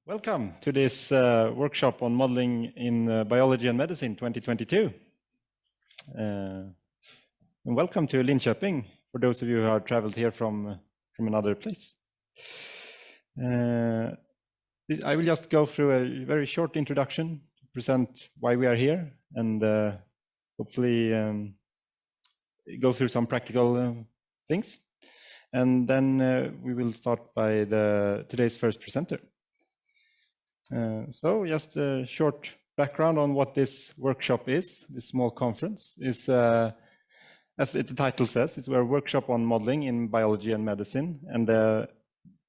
Welcome to this workshop on modeling in biology and medicine 2022. And welcome to Linköping for those of you who have traveled here from another place. I will just go through a very short introduction to present why we are here and hopefully go through some practical things. And then we will start by today's first presenter. So just a short background on what this workshop is. This small conference is, as the title says, it's a workshop on modeling in biology and medicine. And the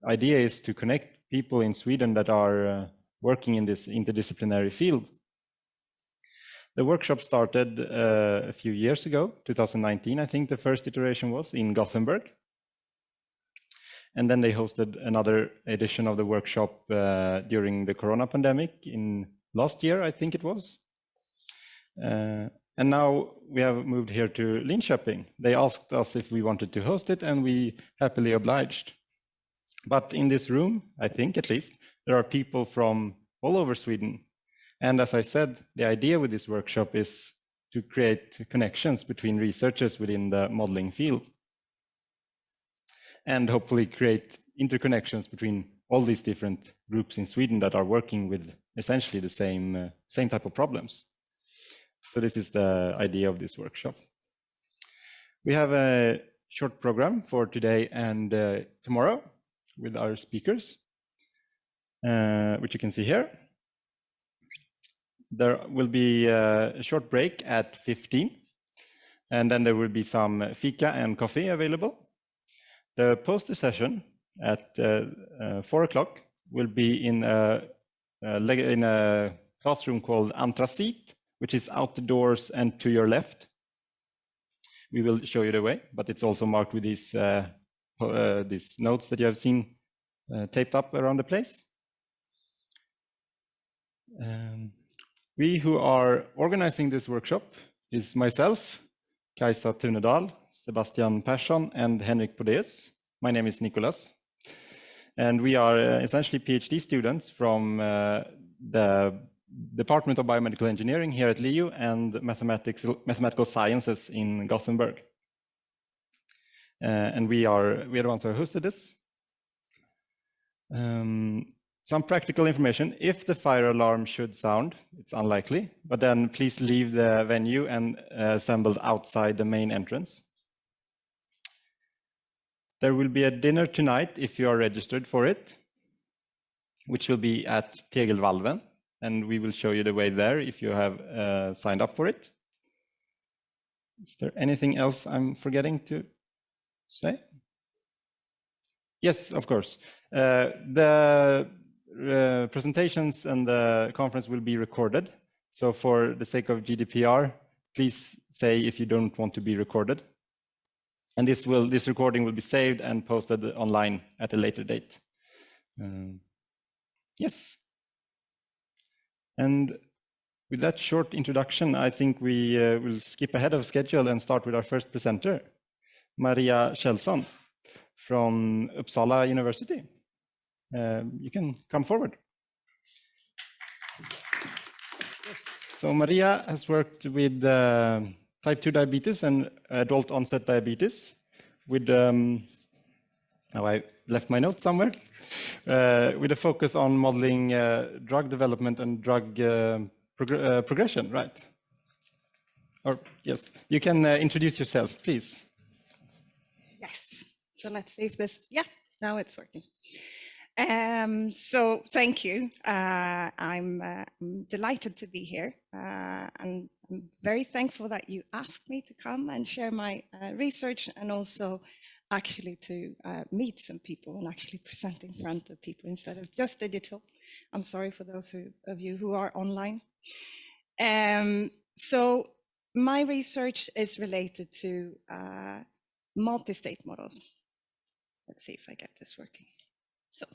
idea is to connect people in Sweden that are working in this interdisciplinary field. The workshop started a few years ago, 2019, I think the first iteration was in Gothenburg. And then they hosted another edition of the workshop during the corona pandemic in last year, I think it was. And now we have moved here to Linköping. They asked us if we wanted to host it, and we happily obliged. But in this room, I think at least, there are people from all over Sweden. And as I said, the idea with this workshop is to create connections between researchers within the modeling field, and hopefully create interconnections between all these different groups in Sweden that are working with essentially the same type of problems. So this is the idea of this workshop. We have a short program for today and tomorrow with our speakers, which you can see here. There will be a short break at 15, and then there will be some fika and coffee available. The poster session at 4 o'clock will be in a classroom called Anthracite, which is outdoors and to your left. We will show you the way, but it's also marked with these notes that you have seen taped up around the place. We who are organizing this workshop is myself, Kajsa Tunedal, Sebastian Persson, and Henrik Podés. My name is Nicholas. And we are essentially PhD students from the Department of Biomedical Engineering here at LiU and Mathematical Sciences in Gothenburg. And we are the ones who hosted this. Some practical information. If the fire alarm should sound, it's unlikely, but then please leave the venue and assemble outside the main entrance. There will be a dinner tonight if you are registered for it, which will be at Tegelvalven, and we will show you the way there if you have signed up for it. Is there anything else I'm forgetting to say? Yes, of course. The presentations and the conference will be recorded. So for the sake of GDPR, please say if you don't want to be recorded. And this recording will be saved and posted online at a later date. Yes. And with that short introduction, I think we will skip ahead of schedule and start with our first presenter, Maria Kjellsson from Uppsala University. You can come forward. Yes. So Maria has worked with type 2 diabetes and adult onset diabetes with, oh, I left my note somewhere, with a focus on modeling drug development and drug progression, right? Or yes, you can introduce yourself, please. Yes, so let's see if this, yeah, now it's working. So thank you. I'm delighted to be here, and I'm very thankful that you asked me to come and share my research, and also actually to meet some people and actually present in front of people instead of just digital. I'm sorry for those of you who are online. So my research is related to multi-state models. Let's see if I get this working. So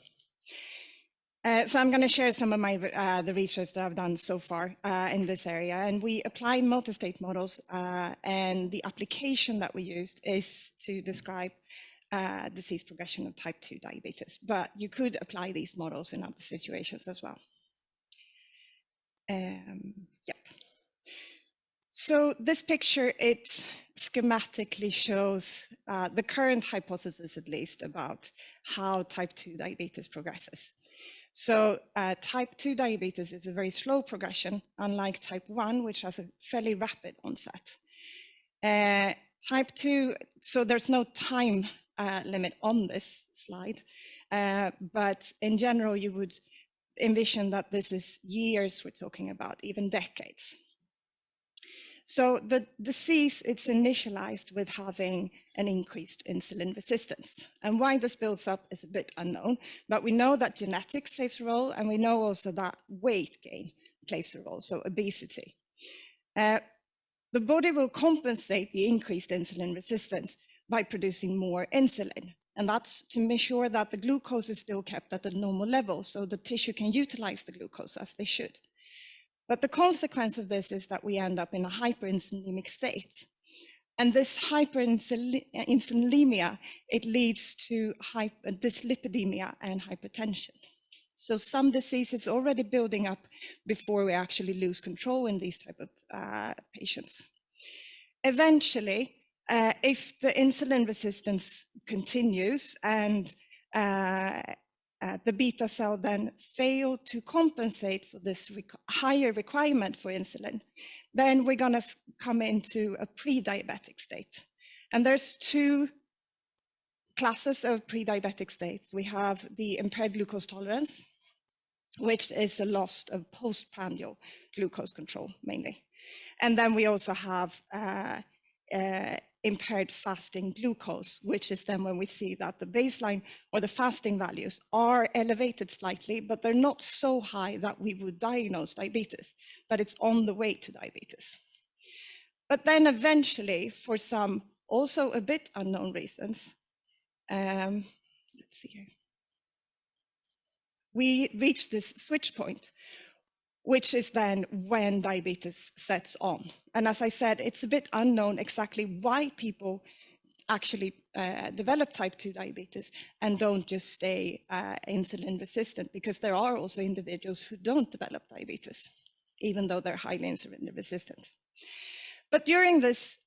I'm going to share some of my the research that I've done so far in this area, and we applied multi-state models, and the application that we used is to describe disease progression of type 2 diabetes, but you could apply these models in other situations as well. Yep. So this picture, it schematically shows the current hypothesis, at least, about how type 2 diabetes progresses. So type 2 diabetes is a very slow progression, unlike type 1, which has a fairly rapid onset. Type 2, so there's no time limit on this slide, but in general, you would envision that this is years we're talking about, even decades. So the disease, it's initialized with having an increased insulin resistance. And why this builds up is a bit unknown, but we know that genetics plays a role, and we know also that weight gain plays a role, so obesity. The body will compensate the increased insulin resistance by producing more insulin. And that's to make sure that the glucose is still kept at the normal level, so the tissue can utilize the glucose as they should. But the consequence of this is that we end up in a hyperinsulinemic state. And this hyperinsulinemia, it leads to dyslipidemia and hypertension. So some disease is already building up before we actually lose control in these type of patients. Eventually, if the insulin resistance continues and the beta cell then fail to compensate for this higher requirement for insulin, then we're going to come into a pre-diabetic state. And there's two classes of pre-diabetic states. We have the impaired glucose tolerance, which is a loss of postprandial glucose control mainly. And then we also have impaired fasting glucose, which is then when we see that the baseline or the fasting values are elevated slightly, but they're not so high that we would diagnose diabetes, but it's on the way to diabetes. But then eventually, for some also a bit unknown reasons, let's see here, we reach this switch point, which is then when diabetes sets on. And as I said, it's a bit unknown exactly why people actually develop type 2 diabetes and don't just stay insulin resistant, because there are also individuals who don't develop diabetes, even though they're highly insulin resistant. But during this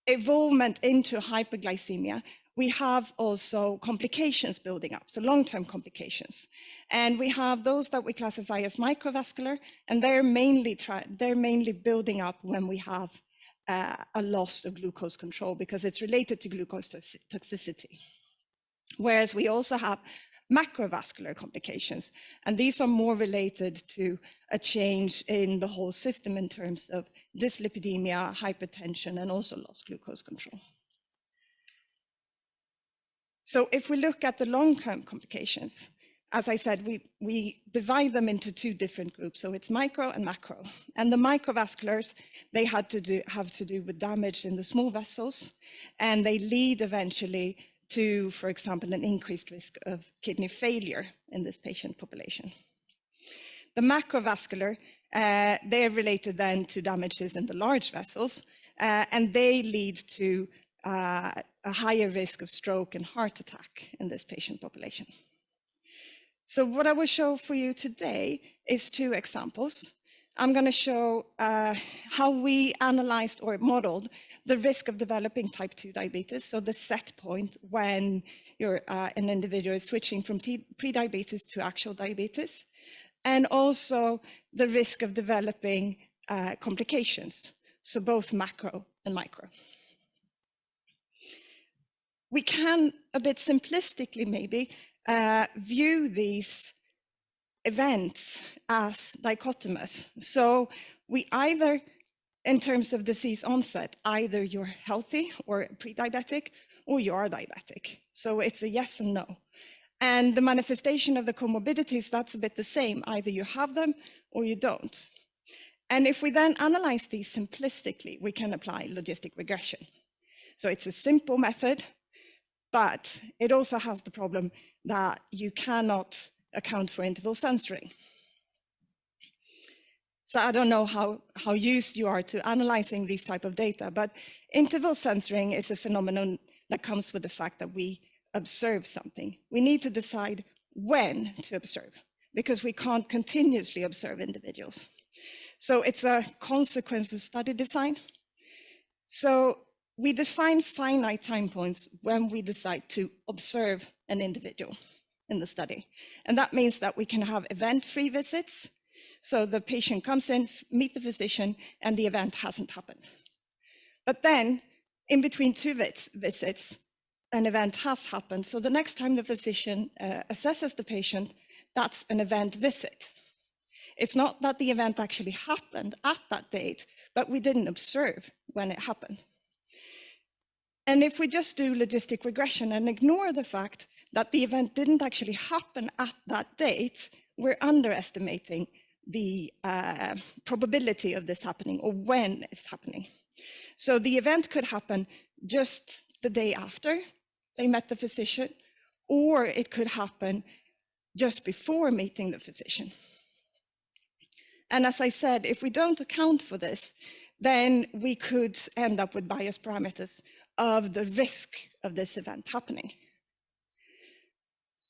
evolvement into hyperglycemia, we have also complications building up, so long-term complications. And we have those that we classify as microvascular, and they're mainly building up when we have a loss of glucose control, because it's related to glucose toxicity. Whereas we also have macrovascular complications, and these are more related to a change in the whole system in terms of dyslipidemia, hypertension, and also lost glucose control. So if we look at the long-term complications, as I said, we divide them into two different groups. So it's micro and macro. And the microvasculars, they have to do with damage in the small vessels, and they lead eventually to, for example, an increased risk of kidney failure in this patient population. The macrovascular, they're related then to damages in the large vessels, and they lead to a higher risk of stroke and heart attack in this patient population. So what I will show for you today is two examples. I'm going to show how we analyzed or modeled the risk of developing type 2 diabetes, so the set point when an individual is switching from pre-diabetes to actual diabetes, and also the risk of developing complications, so both macro and micro. We can, a bit simplistically maybe, view these events as dichotomous. So we either, in terms of disease onset, either you're healthy or pre-diabetic, or you are diabetic. So it's a yes and no. And the manifestation of the comorbidities, that's a bit the same. Either you have them or you don't. And if we then analyze these simplistically, we can apply logistic regression. So it's a simple method, but it also has the problem that you cannot account for interval censoring. So I don't know how used you are to analyzing these type of data, but interval censoring is a phenomenon that comes with the fact that we observe something. We need to decide when to observe, because we can't continuously observe individuals. So it's a consequence of study design. So we define finite time points when we decide to observe an individual in the study. And that means that we can have event-free visits. So the patient comes in, meet the physician, and the event hasn't happened. But then, in between two visits, an event has happened. So the next time the physician assesses the patient, that's an event visit. It's not that the event actually happened at that date, but we didn't observe when it happened. And if we just do logistic regression and ignore the fact that the event didn't actually happen at that date, we're underestimating the probability of this happening or when it's happening. So the event could happen just the day after they met the physician, or it could happen just before meeting the physician. And as I said, if we don't account for this, then we could end up with bias parameters of the risk of this event happening.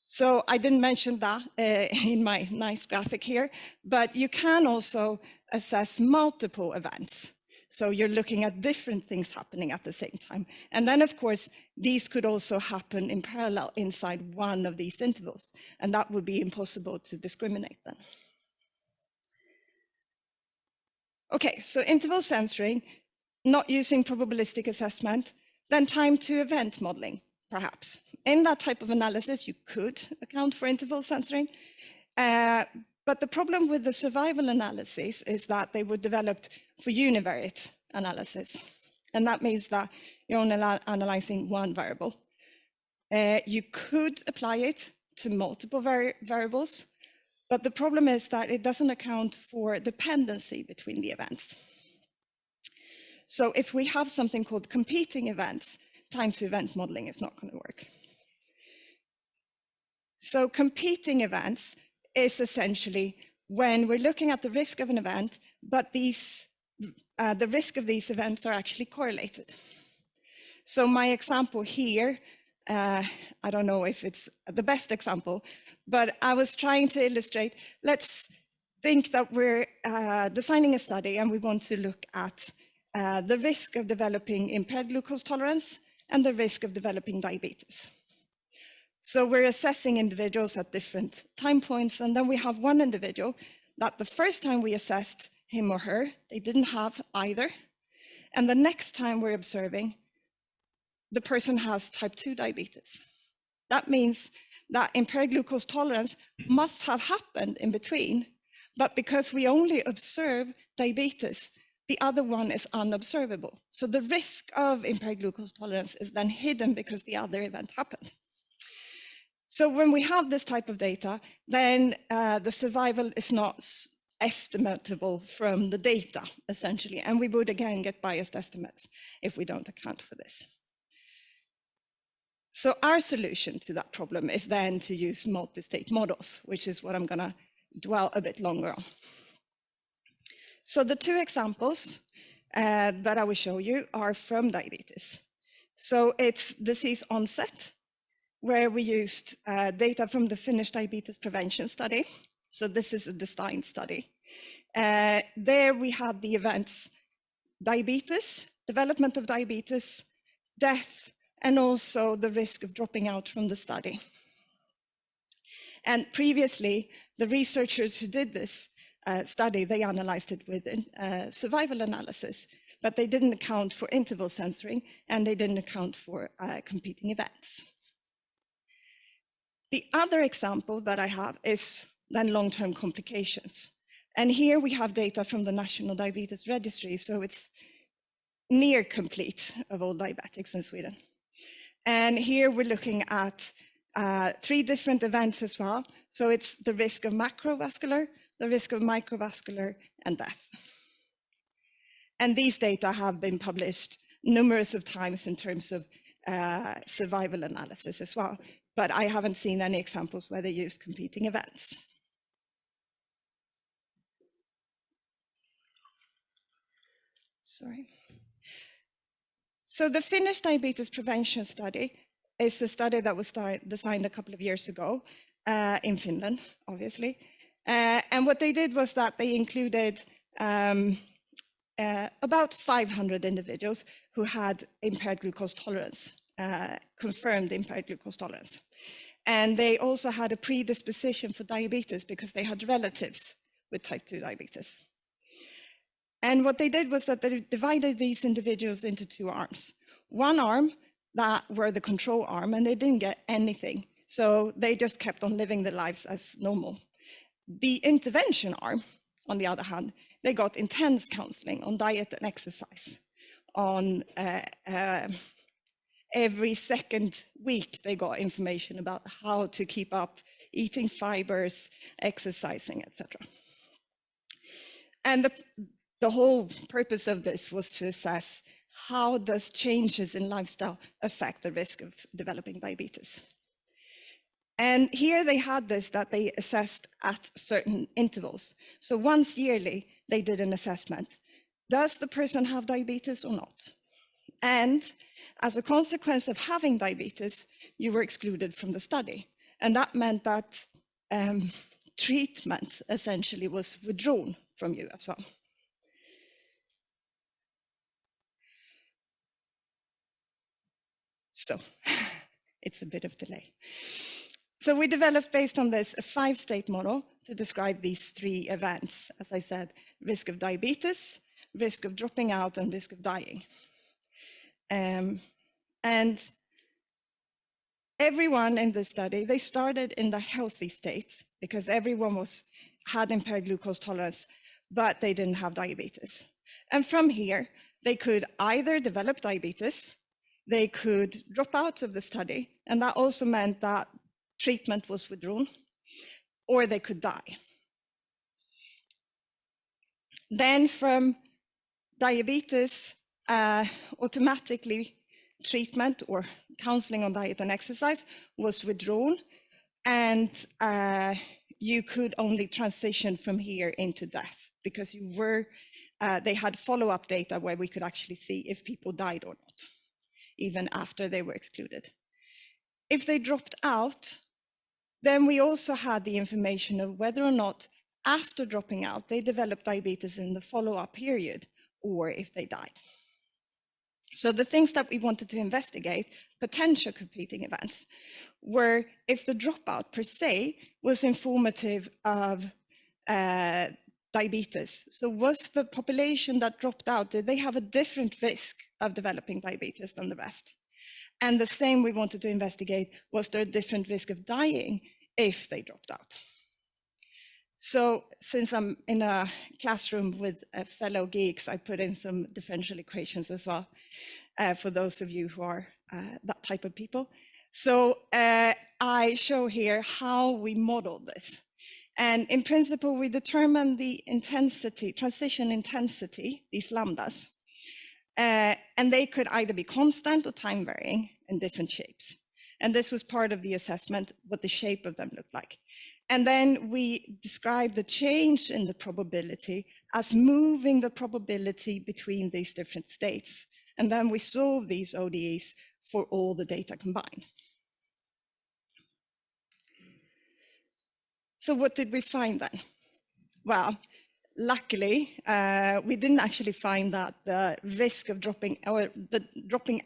So I didn't mention that in my nice graphic here, but you can also assess multiple events. So you're looking at different things happening at the same time. And then, of course, these could also happen in parallel inside one of these intervals, and that would be impossible to discriminate then. Okay, so interval censoring, not using probabilistic assessment, then time to event modeling, perhaps. In that type of analysis, you could account for interval censoring, but the problem with the survival analysis is that they were developed for univariate analysis. And that means that you're only analyzing one variable. You could apply it to multiple variables, but the problem is that it doesn't account for dependency between the events. So if we have something called competing events, time to event modeling is not going to work. So competing events is essentially when we're looking at the risk of an event, but the risk of these events are actually correlated. So my example here, I don't know if it's the best example, but I was trying to illustrate, let's think that we're designing a study and we want to look at the risk of developing impaired glucose tolerance and the risk of developing diabetes. So we're assessing individuals at different time points, and then we have one individual that the first time we assessed him or her, they didn't have either. And the next time we're observing, the person has type 2 diabetes. That means that impaired glucose tolerance must have happened in between, but because we only observe diabetes, the other one is unobservable. So the risk of impaired glucose tolerance is then hidden because the other event happened. So when we have this type of data, then the survival is not estimatable from the data, essentially, and we would again get biased estimates if we don't account for this. So our solution to that problem is then to use multi-state models, which is what I'm going to dwell a bit longer on. So the two examples that I will show you are from diabetes. So it's disease onset, where we used data from the Finnish diabetes prevention study. So this is a design study. There we had the events diabetes, development of diabetes, death, and also the risk of dropping out from the study. And previously, the researchers who did this study, they analyzed it with survival analysis, but they didn't account for interval censoring, and they didn't account for competing events. The other example that I have is then long-term complications. And here we have data from the National Diabetes Registry, so it's near complete of all diabetics in Sweden. And here we're looking at 3 different events as well. So it's the risk of macrovascular, the risk of microvascular, and death. And these data have been published numerous of times in terms of survival analysis as well. But I haven't seen any examples where they use competing events. Sorry. So the Finnish diabetes prevention study is a study that was designed a couple of years ago in Finland, obviously. And what they did was that they included about 500 individuals who had impaired glucose tolerance, confirmed impaired glucose tolerance. And they also had a predisposition for diabetes because they had relatives with type 2 diabetes. And what they did was that they divided these individuals into two arms. One arm that were the control arm, and they didn't get anything. So they just kept on living their lives as normal. The intervention arm, on the other hand, they got intense counseling on diet and exercise. On every second week, they got information about how to keep up eating fibers, exercising, etc. And the whole purpose of this was to assess how does changes in lifestyle affect the risk of developing diabetes. And here they had this that they assessed at certain intervals. So once yearly, they did an assessment. Does the person have diabetes or not? And as a consequence of having diabetes, you were excluded from the study. And that meant that treatment essentially was withdrawn from you as well. So it's a bit of delay. So we developed, based on this, a 5-state model to describe these 3 events. As I said, risk of diabetes, risk of dropping out, and risk of dying. And everyone in this study, they started in the healthy state because everyone had impaired glucose tolerance, but they didn't have diabetes. And from here, they could either develop diabetes, they could drop out of the study, and that also meant that treatment was withdrawn, or they could die. Then from diabetes, automatically treatment or counseling on diet and exercise was withdrawn, and you could only transition from here into death because they had follow-up data where we could actually see if people died or not, even after they were excluded. If they dropped out, then we also had the information of whether or not after dropping out, they developed diabetes in the follow-up period, or if they died. So the things that we wanted to investigate, potential competing events, were if the dropout per se was informative of diabetes. So was the population that dropped out, did they have a different risk of developing diabetes than the rest? And the same we wanted to investigate, was there a different risk of dying if they dropped out? So since I'm in a classroom with fellow geeks, I put in some differential equations as well, for those of you who are that type of people. So I show here how we modeled this. And in principle, we determined the intensity, transition intensity, these lambdas, and they could either be constant or time varying in different shapes. And this was part of the assessment, what the shape of them looked like. And then we described the change in the probability as moving the probability between these different states. And then we solve these ODEs for all the data combined. So what did we find then? Well, luckily, we didn't actually find that the risk of dropping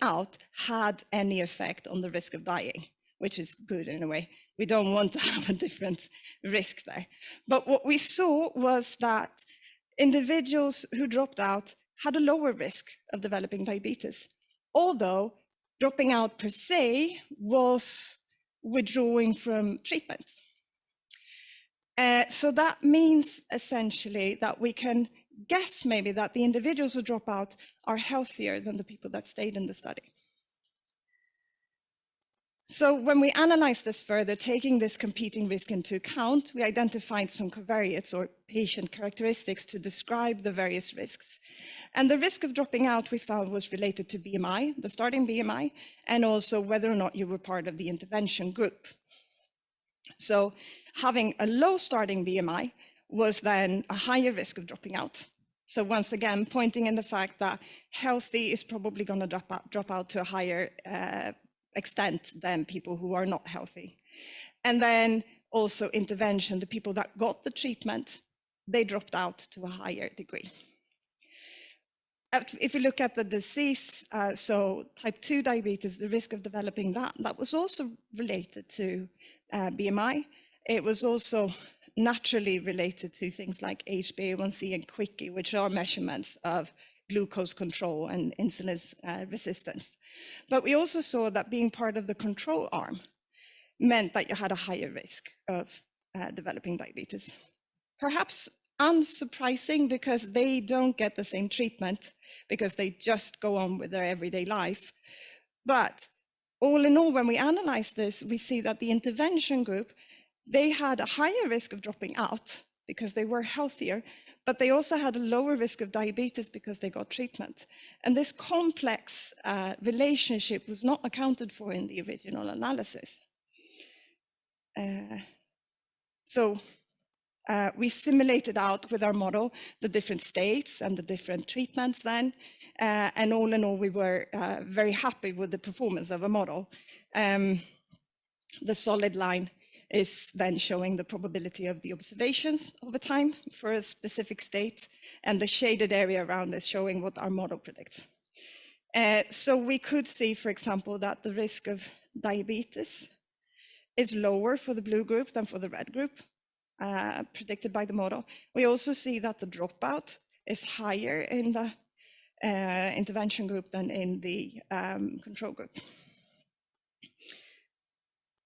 out had any effect on the risk of dying, which is good in a way. We don't want to have a different risk there. But what we saw was that individuals who dropped out had a lower risk of developing diabetes, although dropping out per se was withdrawing from treatment. So that means essentially that we can guess maybe that the individuals who drop out are healthier than the people that stayed in the study. So when we analyzed this further, taking this competing risk into account, we identified some covariates or patient characteristics to describe the various risks. And the risk of dropping out we found was related to BMI, the starting BMI, and also whether or not you were part of the intervention group. So having a low starting BMI was then a higher risk of dropping out. So once again, pointing in the fact that healthy is probably going to drop out to a higher extent than people who are not healthy. And then also intervention, the people that got the treatment, they dropped out to a higher degree. If you look at the disease, so type 2 diabetes, the risk of developing that was also related to BMI. It was also naturally related to things like HbA1c and quickie, which are measurements of glucose control and insulin resistance. But we also saw that being part of the control arm meant that you had a higher risk of developing diabetes. Perhaps unsurprising, because they don't get the same treatment, because they just go on with their everyday life. But all in all, when we analyze this, we see that the intervention group, they had a higher risk of dropping out because they were healthier, but they also had a lower risk of diabetes because they got treatment. And this complex relationship was not accounted for in the original analysis. We simulated out with our model the different states and the different treatments then. And all in all, we were very happy with the performance of a model. The solid line is then showing the probability of the observations over time for a specific state, and the shaded area around is showing what our model predicts. So we could see, for example, that the risk of diabetes is lower for the blue group than for the red group, predicted by the model. We also see that the dropout is higher in the intervention group than in the control group.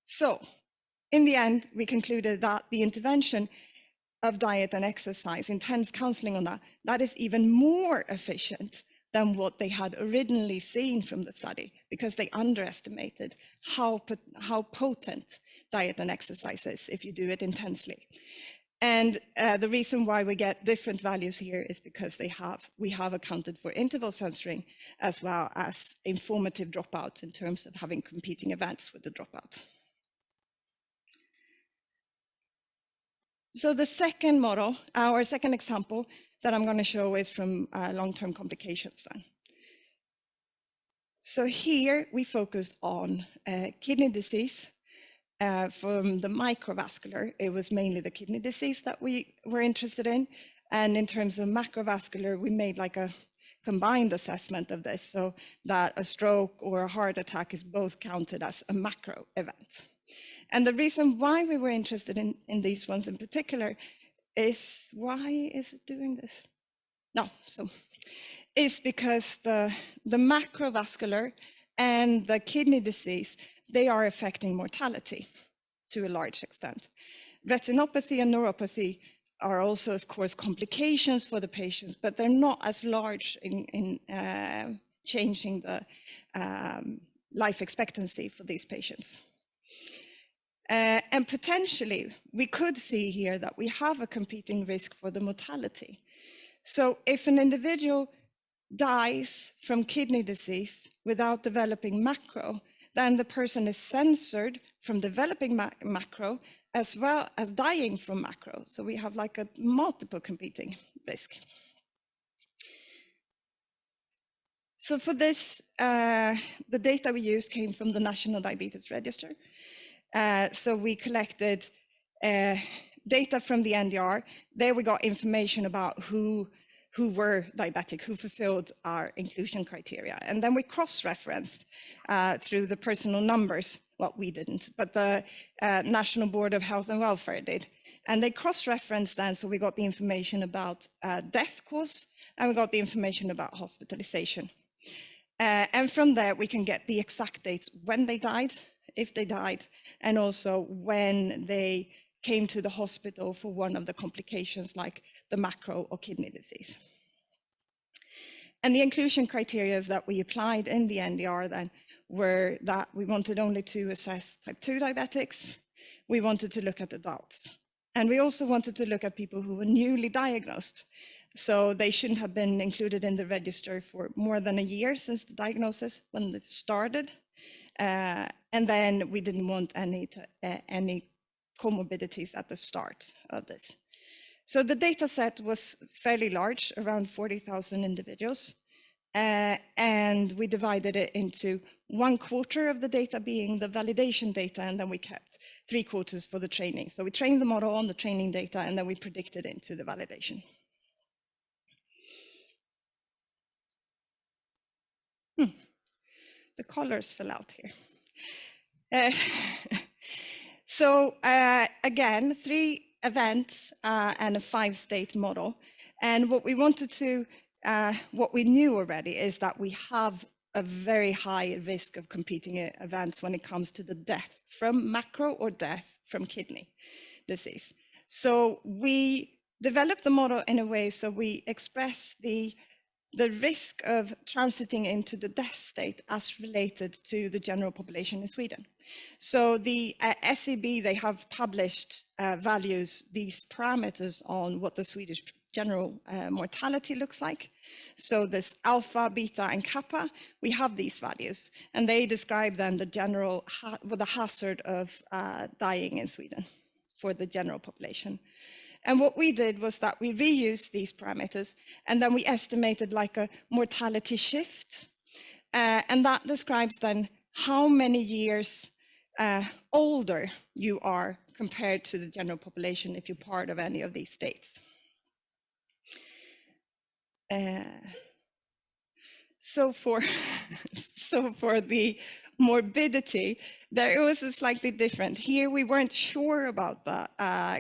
So in the end, we concluded that the intervention of diet and exercise, intense counseling on that is even more efficient than what they had originally seen from the study, because they underestimated how potent diet and exercise is if you do it intensely. And the reason why we get different values here is because we have accounted for interval censoring as well as informative dropout in terms of having competing events with the dropout. So the second model, our second example that I'm going to show is from long-term complications then. So here we focused on kidney disease. From the microvascular, it was mainly the kidney disease that we were interested in. And in terms of macrovascular, we made like a combined assessment of this, so that a stroke or a heart attack is both counted as a macro event. And the reason why we were interested in these ones in particular is, why is it doing this? No, so it's because the macrovascular and the kidney disease, they are affecting mortality to a large extent. Retinopathy and neuropathy are also, of course, complications for the patients, but they're not as large in changing the life expectancy for these patients. And potentially, we could see here that we have a competing risk for the mortality. So if an individual dies from kidney disease without developing macro, then the person is censored from developing macro as well as dying from macro. So we have like a multiple competing risk. So for this, the data we used came from the National Diabetes Register. So we collected data from the NDR. There we got information about who were diabetic, who fulfilled our inclusion criteria. And then we cross-referenced through the personal numbers. Well, we didn't, but the National Board of Health and Welfare did. And they cross-referenced then, so we got the information about death cause, and we got the information about hospitalization. And from there, we can get the exact dates when they died, if they died, and also when they came to the hospital for one of the complications like the macro or kidney disease. And the inclusion criteria that we applied in the NDR then were that we wanted only to assess type 2 diabetics, we wanted to look at adults, and we also wanted to look at people who were newly diagnosed. So they shouldn't have been included in the register for more than a year since the diagnosis when it started. And then we didn't want any comorbidities at the start of this. So the data set was fairly large, around 40,000 individuals. And we divided it into 1/4 of the data being the validation data, and then we kept 3/4 for the training. So we trained the model on the training data, and then we predicted into the validation. The colors fell out here. So again, 3 events and a 5-state model. And what we wanted to, what we knew already is that we have a very high risk of competing events when it comes to the death from macro or death from kidney disease. So we developed the model in a way so we express the risk of transiting into the death state as related to the general population in Sweden. So the SEB, they have published values, these parameters on what the Swedish general mortality looks like. So this alpha, beta, and kappa, we have these values, and they describe then the general, the hazard of dying in Sweden for the general population. And what we did was that we reused these parameters, and then we estimated like a mortality shift. And that describes then how many years older you are compared to the general population if you're part of any of these states. So for the morbidity, there was a slightly different. Here we weren't sure about the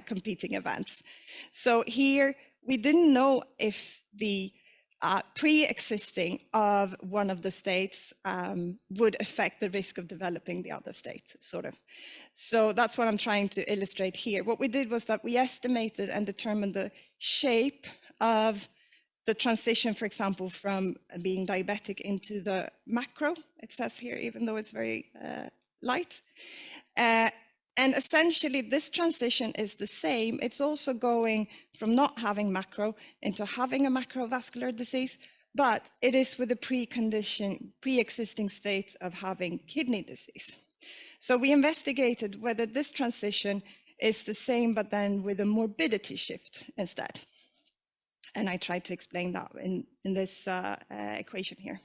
competing events. So here we didn't know if the pre-existing of one of the states would affect the risk of developing the other state, sort of. So that's what I'm trying to illustrate here. What we did was that we estimated and determined the shape of the transition, for example, from being diabetic into the macro, it says here, even though it's very light. And essentially, this transition is the same. It's also going from not having macro into having a macrovascular disease, but it is with the pre-existing state of having kidney disease. So we investigated whether this transition is the same, but then with a morbidity shift instead. And I tried to explain that in this equation here.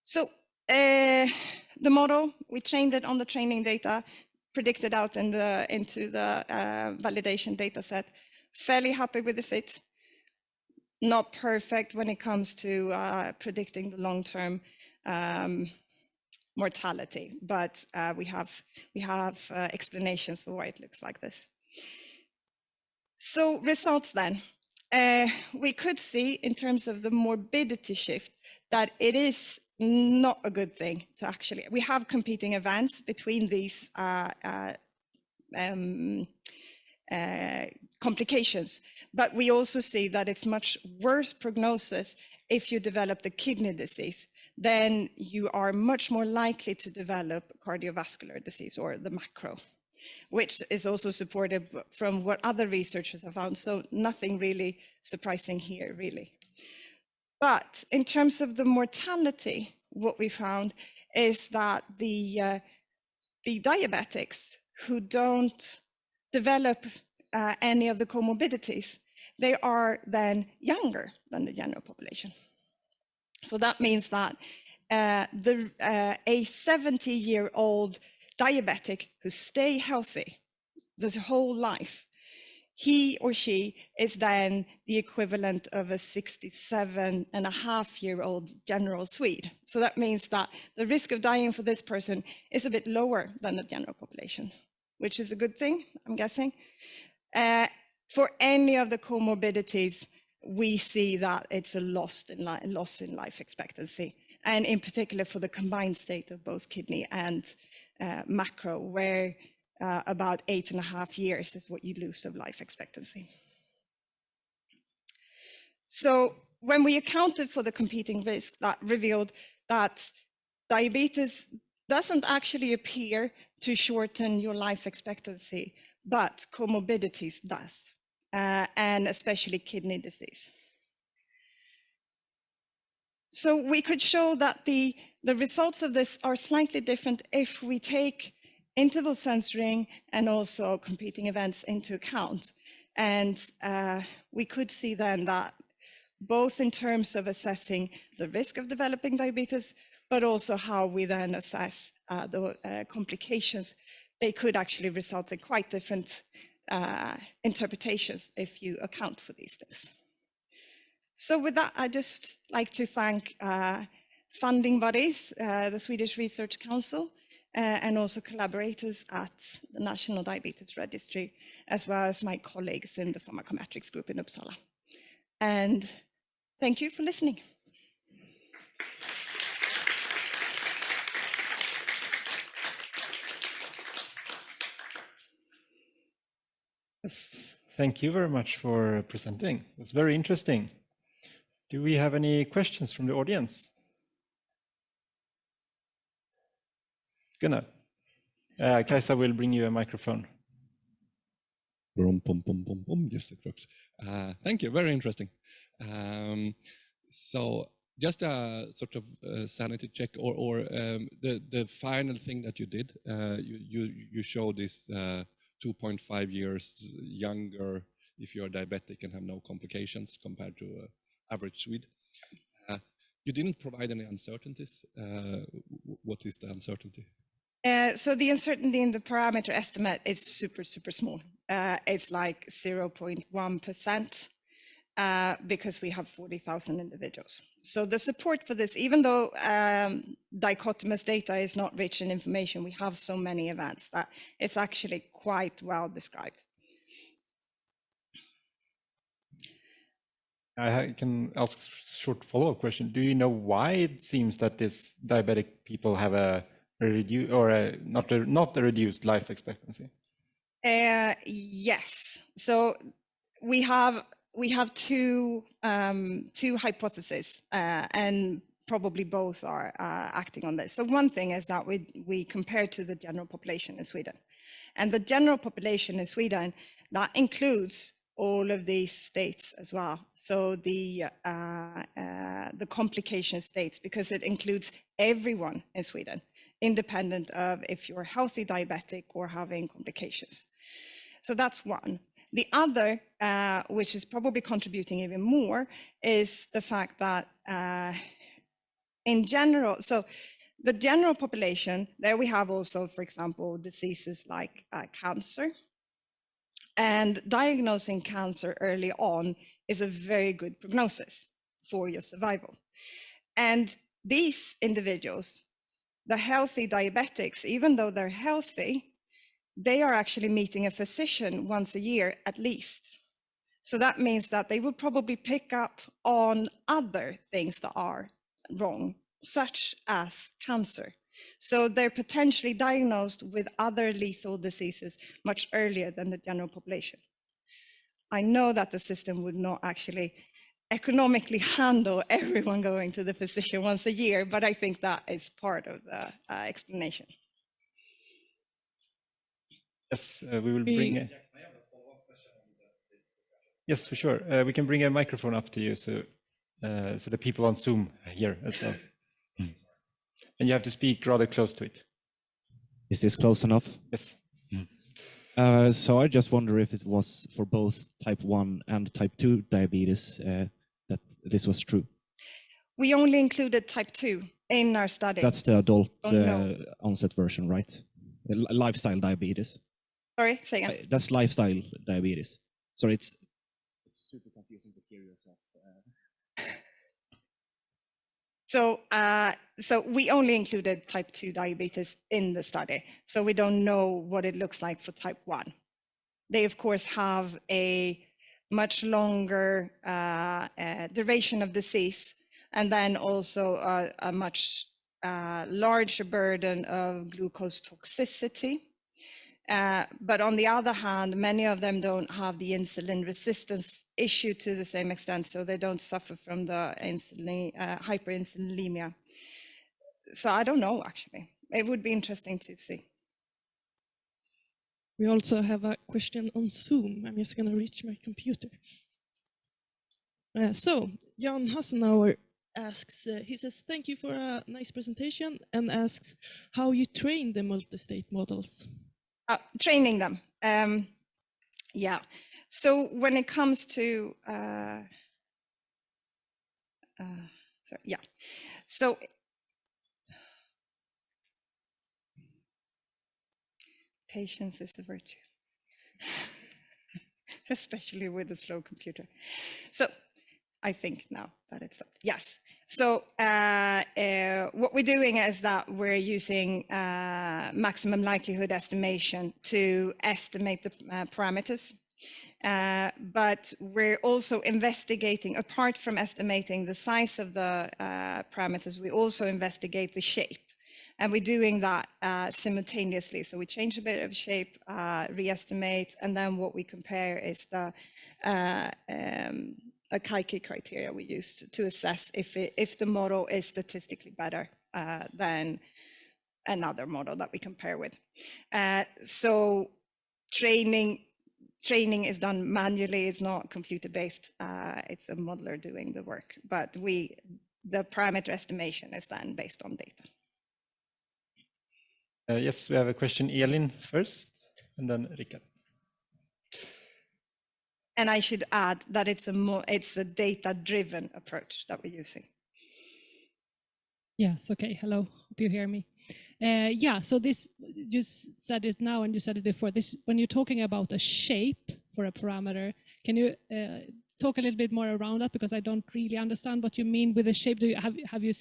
So the model, we trained it on the training data, predicted out into the validation data set. Fairly happy with the fit. Not perfect when it comes to predicting the long-term mortality, but we have explanations for why it looks like this. So results then. We could see in terms of the morbidity shift that it is not a good thing to actually, we have competing events between these complications, but we also see that it's much worse prognosis if you develop the kidney disease. Then you are much more likely to develop cardiovascular disease or the macro, which is also supported from what other researchers have found. So nothing really surprising here, really. But in terms of the mortality, what we found is that the diabetics who don't develop any of the comorbidities, they are then younger than the general population. So that means that a 70-year-old diabetic who stay healthy the whole life, he or she is then the equivalent of a 67.5-year-old general Swede. So that means that the risk of dying for this person is a bit lower than the general population, which is a good thing, I'm guessing. For any of the comorbidities, we see that it's a loss in life expectancy, and in particular for the combined state of both kidney and macro, where about 8.5 years is what you lose of life expectancy. So when we accounted for the competing risk, that revealed that diabetes doesn't actually appear to shorten your life expectancy, but comorbidities does, and especially kidney disease. So we could show that the results of this are slightly different if we take interval censoring and also competing events into account. And we could see then that both in terms of assessing the risk of developing diabetes, but also how we then assess the complications, they could actually result in quite different interpretations if you account for these things. So with that, I'd just like to thank funding bodies, the Swedish Research Council, and also collaborators at the National Diabetes Registry, as well as my colleagues in the pharmacometrics group in Uppsala. And thank you for listening. Yes, thank you very much for presenting. It was very interesting. Do we have any questions from the audience? Gunnar, Kajsa will bring you a microphone. Yes, it works. Thank you, very interesting. So just a sort of sanity check, or the final thing that you did, you showed this 2.5 years younger if you're diabetic and have no complications compared to average Swede. You didn't provide any uncertainties. What is the uncertainty? So the uncertainty in the parameter estimate is super, super small. It's like 0.1% because we have 40,000 individuals. So the support for this, even though dichotomous data is not rich in information, we have so many events that it's actually quite well described. I can ask a short follow-up question. Do you know why it seems that this diabetic people have a reduced or not a reduced life expectancy? Yes. So we have two hypotheses, and probably both are acting on this. So one thing is that we compare to the general population in Sweden, and the general population in Sweden that includes all of these states as well. So the complication states, because it includes everyone in Sweden, independent of if you're healthy diabetic or having complications. So that's one. The other, which is probably contributing even more, is the fact that in general, so the general population, there we have also, for example, diseases like cancer. And diagnosing cancer early on is a very good prognosis for your survival. And these individuals, the healthy diabetics, even though they're healthy, they are actually meeting a physician once a year at least. So that means that they will probably pick up on other things that are wrong, such as cancer. So they're potentially diagnosed with other lethal diseases much earlier than the general population. I know that the system would not actually economically handle everyone going to the physician once a year, but I think that is part of the explanation. Yes, we will bring a... Yes, for sure. We can bring a microphone up to you so the people on Zoom hear as well. And you have to speak rather close to it. Is this close enough? Yes. So I just wonder if it was for both type 1 and type 2 diabetes that this was true. We only included type 2 in our study. That's the adult onset version, right? Lifestyle diabetes. Sorry, say again. That's lifestyle diabetes. Sorry, it's super confusing to hear yourself. So we only included type 2 diabetes in the study. So we don't know what it looks like for type 1. They, of course, have a much longer duration of disease, and then also a much larger burden of glucose toxicity. But on the other hand, many of them don't have the insulin resistance issue to the same extent, so they don't suffer from the insulin, hyperinsulinemia. So I don't know, actually. It would be interesting to see. We also have a question on Zoom. I'm just going to reach my computer. So, Jan Hausenauer asks, he says, thank you for a nice presentation, and asks how you train the multistate models. Training them. Yeah. So when it comes to, sorry, yeah. So patience is a virtue, especially with a slow computer. So I think now that it's, yes. So what we're doing is that we're using maximum likelihood estimation to estimate the parameters. But we're also investigating, apart from estimating the size of the parameters, we also investigate the shape. And we're doing that simultaneously. So we change a bit of shape, re-estimate, and then what we compare is the Akaike criteria we used to assess if the model is statistically better than another model that we compare with. So training is done manually. It's not computer-based. It's a modeler doing the work. But the parameter estimation is then based on data. Yes, we have a question. Elin first, and then Rickard. And I should add that it's a data-driven approach that we're using. Yes, okay, hello, hope you hear me. Yeah, so this, you said it now and you said it before, this, when you're talking about a shape for a parameter, can you talk a little bit more around that? Because I don't really understand what you mean with a shape. Do you, have you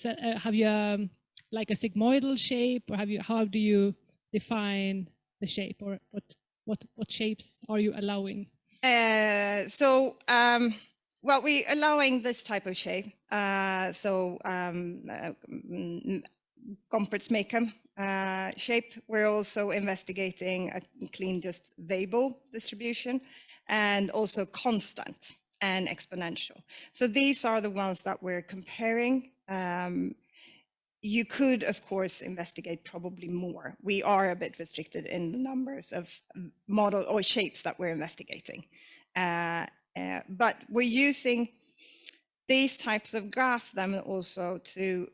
like a sigmoidal shape, or how do you define the shape, or what shapes are you allowing? Well, we're allowing this type of shape. Gompertz Makeham shape. We're also investigating a clean just Weibull distribution, and also constant and exponential. So these are the ones that we're comparing. You could, of course, investigate probably more. We are a bit restricted in the numbers of model or shapes that we're investigating. But we're using these types of graph then also to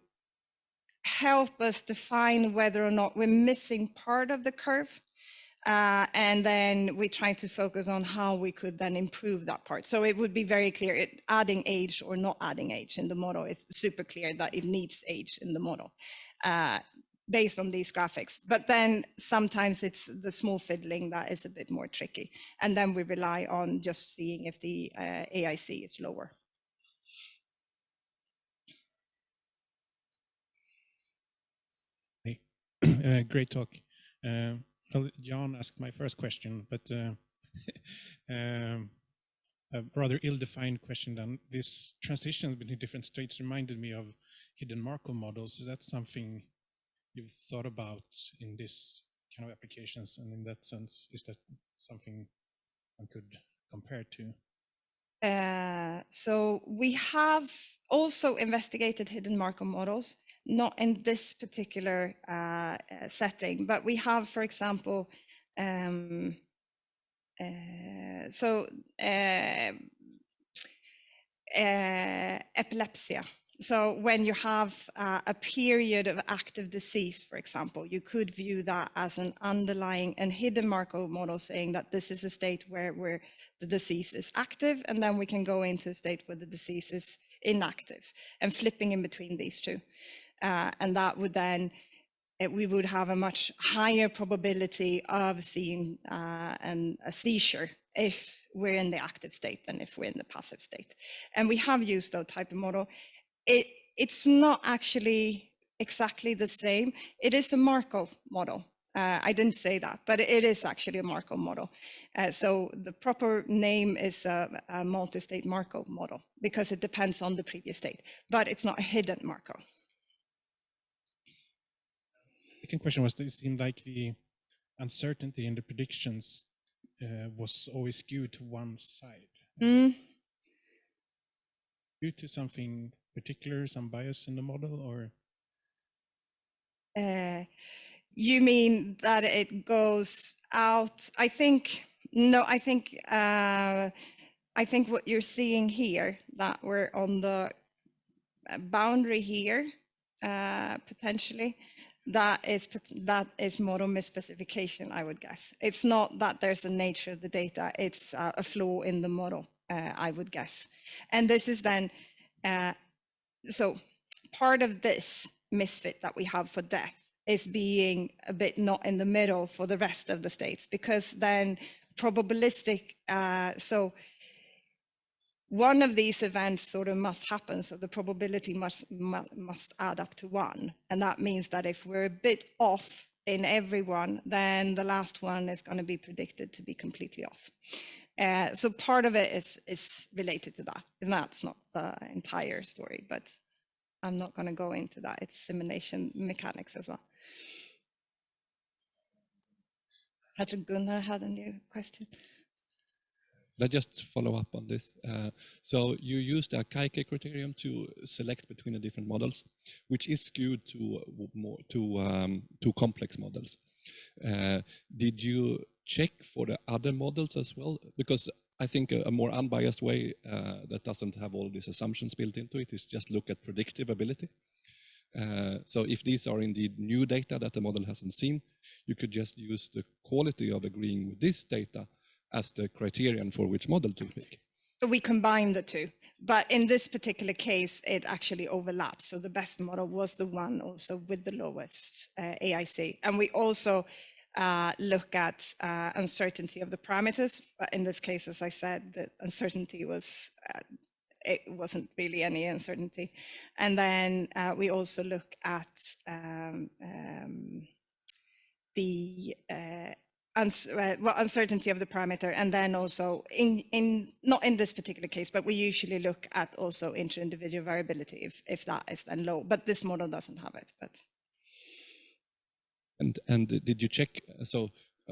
help us define whether or not we're missing part of the curve. And then we try to focus on how we could then improve that part. So it would be very clear, adding age or not adding age in the model is super clear that it needs age in the model based on these graphics. But then sometimes it's the small fiddling that is a bit more tricky. And then we rely on just seeing if the AIC is lower. Hey. Great talk. Well, Jan asked my first question, but a rather ill-defined question then. This transition between different states reminded me of hidden Markov models. Is that something you've thought about in this kind of applications? And in that sense, is that something one could compare to? So we have also investigated hidden Markov models, not in this particular setting, but we have, for example, epilepsy. So when you have a period of active disease, for example, you could view that as an underlying and hidden Markov model saying that this is a state where the disease is active, and then we can go into a state where the disease is inactive, and flipping in between these two. And that would then, we would have a much higher probability of seeing a seizure if we're in the active state than if we're in the passive state. And we have used that type of model. It's not actually exactly the same. It is a Markov model. I didn't say that, but it is actually a Markov model. So the proper name is a multi-state Markov model because it depends on the previous state, but it's not a hidden Markov. Second question was, it seemed like the uncertainty in the predictions was always skewed to one side. Due to something particular, some bias in the model, or? You mean that it goes out? I think what you're seeing here, that we're on the boundary here, potentially, that is model misspecification, I would guess. It's not that there's a nature of the data, it's a flaw in the model, I would guess. And this is then, so part of this misfit that we have for death is being a bit not in the middle for the rest of the states, because then probabilistic, so one of these events sort of must happen, so the probability must add up to 1. And that means that if we're a bit off in every one, then the last one is going to be predicted to be completely off. So part of it is related to that. And that's not the entire story, but I'm not going to go into that. It's simulation mechanics as well. I think Gunnar had a new question. Let's just follow up on this. So you used a Kaike criterion to select between the different models, which is skewed to complex models. Did you check for the other models as well? Because I think a more unbiased way that doesn't have all these assumptions built into it is just look at predictive ability. So if these are indeed new data that the model hasn't seen, you could just use the quality of agreeing with this data as the criterion for which model to pick. We combine the two, but in this particular case, it actually overlaps. So the best model was the one also with the lowest AIC. And we also look at uncertainty of the parameters. But in this case, as I said, the uncertainty was, it wasn't really any uncertainty. And then we also look at the uncertainty of the parameter, and then also not in this particular case, but we usually look at also inter-individual variability if that is then low, but this model doesn't have it. But and did you check? So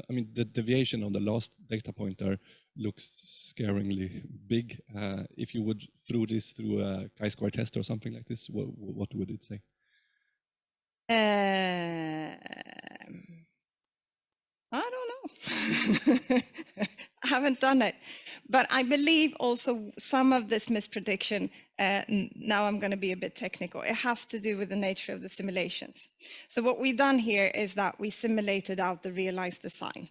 I mean, the deviation on the last data pointer looks scarily big. If you would throw this through a chi-square test or something like this, what would it say? I don't know. I haven't done it, but I believe also some of this misprediction, now I'm going to be a bit technical, it has to do with the nature of the simulations. So what we've done here is that we simulated out the realized design.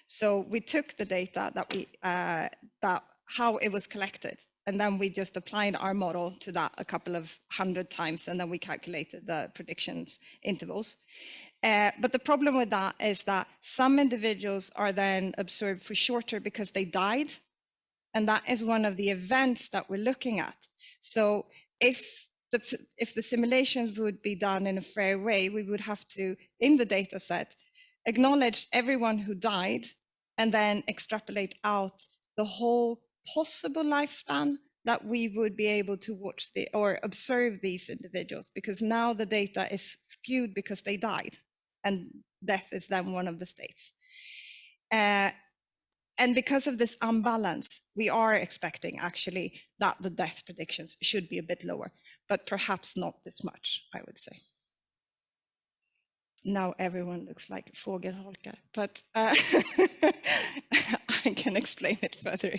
So we took the data that how it was collected, and then we just applied our model to that a couple of 100 times, and then we calculated the predictions intervals. But the problem with that is that some individuals are then observed for shorter because they died. And that is one of the events that we're looking at. So if the simulations would be done in a fair way, we would have to, in the data set, acknowledge everyone who died and then extrapolate out the whole possible lifespan that we would be able to watch or observe these individuals, because now the data is skewed because they died. And death is then one of the states. And because of this unbalance, we are expecting actually that the death predictions should be a bit lower, but perhaps not this much, I would say. Now everyone looks like fågelholkar, but I can explain it further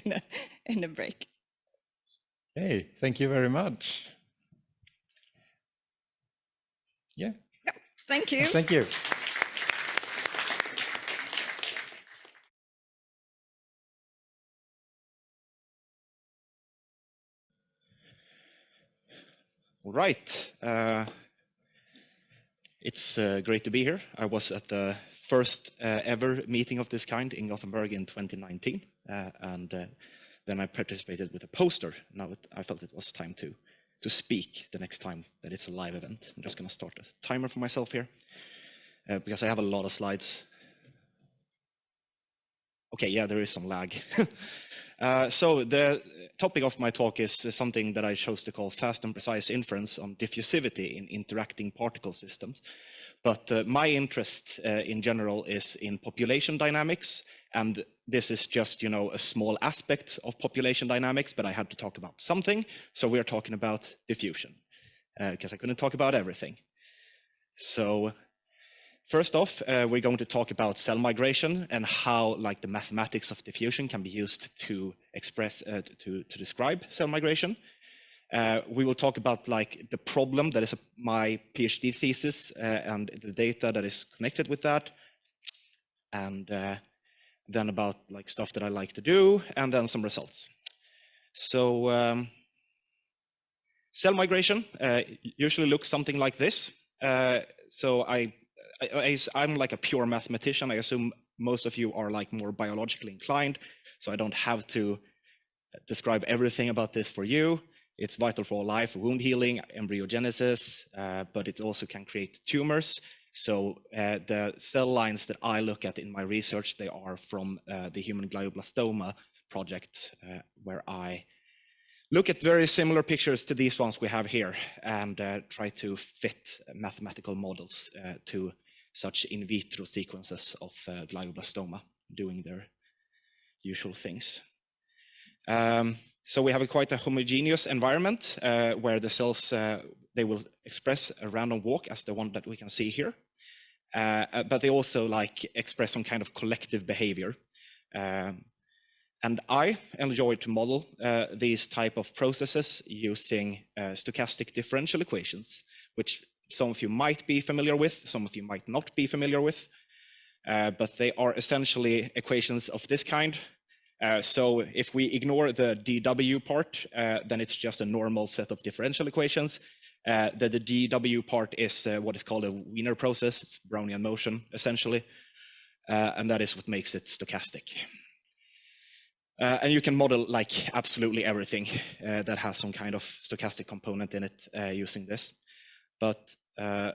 in a break. Hey, thank you very much. Yeah. Thank you. Thank you. All right. It's great to be here. I was at the first ever meeting of this kind in Gothenburg in 2019, and then I participated with a poster. Now I felt it was time to speak the next time that it's a live event. I'm just going to start a timer for myself here, because I have a lot of slides. Okay, yeah, there is some lag. So the topic of my talk is something that I chose to call fast and precise inference on diffusivity in interacting particle systems. But my interest in general is in population dynamics, and this is just, you know, a small aspect of population dynamics, but I had to talk about something, so we're talking about diffusion, because I couldn't talk about everything. So first off, we're going to talk about cell migration and how, like, the mathematics of diffusion can be used to express, to describe cell migration. We will talk about like the problem that is my PhD thesis and the data that is connected with that, and then about like stuff that I like to do, and then some results. So cell migration usually looks something like this. So I'm like a pure mathematician. I assume most of you are like more biologically inclined, so I don't have to describe everything about this for you. It's vital for all life, wound healing, embryogenesis, but it also can create tumors. So the cell lines that I look at in my research, they are from the human glioblastoma project, where I look at very similar pictures to these ones we have here and try to fit mathematical models to such in vitro sequences of glioblastoma doing their usual things. So we have quite a homogeneous environment where the cells, they will express a random walk as the one that we can see here. But they also like express some kind of collective behavior. And I enjoy to model these type of processes using stochastic differential equations, which some of you might be familiar with, some of you might not be familiar with, but they are essentially equations of this kind. So if we ignore the dw part, then it's just a normal set of differential equations. The dw part is what is called a Wiener process. It's Brownian motion, essentially. And that is what makes it stochastic. And you can model like absolutely everything that has some kind of stochastic component in it using this. But yeah,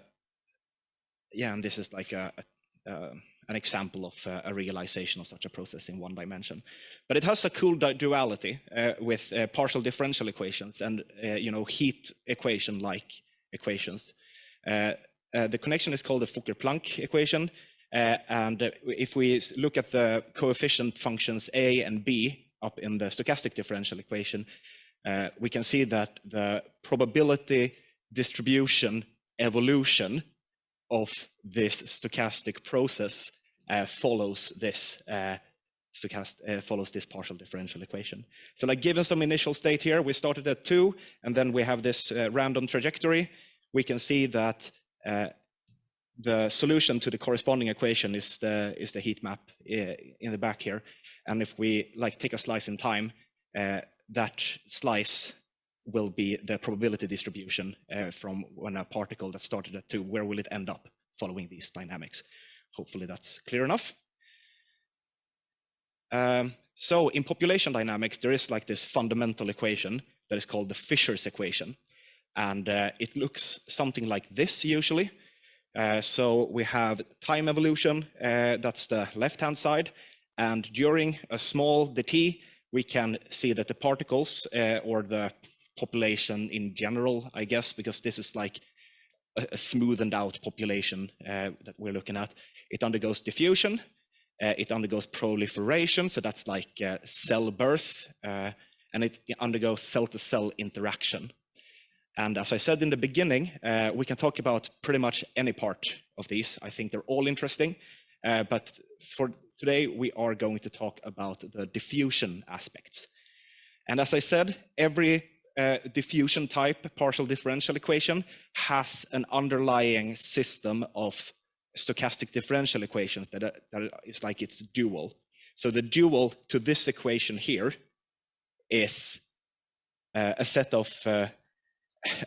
and this is like an example of a realization of such a process in one dimension. But it has a cool duality with partial differential equations and heat equation-like equations. The connection is called the Fokker-Planck equation. And if we look at the coefficient functions A and B up in the stochastic differential equation, we can see that the probability distribution evolution of this stochastic process follows this partial differential equation. So like given some initial state here, we started at 2, and then we have this random trajectory. We can see that the solution to the corresponding equation is the heat map in the back here. And if we like take a slice in time, that slice will be the probability distribution from when a particle that started at 2, where will it end up following these dynamics? Hopefully that's clear enough. So in population dynamics, there is like this fundamental equation that is called the Fisher's equation. And it looks something like this usually. So we have time evolution, that's the left-hand side. And during a small dt, we can see that the particles or the population in general, I guess, because this is like a smoothened out population that we're looking at. It undergoes diffusion, it undergoes proliferation, so that's like cell birth, and it undergoes cell-to-cell interaction. And as I said in the beginning, we can talk about pretty much any part of these. I think they're all interesting, but for today, we are going to talk about the diffusion aspects. And as I said, every diffusion type partial differential equation has an underlying system of stochastic differential equations that is like its dual. So the dual to this equation here is a set of,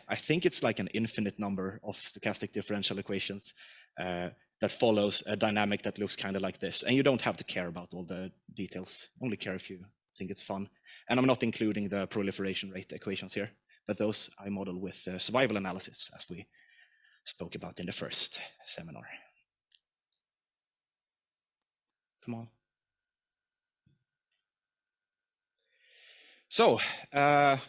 I think it's like an infinite number of stochastic differential equations that follows a dynamic that looks kind of like this. And you don't have to care about all the details, only care if you think it's fun. And I'm not including the proliferation rate equations here, but those I model with survival analysis, as we spoke about in the first seminar. Come on. So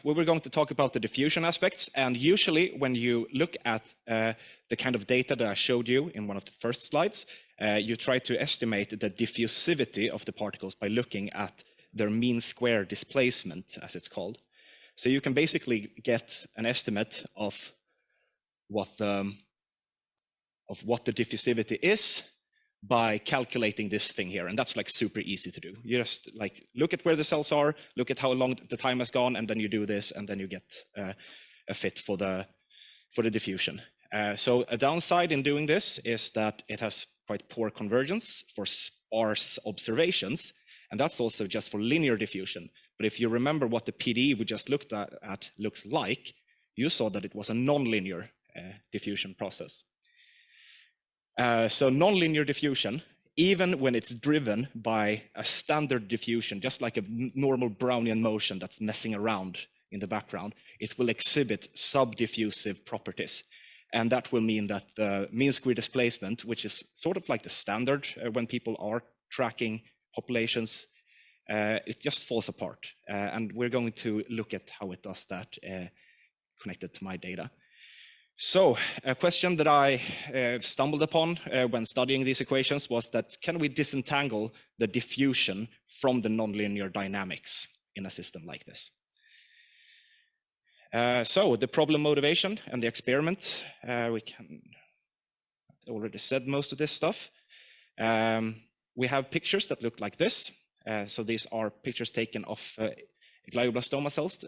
we were going to talk about the diffusion aspects, and usually when you look at the kind of data that I showed you in one of the first slides, you try to estimate the diffusivity of the particles by looking at their mean square displacement, as it's called. So you can basically get an estimate of what the diffusivity is by calculating this thing here. And that's like super easy to do. You just like look at where the cells are, look at how long the time has gone, and then you do this, and then you get a fit for the diffusion. So a downside in doing this is that it has quite poor convergence for sparse observations, and that's also just for linear diffusion. But if you remember what the PDE we just looked at looks like, you saw that it was a nonlinear diffusion process. So nonlinear diffusion, even when it's driven by a standard diffusion, just like a normal Brownian motion that's messing around in the background, it will exhibit subdiffusive properties. And that will mean that the mean square displacement, which is sort of like the standard when people are tracking populations, it just falls apart. And we're going to look at how it does that connected to my data. So a question that I stumbled upon when studying these equations was that, can we disentangle the diffusion from the nonlinear dynamics in a system like this? So the problem motivation and the experiment, we can already said most of this stuff. We have pictures that look like this. So these are pictures taken of glioblastoma cells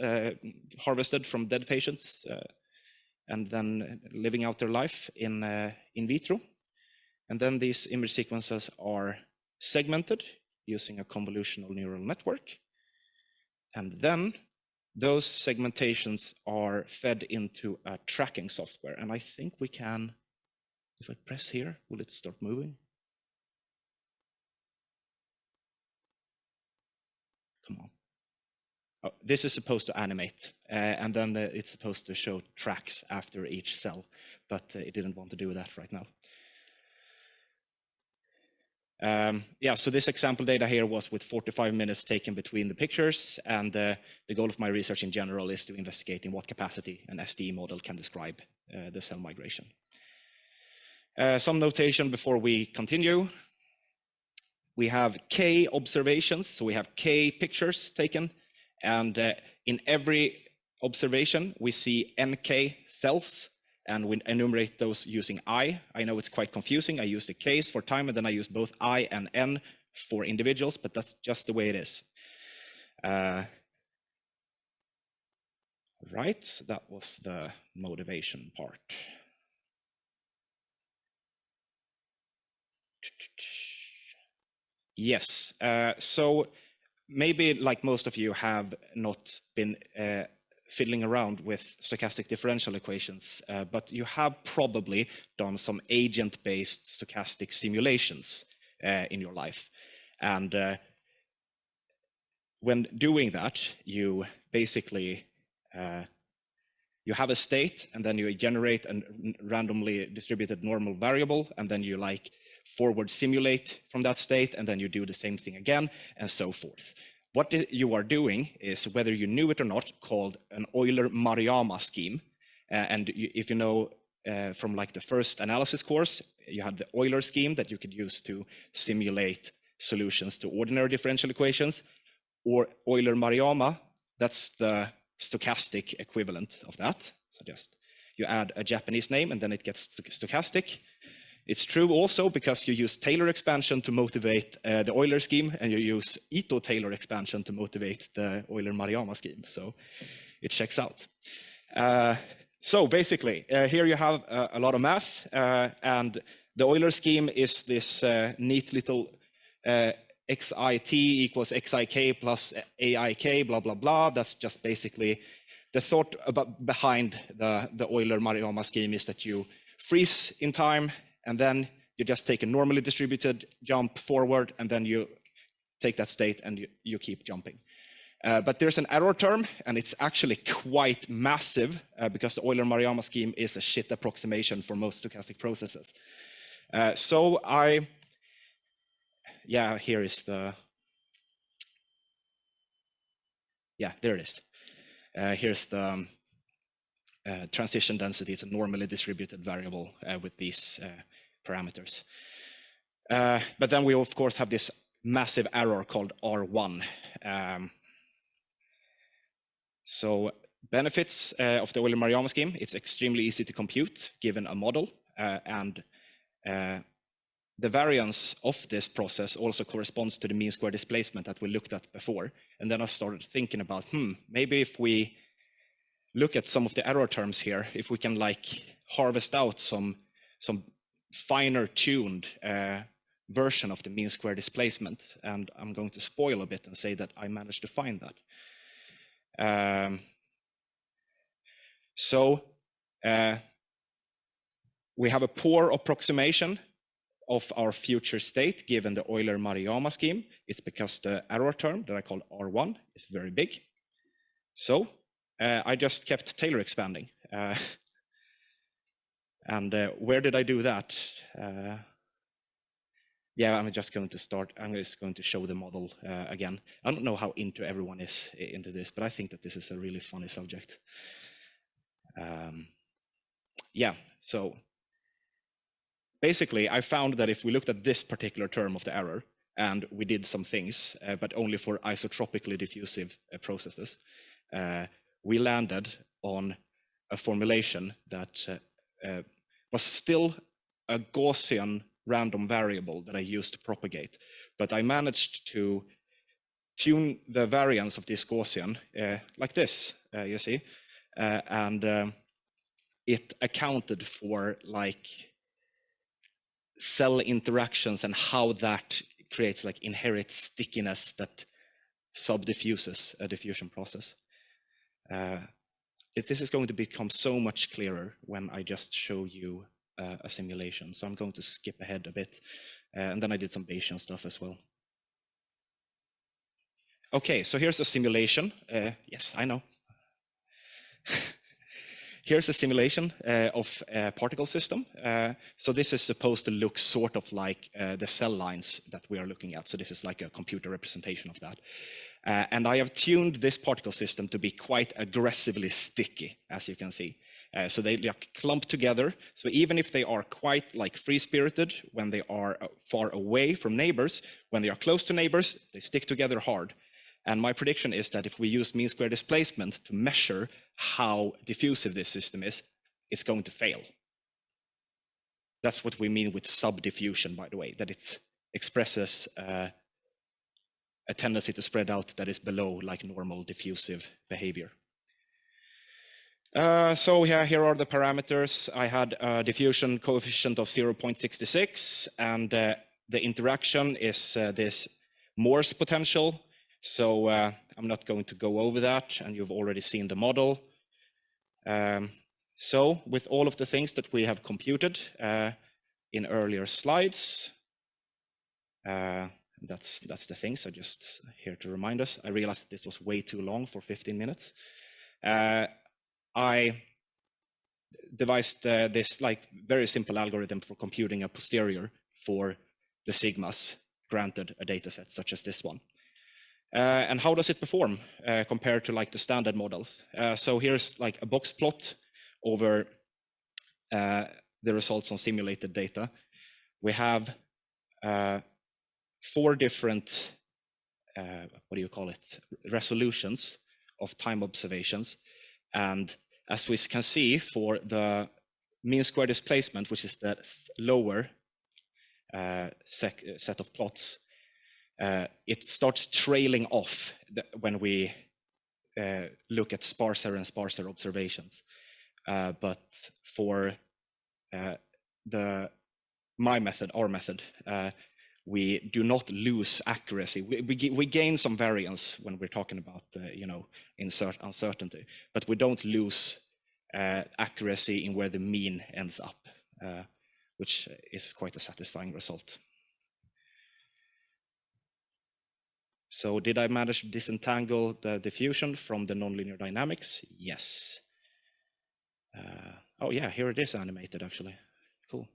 harvested from dead patients and then living out their life in vitro. And then these image sequences are segmented using a convolutional neural network. And then those segmentations are fed into a tracking software. And I think we can, if I press here, will it start moving? Come on. Oh, this is supposed to animate, and then it's supposed to show tracks after each cell, but it didn't want to do that right now. Yeah, so this example data here was with 45 minutes taken between the pictures, and the goal of my research in general is to investigate in what capacity an SDE model can describe the cell migration. Some notation before we continue. We have K observations, so we have K pictures taken, and in every observation we see NK cells, and we enumerate those using I. I know it's quite confusing. I use the Ks for time, and then I use both I and N for individuals, but that's just the way it is. Right, that was the motivation part. Yes, so maybe like most of you have not been fiddling around with stochastic differential equations, but you have probably done some agent-based stochastic simulations in your life. And when doing that, you basically, you have a state, and then you generate a randomly distributed normal variable, and then you like forward simulate from that state, and then you do the same thing again, and so forth. What you are doing is, whether you knew it or not, called an Euler-Maruyama scheme. And if you know from like the first analysis course, you had the Euler scheme that you could use to simulate solutions to ordinary differential equations. Or Euler-Maruyama, that's the stochastic equivalent of that. So just you add a Japanese name, and then it gets stochastic. It's true also because you use Taylor expansion to motivate the Euler scheme, and you use Ito-Taylor expansion to motivate the Euler-Maruyama scheme. So it checks out. So basically, here you have a lot of math, and the Euler scheme is this neat little xit equals xik plus aik, blah, blah, blah. That's just basically the thought behind the Euler-Maruyama scheme is that you freeze in time, and then you just take a normally distributed jump forward, and then you take that state and you keep jumping. But there's an error term, and it's actually quite massive because the Euler-Maruyama scheme is a shit approximation for most stochastic processes. So yeah, here is the, yeah, there it is. Here's the transition density. It's a normally distributed variable with these parameters. But then we, of course, have this massive error called R1. So benefits of the Euler-Maruyama scheme, it's extremely easy to compute given a model, and the variance of this process also corresponds to the mean square displacement that we looked at before. And then I started thinking about, maybe if we look at some of the error terms here, if we can like harvest out some finer tuned version of the mean square displacement. And I'm going to spoil a bit and say that I managed to find that. We have a poor approximation of our future state given the Euler-Maruyama scheme. It's because the error term that I call R1 is very big. So I just kept Taylor expanding. And where did I do that? Yeah, I'm just going to show the model again. I don't know how into everyone is into this, but I think that this is a really funny subject. Yeah, so basically I found that if we looked at this particular term of the error and we did some things, but only for isotropically diffusive processes, we landed on a formulation that was still a Gaussian random variable that I used to propagate. But I managed to tune the variance of this Gaussian like this, you see, and it accounted for like cell interactions and how that creates like inherent stickiness that subdiffuses a diffusion process. This is going to become so much clearer when I just show you a simulation. So I'm going to skip ahead a bit. And then I did some Bayesian stuff as well. Okay, so here's a simulation. Yes, I know. Here's a simulation of a particle system. So this is supposed to look sort of like the cell lines that we are looking at. So this is like a computer representation of that. And I have tuned this particle system to be quite aggressively sticky, as you can see. So they like clump together. So even if they are quite like free-spirited when they are far away from neighbors, when they are close to neighbors, they stick together hard. And my prediction is that if we use mean square displacement to measure how diffusive this system is, it's going to fail. That's what we mean with subdiffusion, by the way, that it expresses a tendency to spread out that is below like normal diffusive behavior. So yeah, here are the parameters. I had a diffusion coefficient of 0.66, and the interaction is this Morse potential. So I'm not going to go over that, and you've already seen the model. So with all of the things that we have computed in earlier slides, that's the thing. So just here to remind us, I realized that this was way too long for 15 minutes. I devised this like very simple algorithm for computing a posterior for the sigmas granted a data set such as this one. And how does it perform compared to like the standard models? So here's like a box plot over the results on simulated data. We have 4 different, resolutions of time observations. And as we can see for the mean square displacement, which is the lower set of plots, it starts trailing off when we look at sparser and sparser observations. But for our method, we do not lose accuracy. We gain some variance when we're talking about uncertainty, but we don't lose accuracy in where the mean ends up, which is quite a satisfying result. So did I manage to disentangle the diffusion from the nonlinear dynamics? Yes. Oh yeah, here it is animated actually. Cool.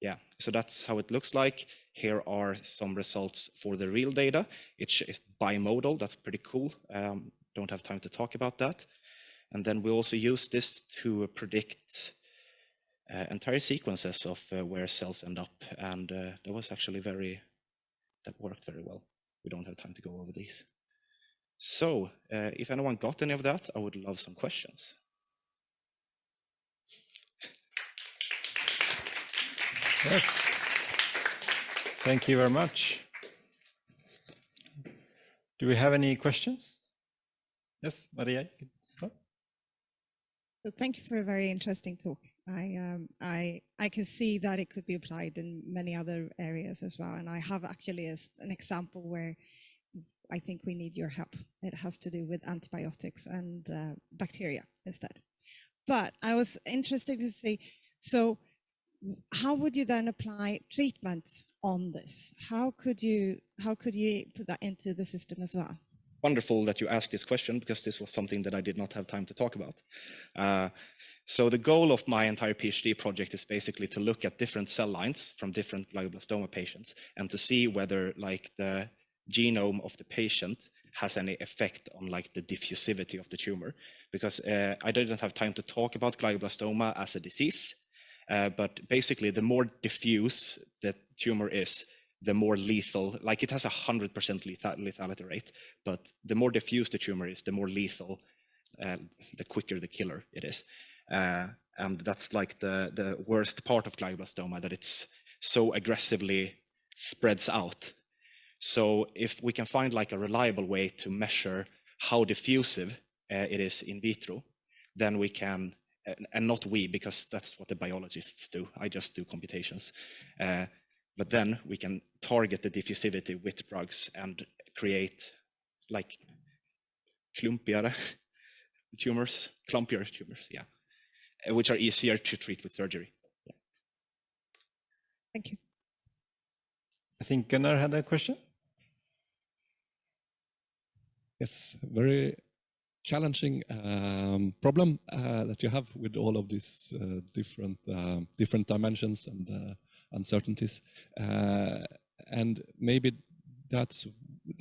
Yeah, so that's how it looks like. Here are some results for the real data. It's bimodal, that's pretty cool. Don't have time to talk about that. And then we also use this to predict entire sequences of where cells end up. And that worked very well. We don't have time to go over these. So if anyone got any of that, I would love some questions. Yes. Thank you very much. Do we have any questions? Yes, Maria, you can start. So thank you for a very interesting talk. I can see that it could be applied in many other areas as well. And I have actually an example where I think we need your help. It has to do with antibiotics and bacteria instead. But I was interested to see, so how would you then apply treatment on this? How could you put that into the system as well? Wonderful that you asked this question, because this was something that I did not have time to talk about. So the goal of my entire PhD project is basically to look at different cell lines from different glioblastoma patients and to see whether like the genome of the patient has any effect on like the diffusivity of the tumor. Because I didn't have time to talk about glioblastoma as a disease, but basically the more diffuse the tumor is, the more lethal, like it has 100% lethality rate, but the more diffuse the tumor is, the more lethal, the quicker the killer it is. And that's like the worst part of glioblastoma, that it's so aggressively spreads out. So if we can find like a reliable way to measure how diffusive it is in vitro, then we can, and not we, because that's what the biologists do, I just do computations. But then we can target the diffusivity with drugs and create like clumpier tumors, yeah, which are easier to treat with surgery. Yeah. Thank you. I think Gunnar had a question. Yes, very challenging problem that you have with all of these different dimensions and uncertainties, and maybe that's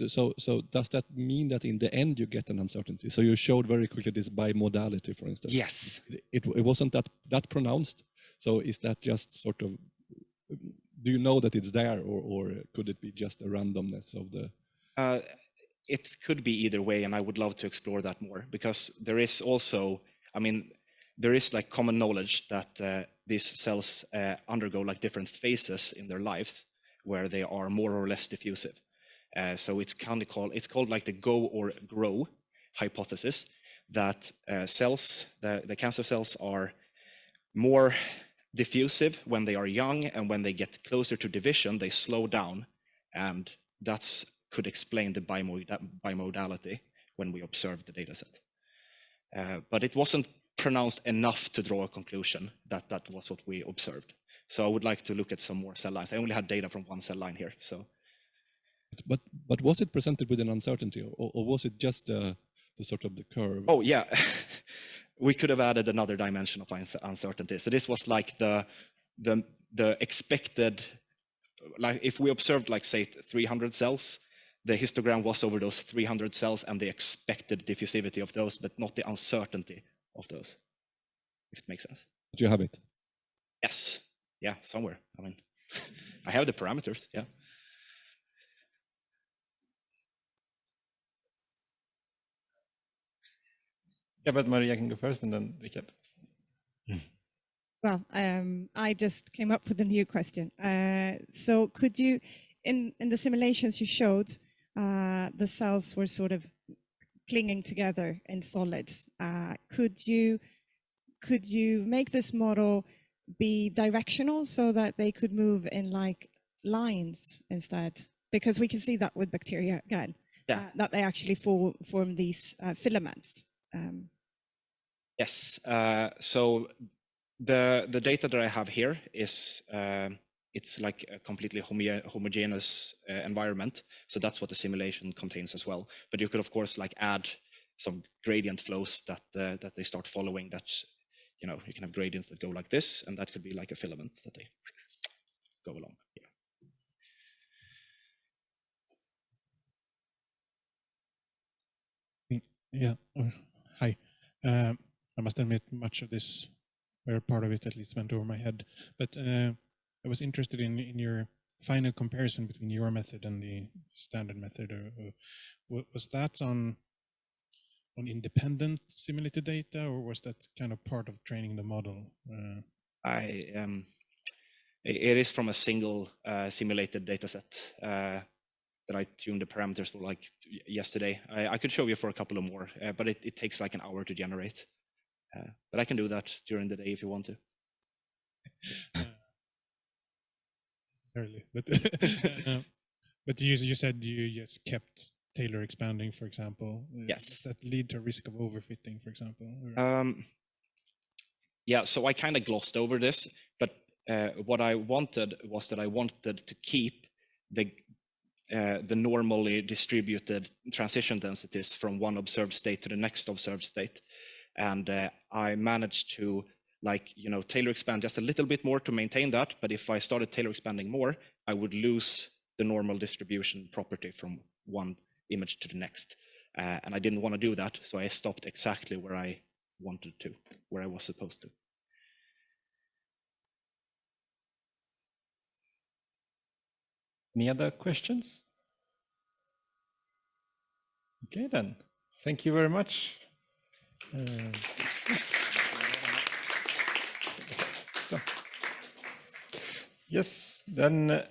so. Does that mean that in the end you get an uncertainty? So you showed very quickly this bimodality, for instance. Yes. It wasn't that pronounced. So is that just sort of? Do you know that it's there, or could it be just a randomness of the? It could be either way, and I would love to explore that more, because there is also, I mean, there is like common knowledge that these cells undergo like different phases in their lives where they are more or less diffusive. So it's kind of called like the go or grow hypothesis, that cells, the cancer cells are more diffusive when they are young, and when they get closer to division, they slow down, and that's could explain the bimodality when we observed the data set. But it wasn't pronounced enough to draw a conclusion that that was what we observed. So I would like to look at some more cell lines. I only had data from one cell line here. So, but was it presented with an uncertainty, or was it just the sort of the curve? Oh yeah, we could have added another dimension of uncertainty. So this was like the expected, like if we observed like say 300 cells, the histogram was over those 300 cells and the expected diffusivity of those, but not the uncertainty of those, if it makes sense. Do you have it? Yes. Yeah, somewhere. I mean, I have the parameters, yeah. Yeah, but Maria can go first and then Richard. Well, I just came up with a new question. So could you, in the simulations you showed, the cells were sort of clinging together in solids. Could you make this model be directional so that they could move in like lines instead? Because we can see that with bacteria again, yeah. That they actually form these filaments. Yes. So the data that I have here is it's like a completely homogeneous environment. So that's what the simulation contains as well. But you could of course like add some gradient flows that that they start following. That, you know, you can have gradients that go like this, and that could be like a filament that they go along. Yeah. Hi. I must admit, much of this, or part of it at least, went over my head. But I was interested in your final comparison between your method and the standard method. Was that on independent simulated data, or was that kind of part of training the model? It is from a single simulated data set that I tuned the parameters for like yesterday. I could show you for a couple of more, but it takes like an hour to generate. But I can do that during the day if you want to. Early, but but you said you just kept Taylor expanding, for example. Yes. Does that lead to a risk of overfitting, for example? Yeah, so I kind of glossed over this, but what I wanted was that I wanted to keep the normally distributed transition densities from one observed state to the next observed state. And I managed to Taylor expand just a little bit more to maintain that. But if I started Taylor expanding more, I would lose the normal distribution property from one image to the next. And I didn't want to do that. So I stopped exactly where I wanted to, where I was supposed to. Any other questions? Okay, then. Thank you very much. Yes, then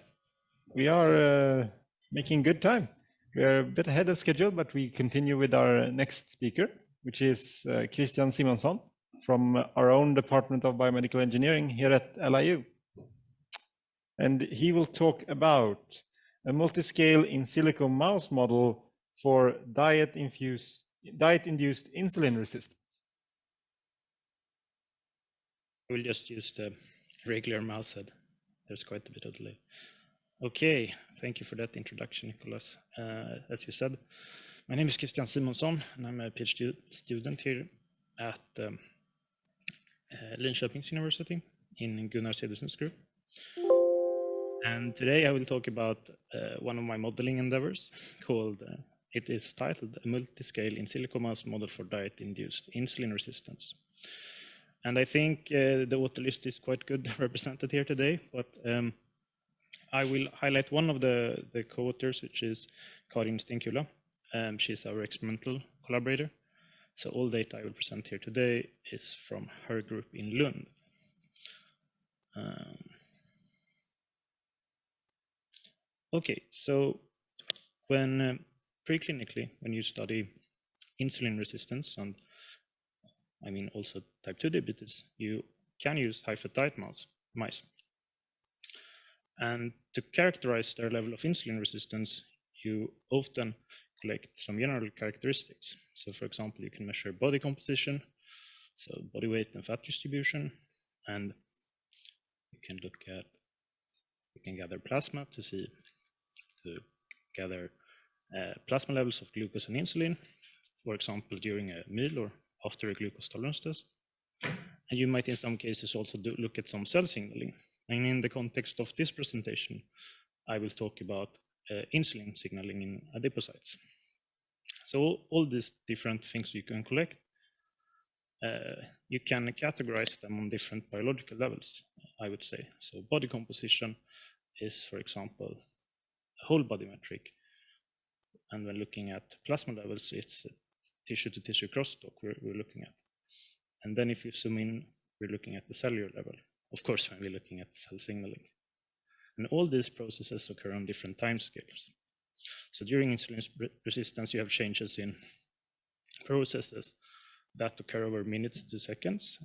we are making good time. We are a bit ahead of schedule, but we continue with our next speaker, which is Christian Simonsson from our own Department of Biomedical Engineering here at LIU. And he will talk about a multiscale in silico mouse model for diet-induced insulin resistance. We'll just use the regular mouse head. There's quite a bit of delay. Okay, thank you for that introduction, Nicholas. As you said, my name is Christian Simonsson, and I'm a PhD student here at Linköping's University in Gunnar Cedersund's group. And today I will talk about one of my modeling endeavors called, it is titled a multiscale in silico mouse model for diet-induced insulin resistance. And I think the author list is quite good represented here today, but I will highlight one of the co-authors, which is Karin Lundengård. She's our experimental collaborator. So all data I will present here today is from her group in Lund. Okay, so when preclinically, when you study insulin resistance, and I mean also type 2 diabetes, you can use high-fat diet mice. And to characterize their level of insulin resistance, you often collect some general characteristics. So for example, you can measure body composition, so body weight and fat distribution, and you can look at, you can gather plasma to gather plasma levels of glucose and insulin, for example, during a meal or after a glucose tolerance test. And you might in some cases also look at some cell signaling. And in the context of this presentation, I will talk about insulin signaling in adipocytes. So all these different things you can collect, you can categorize them on different biological levels, I would say. So body composition is, for example, a whole body metric. And when looking at plasma levels, it's tissue-to-tissue crosstalk we're looking at. And then if you zoom in, we're looking at the cellular level. Of course, when we're looking at cell signaling. And all these processes occur on different timescales. So during insulin resistance, you have changes in processes that occur over minutes to seconds.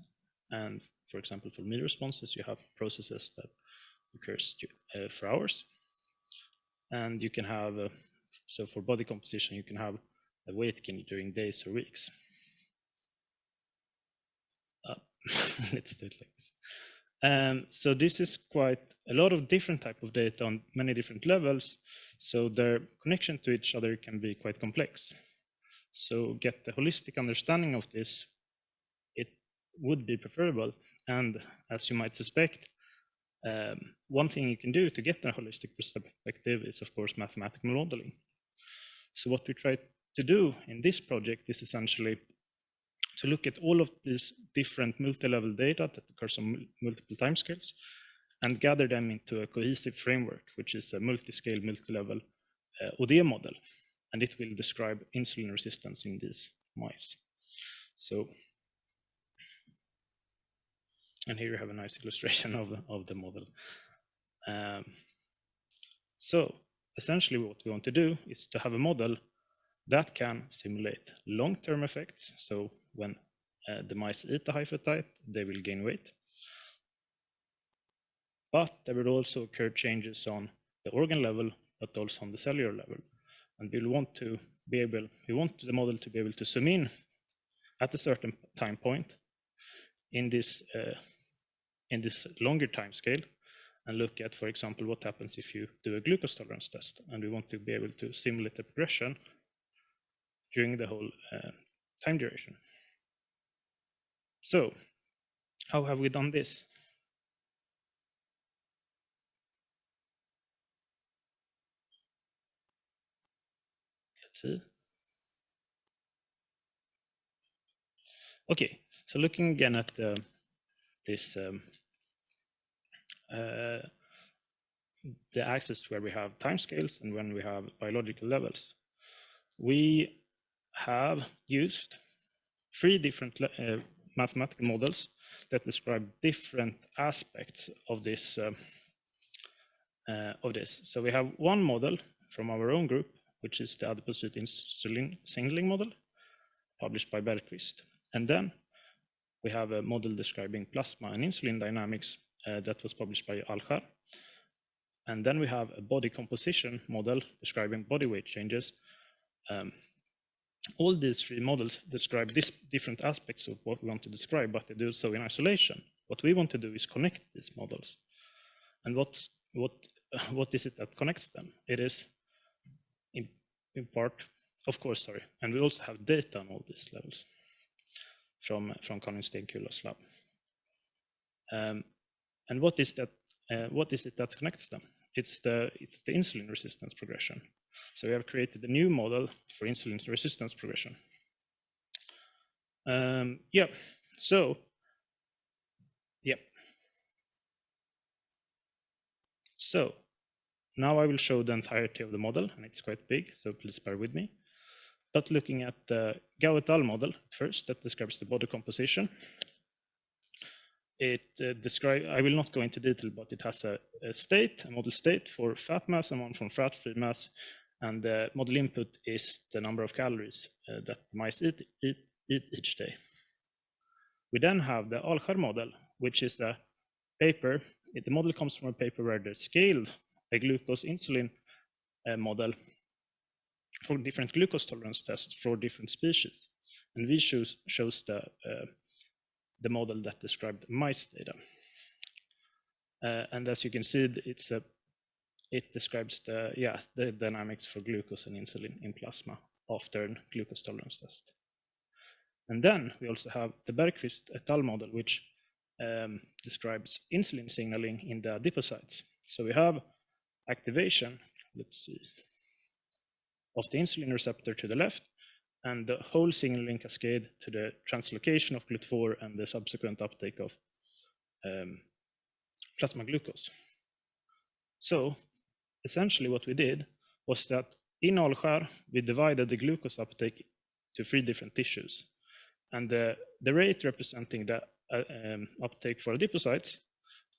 And for example, for meal responses, you have processes that occurs for hours. And you can have, so for body composition, you can have a weight gain during days or weeks. Let's do it like this. So this is quite a lot of different type of data on many different levels. So their connection to each other can be quite complex. So get the holistic understanding of this, it would be preferable. And as you might suspect, one thing you can do to get a holistic perspective is, of course, mathematical modeling. So what we try to do in this project is essentially to look at all of these different multi-level data that occurs on multiple timescales and gather them into a cohesive framework, which is a multi-scale, multi-level ODE model. And it will describe insulin resistance in these mice. So, and here you have a nice illustration of the model. So essentially what we want to do is to have a model that can simulate long-term effects. So when the mice eat a high fat diet, they will gain weight. But there will also occur changes on the organ level, but also on the cellular level. And we want the model to be able to zoom in at a certain time point in this longer time scale and look at, for example, what happens if you do a glucose tolerance test. And we want to be able to simulate the progression during the whole time duration. So how have we done this? Let's see. Okay, so looking again at this the axis where we have timescales and when we have biological levels, we have used 3 different mathematical models that describe different aspects of this. So we have one model from our own group, which is the adiposity insulin signaling model, published by Bäck. And then we have a model describing plasma and insulin dynamics that was published by Aljar. And then we have a body composition model describing body weight changes. All these 3 models describe these different aspects of what we want to describe, but they do so in isolation. What we want to do is connect these models. And what is it that connects them? It is in part, of course, sorry. And we also have data on all these levels from Karin Lundengård's lab. And what is that? What is it that connects them? It's the insulin resistance progression. So we have created a new model for insulin resistance progression. So now I will show the entirety of the model, and it's quite big, so please bear with me. But looking at the Gao et al. Model first, that describes the body composition. It I will not go into detail, but it has a model state for fat mass and one for fat-free mass. And the model input is the number of calories that mice eat each day. We then have the Aljar model, which is a paper. The model comes from a paper where they scaled a glucose insulin model for different glucose tolerance tests for different species. And we shows the model that described mice data. And as you can see, it describes the dynamics for glucose and insulin in plasma after a glucose tolerance test. And then we also have the Bäck et al. Model, which describes insulin signaling in the adipocytes. So we have activation, let's see, of the insulin receptor to the left, and the whole signaling cascade to the translocation of GLUT4 and the subsequent uptake of plasma glucose. So essentially what we did was that in Aljar, we divided the glucose uptake to 3 different tissues. And the rate representing the uptake for adipocytes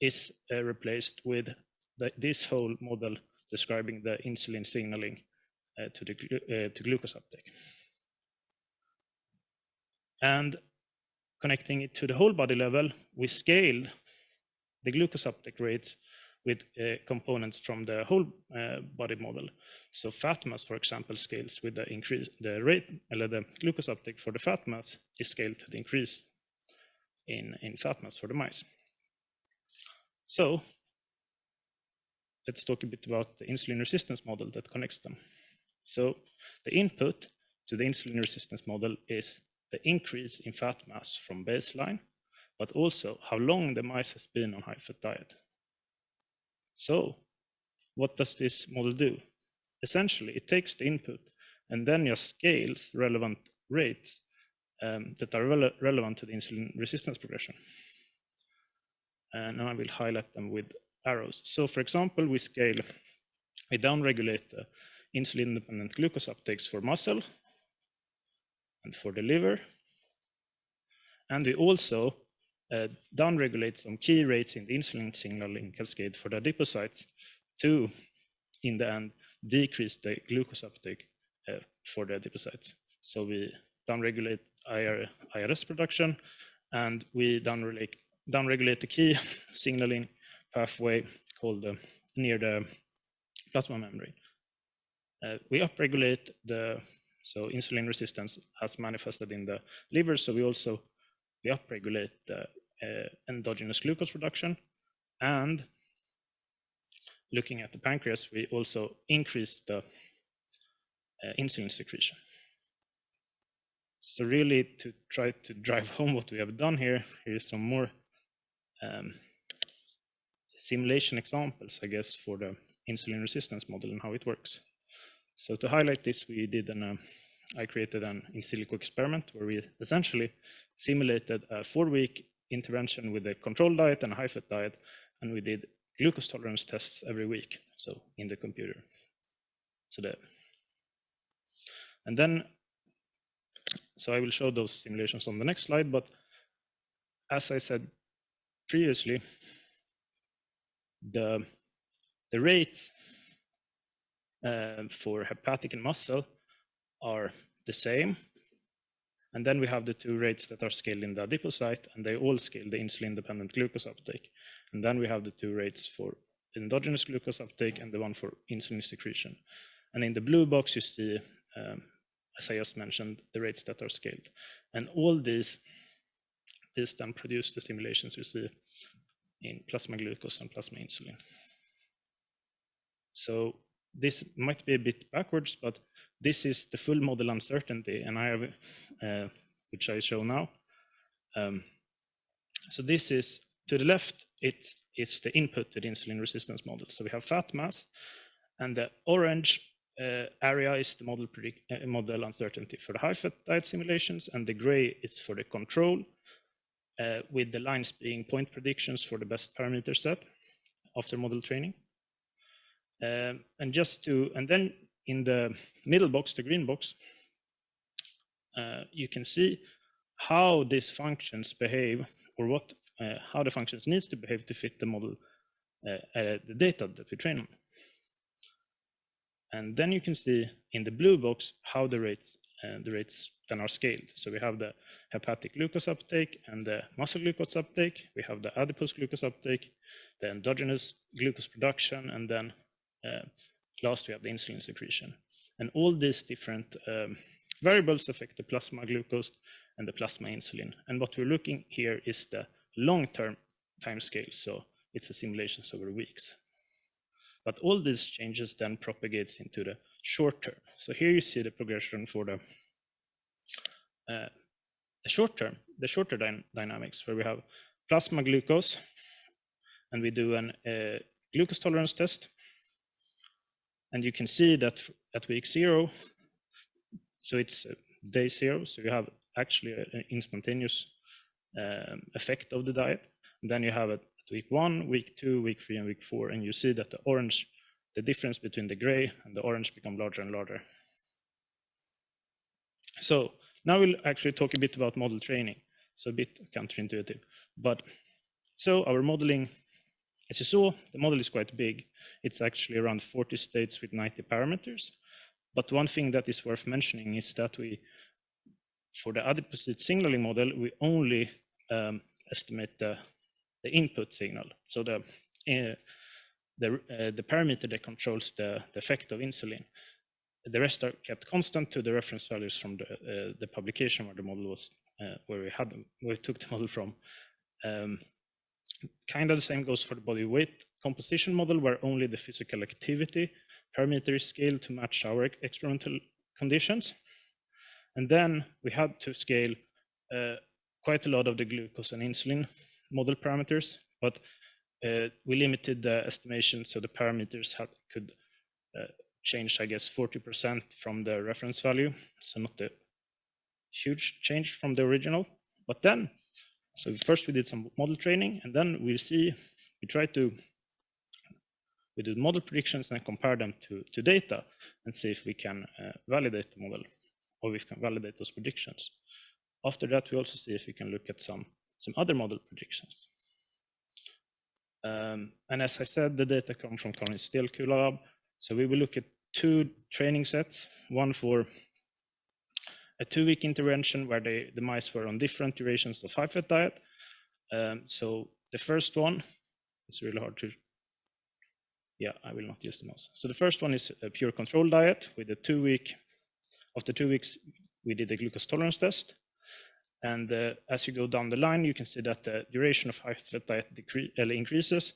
is replaced with this whole model describing the insulin signaling to glucose uptake. And connecting it to the whole body level, we scaled the glucose uptake rates with components from the whole body model. So fat mass, for example, scales with the increase, the glucose uptake for the fat mass is scaled to the increase in fat mass for the mice. So let's talk a bit about the insulin resistance model that connects them. So the input to the insulin resistance model is the increase in fat mass from baseline, but also how long the mice has been on high-fat diet. So what does this model do? Essentially, it takes the input and then just scales relevant rates that are relevant to the insulin resistance progression. And I will highlight them with arrows. So for example, we downregulate the insulin-independent glucose uptakes for muscle and for the liver. And we also downregulate some key rates in the insulin signaling cascade for the adipocytes to, in the end, decrease the glucose uptake for the adipocytes. So we downregulate IRS production, and we downregulate the key signaling pathway called near the plasma membrane. We upregulate so insulin resistance has manifested in the liver, so we upregulate the endogenous glucose production, and looking at the pancreas, we also increase the insulin secretion. So really, to try to drive home what we have done here, here's some more simulation examples, I guess, for the insulin resistance model and how it works. So to highlight this, I created an in silico experiment where we essentially simulated a 4-week intervention with a control diet and a high-fat diet, and we did glucose tolerance tests every week, so in the computer. So I will show those simulations on the next slide, but as I said previously, the rates for hepatic and muscle are the same. And then we have the 2 rates that are scaled in the adipocyte, and they all scale the insulin-dependent glucose uptake. And then we have the 2 rates for endogenous glucose uptake and the one for insulin secretion. And in the blue box, you see, as I just mentioned, the rates that are scaled. And all these then produce the simulations you see in plasma glucose and plasma insulin. So this might be a bit backwards, but this is the full model uncertainty, and I have, which I show now. So this is, to the left, it's the inputted insulin resistance model. So we have fat mass, and the orange area is the model uncertainty for the high-fat diet simulations, and the gray is for the control, with the lines being point predictions for the best parameter set after model training. And then in the middle box, the green box, you can see how these functions behave, or how the functions needs to behave to fit the model, the data that we train on. And then you can see in the blue box how the rates then are scaled. So we have the hepatic glucose uptake and the muscle glucose uptake. We have the adipose glucose uptake, the endogenous glucose production, and then last we have the insulin secretion. And all these different variables affect the plasma glucose and the plasma insulin. And what we're looking here is the long-term time scale. So it's a simulations over weeks. But all these changes then propagates into the short term. So here you see the progression for the short-term dynamics, where we have plasma glucose, and we do a glucose tolerance test. And you can see that at week 0, so it's day 0, so you have actually an instantaneous effect of the diet. And then you have it at week 1, week 2, week 3, and week 4, and you see that the orange, the difference between the gray and the orange become larger and larger. So now we'll actually talk a bit about model training. So a bit counterintuitive. But so our modeling, as you saw, the model is quite big. It's actually around 40 states with 90 parameters. But one thing that is worth mentioning is that for the adiposity signaling model, we only estimate the input signal. So the parameter that controls the effect of insulin. The rest are kept constant to the reference values from the publication where the model was, where we took the model from. Kind of the same goes for the body weight composition model, where only the physical activity parameter is scaled to match our experimental conditions. And then we had to scale quite a lot of the glucose and insulin model parameters, but we limited the estimation, so the parameters could change, I guess, 40% from the reference value, so not a huge change from the original. But then, so first we did some model training, and then we do model predictions and compare them to data and see if we can validate the model, or if we can validate those predictions. After that, we also see if we can look at some some other model predictions. And as I said, the data come from Karin Lundengård lab. So we will look at 2 training sets, one for a 2-week intervention where the mice were on different durations of high-fat diet. So the first one, it's really hard to, yeah, I will not use the mouse. So the first one is a pure control diet with a 2-week, after 2 weeks, we did a glucose tolerance test. And as you go down the line, you can see that the duration of high-fat diet increases.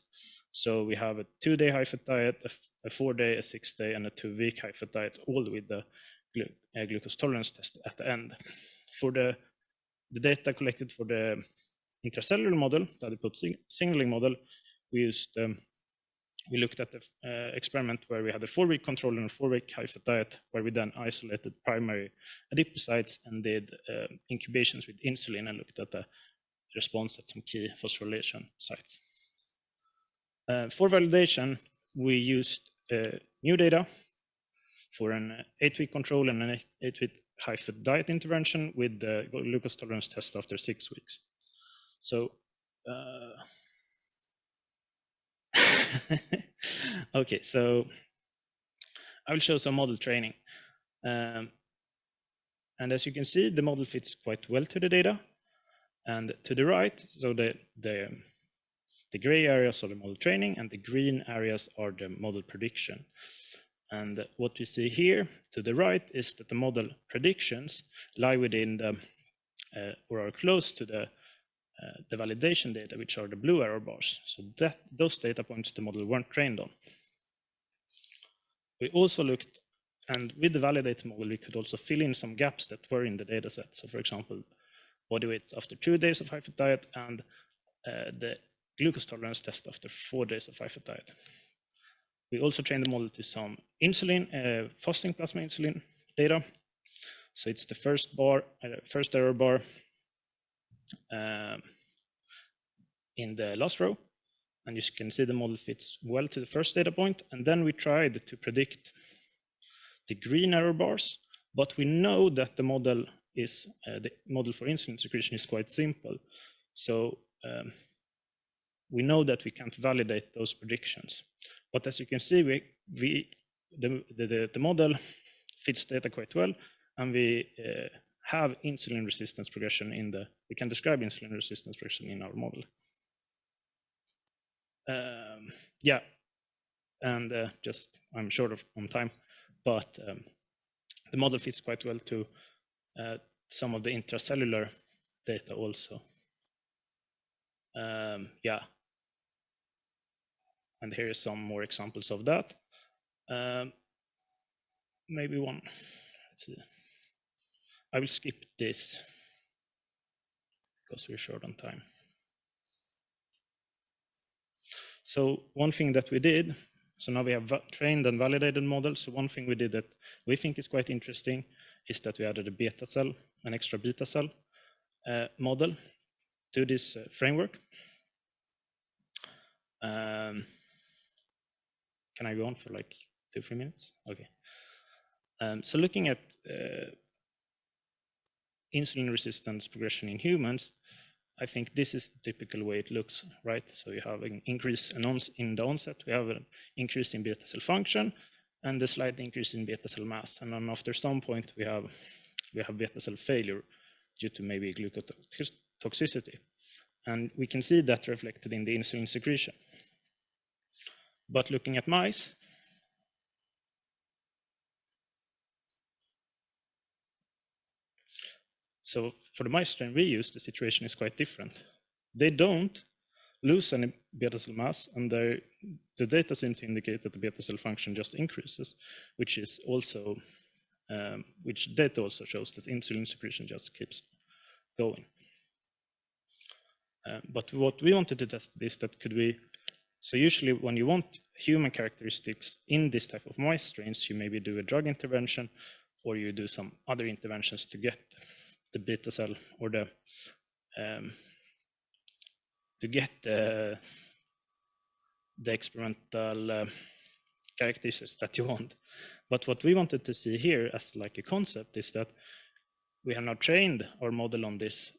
So we have a 2-day high-fat diet, a 4-day, a 6-day, and a 2-week high-fat diet, all with the glucose tolerance test at the end. For the data collected for the intracellular model, the adipose signaling model, we looked at the experiment where we had a 4-week control and a 4-week high-fat diet, where we then isolated primary adipocytes and did incubations with insulin and looked at the response at some key phosphorylation sites. For validation, we used new data for an 8-week control and an 8-week high-fat diet intervention with the glucose tolerance test after 6 weeks. So, okay, so I will show some model training. And as you can see, the model fits quite well to the data. And to the right, so the gray areas are the model training and the green areas are the model prediction. And what we see here to the right is that the model predictions lie within the, or are close to the validation data, which are the blue error bars. So that those data points the model weren't trained on. We also looked, and with the validated model, we could also fill in some gaps that were in the data set. So for example, body weight after 2 days of high-fat diet and the glucose tolerance test after 4 days of high-fat diet. We also trained the model to some insulin, fasting plasma insulin data. So it's the first bar, first error bar in the last row. And you can see the model fits well to the first data point. And then we tried to predict the green error bars, but we know that the model is, the model for insulin secretion is quite simple. So we know that we can't validate those predictions. But as you can see, the model fits data quite well, and we have insulin resistance progression in the, we can describe insulin resistance progression in our model. Yeah, and just, I'm short of on time, but the model fits quite well to some of the intracellular data also. Yeah, and here are some more examples of that. Maybe one, let's see. I will skip this because we're short on time. So one thing that we did, so now we have trained and validated models. So one thing we did that we think is quite interesting is that we added a beta cell, an extra beta cell model to this framework. Can I go on for like 2-3 minutes? Okay. So looking at insulin resistance progression in humans, I think this is the typical way it looks, right? So you have an increase in the onset, we have an increase in beta cell function and a slight increase in beta cell mass. And then after some point, we have beta cell failure due to maybe glucotoxicity. And we can see that reflected in the insulin secretion. But looking at mice, so for the mice strain we use, the situation is quite different. They don't lose any beta cell mass, and the data seem to indicate that the beta cell function just increases, which is also, which data also shows that insulin secretion just keeps going. But what we wanted to test is that could we, so usually when you want human characteristics in this type of mice strains, you maybe do a drug intervention or you do some other interventions to get the beta cell or the experimental characteristics that you want. But what we wanted to see here as like a concept is that we have now trained our model on this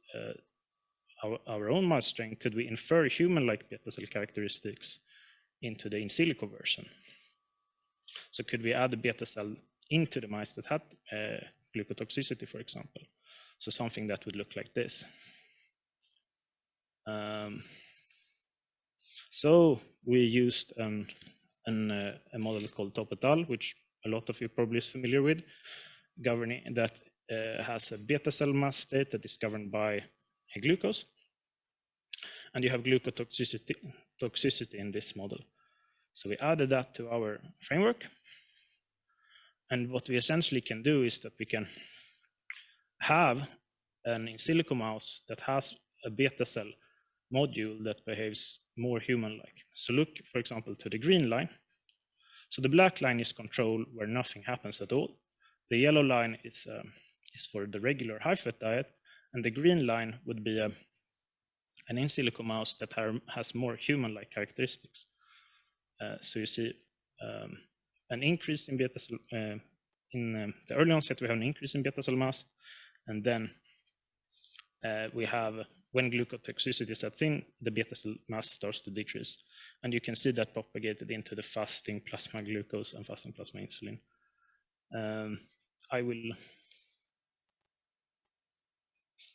our own mouse strain, could we infer human-like beta cell characteristics into the in silico version? So could we add a beta cell into the mice that had glucotoxicity, for example? So something that would look like this. So we used a model called Top et al., which a lot of you probably is familiar with, governing that has a beta cell mass state that is governed by a glucose, and you have glucotoxicity in this model. So we added that to our framework, and what we essentially can do is that we can have an in silico mouse that has a beta cell module that behaves more human-like. So look, for example, to the green line. So the black line is control where nothing happens at all. The yellow line is for the regular high-fat diet, and the green line would be an in silico mouse that has more human-like characteristics. So you see an increase in beta cell, in the early onset we have an increase in beta cell mass, and then we have, when glucotoxicity sets in, the beta cell mass starts to decrease. And you can see that propagated into the fasting plasma glucose and fasting plasma insulin. I will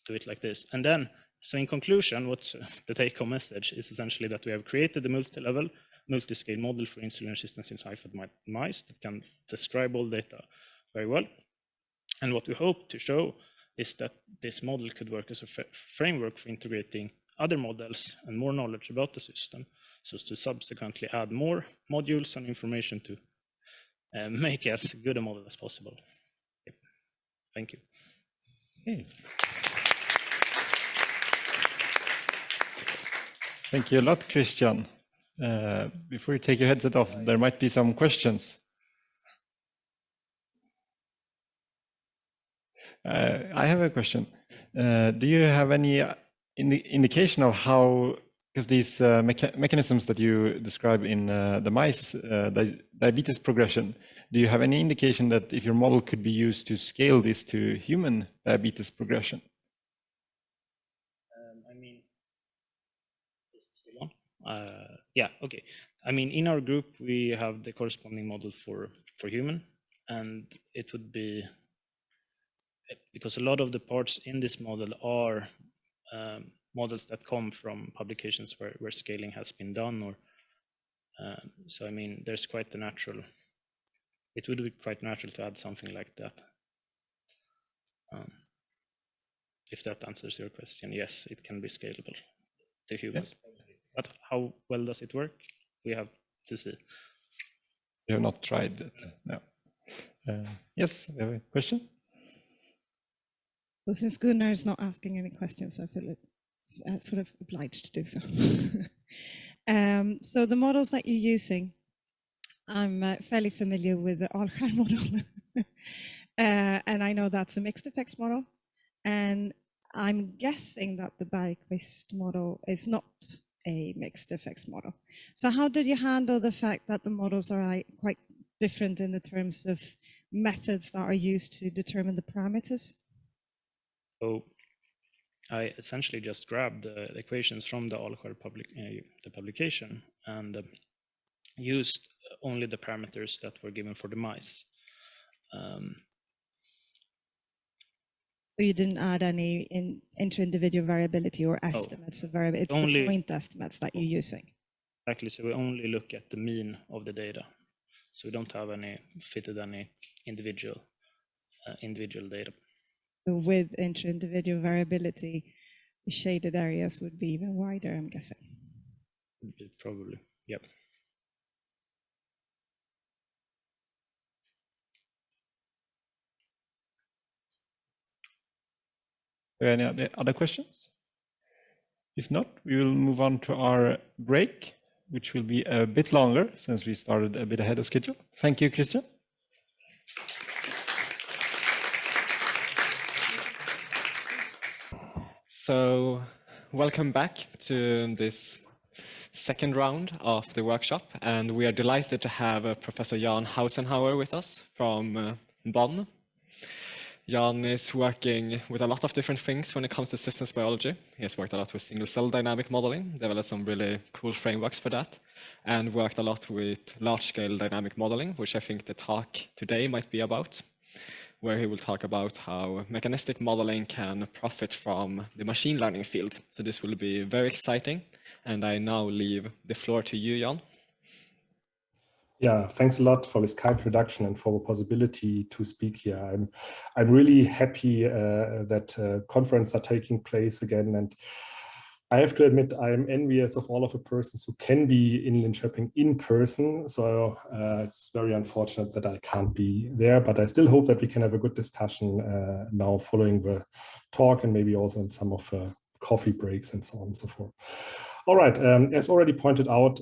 do it like this. And then, so in conclusion, what's the take-home message is essentially that we have created a multi-level, multi-scale model for insulin resistance in high-fat mice that can describe all data very well. And what we hope to show is that this model could work as a framework for integrating other models and more knowledge about the system, so as to subsequently add more modules and information to make as good a model as possible. Yep. Thank you. Okay. Thank you a lot, Christian. Before you take your headset off, there might be some questions. I have a question. Do you have any indication of how, because these mechanisms that you describe in the mice diabetes progression, do you have any indication that if your model could be used to scale this to human diabetes progression? I mean, is it still on? Yeah, okay. I mean, in our group, we have the corresponding model for human, and it would be, because a lot of the parts in this model are models that come from publications where scaling has been done, or so I mean, there's quite a natural, it would be quite natural to add something like that. If that answers your question, yes, it can be scalable to humans. Yeah. But how well does it work? We have to see. You have not tried it, no. Yes, we have a question? Well, since Gunnar is not asking any questions, I feel it's sort of obliged to do so. So the models that you're using, I'm fairly familiar with the Atrial model. And I know that's a mixed effects model. And I'm guessing that the Bäck model is not a mixed effects model. So how did you handle the fact that the models are quite different in the terms of methods that are used to determine the parameters? So I essentially just grabbed the equations from the Atrial publication and used only the parameters that were given for the mice. So you didn't add any inter-individual variability or estimates of variability? It's only the point estimates that you're using? Exactly, so we only look at the mean of the data. So we don't have any fitted any individual data. With inter-individual variability, the shaded areas would be even wider, I'm guessing. Probably, yep. Are there any other questions? If not, we will move on to our break, which will be a bit longer since we started a bit ahead of schedule. Thank you, Christian. So, welcome back to this second round of the workshop, and we are delighted to have Professor Jan Hausenauer with us from Bonn. Jan is working with a lot of different things when it comes to systems biology. He has worked a lot with single cell dynamic modeling, developed some really cool frameworks for that, and worked a lot with large scale dynamic modeling, which I think the talk today might be about, where he will talk about how mechanistic modeling can profit from the machine learning field. So this will be very exciting. And I now leave the floor to you, Jan. Yeah, thanks a lot for this kind introduction and for the possibility to speak here. I'm really happy that conferences are taking place again, and I have to admit I'm envious of all of the persons who can be in Linköping in person. So it's very unfortunate that I can't be there, but I still hope that we can have a good discussion now following the talk, and maybe also in some of coffee breaks and so on and so forth. All right, as already pointed out,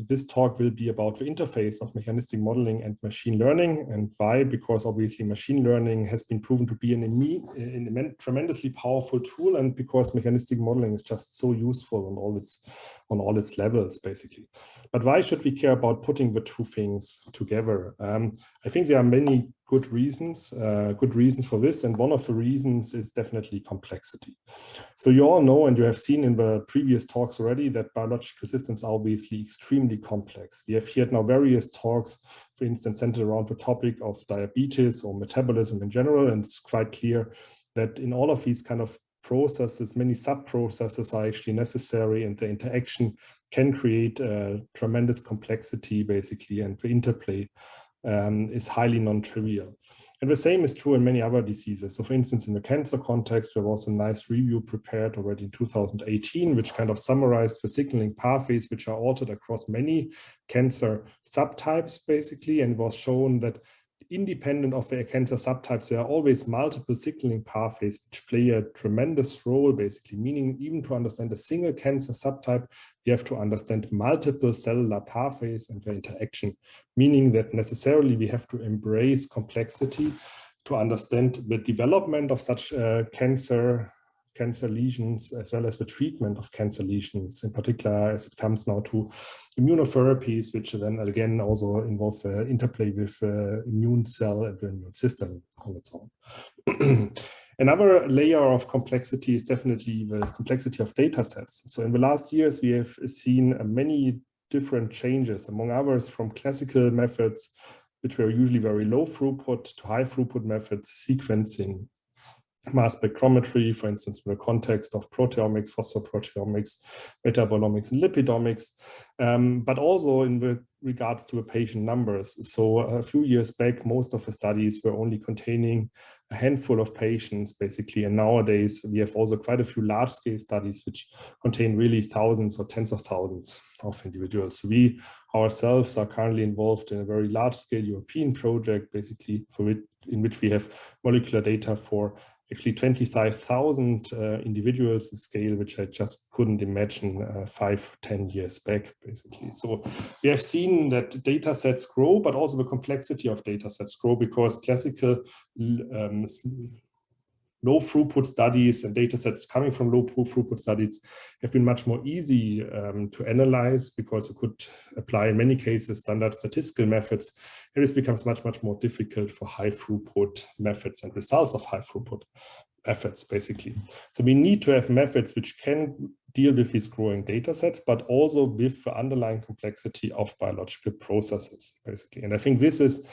this talk will be about the interface of mechanistic modeling and machine learning. And why? Because obviously machine learning has been proven to be an tremendously powerful tool, and because mechanistic modeling is just so useful on all its levels, basically. But why should we care about putting the two things together? I think there are many good reasons for this, and one of the reasons is definitely complexity. So you all know, and you have seen in the previous talks already, that biological systems are obviously extremely complex. We have heard now various talks, for instance, centered around the topic of diabetes or metabolism in general, and it's quite clear that in all of these kind of processes, many sub-processes are actually necessary, and the interaction can create tremendous complexity, basically, and the interplay is highly non-trivial. And the same is true in many other diseases. So for instance, in the cancer context, there was a nice review prepared already in 2018, which kind of summarized the signaling pathways which are altered across many cancer subtypes, basically, and it was shown that independent of the cancer subtypes, there are always multiple signaling pathways which play a tremendous role, basically, meaning even to understand a single cancer subtype, you have to understand multiple cellular pathways and their interaction, meaning that necessarily we have to embrace complexity to understand the development of such cancer lesions, as well as the treatment of cancer lesions, in particular as it comes now to immunotherapies, which then again also involve interplay with immune cell and the immune system on its own. Another layer of complexity is definitely the complexity of data sets. So in the last years, we have seen many different changes, among others from classical methods, which were usually very low throughput, to high throughput methods, sequencing, mass spectrometry, for instance, in the context of proteomics, phosphoproteomics, metabolomics, and lipidomics, but also in the regards to the patient numbers. So a few years back, most of the studies were only containing a handful of patients, basically, and nowadays we have also quite a few large-scale studies which contain really thousands or tens of thousands of individuals. We ourselves are currently involved in a very large-scale European project, basically, in which we have molecular data for actually 25,000 individuals, a scale which I just couldn't imagine 5-10 years back, basically. So we have seen that data sets grow, but also the complexity of data sets grow, because classical low throughput studies and data sets coming from low throughput studies have been much more easy to analyze, because you could apply in many cases standard statistical methods. And this becomes much more difficult for high throughput methods and results of high throughput methods, basically. So we need to have methods which can deal with these growing data sets, but also with the underlying complexity of biological processes, basically. And I think this is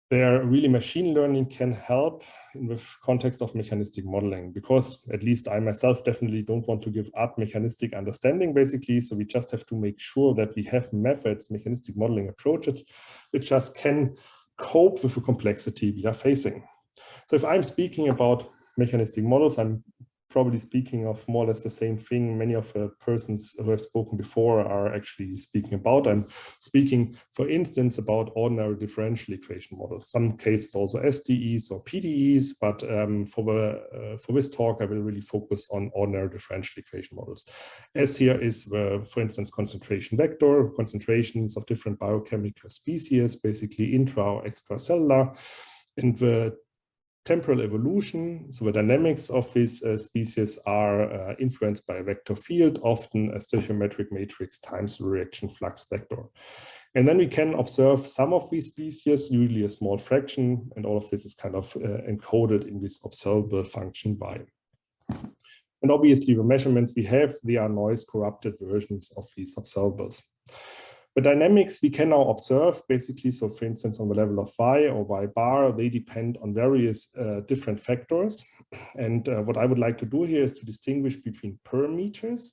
where really machine learning can help in the context of mechanistic modeling, because at least I myself definitely don't want to give up mechanistic understanding, basically. So we just have to make sure that we have methods, mechanistic modeling approaches, which just can cope with the complexity we are facing. So if I'm speaking about mechanistic models, I'm probably speaking of more or less the same thing many of the persons who have spoken before are actually speaking about. I'm speaking, for instance, about ordinary differential equation models, some cases also SDEs or PDEs, but for this talk, I will really focus on ordinary differential equation models. As here is the, for instance, concentration vector, concentrations of different biochemical species, basically intra or extracellular, and the temporal evolution, so the dynamics of these species are influenced by a vector field, often a stoichiometric matrix times the reaction flux vector. And then we can observe some of these species, usually a small fraction, and all of this is kind of encoded in this observable function y. And obviously the measurements we have, they are noise corrupted versions of these observables. The dynamics we can now observe basically, so for instance, on the level of y or y bar, they depend on various different factors. And what I would like to do here is to distinguish between parameters.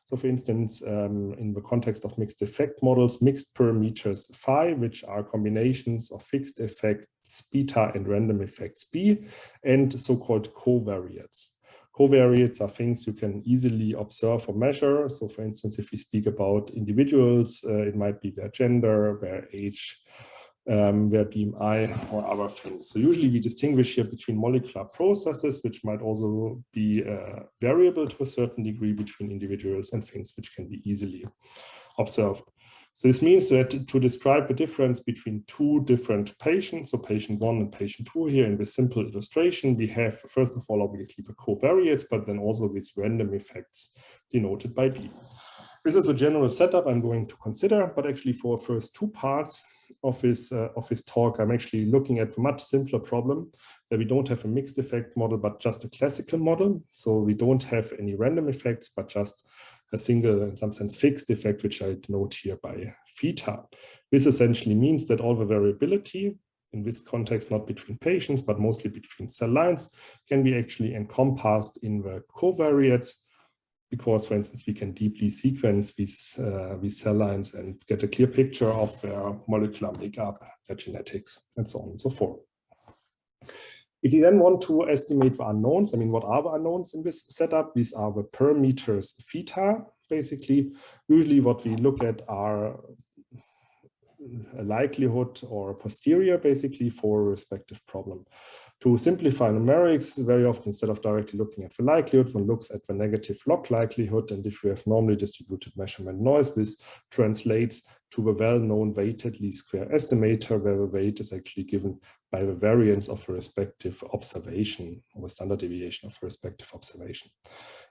So for instance, in the context of mixed effect models, mixed parameters phi, which are combinations of fixed effects beta and random effects b, and so-called covariates. Covariates are things you can easily observe or measure. So for instance, if we speak about individuals, it might be their gender, their age, their BMI, or other things. So usually we distinguish here between molecular processes, which might also be variable to a certain degree between individuals, and things which can be easily observed. So this means that to describe the difference between two different patients, so patient 1 and patient 2 here in this simple illustration, we have first of all obviously the covariates, but then also these random effects denoted by B. This is the general setup I'm going to consider, but actually for the first two parts of this talk, I'm actually looking at a much simpler problem that we don't have a mixed effect model, but just a classical model. So we don't have any random effects, but just a single, in some sense, fixed effect, which I denote here by theta. This essentially means that all the variability, in this context, not between patients, but mostly between cell lines, can be actually encompassed in the covariates, because, for instance, we can deeply sequence these cell lines and get a clear picture of their molecular makeup, their genetics, and so on and so forth. If you then want to estimate the unknowns, I mean, what are the unknowns in this setup? These are the parameters theta, basically. Usually what we look at are a likelihood or posterior, basically, for a respective problem. To simplify numerics, very often, instead of directly looking at the likelihood, one looks at the negative log likelihood. And if we have normally distributed measurement noise, this translates to the well-known weighted least square estimator, where the weight is actually given by the variance of a respective observation, or the standard deviation of a respective observation.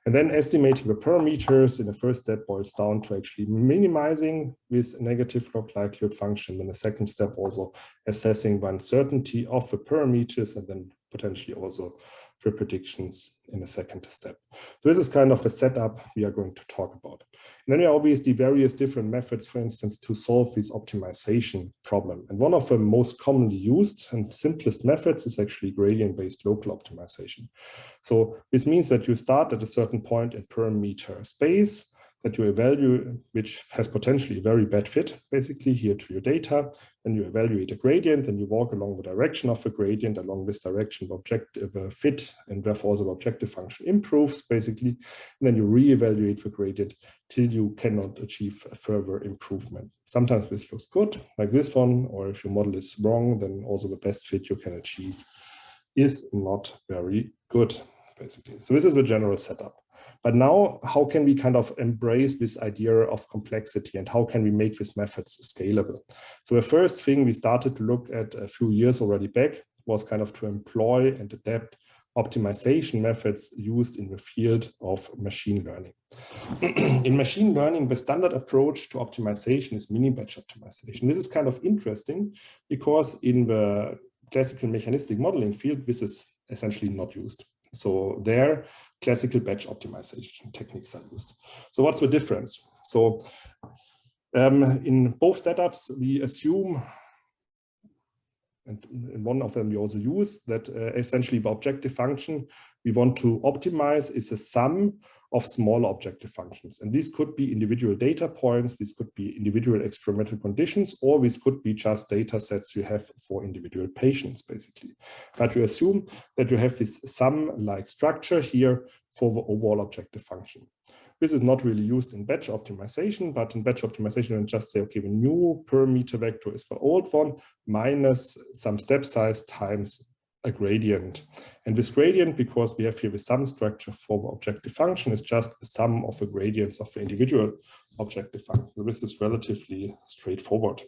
And then estimating the parameters in the first step boils down to actually minimizing this negative log likelihood function. In the second step, also assessing the uncertainty of the parameters, and then potentially also for predictions in the second step. So this is kind of a setup we are going to talk about. And then there are obviously various different methods, for instance, to solve this optimization problem. And one of the most commonly used and simplest methods is actually gradient-based local optimization. So this means that you start at a certain point in parameter space, that you evaluate, which has potentially a very bad fit, basically, here to your data. Then you evaluate a gradient, and you walk along the direction of the gradient. Along this direction, the fit, and therefore also the objective function improves, basically. And then you reevaluate the gradient till you cannot achieve a further improvement. Sometimes this looks good, like this one, or if your model is wrong, then also the best fit you can achieve is not very good, basically. So this is the general setup. But now, how can we kind of embrace this idea of complexity, and how can we make these methods scalable? So the first thing we started to look at a few years already back was kind of to employ and adapt optimization methods used in the field of machine learning. In machine learning, the standard approach to optimization is mini-batch optimization. This is kind of interesting because in the classical mechanistic modeling field, this is essentially not used. So there, classical batch optimization techniques are used. So what's the difference? So in both setups, we assume, and in one of them we also use, that essentially the objective function we want to optimize is a sum of smaller objective functions. And these could be individual data points, these could be individual experimental conditions, or these could be just data sets you have for individual patients, basically. But you assume that you have this sum-like structure here for the overall objective function. This is not really used in batch optimization, but in batch optimization, you can just say, okay, the new parameter vector is the old one minus some step size times a gradient. And this gradient, because we have here the sum structure for the objective function, is just the sum of the gradients of the individual objective function. So this is relatively straightforward.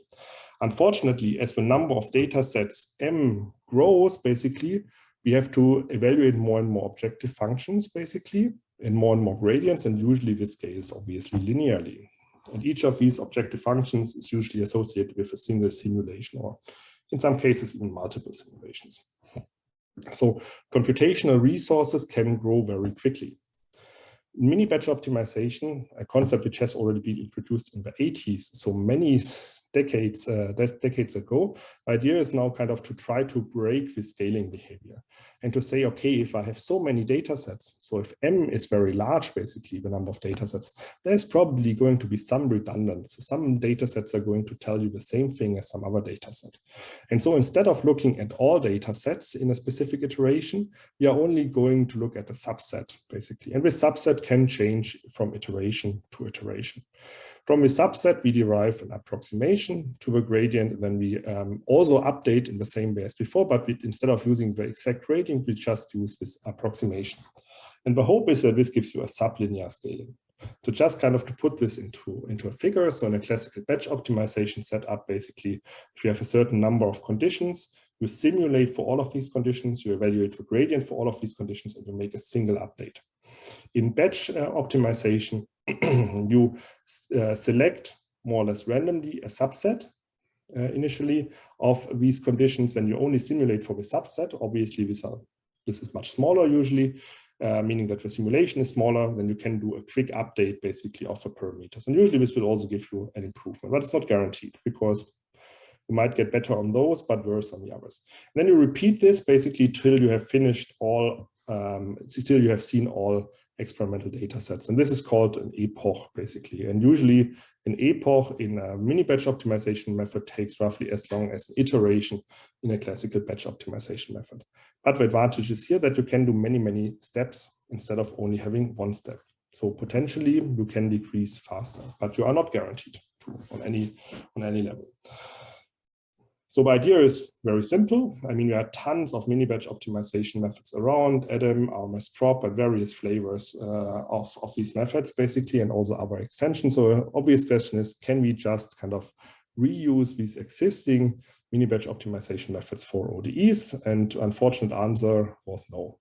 Unfortunately, as the number of data sets M grows, basically, we have to evaluate more and more objective functions, basically, and more gradients, and usually this scales obviously linearly. And each of these objective functions is usually associated with a single simulation, or in some cases, even multiple simulations. So computational resources can grow very quickly. Mini batch optimization, a concept which has already been introduced in the 80s, so many decades ago, the idea is now kind of to try to break the scaling behavior and to say, okay, if I have so many data sets, so if M is very large, basically the number of data sets, there's probably going to be some redundancy. So some data sets are going to tell you the same thing as some other data set. And so instead of looking at all data sets in a specific iteration, we are only going to look at a subset, basically. And this subset can change from iteration to iteration. From the subset, we derive an approximation to the gradient, and then we also update in the same way as before, but instead of using the exact gradient, we just use this approximation. And the hope is that this gives you a sublinear scaling. So just kind of to put this into a figure, so in a classical batch optimization setup, basically, if you have a certain number of conditions, you simulate for all of these conditions, you evaluate the gradient for all of these conditions, and you make a single update. In batch optimization, you select more or less randomly a subset initially of these conditions. When you only simulate for the subset, obviously this is much smaller usually, meaning that the simulation is smaller, then you can do a quick update basically of the parameters. And usually this will also give you an improvement, but it's not guaranteed because you might get better on those, but worse on the others. And then you repeat this basically till you have finished all, till you have seen all experimental data sets. And this is called an epoch, basically. And usually an epoch in a mini batch optimization method takes roughly as long as an iteration in a classical batch optimization method. But the advantage is here that you can do many, many steps instead of only having one step. So potentially you can decrease faster, but you are not guaranteed to on any level. So the idea is very simple. I mean, there are tons of mini batch optimization methods around, ADAM, RMS prop, and various flavors of these methods, basically, and also other extensions. So an obvious question is, can we just kind of reuse these existing mini batch optimization methods for ODEs? And unfortunate answer was no.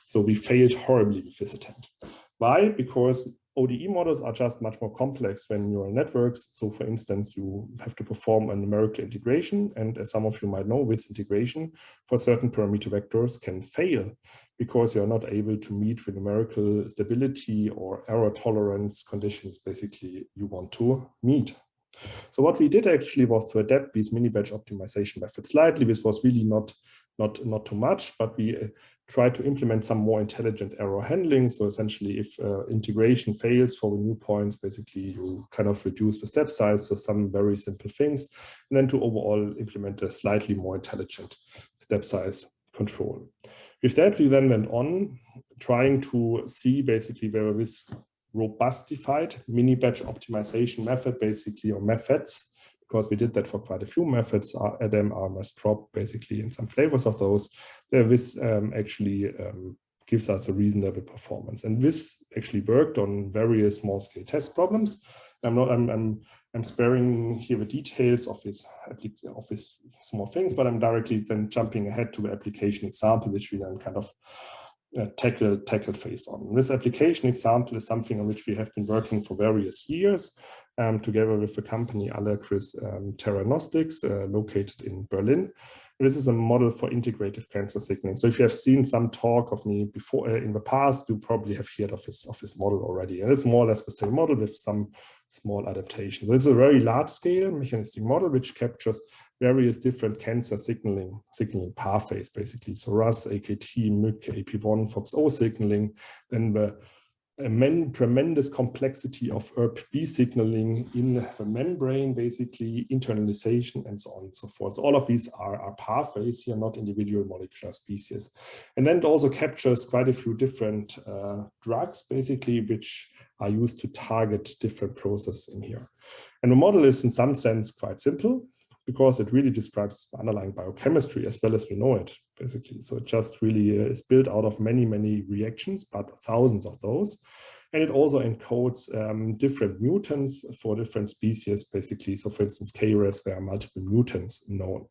So we failed horribly with this attempt. Why? Because ODE models are just much more complex than neural networks. So for instance, you have to perform a numerical integration. And as some of you might know, this integration for certain parameter vectors can fail because you're not able to meet the numerical stability or error tolerance conditions basically you want to meet. So what we did actually was to adapt these mini batch optimization methods slightly. This was really not too much, but we try to implement some more intelligent error handling. So essentially, if integration fails for the new points, basically you kind of reduce the step size. So some very simple things, and then to overall implement a slightly more intelligent step size control. With that, we then went on trying to see basically whether this robustified mini batch optimization method, basically, or methods, because we did that for quite a few methods, ADAM, RMS prop, basically, and some flavors of those, this actually gives us a reasonable performance. And this actually worked on various small-scale test problems. I'm sparing here the details of this small things, but I'm directly then jumping ahead to the application example, which we then kind of tackled phase on. This application example is something on which we have been working for various years together with the company Allerquist Theranostics located in Berlin. This is a model for integrative cancer signaling. So if you have seen some talk of me before in the past, you probably have heard of this model already. And it's more or less the same model with some small adaptation. This is a very large scale mechanistic model which captures various different cancer signaling pathways, basically. So RAS, AKT, MYC, AP1, FOXO signaling, then the tremendous complexity of ERB signaling in the membrane, basically internalization and so on and so forth. So all of these are pathways here, not individual molecular species. And then it also captures quite a few different drugs, basically, which are used to target different processes in here. And the model is in some sense quite simple, because it really describes underlying biochemistry as well as we know it, basically. So it just really is built out of many, many reactions, but thousands of those. And it also encodes different mutants for different species, basically. So for instance, KRAS, there are multiple mutants known.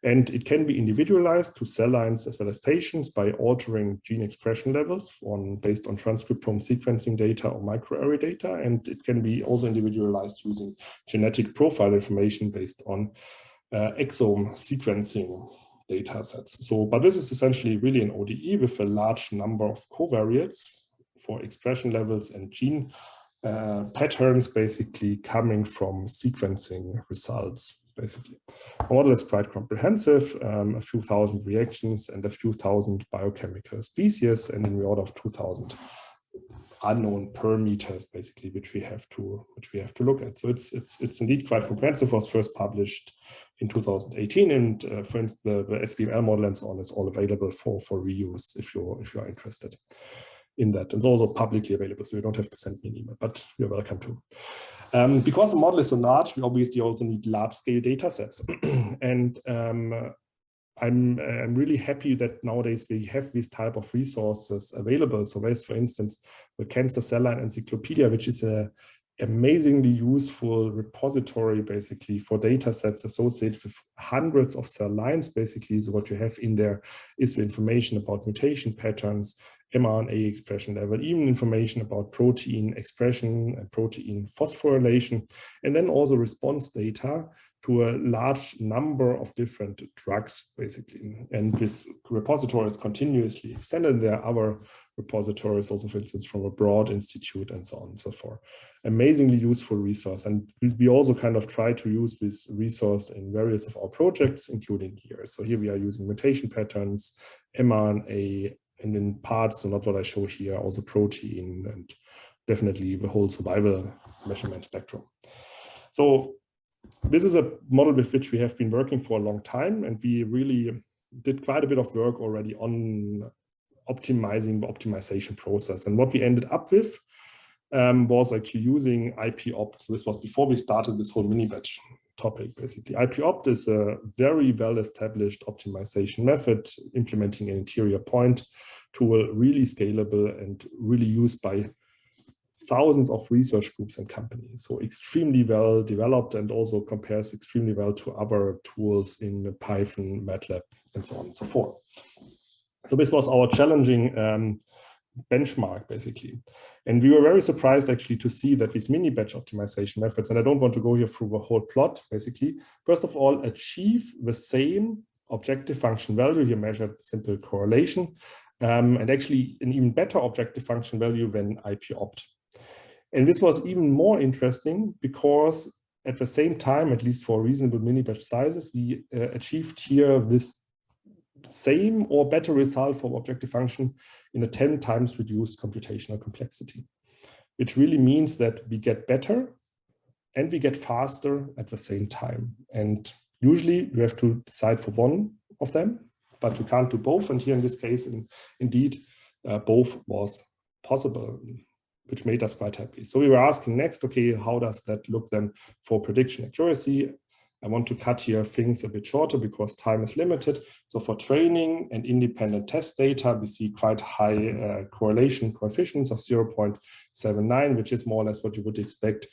And it can be individualized to cell lines as well as patients by altering gene expression levels based on transcriptome sequencing data or microarray data. And it can be also individualized using genetic profile information based on exome sequencing data sets. But this is essentially really an ODE with a large number of covariates for expression levels and gene patterns basically coming from sequencing results. Basically, the model is quite comprehensive, a few thousand reactions and a few thousand biochemical species, and in the order of 2,000 unknown parameters, basically, which we have to look at. So it's indeed quite comprehensive. It was first published in 2018, and for instance, the SBML model and so on is all available for reuse if you're interested in that. It's also publicly available, so you don't have to send me an email, but you're welcome to. Because the model is so large, we obviously also need large-scale data sets. And I'm really happy that nowadays we have these type of resources available. So there's, for instance, the Cancer Cell Line Encyclopedia, which is an amazingly useful repository, basically, for data sets associated with hundreds of cell lines, basically. So what you have in there is the information about mutation patterns, mRNA expression level, even information about protein expression and protein phosphorylation, and then also response data to a large number of different drugs, basically. And this repository is continuously extended. There are other repositories also, for instance, from a Broad Institute and so on and so forth. Amazingly useful resource. And we also kind of try to use this resource in various of our projects, including here. So here we are using mutation patterns, mRNA, and in parts, so not what I show here, also protein and definitely the whole survival measurement spectrum. So this is a model with which we have been working for a long time, and we really did quite a bit of work already on optimizing the optimization process. And what we ended up with was actually using IP-opt. So this was before we started this whole mini-batch topic, basically. IP-opt is a very well-established optimization method implementing an interior point tool, really scalable and really used by thousands of research groups and companies. So extremely well developed and also compares extremely well to other tools in Python, MATLAB, and so on and so forth. So this was our challenging benchmark, basically. And we were very surprised actually to see that these mini batch optimization methods, and I don't want to go here through the whole plot, basically, first of all, achieve the same objective function value, here measured simple correlation, and actually an even better objective function value than IP-opt. And this was even more interesting because at the same time, at least for reasonable mini batch sizes, we achieved here this same or better result for objective function in a 10 times reduced computational complexity, which really means that we get better and we get faster at the same time. And usually you have to decide for one of them, but you can't do both. And here in this case, indeed, both was possible, which made us quite happy. So we were asking next, okay, how does that look then for prediction accuracy? I want to cut here things a bit shorter because time is limited. So for training and independent test data, we see quite high correlation coefficients of 0.79, which is more or less what you would expect,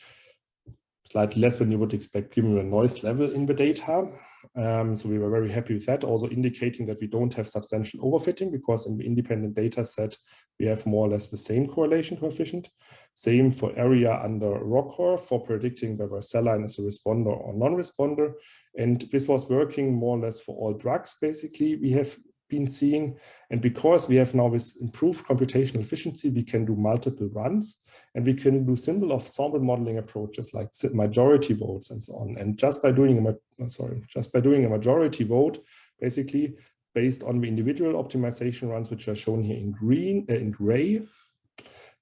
slightly less than you would expect given the noise level in the data. So we were very happy with that, also indicating that we don't have substantial overfitting because in the independent data set, we have more or less the same correlation coefficient. Same for area under ROC curve for predicting whether a cell line is a responder or non-responder. And this was working more or less for all drugs, basically, we have been seeing. And because we have now this improved computational efficiency, we can do multiple runs and we can do simple ensemble modeling approaches like majority votes and so on. And just by doing a majority vote, basically based on the individual optimization runs, which are shown here in green, in gray,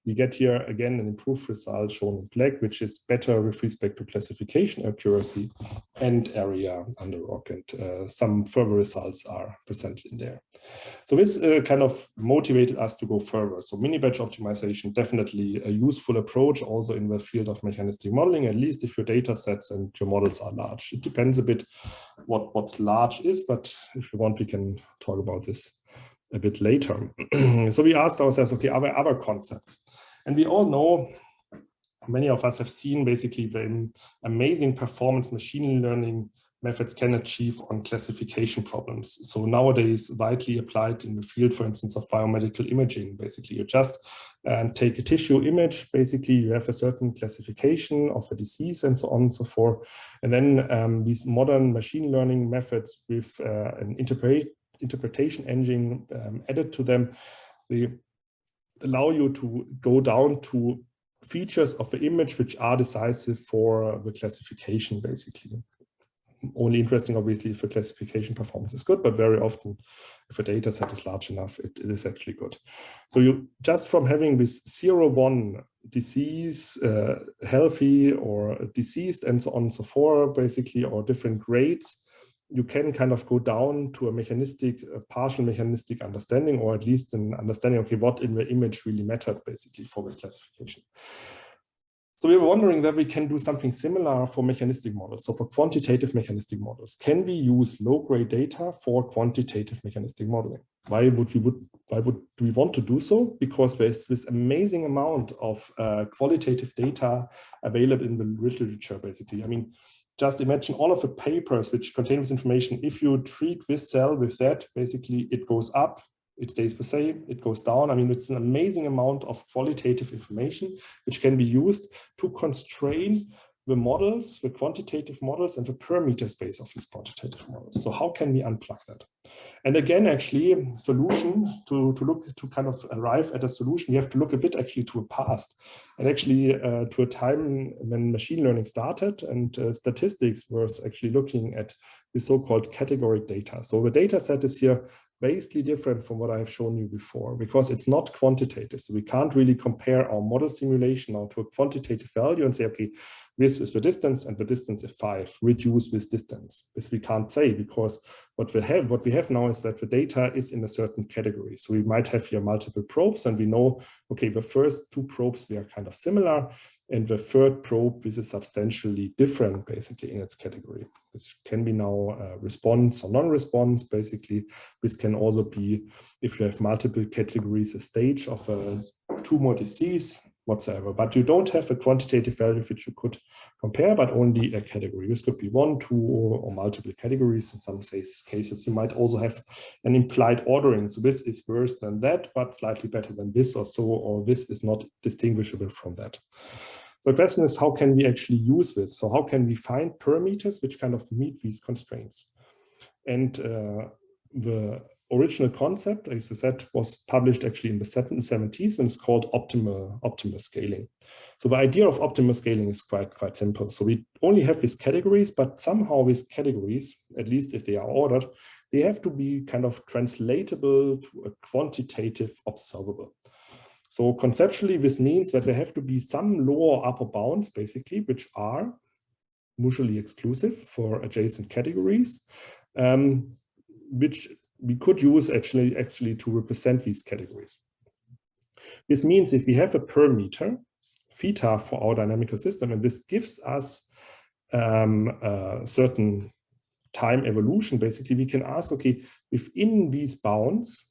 we get here again an improved result shown in black, which is better with respect to classification accuracy and area under ROC, and some further results are presented in there. So this kind of motivated us to go further. So mini batch optimization, definitely a useful approach also in the field of mechanistic modeling, at least if your data sets and your models are large. It depends a bit what large is, but if you want, we can talk about this a bit later. So we asked ourselves, okay, are there other concepts? And we all know, many of us have seen basically the amazing performance machine learning methods can achieve on classification problems. So nowadays, widely applied in the field, for instance, of biomedical imaging. Basically, you just take a tissue image. Basically, you have a certain classification of a disease and so on and so forth. And then these modern machine learning methods with an interpretation engine added to them, they allow you to go down to features of the image which are decisive for the classification, basically. Only interesting, obviously, if the classification performance is good, but very often, if a data set is large enough, it is actually good. So you just from having this 0-1 disease, healthy or diseased, and so on and so forth, basically, or different grades, you can kind of go down to a mechanistic, a partial mechanistic understanding, or at least an understanding, okay, what in the image really mattered, basically, for this classification. So we were wondering whether we can do something similar for mechanistic models. So for quantitative mechanistic models, can we use low-grade data for quantitative mechanistic modeling? Why would we want to do so? Because there's this amazing amount of qualitative data available in the literature, basically. I mean, just imagine all of the papers which contain this information. If you treat this cell with that, basically it goes up, it stays the same, it goes down. I mean, it's an amazing amount of qualitative information which can be used to constrain the models, the quantitative models, and the parameter space of these quantitative models. So how can we unplug that? And again, actually, solution to kind of arrive at a solution, you have to look a bit actually to the past, and actually to a time when machine learning started, and statistics was actually looking at the so-called categoric data. So the data set is here vastly different from what I have shown you before, because it's not quantitative. So we can't really compare our model simulation now to a quantitative value and say, okay, this is the distance and the distance is 5, reduce this distance. This we can't say, because what we have now is that the data is in a certain category. So we might have here multiple probes, and we know, okay, the first 2 probes, we are kind of similar, and the third probe, this is substantially different, basically, in its category. This can be now response or non-response, basically. This can also be, if you have multiple categories, a stage of a tumor disease, whatsoever. But you don't have a quantitative value which you could compare, but only a category. This could be 1, 2, or multiple categories. In some cases, you might also have an implied ordering. So this is worse than that, but slightly better than this or so, or this is not distinguishable from that. So the question is, how can we actually use this? So how can we find parameters which kind of meet these constraints? And the original concept, as I said, was published actually in the 70s, and it's called optimal scaling. So the idea of optimal scaling is quite simple. So we only have these categories, but somehow these categories, at least if they are ordered, they have to be kind of translatable to a quantitative observable. So conceptually, this means that there have to be some lower or upper bounds, basically, which are mutually exclusive for adjacent categories, which we could use actually to represent these categories. This means if we have a parameter, theta, for our dynamical system, and this gives us a certain time evolution, basically, we can ask, okay, within these bounds,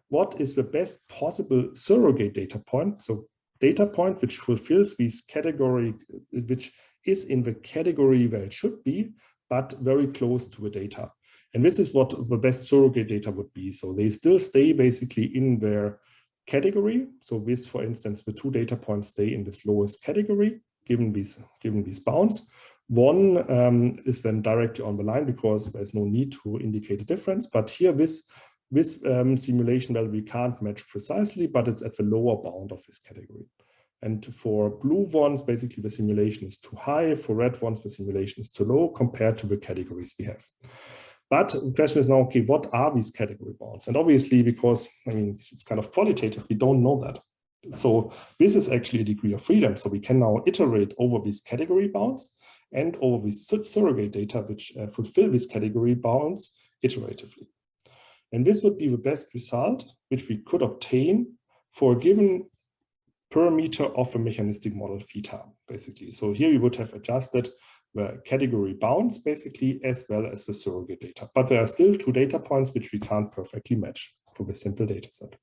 what is the best possible surrogate data point? So data point which fulfills this category, which is in the category where it should be, but very close to the data. And this is what the best surrogate data would be. So they still stay basically in their category. So this, for instance, the 2 data points stay in this lowest category, given these bounds. One is then directly on the line because there's no need to indicate a difference. But here, this simulation value we can't match precisely, but it's at the lower bound of this category. And for blue ones, basically the simulation is too high. For red ones, the simulation is too low compared to the categories we have. But the question is now, okay, what are these category bounds? And obviously, because I mean, it's kind of qualitative, we don't know that. So this is actually a degree of freedom. So we can now iterate over these category bounds and over these surrogate data, which fulfill these category bounds iteratively. And this would be the best result which we could obtain for a given parameter of a mechanistic model theta, basically. So here we would have adjusted the category bounds, basically, as well as the surrogate data. But there are still 2 data points which we can't perfectly match for the simple data set.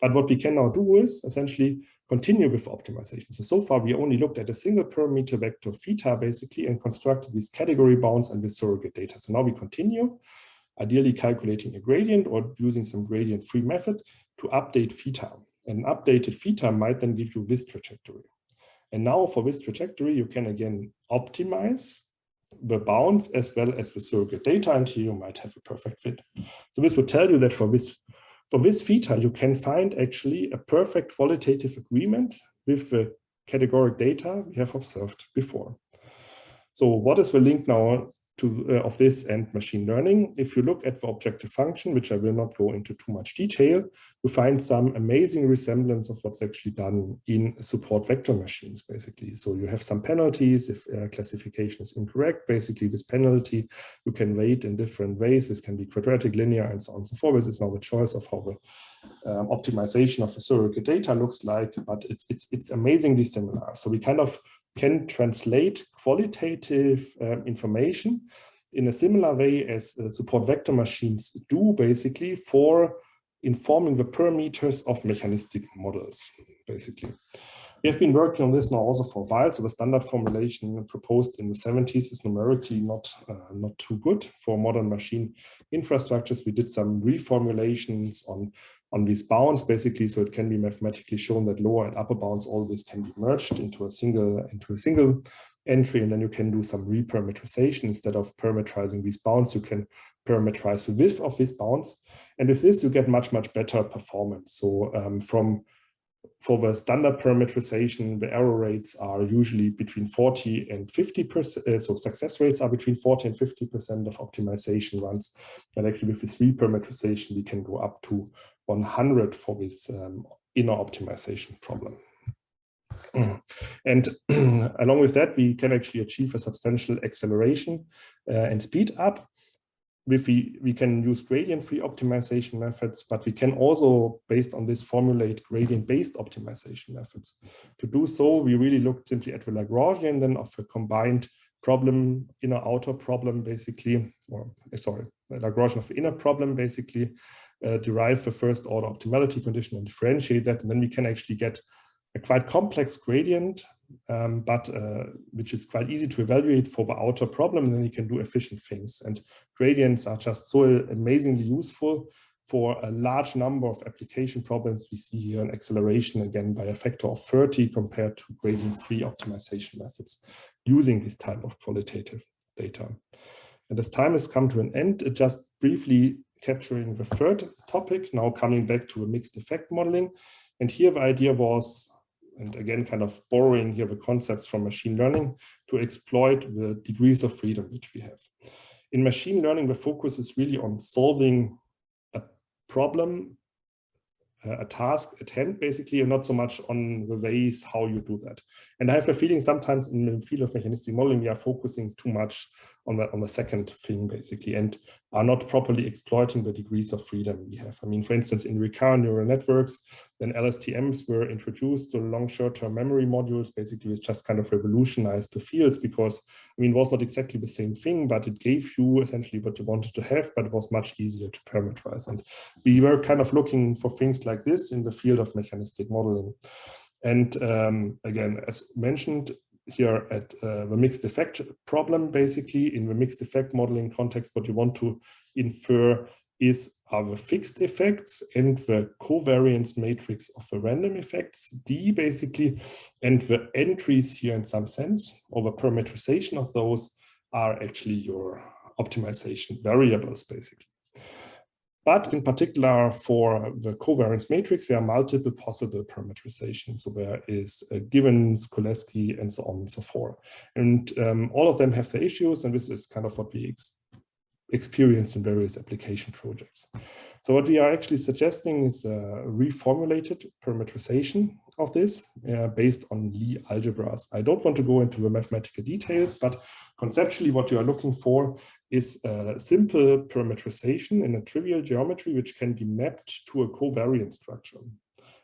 But what we can now do is essentially continue with optimization. So far we only looked at a single parameter vector theta basically and constructed these category bounds and with surrogate data. So now we continue, ideally calculating a gradient or using some gradient-free method to update theta. An updated theta might then give you this trajectory. And now for this trajectory, you can again optimize the bounds as well as the surrogate data, and here you might have a perfect fit. So this would tell you that for this theta, you can find actually a perfect qualitative agreement with the categoric data we have observed before. So what is the link now to of this and machine learning? If you look at the objective function, which I will not go into too much detail, you find some amazing resemblance of what's actually done in support vector machines, basically. So you have some penalties if classification is incorrect. Basically, this penalty you can weight in different ways. This can be quadratic, linear, and so on and so forth. This is now the choice of how the optimization of the surrogate data looks like, but it's amazingly similar. So we kind of can translate qualitative information in a similar way as support vector machines do, basically, for informing the parameters of mechanistic models, basically. We have been working on this now also for a while, so the standard formulation proposed in the 70s is numerically not too good for modern machine infrastructures. We did some reformulations on these bounds, basically, so it can be mathematically shown that lower and upper bounds always can be merged into a single entry, and then you can do some reparameterization. Instead of parameterizing these bounds, you can parameterize the width of these bounds, and with this you get much better performance. So for the standard parameterization, the error rates are usually between 40 and 50%. So success rates are between 40 and 50% of optimization runs. And actually with this reparameterization, we can go up to 100 for this inner optimization problem. And along with that, we can actually achieve a substantial acceleration and speed up. We can use gradient-free optimization methods, but we can also, based on this, formulate gradient-based optimization methods. To do so, we really looked simply at the Lagrangian then of a combined problem, inner-outer problem, basically, or sorry, the Lagrangian of the inner problem, basically, derive the first order optimality condition and differentiate that, and then we can actually get a quite complex gradient, but which is quite easy to evaluate for the outer problem, and then you can do efficient things. And gradients are just so amazingly useful for a large number of application problems. We see here an acceleration again by a factor of 30 compared to gradient-free optimization methods using this type of qualitative data. And as time has come to an end, just briefly capturing the third topic, now coming back to a mixed effect modeling. And here the idea was, and again, kind of borrowing here the concepts from machine learning, to exploit the degrees of freedom which we have. In machine learning, the focus is really on solving a problem, a task at hand, basically, and not so much on the ways how you do that. And I have a feeling sometimes in the field of mechanistic modeling, we are focusing too much on the second thing, basically, and are not properly exploiting the degrees of freedom we have. I mean, for instance, in recurrent neural networks, then LSTMs were introduced, so long short-term memory modules, basically, it's just kind of revolutionized the fields because, I mean, it was not exactly the same thing, but it gave you essentially what you wanted to have, but it was much easier to parameterize. And we were kind of looking for things like this in the field of mechanistic modeling. And again, as mentioned, here at the mixed effect problem, basically in the mixed effect modeling context, what you want to infer are the fixed effects and the covariance matrix of the random effects, D basically, and the entries here in some sense, or the parameterization of those are actually your optimization variables, basically. But in particular for the covariance matrix, there are multiple possible parameterizations. So there is Givens, Koleski, and so on and so forth. And all of them have their issues, and this is kind of what we experience in various application projects. So what we are actually suggesting is a reformulated parameterization of this based on Lie algebras. I don't want to go into the mathematical details, but conceptually what you are looking for is a simple parameterization in a trivial geometry which can be mapped to a covariance structure.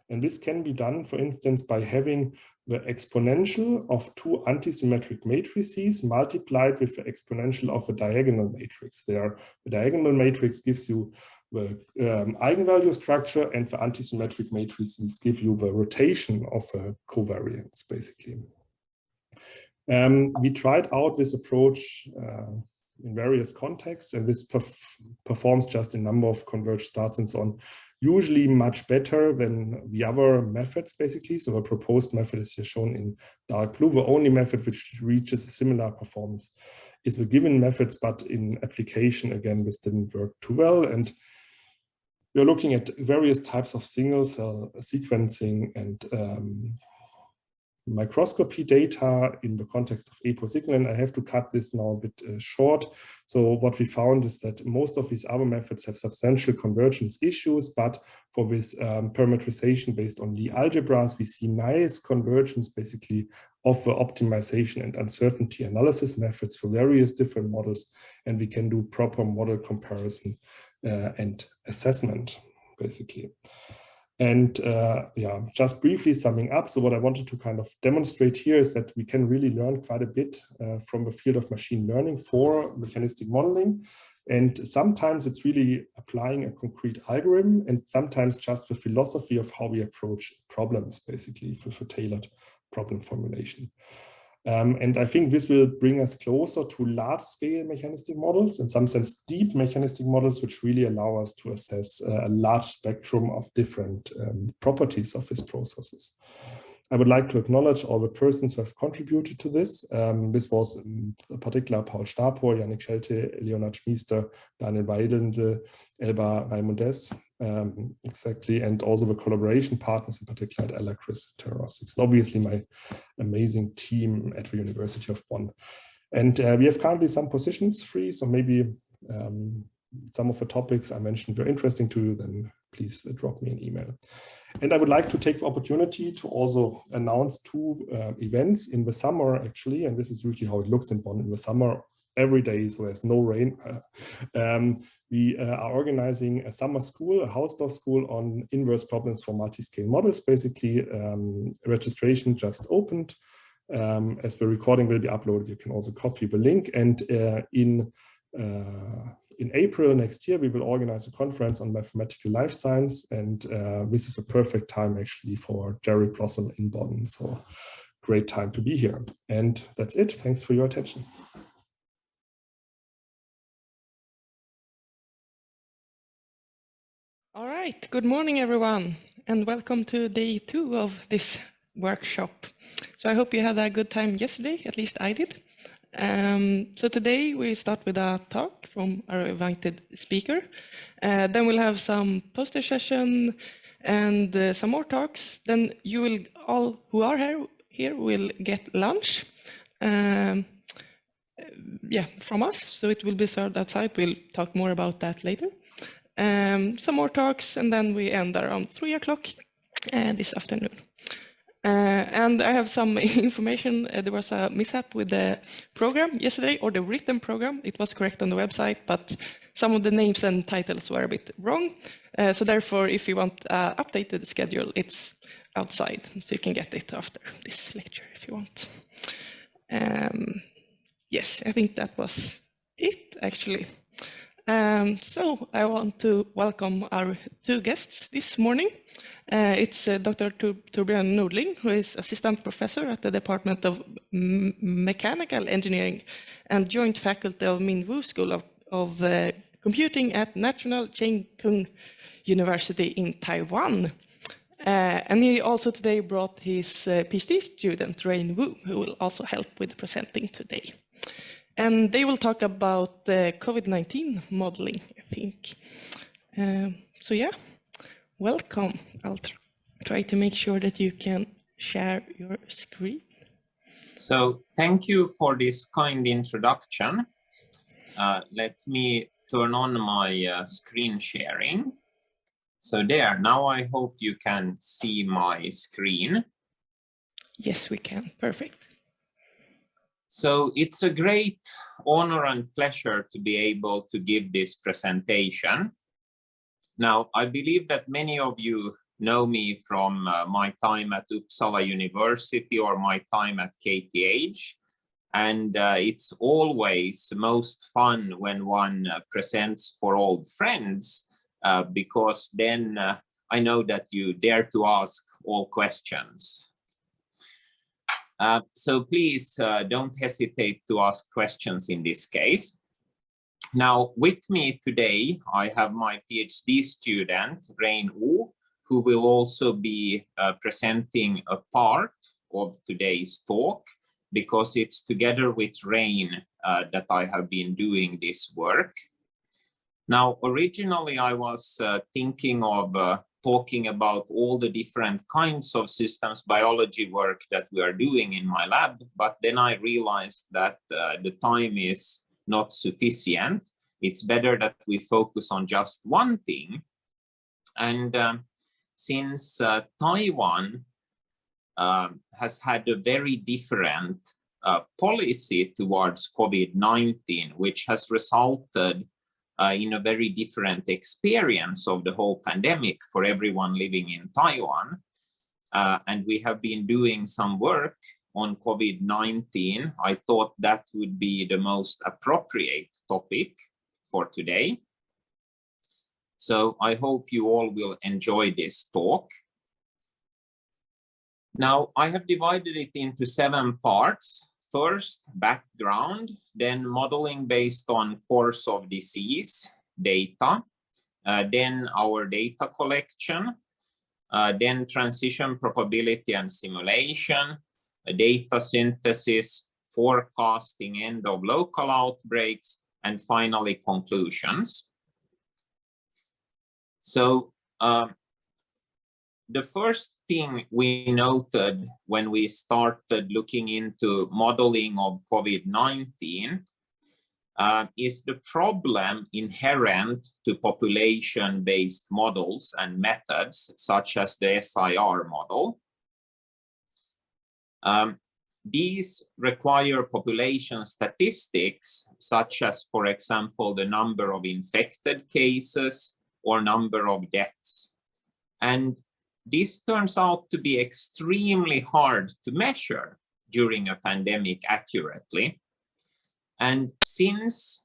And this can be done, for instance, by having the exponential of two antisymmetric matrices multiplied with the exponential of a diagonal matrix. There, the diagonal matrix gives you the eigenvalue structure, and the antisymmetric matrices give you the rotation of covariance, basically. We tried out this approach in various contexts, and this performs just a number of converged starts and so on, usually much better than the other methods, basically. So the proposed method is here shown in dark blue. The only method which reaches a similar performance is the given methods, but in application, again, this didn't work too well. And we're looking at various types of single cell sequencing and microscopy data in the context of APO signaling. I have to cut this now a bit short. So what we found is that most of these other methods have substantial convergence issues, but for this parametrization based on Lie algebras, we see nice convergence basically of the optimization and uncertainty analysis methods for various different models, and we can do proper model comparison and assessment, basically. And yeah, just briefly summing up, so what I wanted to kind of demonstrate here is that we can really learn quite a bit from the field of machine learning for mechanistic modeling. And sometimes it's really applying a concrete algorithm, and sometimes just the philosophy of how we approach problems, basically, for tailored problem formulation. And I think this will bring us closer to large-scale mechanistic models, in some sense deep mechanistic models, which really allow us to assess a large spectrum of different properties of these processes. I would like to acknowledge all the persons who have contributed to this. This was in particular Paul Stapor, Yannick Schelte, Leonard Schmiester, Daniel Weidende, Elba Raimundes, exactly, and also the collaboration partners, in particular at Alacris Terroristics. Obviously, my amazing team at the University of Bonn. And we have currently some positions free, so maybe some of the topics I mentioned were interesting to you, then please drop me an email. And I would like to take the opportunity to also announce two events in the summer, actually, and this is usually how it looks in Bonn in the summer, every day, so there's no rain. We are organizing a summer school, a Hausdorff school on inverse problems for multi-scale models. Basically, registration just opened. As the recording will be uploaded, you can also copy the link. And in April next year, we will organize a conference on mathematical life science. And this is the perfect time, actually, for Jerry Blossom in Bonn. So great time to be here. And that's it. Thanks for your attention. All right, good morning, everyone, and welcome to day 2 of this workshop. So I hope you had a good time yesterday, at least I did. So today we start with a talk from our invited speaker. Then we'll have some poster session and some more talks. Then you will all who are here will get lunch. Yeah, from us. So it will be served outside. We'll talk more about that later. Some more talks, and then we end around 3 o'clock this afternoon. And I have some information. There was a mishap with the program yesterday, or the written program. It was correct on the website, but some of the names and titles were a bit wrong. So therefore, if you want an updated schedule, it's outside, so you can get it after this lecture if you want. Yes, I think that was it, actually. So I want to welcome our 2 guests this morning. It's Dr. Torjörn Nordling, who is assistant professor at the Department of Mechanical Engineering and joint faculty of Min Woo School of Computing at National Cheng Kung University in Taiwan. And he also today brought his PhD student, Rain Wu, who will also help with presenting today. And they will talk about COVID-19 modeling, I think. So yeah, welcome. I'll try to make sure that you can share your screen. So thank you for this kind introduction. Let me turn on my screen sharing. So there, now I hope you can see my screen. Yes, we can. Perfect. So it's a great honor and pleasure to be able to give this presentation. Now, I believe that many of you know me from my time at Uppsala University or my time at KTH. And it's always most fun when one presents for old friends. because then I know that you dare to ask all questions. So please don't hesitate to ask questions in this case. Now, with me today, I have my PhD student, Rain Wu, who will also be presenting a part of today's talk, because it's together with Rain that I have been doing this work. Now, originally I was thinking of talking about all the different kinds of systems biology work that we are doing in my lab, but then I realized that the time is not sufficient. It's better that we focus on just one thing. And since Taiwan has had a very different policy towards COVID-19, which has resulted in a very different experience of the whole pandemic for everyone living in Taiwan. And we have been doing some work on COVID-19. I thought that would be the most appropriate topic for today. So I hope you all will enjoy this talk. Now, I have divided it into 7 parts. First, background, then modeling based on course of disease data, then our data collection, then transition probability and simulation, data synthesis, forecasting end of local outbreaks, and finally conclusions. So the first thing we noted when we started looking into modeling of COVID-19 is the problem inherent to population-based models and methods, such as the SIR model. These require population statistics, such as, for example, the number of infected cases or number of deaths. And this turns out to be extremely hard to measure during a pandemic accurately. And since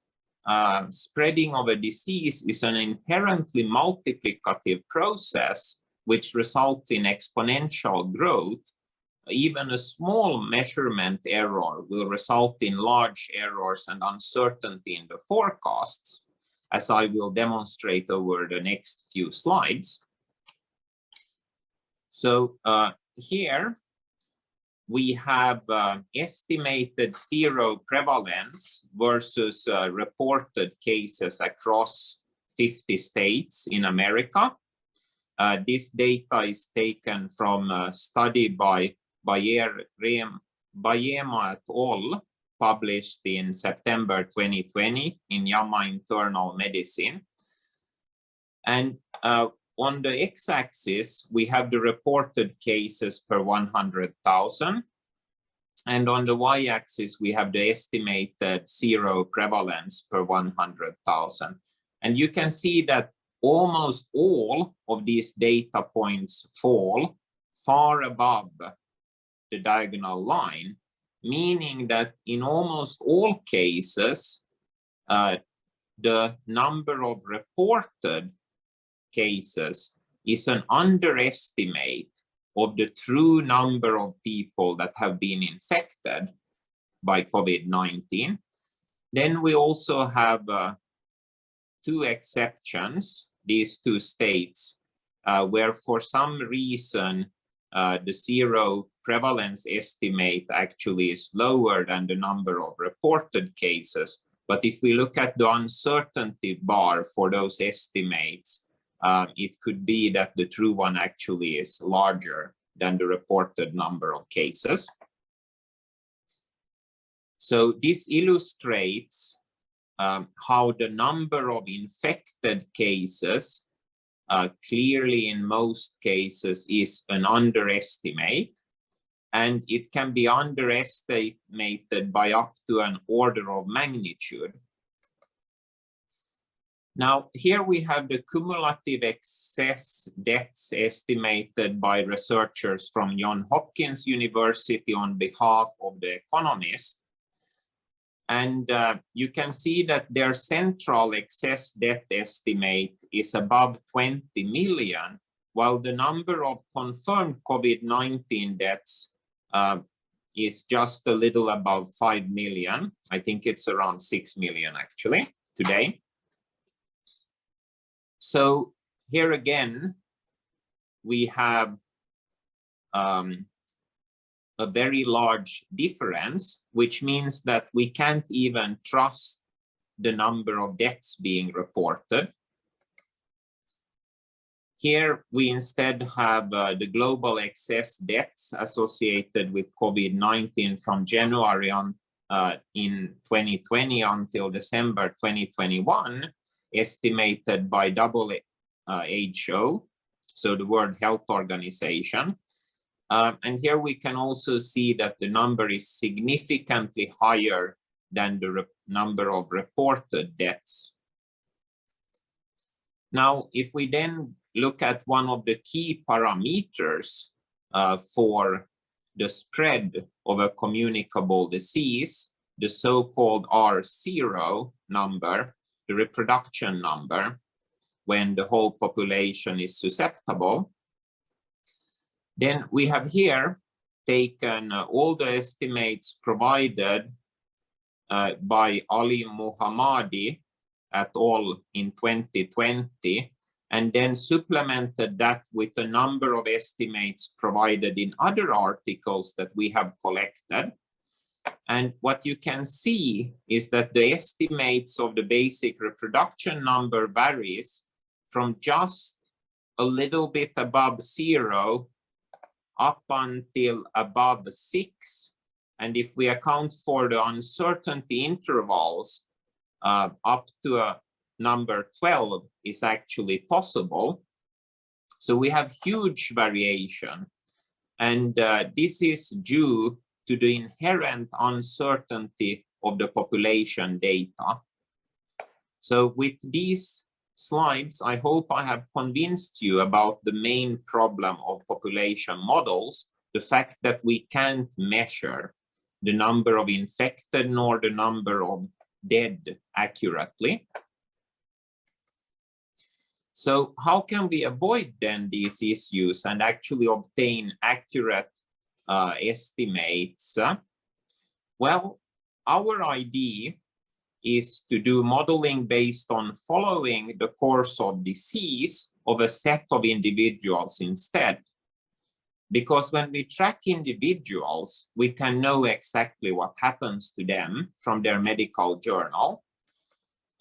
spreading of a disease is an inherently multiplicative process, which results in exponential growth, even a small measurement error will result in large errors and uncertainty in the forecasts, as I will demonstrate over the next few slides. So here we have estimated zero prevalence versus reported cases across 50 states in America. This data is taken from a study by Bayema et al., published in September 2020 in JAMA Internal Medicine. And on the x-axis, we have the reported cases per 100,000. And on the y-axis, we have the estimated zero prevalence per 100,000. And you can see that almost all of these data points fall far above the diagonal line, meaning that in almost all cases, the number of reported cases is an underestimate of the true number of people that have been infected by COVID-19. Then we also have 2 exceptions, these 2 states, where for some reason the zero prevalence estimate actually is lower than the number of reported cases. But if we look at the uncertainty bar for those estimates, it could be that the true one actually is larger than the reported number of cases. So this illustrates how the number of infected cases clearly in most cases is an underestimate, and it can be underestimated by up to an order of magnitude. Now, here we have the cumulative excess deaths estimated by researchers from Johns Hopkins University on behalf of The Economist. And you can see that their central excess death estimate is above 20 million, while the number of confirmed COVID-19 deaths is just a little above 5 million. I think it's around 6 million actually today. So here again, we have a very large difference, which means that we can't even trust the number of deaths being reported. Here we instead have the global excess deaths associated with COVID-19 from January on in 2020 until December 2021, estimated by WHO, so the World Health Organization. And here we can also see that the number is significantly higher than the number of reported deaths. Now, if we then look at one of the key parameters for the spread of a communicable disease, the so-called R0 number, the reproduction number, when the whole population is susceptible, then we have here taken all the estimates provided by Ali Muhammadi et al. In 2020, and then supplemented that with a number of estimates provided in other articles that we have collected. And what you can see is that the estimates of the basic reproduction number varies from just a little bit above 0 up until above 6. And if we account for the uncertainty intervals, up to a number 12 is actually possible. So we have huge variation. And this is due to the inherent uncertainty of the population data. So with these slides, I hope I have convinced you about the main problem of population models, the fact that we can't measure the number of infected nor the number of dead accurately. So how can we avoid then these issues and actually obtain accurate estimates? Well, our idea is to do modeling based on following the course of disease of a set of individuals instead. Because when we track individuals, we can know exactly what happens to them from their medical journal.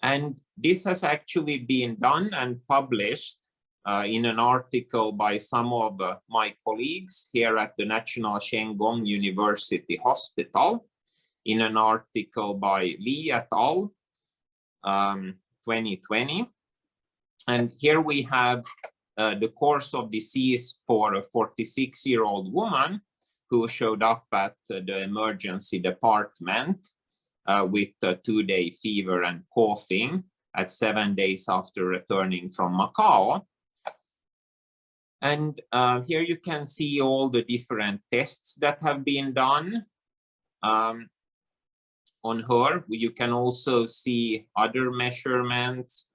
And this has actually been done and published in an article by some of my colleagues here at the National Cheng Kung University Hospital, in an article by Li et al. 2020. And here we have the course of disease for a 46-year-old woman who showed up at the emergency department with a 2-day fever and coughing at 7 days after returning from Macau. And here you can see all the different tests that have been done on her. You can also see other measurements.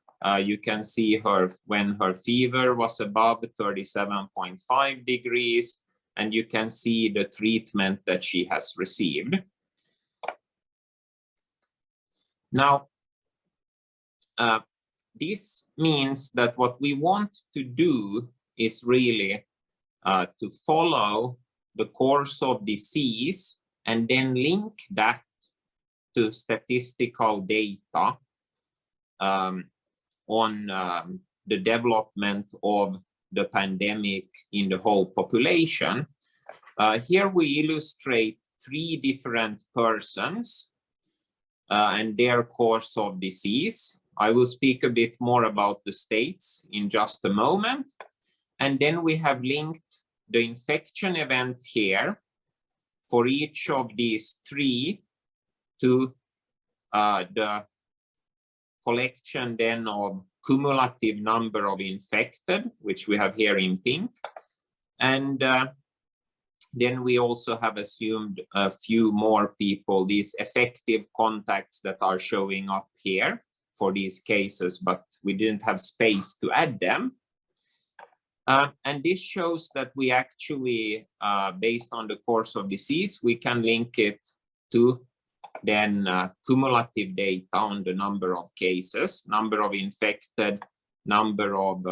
You can see her when her fever was above 37.5 degrees, and you can see the treatment that she has received. Now, this means that what we want to do is really to follow the course of disease and then link that to statistical data on the development of the pandemic in the whole population. Here we illustrate 3 different persons and their course of disease. I will speak a bit more about the states in just a moment. And then we have linked the infection event here for each of these 3 to the collection then of cumulative number of infected, which we have here in pink. And Then we also have assumed a few more people, these effective contacts that are showing up here for these cases, but we didn't have space to add them. And this shows that we actually, based on the course of disease, we can link it to then cumulative data on the number of cases, number of infected, number of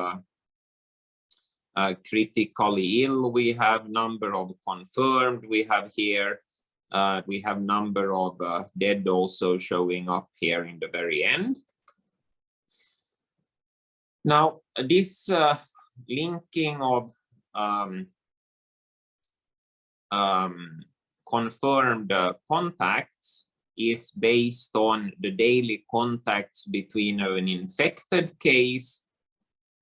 critically ill, we have number of confirmed, we have here, we have number of dead also showing up here in the very end. Now, this linking of confirmed contacts is based on the daily contacts between an infected case.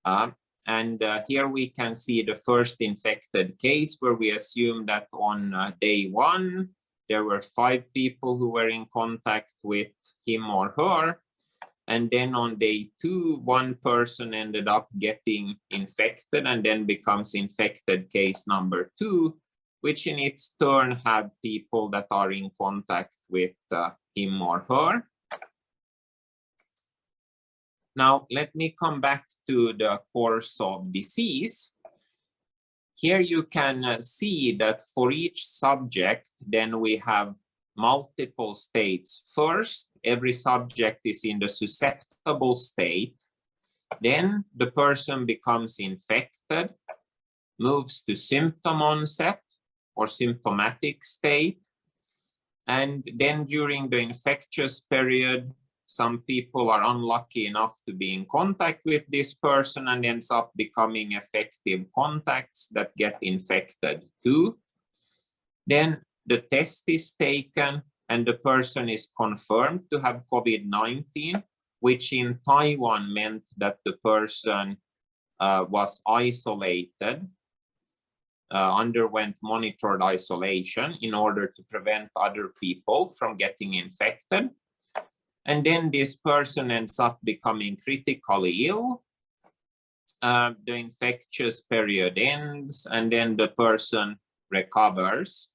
And here we can see the first infected case where we assume that on day 1, there were 5 people who were in contact with him or her. And then on day 2, 1 person ended up getting infected and then becomes infected case number 2, which in its turn have people that are in contact with him or her. Now, let me come back to the course of disease. Here you can see that for each subject, then we have multiple states. First, every subject is in the susceptible state. Then the person becomes infected, moves to symptom onset or symptomatic state. And then during the infectious period, some people are unlucky enough to be in contact with this person and ends up becoming effective contacts that get infected too. Then the test is taken and the person is confirmed to have COVID-19, which in Taiwan meant that the person was isolated, underwent monitored isolation in order to prevent other people from getting infected. And then this person ends up becoming critically ill. The infectious period ends, and then the person recovers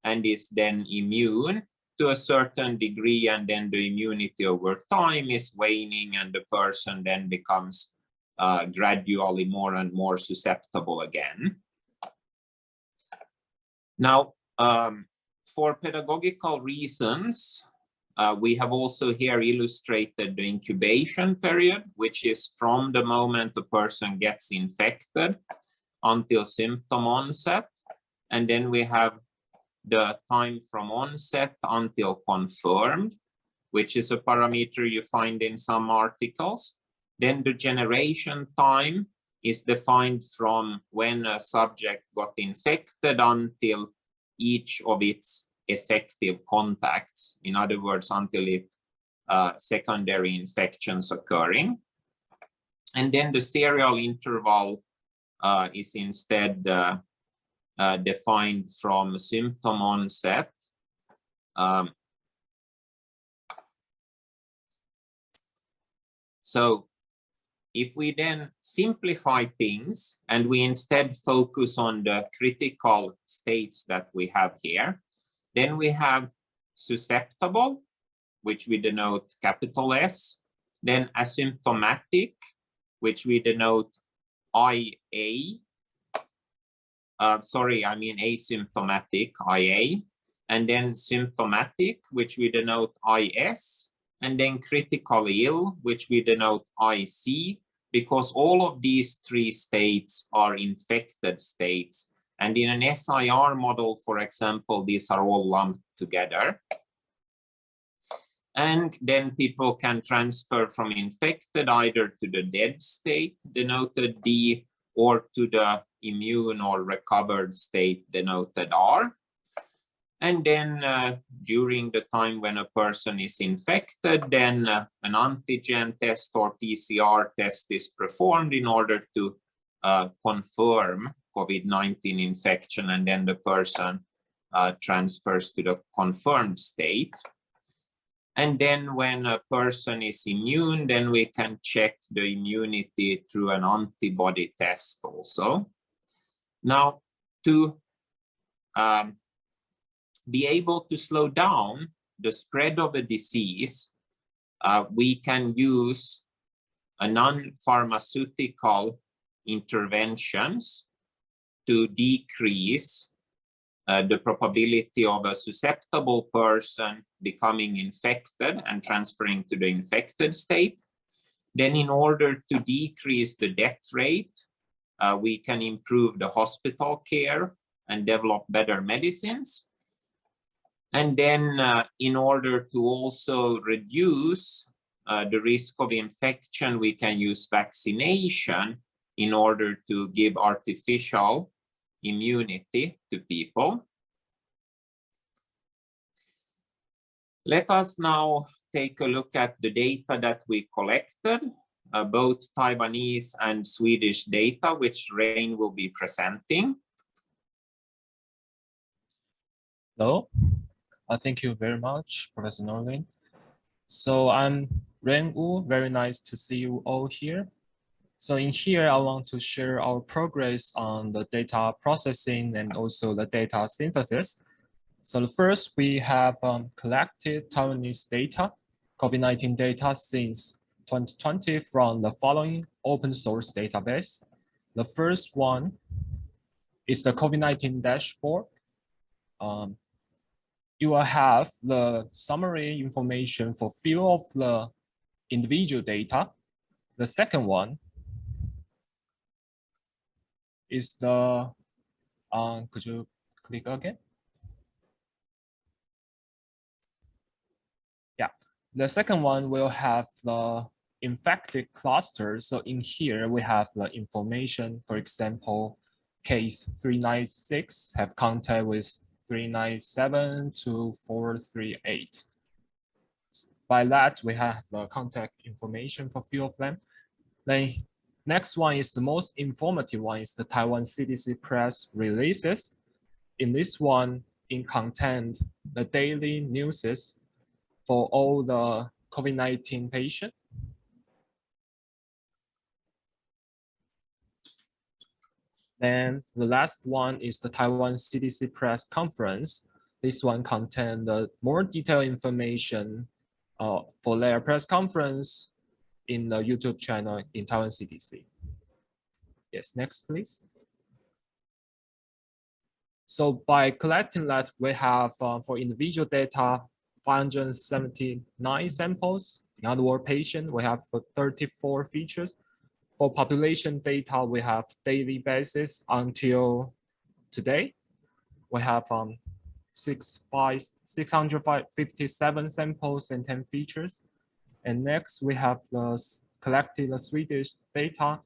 and is then immune to a certain degree, and then the immunity over time is waning, and the person then becomes gradually more and more susceptible again. Now, for pedagogical reasons, we have also here illustrated the incubation period, which is from the moment the person gets infected until symptom onset. And then we have the time from onset until confirmed, which is a parameter you find in some articles. Then the generation time is defined from when a subject got infected until each of its effective contacts, in other words, until it secondary infections occurring. And then the serial interval is instead defined from symptom onset so if we then simplify things and we instead focus on the critical states that we have here, then we have susceptible, which we denote capital S, then asymptomatic, which we denote IA, asymptomatic, IA, and then symptomatic, which we denote IS, and then critically ill, which we denote IC, because all of these 3 states are infected states. And in an SIR model, for example, these are all lumped together. And then people can transfer from infected either to the dead state, denoted D, or to the immune or recovered state, denoted R. And then during the time when a person is infected, then an antigen test or PCR test is performed in order to confirm COVID-19 infection, and then the person transfers to the confirmed state. And then when a person is immune, then we can check the immunity through an antibody test also. Now, to be able to slow down the spread of a disease, we can use a non-pharmaceutical interventions to decrease the probability of a susceptible person becoming infected and transferring to the infected state. Then in order to decrease the death rate, we can improve the hospital care and develop better medicines. And then in order to also reduce the risk of infection, we can use vaccination in order to give artificial immunity to people. Let us now take a look at the data that we collected, both Taiwanese and Swedish data, which Rain will be presenting. Hello, thank you very much, Professor Nordling. So I'm Ren Wu, very nice to see you all here. So in here, I want to share our progress on the data processing and also the data synthesis. So first, we have collected Taiwanese data, COVID-19 data since 2020 from the following open source database. The first one is the COVID-19 dashboard. You will have the summary information for few of the individual data. The second one is the, could you click again? Yeah, the second one will have the infected cluster. So in here, we have the information, for example, case 396 have contact with 397 to 438. By that, we have the contact information for few of them. Then next one is the most informative one, is the Taiwan CDC press releases. In this one, it contains the daily newses for all the COVID-19 patients. Then the last one is the Taiwan CDC press conference. This one contains the more detailed information for their press conference in the YouTube channel in Taiwan CDC. Yes, next please. So by collecting that, we have for individual data, 579 samples. In other words, patient, we have 34 features. For population data, we have daily basis until today. We have 657 samples and 10 features. And next, we have collected the Swedish data.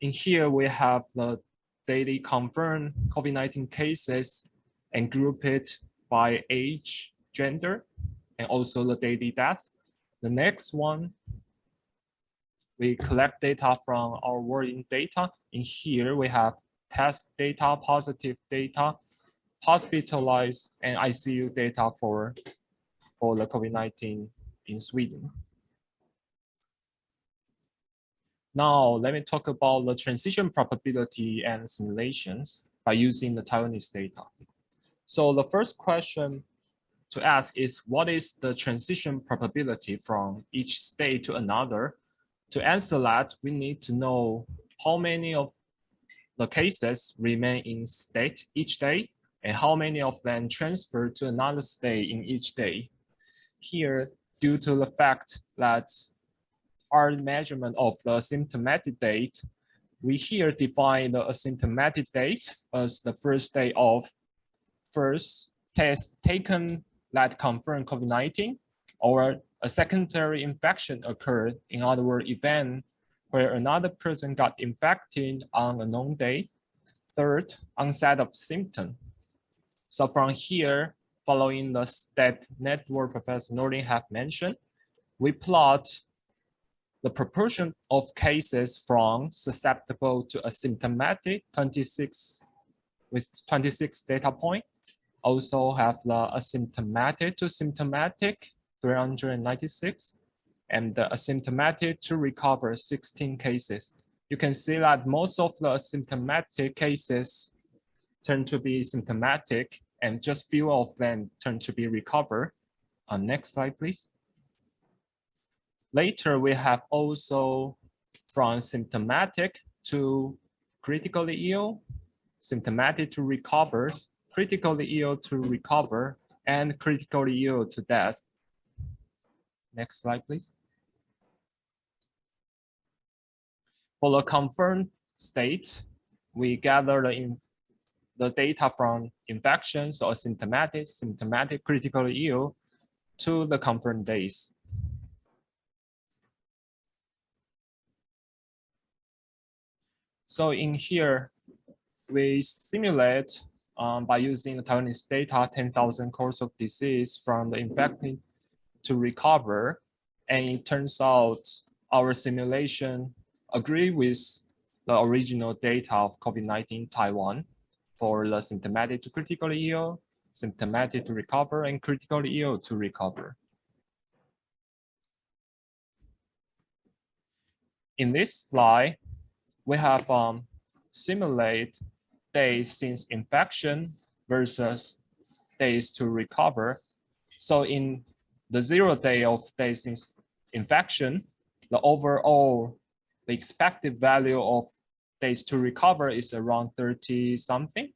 In here, we have the daily confirmed COVID-19 cases and group it by age, gender, and also the daily death. The next one, we collect data from our working data. In here, we have test data, positive data, hospitalized, and ICU data for the COVID-19 in Sweden. Now, let me talk about the transition probability and simulations by using the Taiwanese data. So the first question to ask is, what is the transition probability from each state to another? To answer that, we need to know how many of the cases remain in state each day and how many of them transfer to another state in each day. Here, due to the fact that our measurement of the asymptomatic date, we here define the asymptomatic date as the first day of first test taken that confirm COVID-19, or a secondary infection occurred, in other words, event where another person got infected on a known day. Third, onset of symptom. So from here, following the state network Professor Nordling have mentioned, we plot the proportion of cases from susceptible to asymptomatic, 26 with 26 data point. Also have the asymptomatic to symptomatic, 396, and the asymptomatic to recover, 16 cases. You can see that most of the asymptomatic cases turn to be symptomatic, and just few of them turn to be recovered. Next slide, please. Later, we have also from symptomatic to critically ill, symptomatic to recover, critically ill to recover, and critically ill to death. Next slide, please. For the confirmed state, we gather the data from infections or symptomatic, critically ill to the confirmed days. So in here, we simulate by using the Taiwanese data, 10,000 course of disease from the infected to recover. And it turns out our simulation agree with the original data of COVID-19 Taiwan for the symptomatic to critically ill, symptomatic to recover, and critically ill to recover. In this slide, we have simulate days since infection versus days to recover. So in the 0 day of days since infection, the overall, the expected value of days to recover is around 30 something.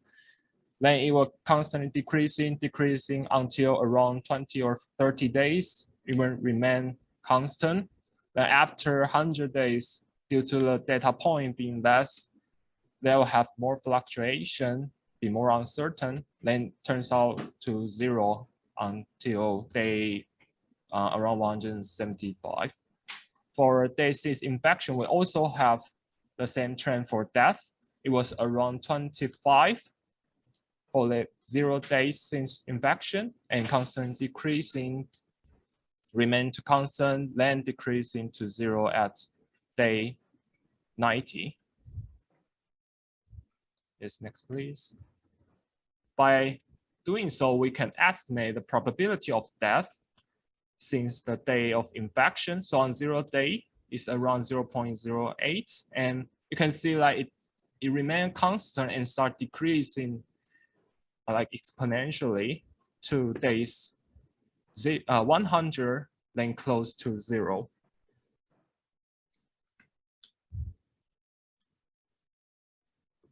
Then it will constantly decreasing until around 20 or 30 days. It will remain constant. Then after 100 days, due to the data point being less, they will have more fluctuation, be more uncertain, then turns out to 0 until day around 175. For day 6 infection, we also have the same trend for death. It was around 25 for the 0 days since infection, and constant decreasing, remain to constant, then decreasing to 0 at day 90. Yes, next please. By doing so, we can estimate the probability of death since the day of infection. So on 0 day is around 0.08, and you can see like it remains constant and start decreasing like exponentially to days 100, then close to 0.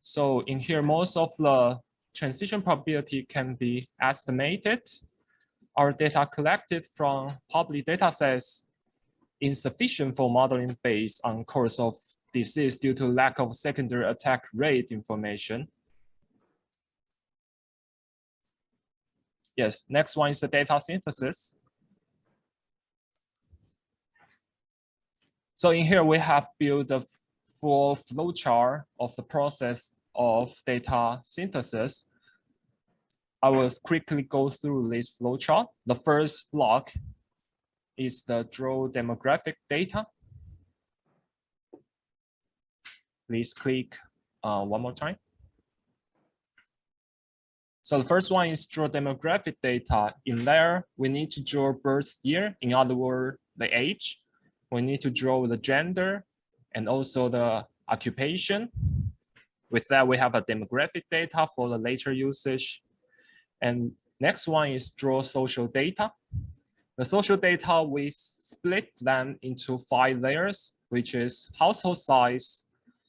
So in here, most of the transition probability can be estimated. Our data collected from public data sets insufficient for modeling based on course of disease due to lack of secondary attack rate information. Yes, next one is the data synthesis. So in here, we have built a full flowchart of the process of data synthesis. I will quickly go through this flowchart. The first block is the draw demographic data. Please click one more time. So the first one is draw demographic data. In there, we need to draw birth year, in other words, the age. We need to draw the gender and also the occupation. With that, we have a demographic data for the later usage. And next one is draw social data. The social data, we split them into 5 layers, which is household size,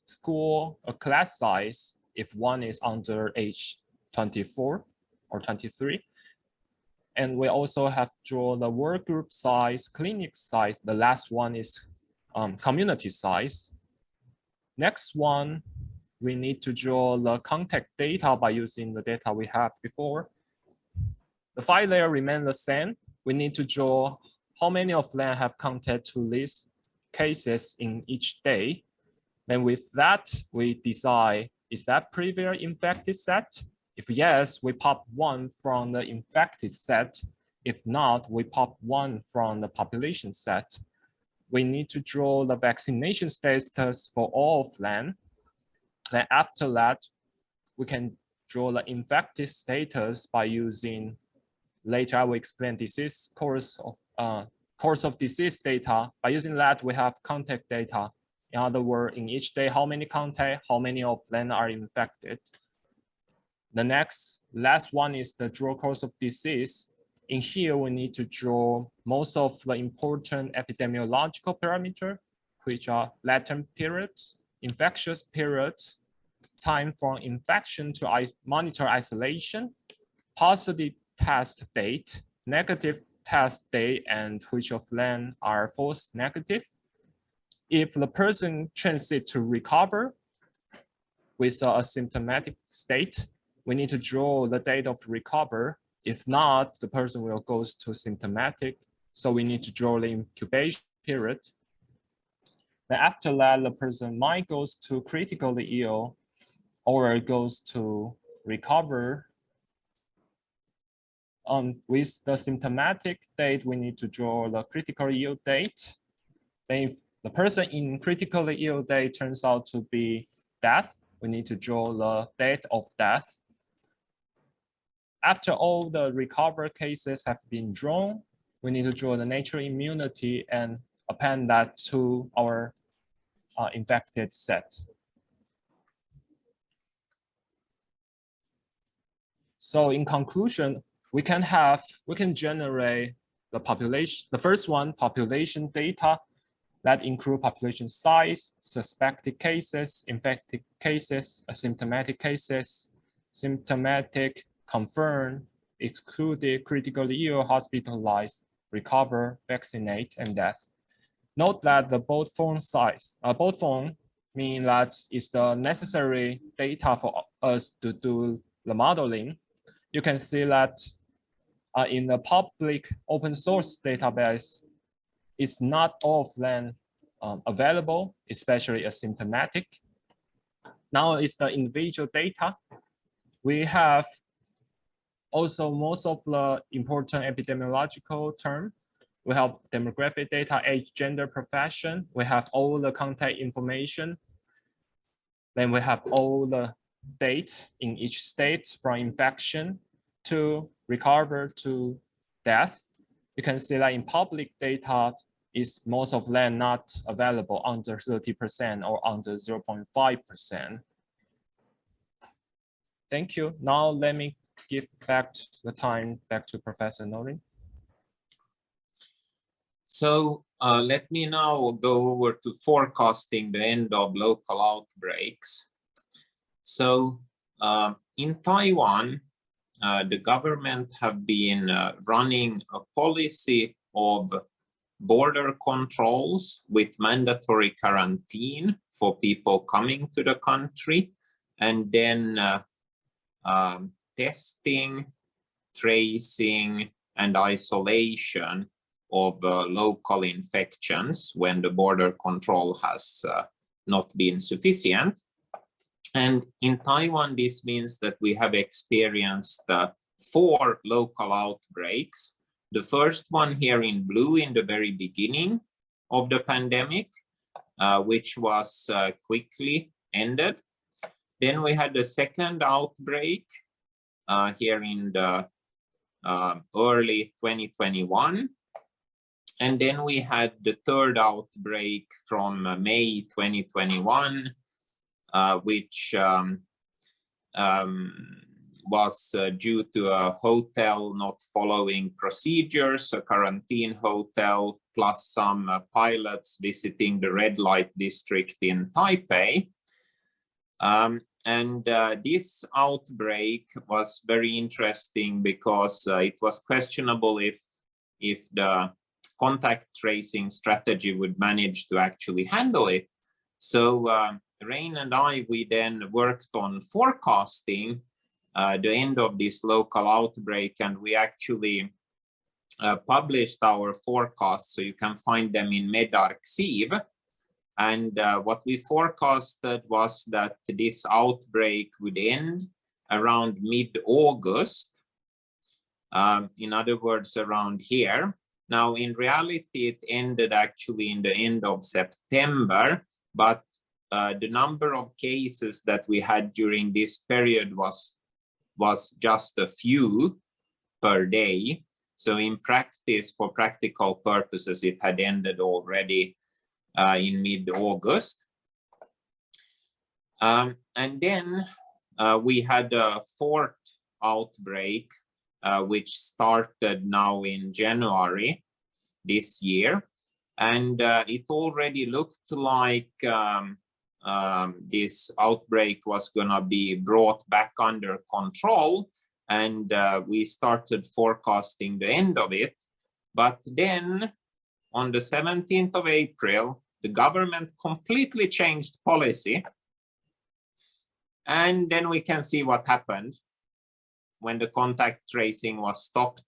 school or class size, if one is under age 24 or 23. And we also have draw the work group size, clinic size. The last one is community size. Next one, we need to draw the contact data by using the data we had before. The 5 layers remain the same. We need to draw how many of them have contact to these cases in each day. Then with that, we decide, is that previous infected set? If yes, we pop 1 from the infected set. If not, we pop 1 from the population set. We need to draw the vaccination status for all of them. Then after that, we can draw the infected status by using, later I will explain disease course of disease data. By using that, we have contact data. In other words, in each day, how many contact, how many of them are infected. The last one is the draw course of disease. In here, we need to draw most of the important epidemiological parameters, which are latent periods, infectious periods, time from infection to monitor isolation, positive test date, negative test date, and which of them are false negative. If the person transit to recover with a asymptomatic state, we need to draw the date of recover. If not, the person will go to symptomatic. So we need to draw the incubation period. Then after that, the person might go to critically ill or goes to recover. With the symptomatic date, we need to draw the critically ill date. Then if the person in critically ill date turns out to be death, we need to draw the date of death. After all the recover cases have been drawn, we need to draw the natural immunity and append that to our infected set. So in conclusion, we can generate the population. The first one, population data that include population size, suspected cases, infected cases, asymptomatic cases, symptomatic, confirmed, excluded, critically ill, hospitalized, recover, vaccinate, and death. Note that the both form mean that it's the necessary data for us to do the modeling. You can see that in the public open source database, it's not all of them available, especially asymptomatic. Now it's the individual data. We have also most of the important epidemiological term. We have demographic data, age, gender, profession. We have all the contact information. Then we have all the dates in each state from infection to recover to death. You can see that in public data, is most of them not available under 30% or under 0.5%. Thank you. Now let me give back the time back to Professor Nordling. So let me now go over to forecasting the end of local outbreaks. So in Taiwan, the government have been running a policy of border controls with mandatory quarantine for people coming to the country, and then testing, tracing, and isolation of local infections when the border control has not been sufficient. And in Taiwan, this means that we have experienced 4 local outbreaks. The first one here in blue in the very beginning of the pandemic, which was quickly ended. Then we had the second outbreak here in the early 2021. And then we had the third outbreak from May 2021, which was due to a hotel not following procedures, a quarantine hotel, plus some pilots visiting the red light district in Taipei. This outbreak was very interesting because it was questionable if the contact tracing strategy would manage to actually handle it. So Rain and we then worked on forecasting the end of this local outbreak, and we actually published our forecasts, so you can find them in medRxiv. And what we forecasted was that this outbreak would end around mid-August, in other words, around here. Now, in reality, it ended actually in the end of September, but the number of cases that we had during this period was just a few per day. So in practice, for practical purposes, it had ended already in mid-August. And then we had a fourth outbreak, which started now in January this year. And it already looked like this outbreak was going to be brought back under control. And we started forecasting the end of it. But then on the 17th of April, the government completely changed policy. And then we can see what happened when the contact tracing was stopped.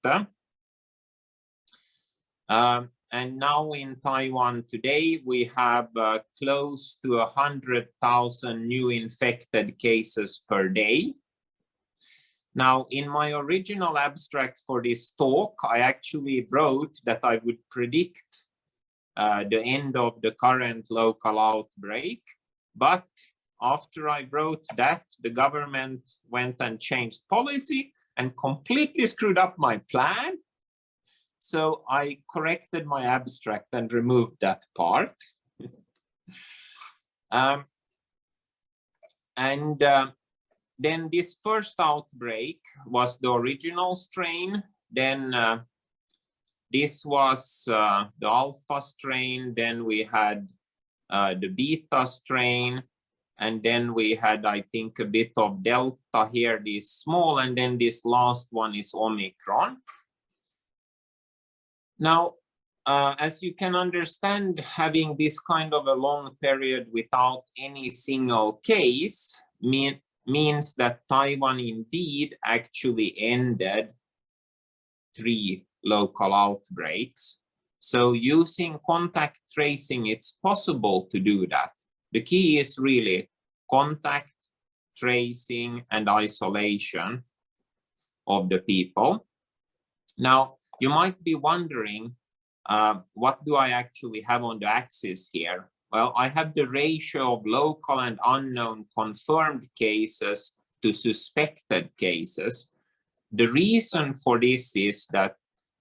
And now in Taiwan today, we have close to 100,000 new infected cases per day. Now, in my original abstract for this talk, I actually wrote that I would predict the end of the current local outbreak. But after I wrote that, the government went and changed policy and completely screwed up my plan. So I corrected my abstract and removed that part. Then this first outbreak was the original strain. Then this was the alpha strain. Then we had the beta strain. And then we had, I think, a bit of delta here, this small. And then this last one is Omicron. Now, as you can understand, having this kind of a long period without any single case means that Taiwan indeed actually ended 3 local outbreaks. So using contact tracing, it's possible to do that. The key is really contact tracing and isolation of the people. Now, you might be wondering, what do I actually have on the axis here? Well, I have the ratio of local and unknown confirmed cases to suspected cases. The reason for this is that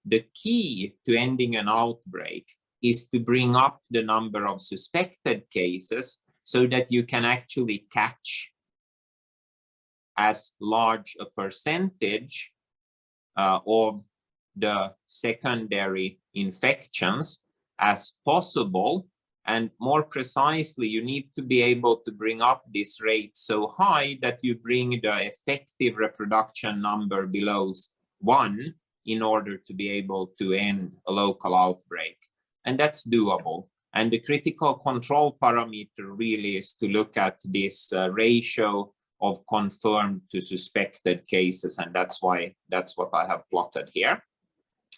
the key to ending an outbreak is to bring up the number of suspected cases so that you can actually catch as large a percentage of the secondary infections as possible. And more precisely, you need to be able to bring up this rate so high that you bring the effective reproduction number below 1 in order to be able to end a local outbreak. And that's doable. And the critical control parameter really is to look at this ratio of confirmed to suspected cases. And that's what I have plotted here.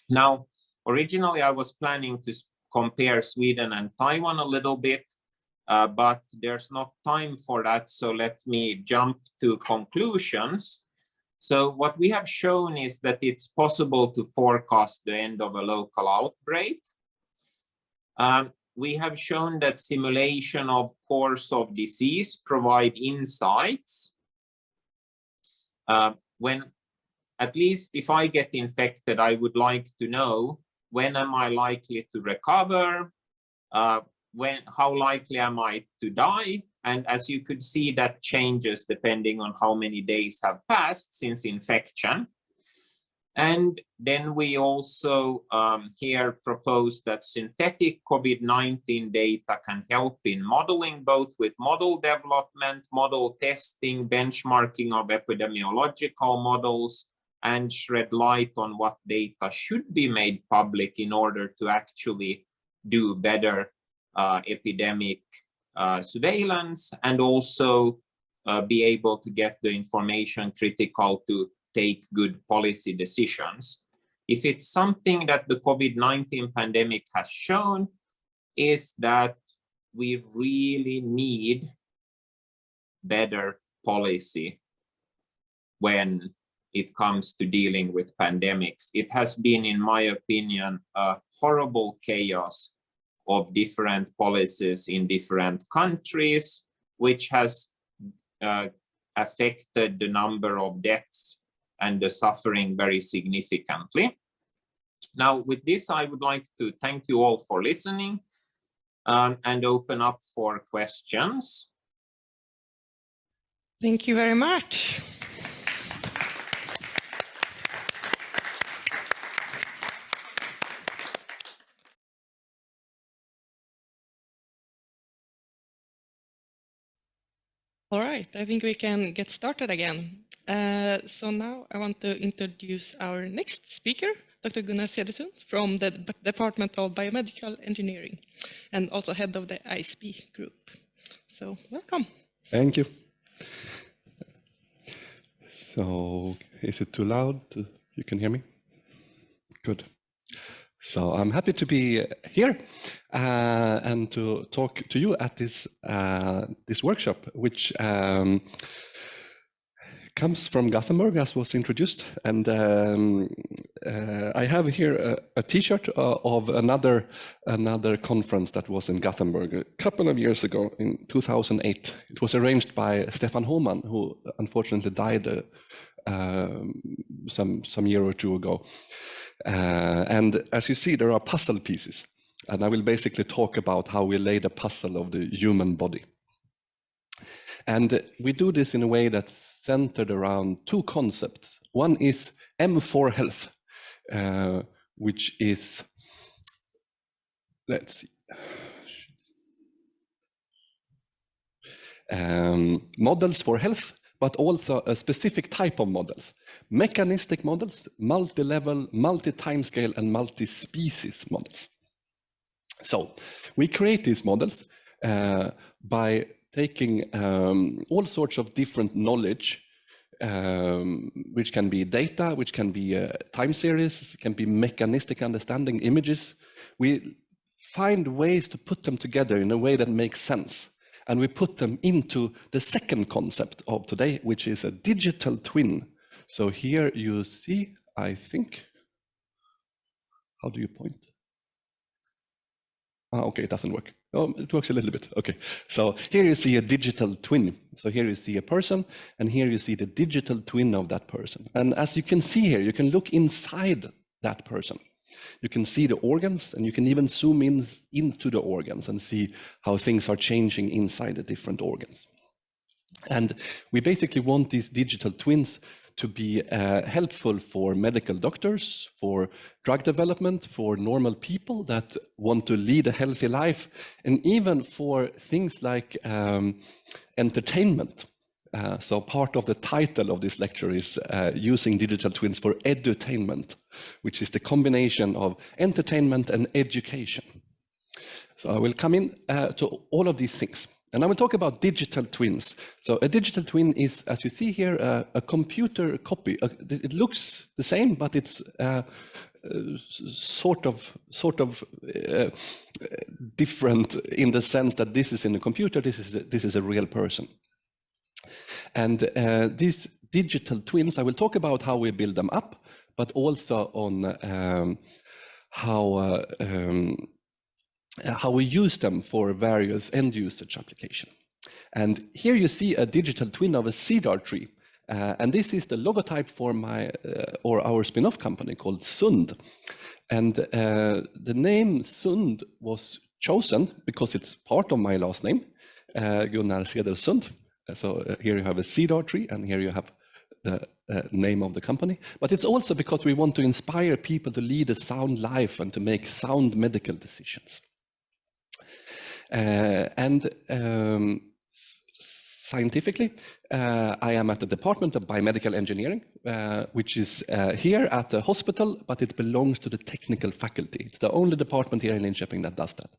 Now, originally, I was planning to compare Sweden and Taiwan a little bit, but there's not time for that. So let me jump to conclusions. So what we have shown is that it's possible to forecast the end of a local outbreak. We have shown that simulation of course of disease provide insights. When, at least if I get infected, I would like to know when am I likely to recover, how likely am I to die? And as you could see, that changes depending on how many days have passed since infection. And then we also here propose that synthetic COVID-19 data can help in modeling, both with model development, model testing, benchmarking of epidemiological models, and shed light on what data should be made public in order to actually do better epidemic surveillance, and also be able to get the information critical to take good policy decisions. If it's something that the COVID-19 pandemic has shown, is that we really need better policy when it comes to dealing with pandemics. It has been, in my opinion, a horrible chaos of different policies in different countries, which has affected the number of deaths and the suffering very significantly. Now, with this, I would like to thank you all for listening and open up for questions. Thank you very much. All right, I think we can get started again. So now I want to introduce our next speaker, Dr. Gunnar Cedersund from the Department of Biomedical Engineering and also head of the ISP group. So welcome. Thank you. So is it too loud? You can hear me? Good. So I'm happy to be here and to talk to you at this this workshop, which comes from Gothenburg, as was introduced. And I have here a T-shirt of another conference that was in Gothenburg a couple of years ago in 2008. It was arranged by Stefan Hohmann, who unfortunately died some year or two ago. And as you see, there are puzzle pieces. And I will basically talk about how we lay the puzzle of the human body. And we do this in a way that's centered around two concepts. One is M4 health, which is, let's see, models for health, but also a specific type of models. Mechanistic models, multi-level, multi-timescale, and multi-species models. So we create these models by taking all sorts of different knowledge, which can be data, which can be time series, can be mechanistic understanding, images. We find ways to put them together in a way that makes sense. And we put them into the second concept of today, which is a digital twin. So here you see, I think, how do you point? Okay, it doesn't work. Oh, it works a little bit. Okay, so here you see a digital twin. So here you see a person, and here you see the digital twin of that person. And as you can see here, you can look inside that person. You can see the organs, and you can even zoom in into the organs and see how things are changing inside the different organs. And we basically want these digital twins to be helpful for medical doctors, for drug development, for normal people that want to lead a healthy life, and even for things like entertainment. So part of the title of this lecture is using digital twins for edutainment, which is the combination of entertainment and education. So I will come in to all of these things. And I will talk about digital twins. So a digital twin is, as you see here, a computer copy. It looks the same, but it's sort of different in the sense that this is in a computer, this is a real person. And these digital twins, I will talk about how we build them up, but also on how we use them for various end usage application. And here you see a digital twin of a cedar tree. And this is the logotype for my or our spin-off company called Sund. And the name Sund was chosen because it's part of my last name, Gunnar Cedersund. So here you have a cedar tree, and here you have the name of the company. But it's also because we want to inspire people to lead a sound life and to make sound medical decisions. Scientifically, I am at the Department of Biomedical Engineering, which is here at the hospital, but it belongs to the technical faculty. It's the only department here in Linköping that does that.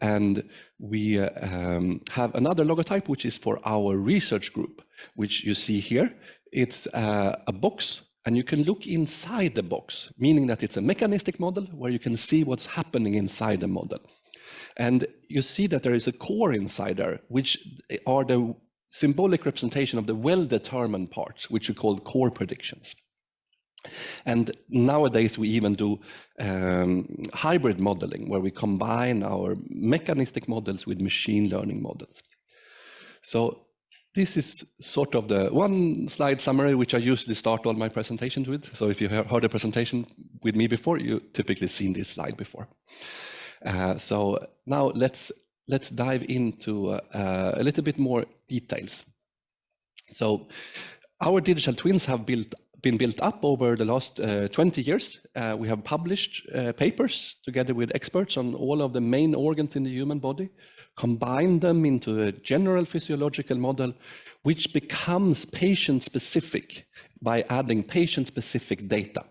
And we have another logotype, which is for our research group, which you see here. It's a box, and you can look inside the box, meaning that it's a mechanistic model where you can see what's happening inside the model. And you see that there is a core inside there, which are the symbolic representation of the well-determined parts, which we call core predictions. And nowadays we even do hybrid modeling, where we combine our mechanistic models with machine learning models. So this is sort of the one slide summary, which I usually start all my presentations with. So if you have heard a presentation with me before, you typically seen this slide before. So now let's dive into a little bit more details. So our digital twins have been built up over the last 20 years. We have published papers together with experts on all of the main organs in the human body, combined them into a general physiological model, which becomes patient-specific by adding patient-specific data.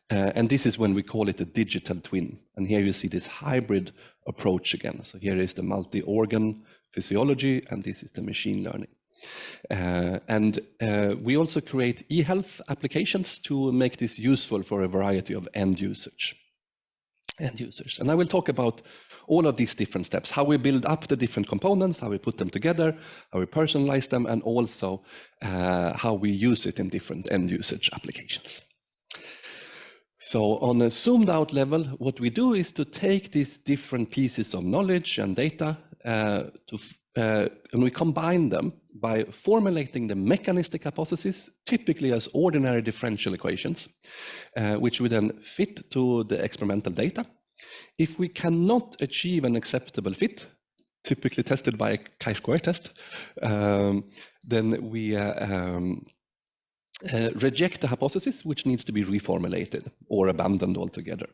And this is when we call it a digital twin. And here you see this hybrid approach again. So here is the multi-organ physiology, and this is the machine learning. We also create e-health applications to make this useful for a variety of end users. And I will talk about all of these different steps, how we build up the different components, how we put them together, how we personalize them, and also how we use it in different end usage applications. So on a zoomed out level, what we do is to take these different pieces of knowledge and data and we combine them by formulating the mechanistic hypothesis, typically as ordinary differential equations, which we then fit to the experimental data. If we cannot achieve an acceptable fit, typically tested by a chi-square test, then we reject the hypothesis, which needs to be reformulated or abandoned altogether.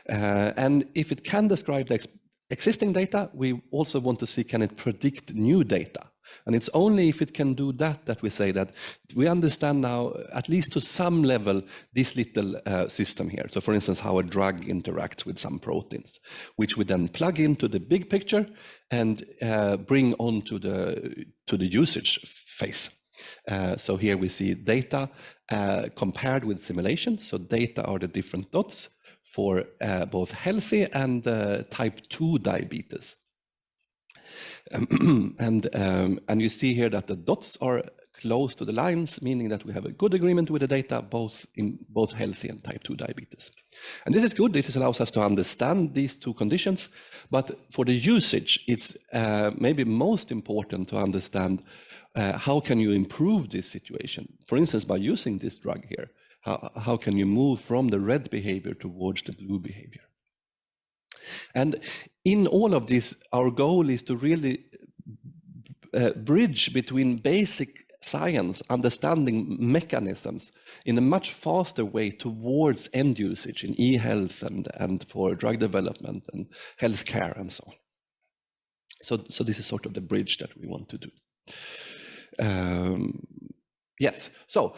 And if it can describe the existing data, we also want to see, can it predict new data? And it's only if it can do that that we say that we understand now, at least to some level, this little system here. So for instance, how a drug interacts with some proteins, which we then plug into the big picture and bring on to the usage phase. So here we see data compared with simulation. So data are the different dots for both healthy and type 2 diabetes. And you see here that the dots are close to the lines, meaning that we have a good agreement with the data, both in both healthy and type 2 diabetes. And this is good. This allows us to understand these two conditions. But for the usage, it's maybe most important to understand how can you improve this situation? For instance, by using this drug here, how can you move from the red behavior towards the blue behavior? And in all of this, our goal is to really bridge between basic science, understanding mechanisms in a much faster way towards end usage in e-health and for drug development and healthcare and so on. So this is sort of the bridge that we want to do. Yes, so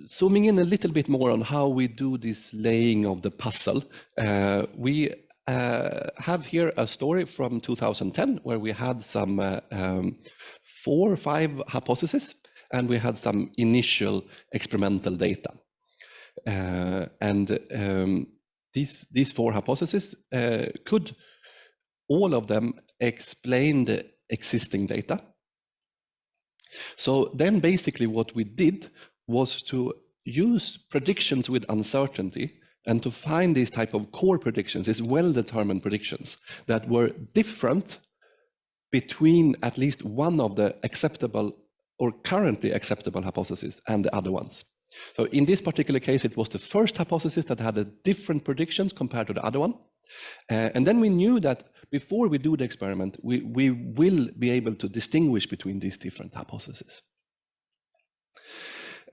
zooming in a little bit more on how we do this laying of the puzzle, we have here a story from 2010 where we had some 4 or 5 hypotheses and we had some initial experimental data. These 4 hypotheses could all of them explain the existing data. So then basically what we did was to use predictions with uncertainty and to find these type of core predictions, these well-determined predictions that were different between at least one of the acceptable or currently acceptable hypotheses and the other ones. So in this particular case, it was the first hypothesis that had a different predictions compared to the other one. And then we knew that before we do the experiment, we will be able to distinguish between these different hypotheses.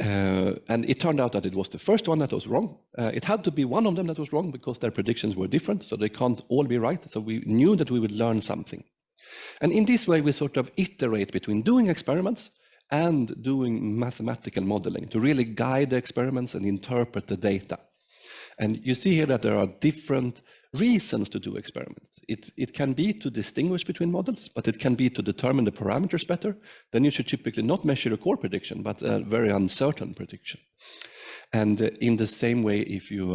And it turned out that it was the first one that was wrong. It had to be one of them that was wrong because their predictions were different, so they can't all be right. So we knew that we would learn something. And in this way, we sort of iterate between doing experiments and doing mathematical modeling to really guide the experiments and interpret the data. And you see here that there are different reasons to do experiments. It can be to distinguish between models, but it can be to determine the parameters better. Then you should typically not measure a core prediction, but a very uncertain prediction. And in the same way, if you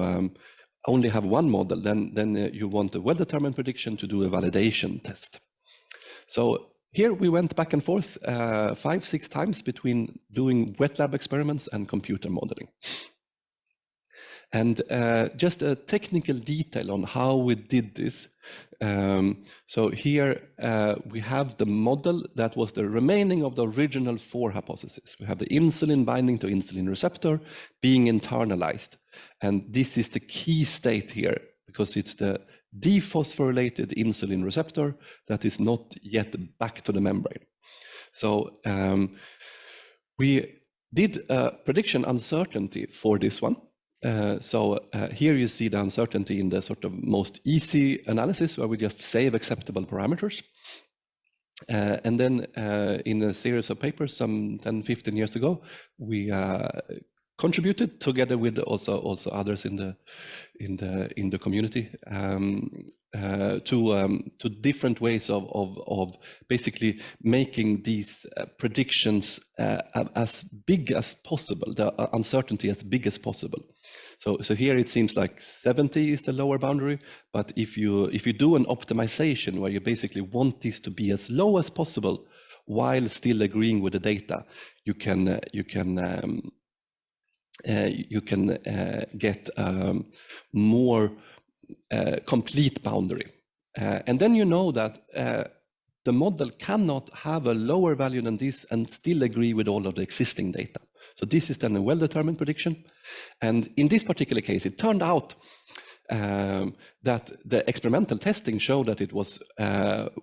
only have one model, then you want a well-determined prediction to do a validation test. So here we went back and forth 5-6 times between doing wet lab experiments and computer modeling. And just a technical detail on how we did this. So here we have the model that was the remaining of the original 4 hypotheses. We have the insulin binding to insulin receptor being internalized. And this is the key state here because it's the dephosphorylated insulin receptor that is not yet back to the membrane. So we did a prediction uncertainty for this one. Here you see the uncertainty in the sort of most easy analysis where we just save acceptable parameters. And then in a series of papers some 10, 15 years ago, we contributed together with also others in the community to different ways of basically making these predictions as big as possible, the uncertainty as big as possible. So here it seems like 70 is the lower boundary, but if you do an optimization where you basically want this to be as low as possible while still agreeing with the data, you can get more complete boundary. And then you know that the model cannot have a lower value than this and still agree with all of the existing data. So this is then a well-determined prediction. And in this particular case, it turned out that the experimental testing showed that it was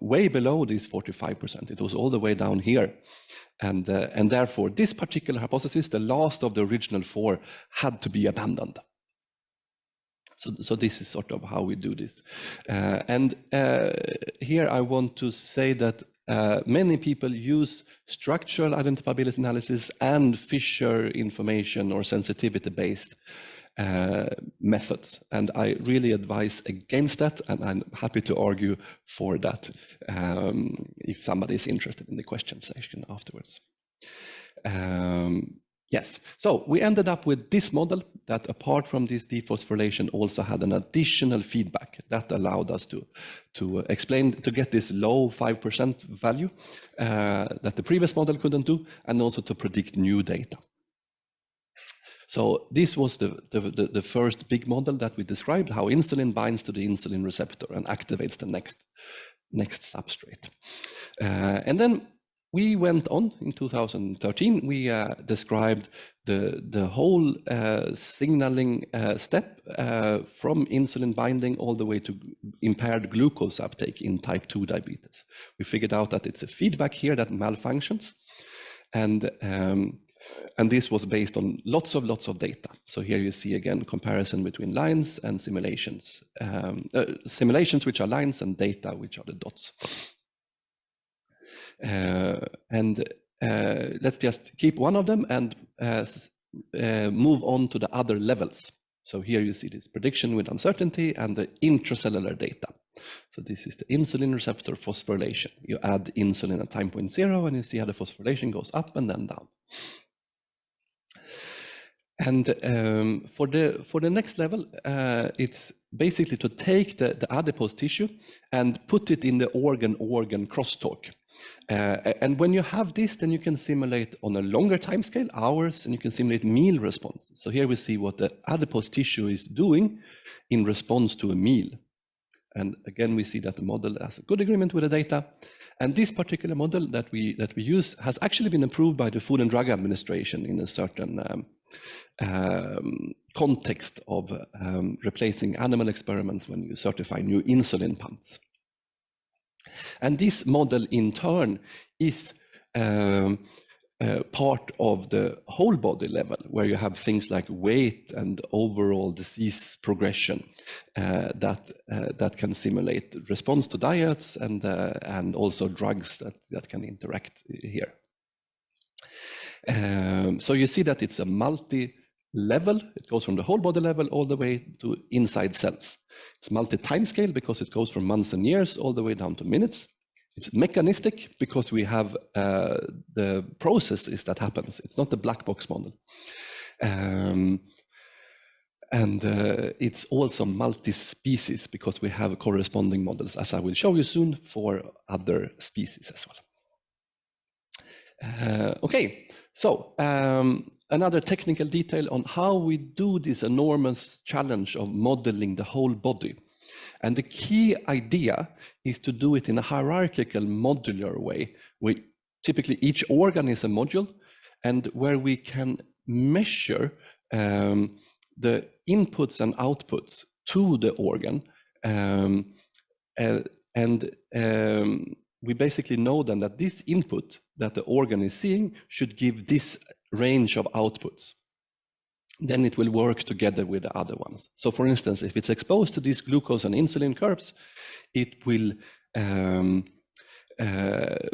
way below this 45%. It was all the way down here. And therefore, this particular hypothesis, the last of the original 4, had to be abandoned. So this is sort of how we do this. Here I want to say that many people use structural identifiability analysis and Fisher information or sensitivity-based methods. And I really advise against that, and I'm happy to argue for that if somebody is interested in the question session afterwards. Yes, so we ended up with this model that, apart from this dephosphorylation, also had an additional feedback that allowed us to get this low 5% value that the previous model couldn't do, and also to predict new data. So this was the first big model that we described, how insulin binds to the insulin receptor and activates the next substrate. And then we went on in 2013. We described the whole signaling step from insulin binding all the way to impaired glucose uptake in type 2 diabetes. We figured out that it's a feedback here that malfunctions, and this was based on lots of data. So here you see again comparison between lines and simulations, simulations which are lines and data which are the dots. Let's just keep one of them and move on to the other levels. So here you see this prediction with uncertainty and the intracellular data. So this is the insulin receptor phosphorylation. You add insulin at time point 0 and you see how the phosphorylation goes up and then down. And for the next level, it's basically to take the adipose tissue and put it in the organ-organ crosstalk. And when you have this, then you can simulate on a longer time scale, hours, and you can simulate meal responses. So here we see what the adipose tissue is doing in response to a meal. And again, we see that the model has a good agreement with the data. And this particular model that we use has actually been approved by the Food and Drug Administration in a certain context of replacing animal experiments when you certify new insulin pumps. And this model in turn is part of the whole body level, where you have things like weight and overall disease progression that can simulate response to diets and also drugs that can interact here. So you see that it's a multi-level. It goes from the whole body level all the way to inside cells. It's multi-time scale because it goes from months and years all the way down to minutes. It's mechanistic because we have the processes that happens. It's not the black box model. And it's also multi-species because we have corresponding models, as I will show you soon, for other species as well. Okay, so another technical detail on how we do this enormous challenge of modeling the whole body. And the key idea is to do it in a hierarchical modular way, where typically each organ is a module, and where we can measure the inputs and outputs to the organ We basically know then that this input that the organ is seeing should give this range of outputs. Then it will work together with the other ones. So for instance, if it's exposed to these glucose and insulin curves, it will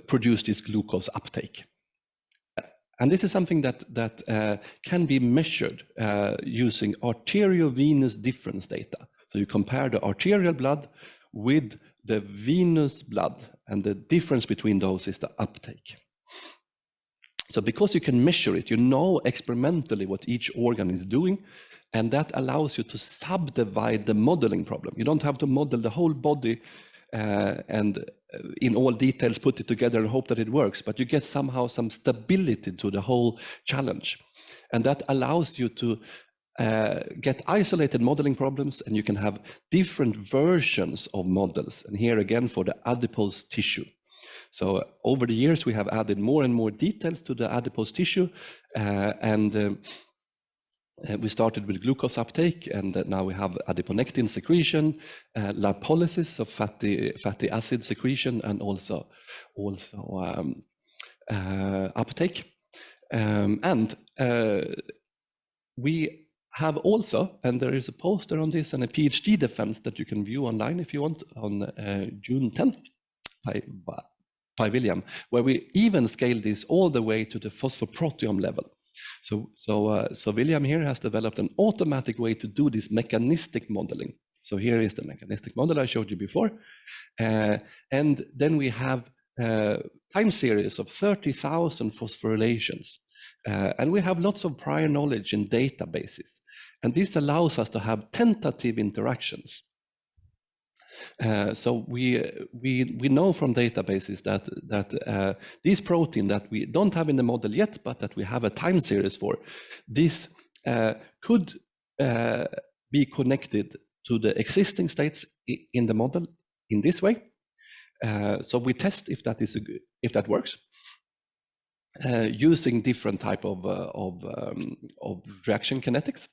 produce this glucose uptake. And this is something that can be measured using arteriovenous difference data. So you compare the arterial blood with the venous blood, and the difference between those is the uptake. So because you can measure it, you know experimentally what each organ is doing, and that allows you to subdivide the modeling problem. You don't have to model the whole body and in all details put it together and hope that it works, but you get somehow some stability to the whole challenge. And that allows you to get isolated modeling problems, and you can have different versions of models. And here again for the adipose tissue. So over the years, we have added more and more details to the adipose tissue, we started with glucose uptake, and now we have adiponectin secretion, lipolysis of fatty acid secretion, and also uptake. We have also, and there is a poster on this and a PhD defense that you can view online if you want, on June 10th by William, where we even scale this all the way to the phosphoproteome level. So William here has developed an automatic way to do this mechanistic modeling. So here is the mechanistic model I showed you before. And then we have a time series of 30,000 phosphorylations. And we have lots of prior knowledge in databases. And this allows us to have tentative interactions. So we know from databases that this protein that we don't have in the model yet, but that we have a time series for, this could be connected to the existing states in the model in this way. So we test if that works. Using different type of reaction kinetics.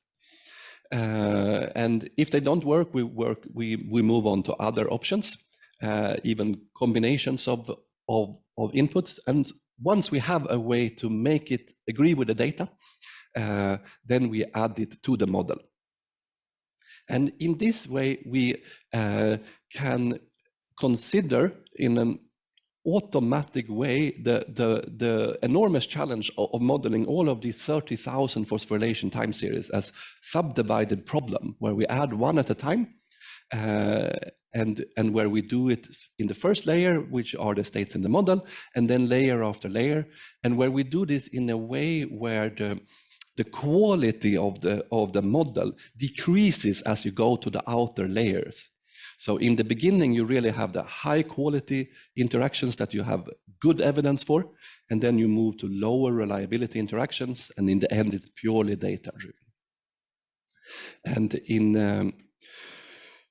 And if they don't work, we move on to other options, even combinations of inputs. And once we have a way to make it agree with the data, then we add it to the model. And in this way, we can consider in an automatic way the enormous challenge of modeling all of these 30,000 phosphorylation time series as subdivided problem, where we add one at a time, and where we do it in the first layer, which are the states in the model, and then layer after layer, and where we do this in a way where the quality of the model decreases as you go to the outer layers. So in the beginning, you really have the high quality interactions that you have good evidence for, and then you move to lower reliability interactions, and in the end, it's purely data-driven. And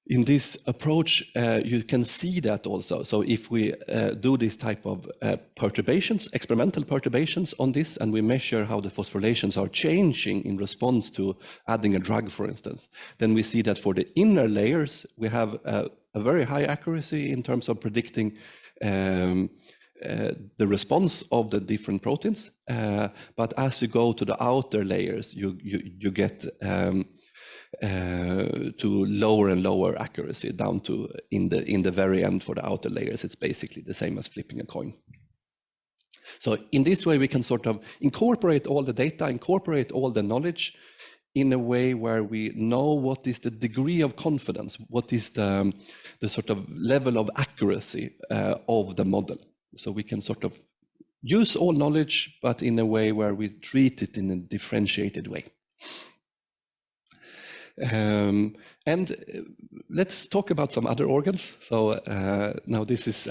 in this approach, you can see that also. So if we do this type of perturbations, experimental perturbations on this, and we measure how the phosphorylations are changing in response to adding a drug, for instance, then we see that for the inner layers, we have a very high accuracy in terms of predicting the response of the different proteins. But as you go to the outer layers, you get to lower and lower accuracy down to in the very end for the outer layers. It's basically the same as flipping a coin. So in this way, we can sort of incorporate all the data, incorporate all the knowledge in a way where we know what is the degree of confidence, what is the sort of level of accuracy of the model. So we can sort of use all knowledge, but in a way where we treat it in a differentiated way. And let's talk about some other organs. So now this is,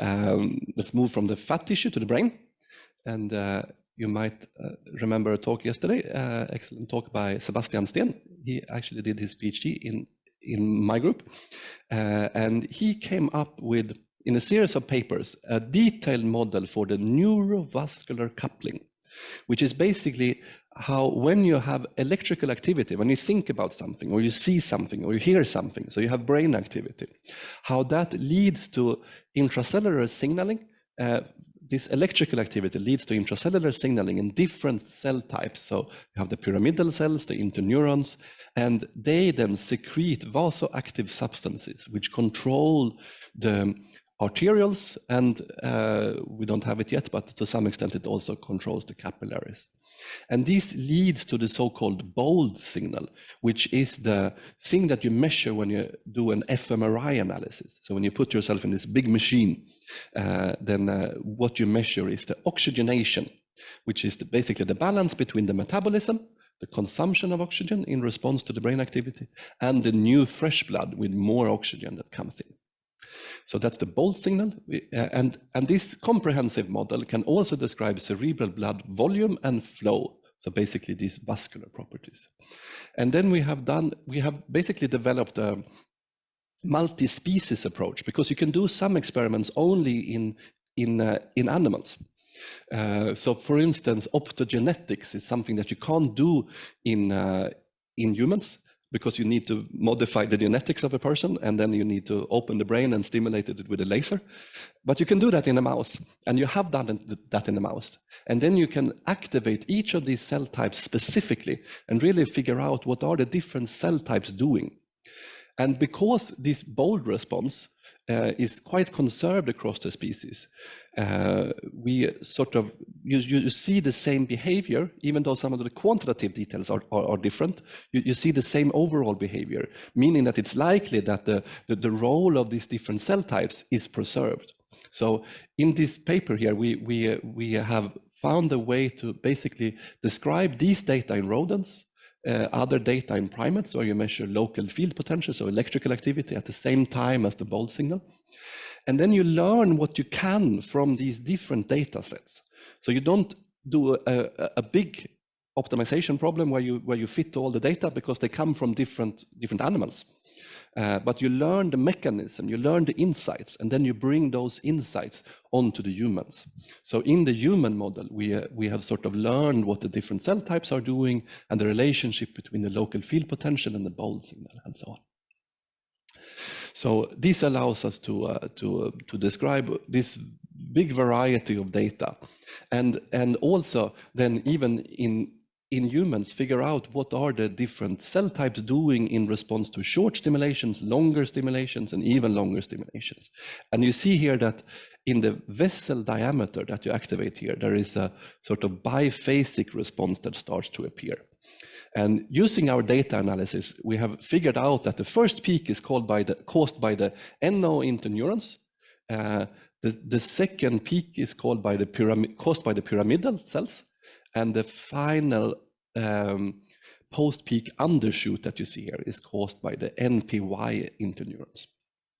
let's move from the fat tissue to the brain. And you might remember a talk yesterday, excellent talk by Sebastian Steen. He actually did his PhD in my group. And he came up with, in a series of papers, a detailed model for the neurovascular coupling which is basically how when you have electrical activity, when you think about something, or you see something, or you hear something, so you have brain activity, how that leads to intracellular signaling. This electrical activity leads to intracellular signaling in different cell types. So you have the pyramidal cells, the interneurons, and they then secrete vasoactive substances which control the arterioles, and we don't have it yet, but to some extent it also controls the capillaries. And this leads to the so-called bold signal, which is the thing that you measure when you do an fMRI analysis. So when you put yourself in this big machine, then what you measure is the oxygenation, which is basically the balance between the metabolism, the consumption of oxygen in response to the brain activity, and the new fresh blood with more oxygen that comes in. So that's the bold signal, and this comprehensive model can also describe cerebral blood volume and flow. So basically these vascular properties. And then we have basically developed a multi-species approach, because you can do some experiments only in animals. So for instance, optogenetics is something that you can't do in humans, because you need to modify the genetics of a person, and then you need to open the brain and stimulate it with a laser. But you can do that in a mouse, and you have done that in a mouse. And then you can activate each of these cell types specifically and really figure out what are the different cell types doing. And because this bold response is quite conserved across the species, we sort of, you see the same behavior, even though some of the quantitative details are different. You see the same overall behavior, meaning that it's likely that the role of these different cell types is preserved. So in this paper here, we have found a way to basically describe these data in rodents, other data in primates, where you measure local field potential, so electrical activity at the same time as the bold signal. And then you learn what you can from these different data sets. So you don't do a big optimization problem where you fit all the data, because they come from different animals. But you learn the mechanism, you learn the insights, and then you bring those insights onto the humans. So in the human model, we have sort of learned what the different cell types are doing, and the relationship between the local field potential and the bold signal, and so on. So this allows us to describe this big variety of data, and also then even in humans figure out what are the different cell types doing in response to short stimulations, longer stimulations, and even longer stimulations. And you see here that in the vessel diameter that you activate here, there is a sort of biphasic response that starts to appear. And using our data analysis, we have figured out that the first peak is caused by the NO interneurons. The second peak is caused by the pyramidal cells. And the final post-peak undershoot that you see here is caused by the NPY interneurons.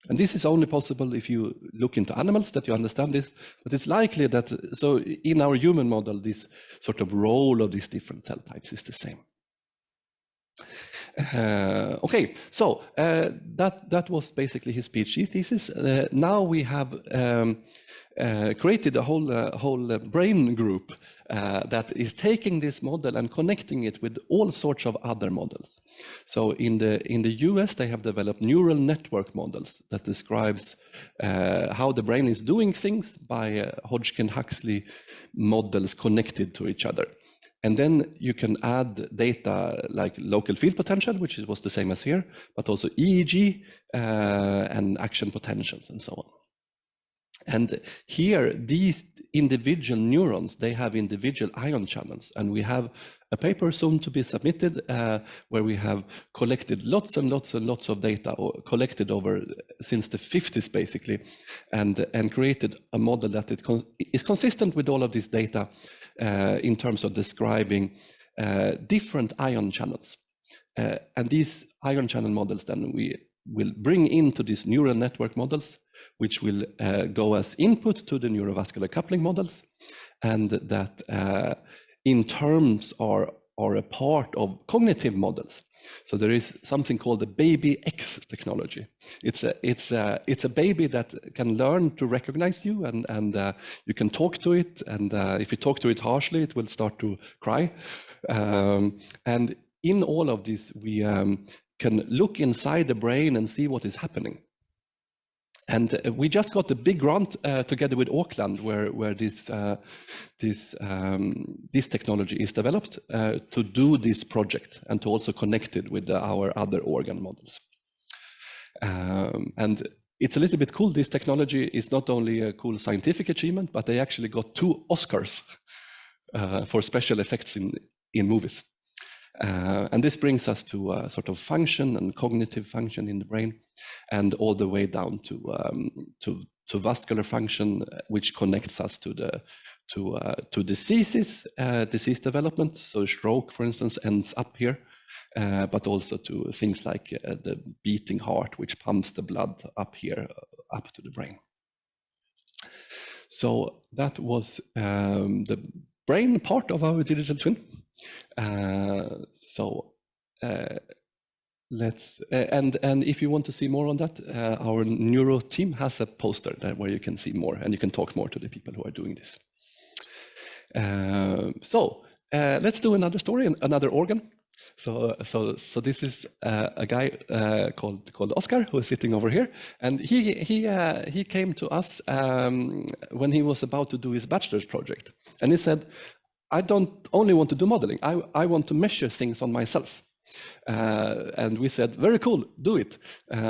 And this is only possible if you look into animals, that you understand this, but it's likely that, so in our human model, this sort of role of these different cell types is the same. Okay, so that was basically his PhD thesis. Now we have created a whole brain group that is taking this model and connecting it with all sorts of other models. So in the US, they have developed neural network models that describes how the brain is doing things by Hodgkin-Huxley models connected to each other. And then you can add data like local field potential, which was the same as here, but also EEG and action potentials and so on. And here, these individual neurons, they have individual ion channels. And we have a paper soon to be submitted where we have collected lots and lots and lots of data, or collected over since the 50s basically, and created a model that is consistent with all of this data in terms of describing different ion channels. And these ion channel models then we will bring into these neural network models, which will go as input to the neurovascular coupling models, and that in terms are a part of cognitive models. So there is something called the baby X technology. It's a baby that can learn to recognize you, and you can talk to it, and if you talk to it harshly, it will start to cry. And in all of this, we can look inside the brain and see what is happening. And we just got a big grant together with Auckland, where this technology is developed to do this project and to also connect it with our other organ models. And it's a little bit cool. This technology is not only a cool scientific achievement, but they actually got 2 Oscars for special effects in movies. And this brings us to sort of function and cognitive function in the brain, and all the way down to vascular function, which connects us to diseases, disease development. So stroke, for instance, ends up here, but also to things like the beating heart, which pumps the blood up here, up to the brain. So that was the brain part of our digital twin. Let's and if you want to see more on that, our neuro team has a poster there where you can see more, and you can talk more to the people who are doing this. Let's do another story, another organ. So this is a guy called Oscar, who is sitting over here, and he came to us when he was about to do his bachelor's project, and he said, I don't only want to do modeling, I want to measure things on myself. And we said, very cool, do it.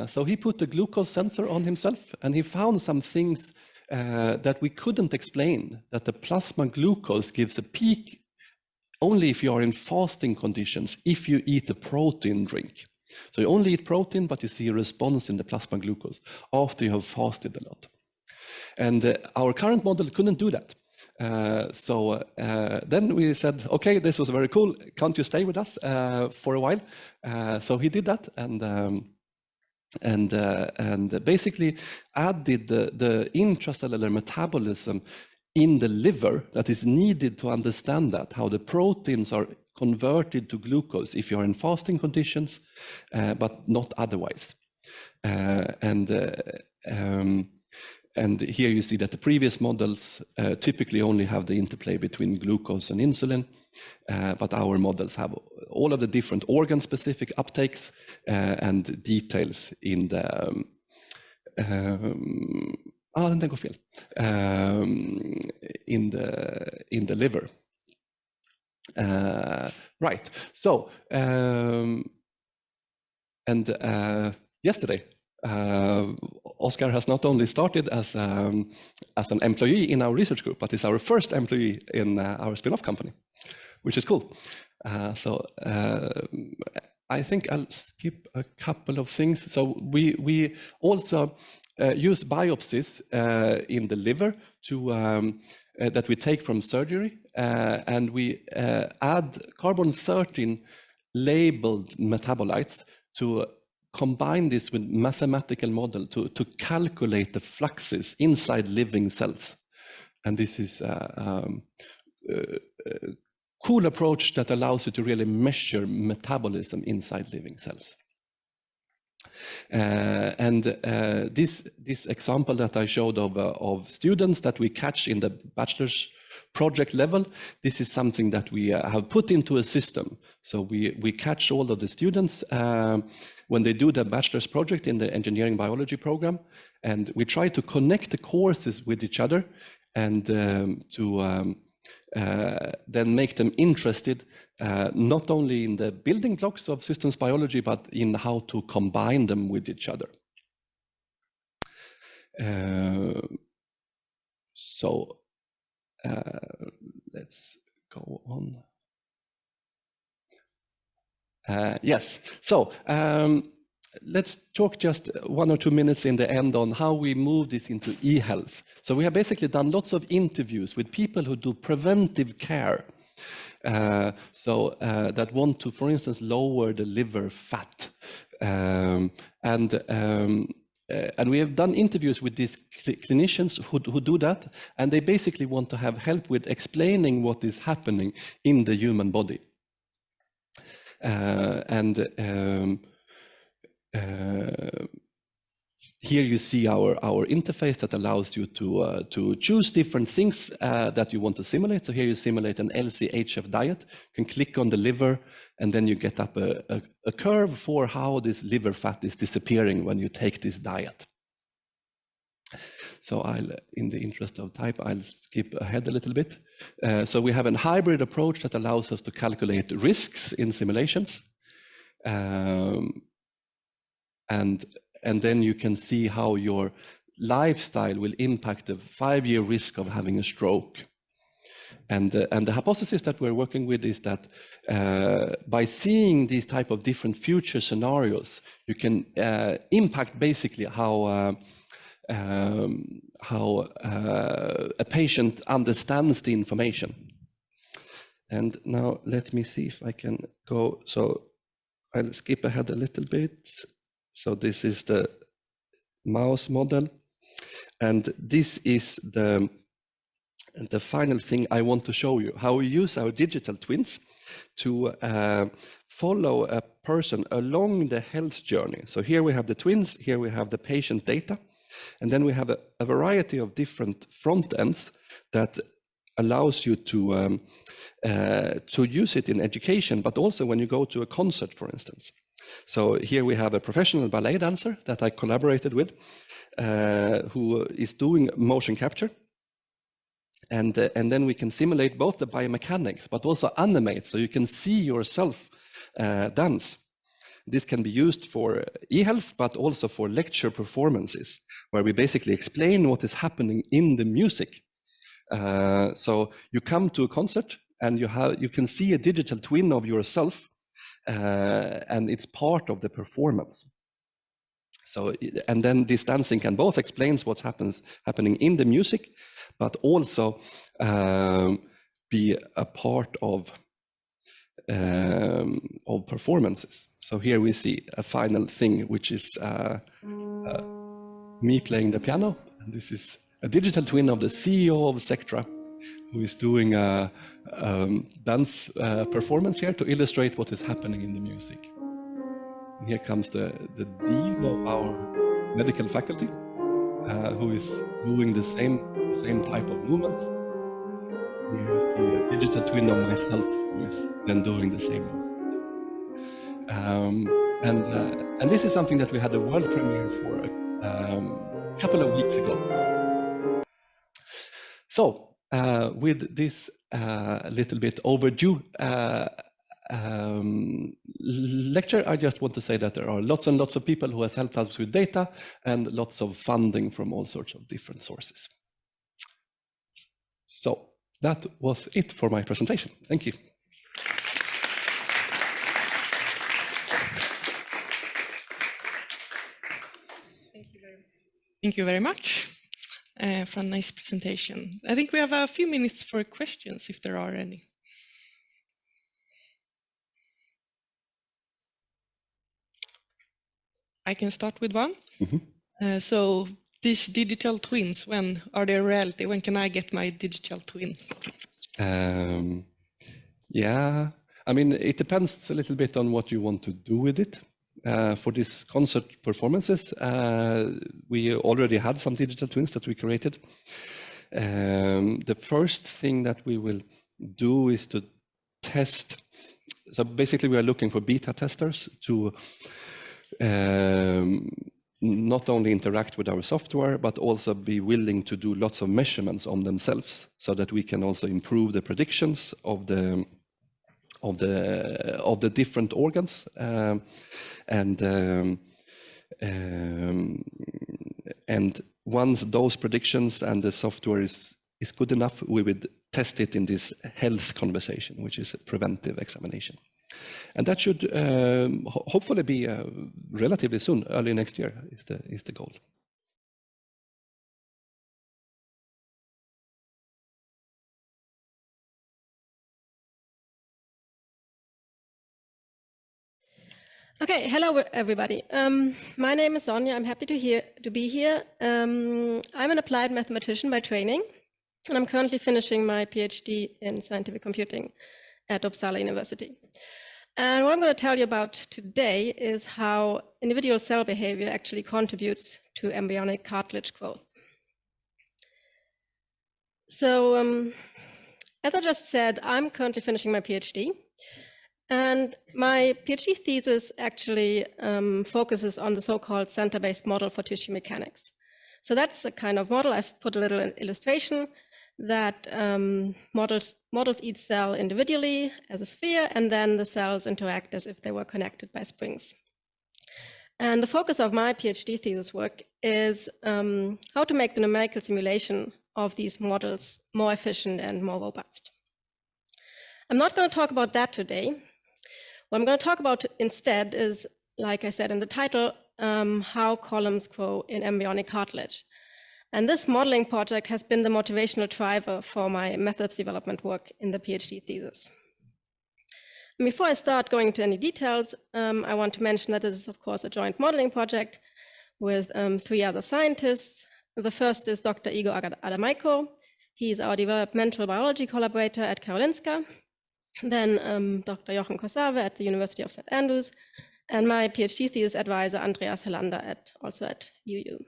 So he put a glucose sensor on himself, and he found some things that we couldn't explain, that the plasma glucose gives a peak only if you are in fasting conditions, if you eat a protein drink. So you only eat protein, but you see a response in the plasma glucose after you have fasted a lot. And our current model couldn't do that. Then we said, okay, this was very cool. Can't you stay with us for a while? So he did that, and basically added the intracellular metabolism in the liver that is needed to understand that, how the proteins are converted to glucose if you are in fasting conditions, but not otherwise. And here you see that the previous models typically only have the interplay between glucose and insulin, but our models have all of the different organ-specific uptakes and details in the in the liver. Right. So yesterday, Oscar has not only started as an employee in our research group, but is our first employee in our spin-off company, which is cool. I think I'll skip a couple of things. So we also use biopsies in the liver to that we take from surgery, and we add carbon-13 labeled metabolites to combine this with mathematical model to calculate the fluxes inside living cells. And this is a cool approach that allows you to really measure metabolism inside living cells. This example that I showed of students that we catch in the bachelor's project level, this is something that we have put into a system. So we catch all of the students when they do the bachelor's project in the engineering biology program, and we try to connect the courses with each other and to then make them interested not only in the building blocks of systems biology, but in how to combine them with each other. Let's go on. Yes, so let's talk just 1 or 2 minutes in the end on how we move this into e-health. So we have basically done lots of interviews with people who do preventive care. That want to, for instance, lower the liver fat. And we have done interviews with these clinicians who do that, and they basically want to have help with explaining what is happening in the human body. Here you see our interface that allows you to choose different things that you want to simulate. So here you simulate an LCHF diet. You can click on the liver, and then you get up a curve for how this liver fat is disappearing when you take this diet. So in the interest of time, I'll skip ahead a little bit. So we have a hybrid approach that allows us to calculate risks in simulations. And then you can see how your lifestyle will impact the 5-year risk of having a stroke. And the hypothesis that we're working with is that by seeing these type of different future scenarios, you can impact basically how a patient understands the information. And now let me see if I can go. So I'll skip ahead a little bit. So this is the mouse model, and this is the final thing I want to show you, how we use our digital twins to follow a person along the health journey. So here we have the twins, here we have the patient data, and then we have a variety of different front ends that allows you to use it in education, but also when you go to a concert, for instance. So here we have a professional ballet dancer that I collaborated with, who is doing motion capture. And then we can simulate both the biomechanics, but also animate, so you can see yourself dance. This can be used for e-health, but also for lecture performances, where we basically explain what is happening in the music. So you come to a concert, and you can see a digital twin of yourself, and it's part of the performance. So, and then this dancing can both explain what's happening in the music, but also be a part of performances. So here we see a final thing, which is me playing the piano. And this is a digital twin of the CEO of Sectra, who is doing a dance performance here to illustrate what is happening in the music. And here comes the dean of our medical faculty, who is doing the same type of movement. Here is the digital twin of myself, who is then doing the same movement. And this is something that we had a world premiere for a couple of weeks ago. So, with this little bit overdue lecture, I just want to say that there are lots and lots of people who have helped us with data and lots of funding from all sorts of different sources. So that was it for my presentation. Thank you. Thank you very much for a nice presentation. I think we have a few minutes for questions, if there are any. I can start with one. Mm-hmm. So these digital twins, when are they a reality? When can I get my digital twin? Yeah, I mean, it depends a little bit on what you want to do with it. For these concert performances, we already had some digital twins that we created. The first thing that we will do is to test. So basically, we are looking for beta testers to not only interact with our software, but also be willing to do lots of measurements on themselves, so that we can also improve the predictions of the different organs, and once those predictions and the software is good enough, we would test it in this health conversation, which is a preventive examination, and that should hopefully be relatively soon, early next year is the goal. Okay, hello everybody. My name is Sonja. I'm happy to be here. I'm an applied mathematician by training, and I'm currently finishing my PhD in scientific computing at Uppsala University. And what I'm going to tell you about today is how individual cell behavior actually contributes to embryonic cartilage growth. So as I just said, I'm currently finishing my PhD. And my PhD thesis actually focuses on the so-called center-based model for tissue mechanics. So that's a kind of model. I've put a little illustration that models each cell individually as a sphere, and then the cells interact as if they were connected by springs. And the focus of my PhD thesis work is how to make the numerical simulation of these models more efficient and more robust. I'm not going to talk about that today. What I'm going to talk about instead is, like I said in the title, how columns grow in embryonic cartilage. And this modeling project has been the motivational driver for my methods development work in the PhD thesis. And before I start going into any details, I want to mention that this is, of course, a joint modeling project with 3 other scientists. The first is Dr. Igor Adamaiko. He's our developmental biology collaborator at Karolinska. Then Dr. Jochen Kossave at the University of St. Andrews, and my PhD thesis advisor, Andreas Helander, also at UU.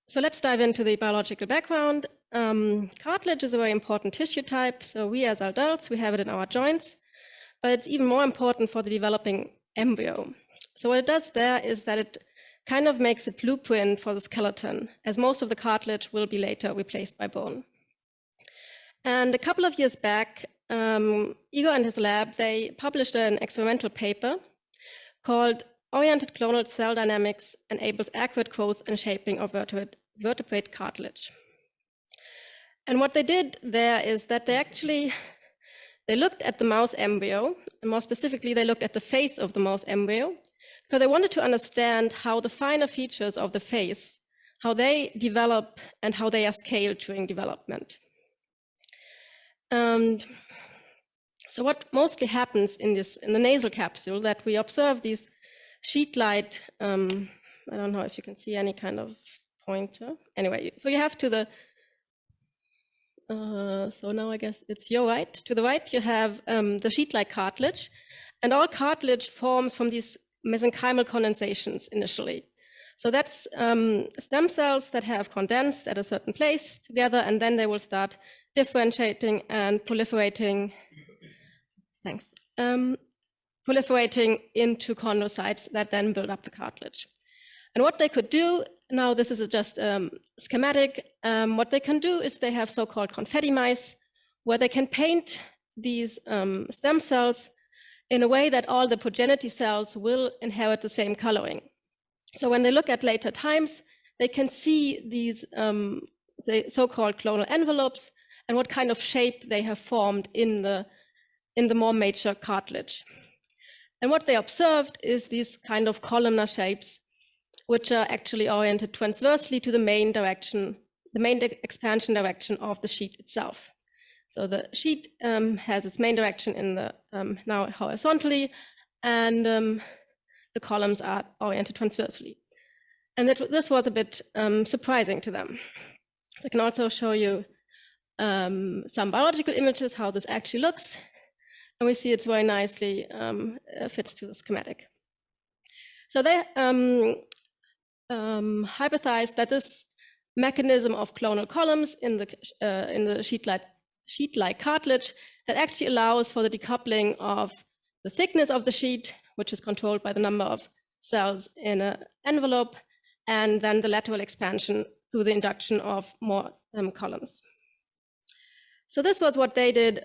So let's dive into the biological background. Cartilage is a very important tissue type. So we as adults, we have it in our joints, but it's even more important for the developing embryo. So what it does there is that it kind of makes a blueprint for the skeleton, as most of the cartilage will be later replaced by bone. And a couple of years back, Igor and his lab, they published an experimental paper called Oriented Clonal Cell Dynamics Enables Accurate Growth and Shaping of Vertebrate Cartilage. And what they did there is that they looked at the mouse embryo, and more specifically, they looked at the face of the mouse embryo, because they wanted to understand how the finer features of the face, how they develop and how they are scaled during development. So what mostly happens in the nasal capsule, that we observe these sheet-like, I don't know if you can see any kind of pointer. Anyway, so you have to the, so now I guess it's your right. To the right, you have the sheet-like cartilage, and all cartilage forms from these mesenchymal condensations initially. So that's stem cells that have condensed at a certain place together, and then they will start differentiating and proliferating. Thanks. Proliferating into chondrocytes that then build up the cartilage. And what they could do, now this is just schematic, what they can do is they have so-called confetti mice, where they can paint these stem cells in a way that all the progeny cells will inherit the same coloring. So when they look at later times, they can see these the so-called clonal envelopes and what kind of shape they have formed in the more mature cartilage. And what they observed is these kind of columnar shapes, which are actually oriented transversely to the main direction, the main expansion direction of the sheet itself. So the sheet has its main direction in the now horizontally, and the columns are oriented transversely. And this was a bit surprising to them. So I can also show you some biological images, how this actually looks. And we see it's very nicely fits to the schematic. So they hypothesized that this mechanism of clonal columns in the sheet-like cartilage that actually allows for the decoupling of the thickness of the sheet, which is controlled by the number of cells in an envelope, and then the lateral expansion through the induction of more columns. So this was what they did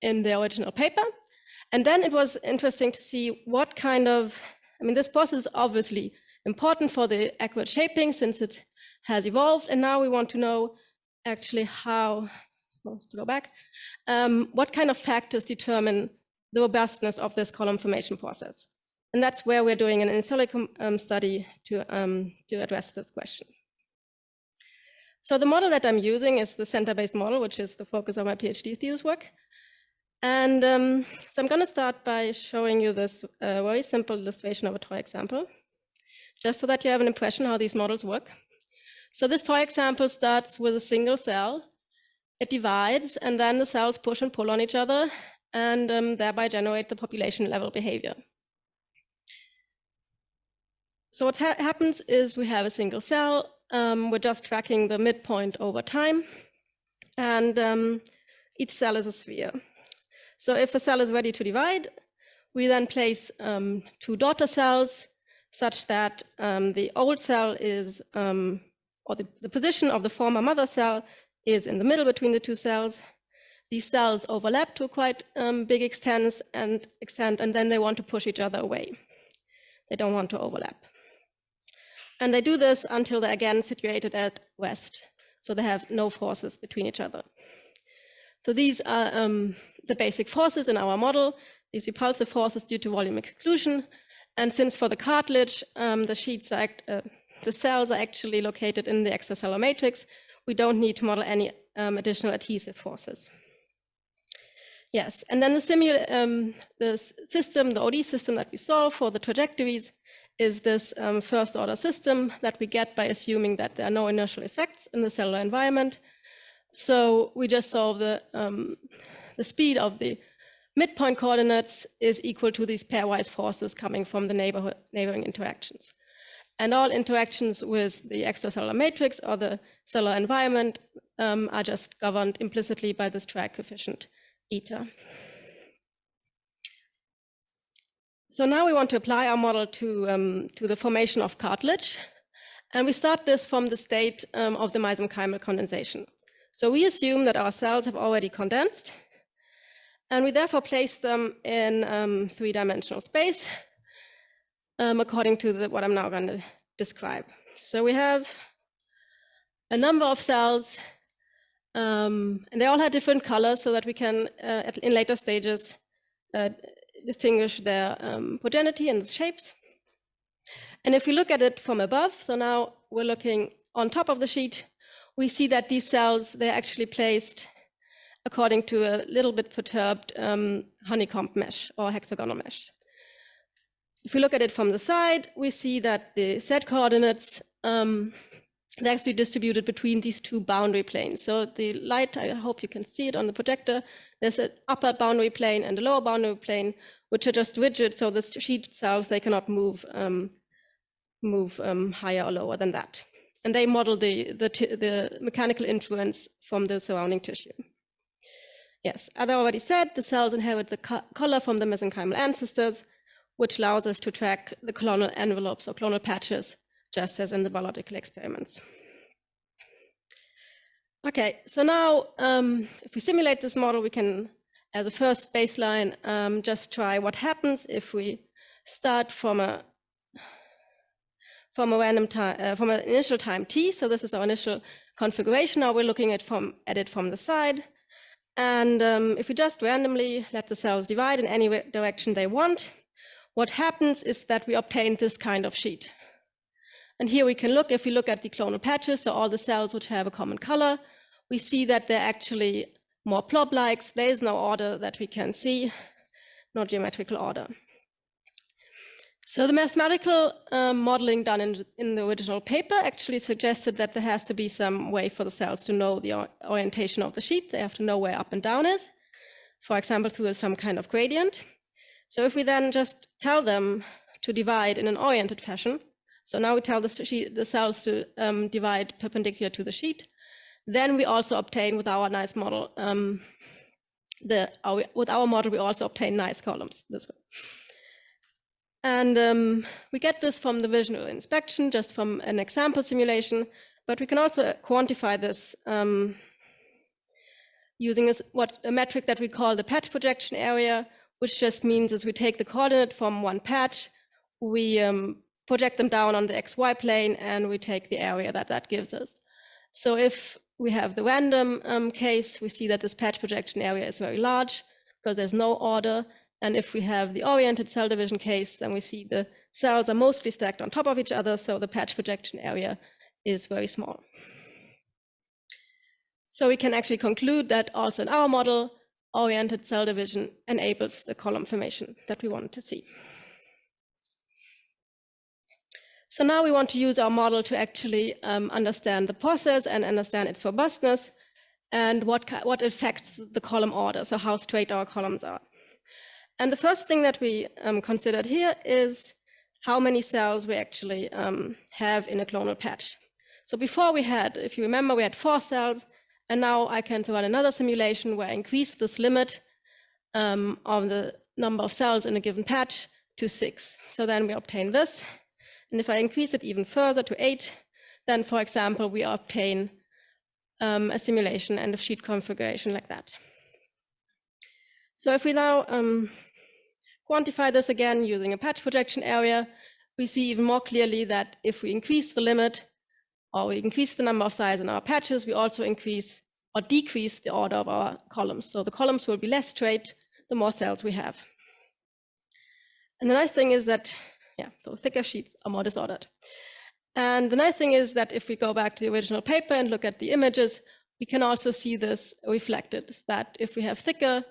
in the original paper. And then it was interesting to see what kind of, this process is obviously important for the accurate shaping since it has evolved. And now we want to know actually how, to go back, what kind of factors determine the robustness of this column formation process. And that's where we're doing an in silico study to address this question. So the model that I'm using is the center-based model, which is the focus of my PhD thesis work. And so I'm going to start by showing you this very simple illustration of a toy example, just so that you have an impression how these models work. So this toy example starts with a single cell. It divides, and then the cells push and pull on each other and thereby generate the population level behavior. So what happens is we have a single cell. We're just tracking the midpoint over time, and each cell is a sphere. So if a cell is ready to divide, we then place 2 daughter cells such that the old cell is, or the position of the former mother cell is in the middle between the 2 cells. These cells overlap to a quite big extent, and then they want to push each other away. They don't want to overlap. And they do this until they're again situated at rest. So they have no forces between each other. So these are the basic forces in our model, these repulsive forces due to volume exclusion. And since for the cartilage, the cells are actually located in the extracellular matrix, we don't need to model any additional adhesive forces. Yes, and then the system, the OD system that we solve for the trajectories is this first order system that we get by assuming that there are no inertial effects in the cellular environment. So we just solve the speed of the midpoint coordinates is equal to these pairwise forces coming from the neighboring interactions. And all interactions with the extracellular matrix or the cellular environment are just governed implicitly by this drag coefficient eta. So now we want to apply our model to the formation of cartilage. And we start this from the state of the mesenchymal condensation. So we assume that our cells have already condensed, and we therefore place them in 3-dimensional space according to what I'm now going to describe. So we have a number of cells, and they all have different colors so that we can, in later stages, distinguish their progeny and the shapes. And if we look at it from above, so now we're looking on top of the sheet, we see that these cells, they're actually placed according to a little bit perturbed honeycomb mesh or hexagonal mesh. If we look at it from the side, we see that the Z coordinates, they're actually distributed between these 2 boundary planes. So the light, I hope you can see it on the projector, there's an upper boundary plane and a lower boundary plane, which are just rigid, so the sheet cells, they cannot move higher or lower than that. And they model the mechanical influence from the surrounding tissue. Yes, as I already said, the cells inherit the color from the mesenchymal ancestors, which allows us to track the clonal envelopes or clonal patches, just as in the biological experiments. Okay, so now if we simulate this model, we can, as a first baseline, just try what happens if we start from an initial time t. So this is our initial configuration. Now we're looking at it from the side. And if we just randomly let the cells divide in any direction they want, what happens is that we obtain this kind of sheet. And here we can look, if we look at the clonal patches, so all the cells which have a common color, we see that they're actually more blob-like. There is no order that we can see, no geometrical order. So the mathematical modeling done in the original paper actually suggested that there has to be some way for the cells to know the orientation of the sheet. They have to know where up and down is, for example, through some kind of gradient. So if we then just tell them to divide in an oriented fashion, so now we tell the cells to divide perpendicular to the sheet, then we also obtain with our nice model, with our model we also obtain nice columns this way. And we get this from the visual inspection, just from an example simulation, but we can also quantify this using a metric that we call the patch projection area, which just means as we take the coordinate from one patch, we project them down on the XY plane, and we take the area that that gives us. So if we have the random case, we see that this patch projection area is very large because there's no order. And if we have the oriented cell division case, then we see the cells are mostly stacked on top of each other, so the patch projection area is very small. So we can actually conclude that also in our model, oriented cell division enables the column formation that we wanted to see. So now we want to use our model to actually understand the process and understand its robustness. and what affects the column order, so how straight our columns are. And the first thing that we considered here is how many cells we actually have in a clonal patch. So before we had, if you remember, we had 4 cells, and now I can run another simulation where I increase this limit of the number of cells in a given patch to 6. So then we obtain this. And if I increase it even further to 8, then, for example, we obtain a simulation end of sheet configuration like that. So if we now quantify this again using a patch projection area, we see even more clearly that if we increase the limit or we increase the number of cells in our patches, we also increase or decrease the order of our columns. So the columns will be less straight the more cells we have. And the nice thing is that, yeah, those thicker sheets are more disordered. And the nice thing is that if we go back to the original paper and look at the images, we can also see this reflected, that if we have thicker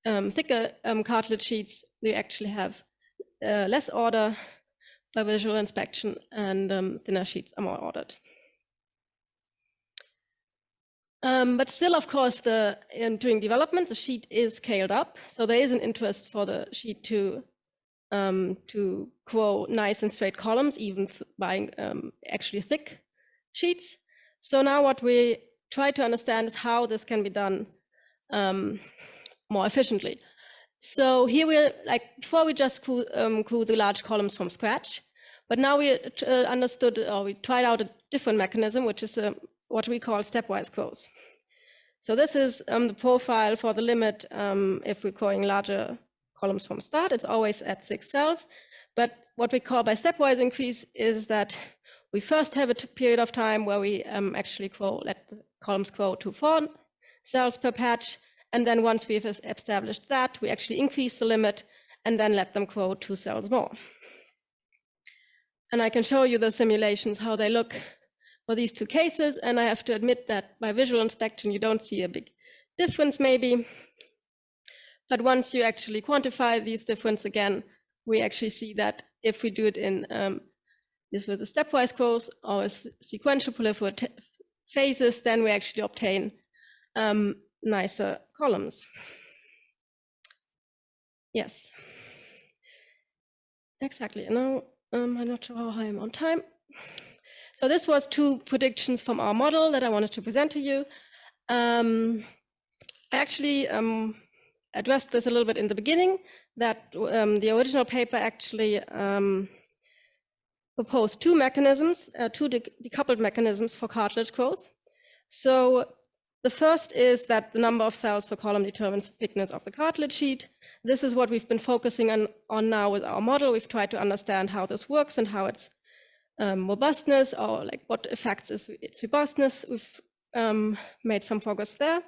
cartilage sheets, we actually have less order by visual inspection, and thinner sheets are more ordered. But still, of course, during development, the sheet is scaled up. So there is an interest for the sheet to grow nice and straight columns, even by actually thick sheets. So now what we try to understand is how this can be done more efficiently. So here we're like, before we just grew the large columns from scratch, but now we understood, or we tried out a different mechanism, which is what we call stepwise growth. So this is the profile for the limit if we're growing larger columns from start. It's always at 6 cells. But what we call by stepwise increase is that we first have a period of time where we actually let the columns grow to 4 cells per patch. And then once we've established that, we actually increase the limit and then let them grow 2 cells more. And I can show you the simulations, how they look for these 2 cases. And I have to admit that by visual inspection, you don't see a big difference maybe. But once you actually quantify these differences again, we actually see that if we do it in this with a stepwise growth or a sequential proliferative phases, then we actually obtain nicer columns. Yes, exactly. Now I'm not sure how I am on time. So this was 2 predictions from our model that I wanted to present to you. I actually addressed this a little bit in the beginning, that the original paper actually proposed 2 mechanisms, 2 decoupled mechanisms for cartilage growth. So the first is that the number of cells per column determines the thickness of the cartilage sheet. This is what we've been focusing on now with our model. We've tried to understand how this works and how its robustness, or like what affects its robustness. We've made some progress there.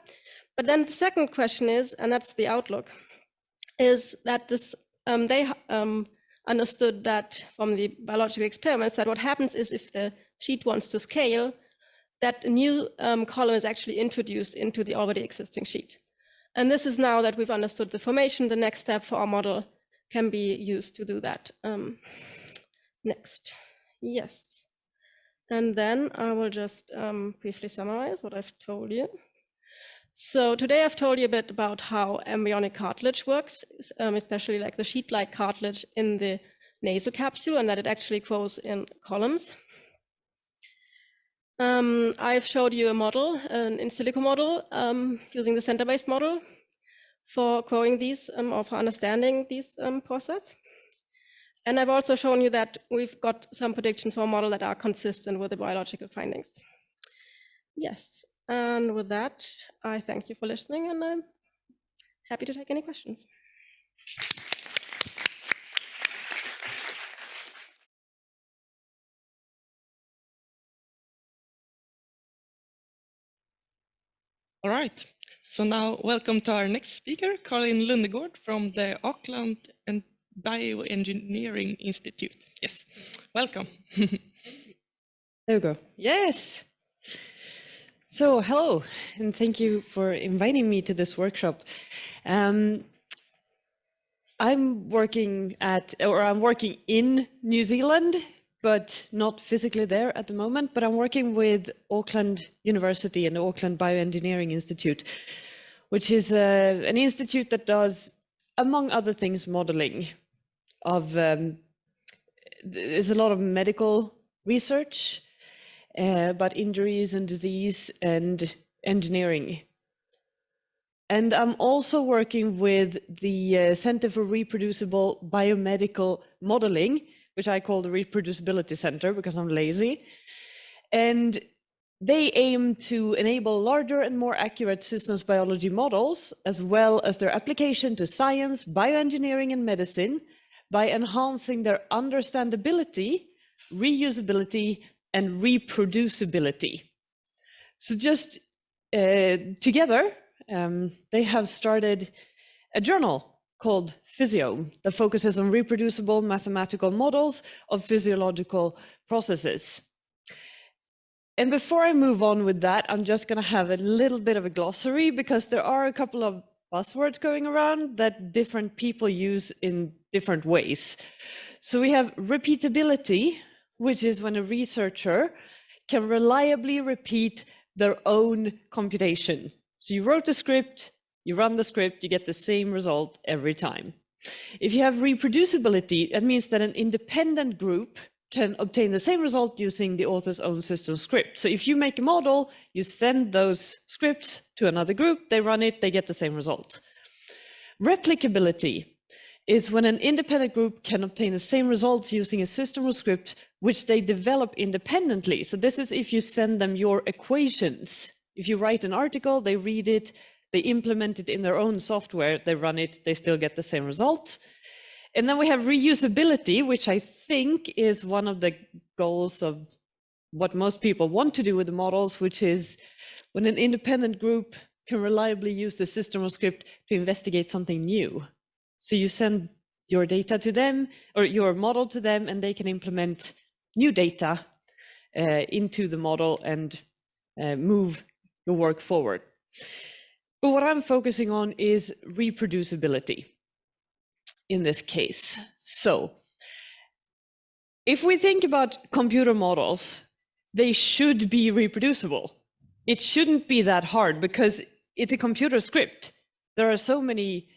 But then the second question is, and that's the outlook, is that this they understood that from the biological experiments that what happens is if the sheet wants to scale, that a new column is actually introduced into the already existing sheet. And this is now that we've understood the formation, the next step for our model can be used to do that. Next, yes. And then I will just briefly summarize what I've told you. So today I've told you a bit about how embryonic cartilage works, especially like the sheet-like cartilage in the nasal capsule, and that it actually grows in columns. I've showed you a model, an in silico model, using the center-based model for growing these, or for understanding these process. And I've also shown you that we've got some predictions for a model that are consistent with the biological findings. Yes, and with that, I thank you for listening, and I'm happy to take any questions. All right, so now welcome to our next speaker, Karin Lundengård from the Auckland and Bioengineering Institute. Yes, welcome. There we go. Yes. So hello, and thank you for inviting me to this workshop. I'm working in New Zealand, but not physically there at the moment. But I'm working with Auckland University and the Auckland Bioengineering Institute, which is an institute that does, among other things, modeling of, there's a lot of medical research about injuries and disease and engineering. And I'm also working with the Center for Reproducible Biomedical Modeling, which I call the Reproducibility Center because I'm lazy. And they aim to enable larger and more accurate systems biology models, as well as their application to science, bioengineering, and medicine by enhancing their understandability, reusability, and reproducibility. So just together, they have started a journal called Physiome that focuses on reproducible mathematical models of physiological processes. And before I move on with that, I'm just going to have a little bit of a glossary because there are a couple of buzzwords going around that different people use in different ways. So we have repeatability, which is when a researcher can reliably repeat their own computation. So you wrote the script, you run the script, you get the same result every time. If you have reproducibility, that means that an independent group can obtain the same result using the author's own system script. So if you make a model, you send those scripts to another group, they run it, they get the same result. Replicability is when an independent group can obtain the same results using a system or script which they develop independently. So this is if you send them your equations. If you write an article, they read it, they implement it in their own software, they run it, they still get the same result. And then we have reusability, which I think is one of the goals of what most people want to do with the models, which is when an independent group can reliably use the system or script to investigate something new. So you send your data to them, or your model to them, and they can implement new data into the model and move your work forward. But what I'm focusing on is reproducibility in this case. So if we think about computer models, they should be reproducible. It shouldn't be that hard because it's a computer script. There are so many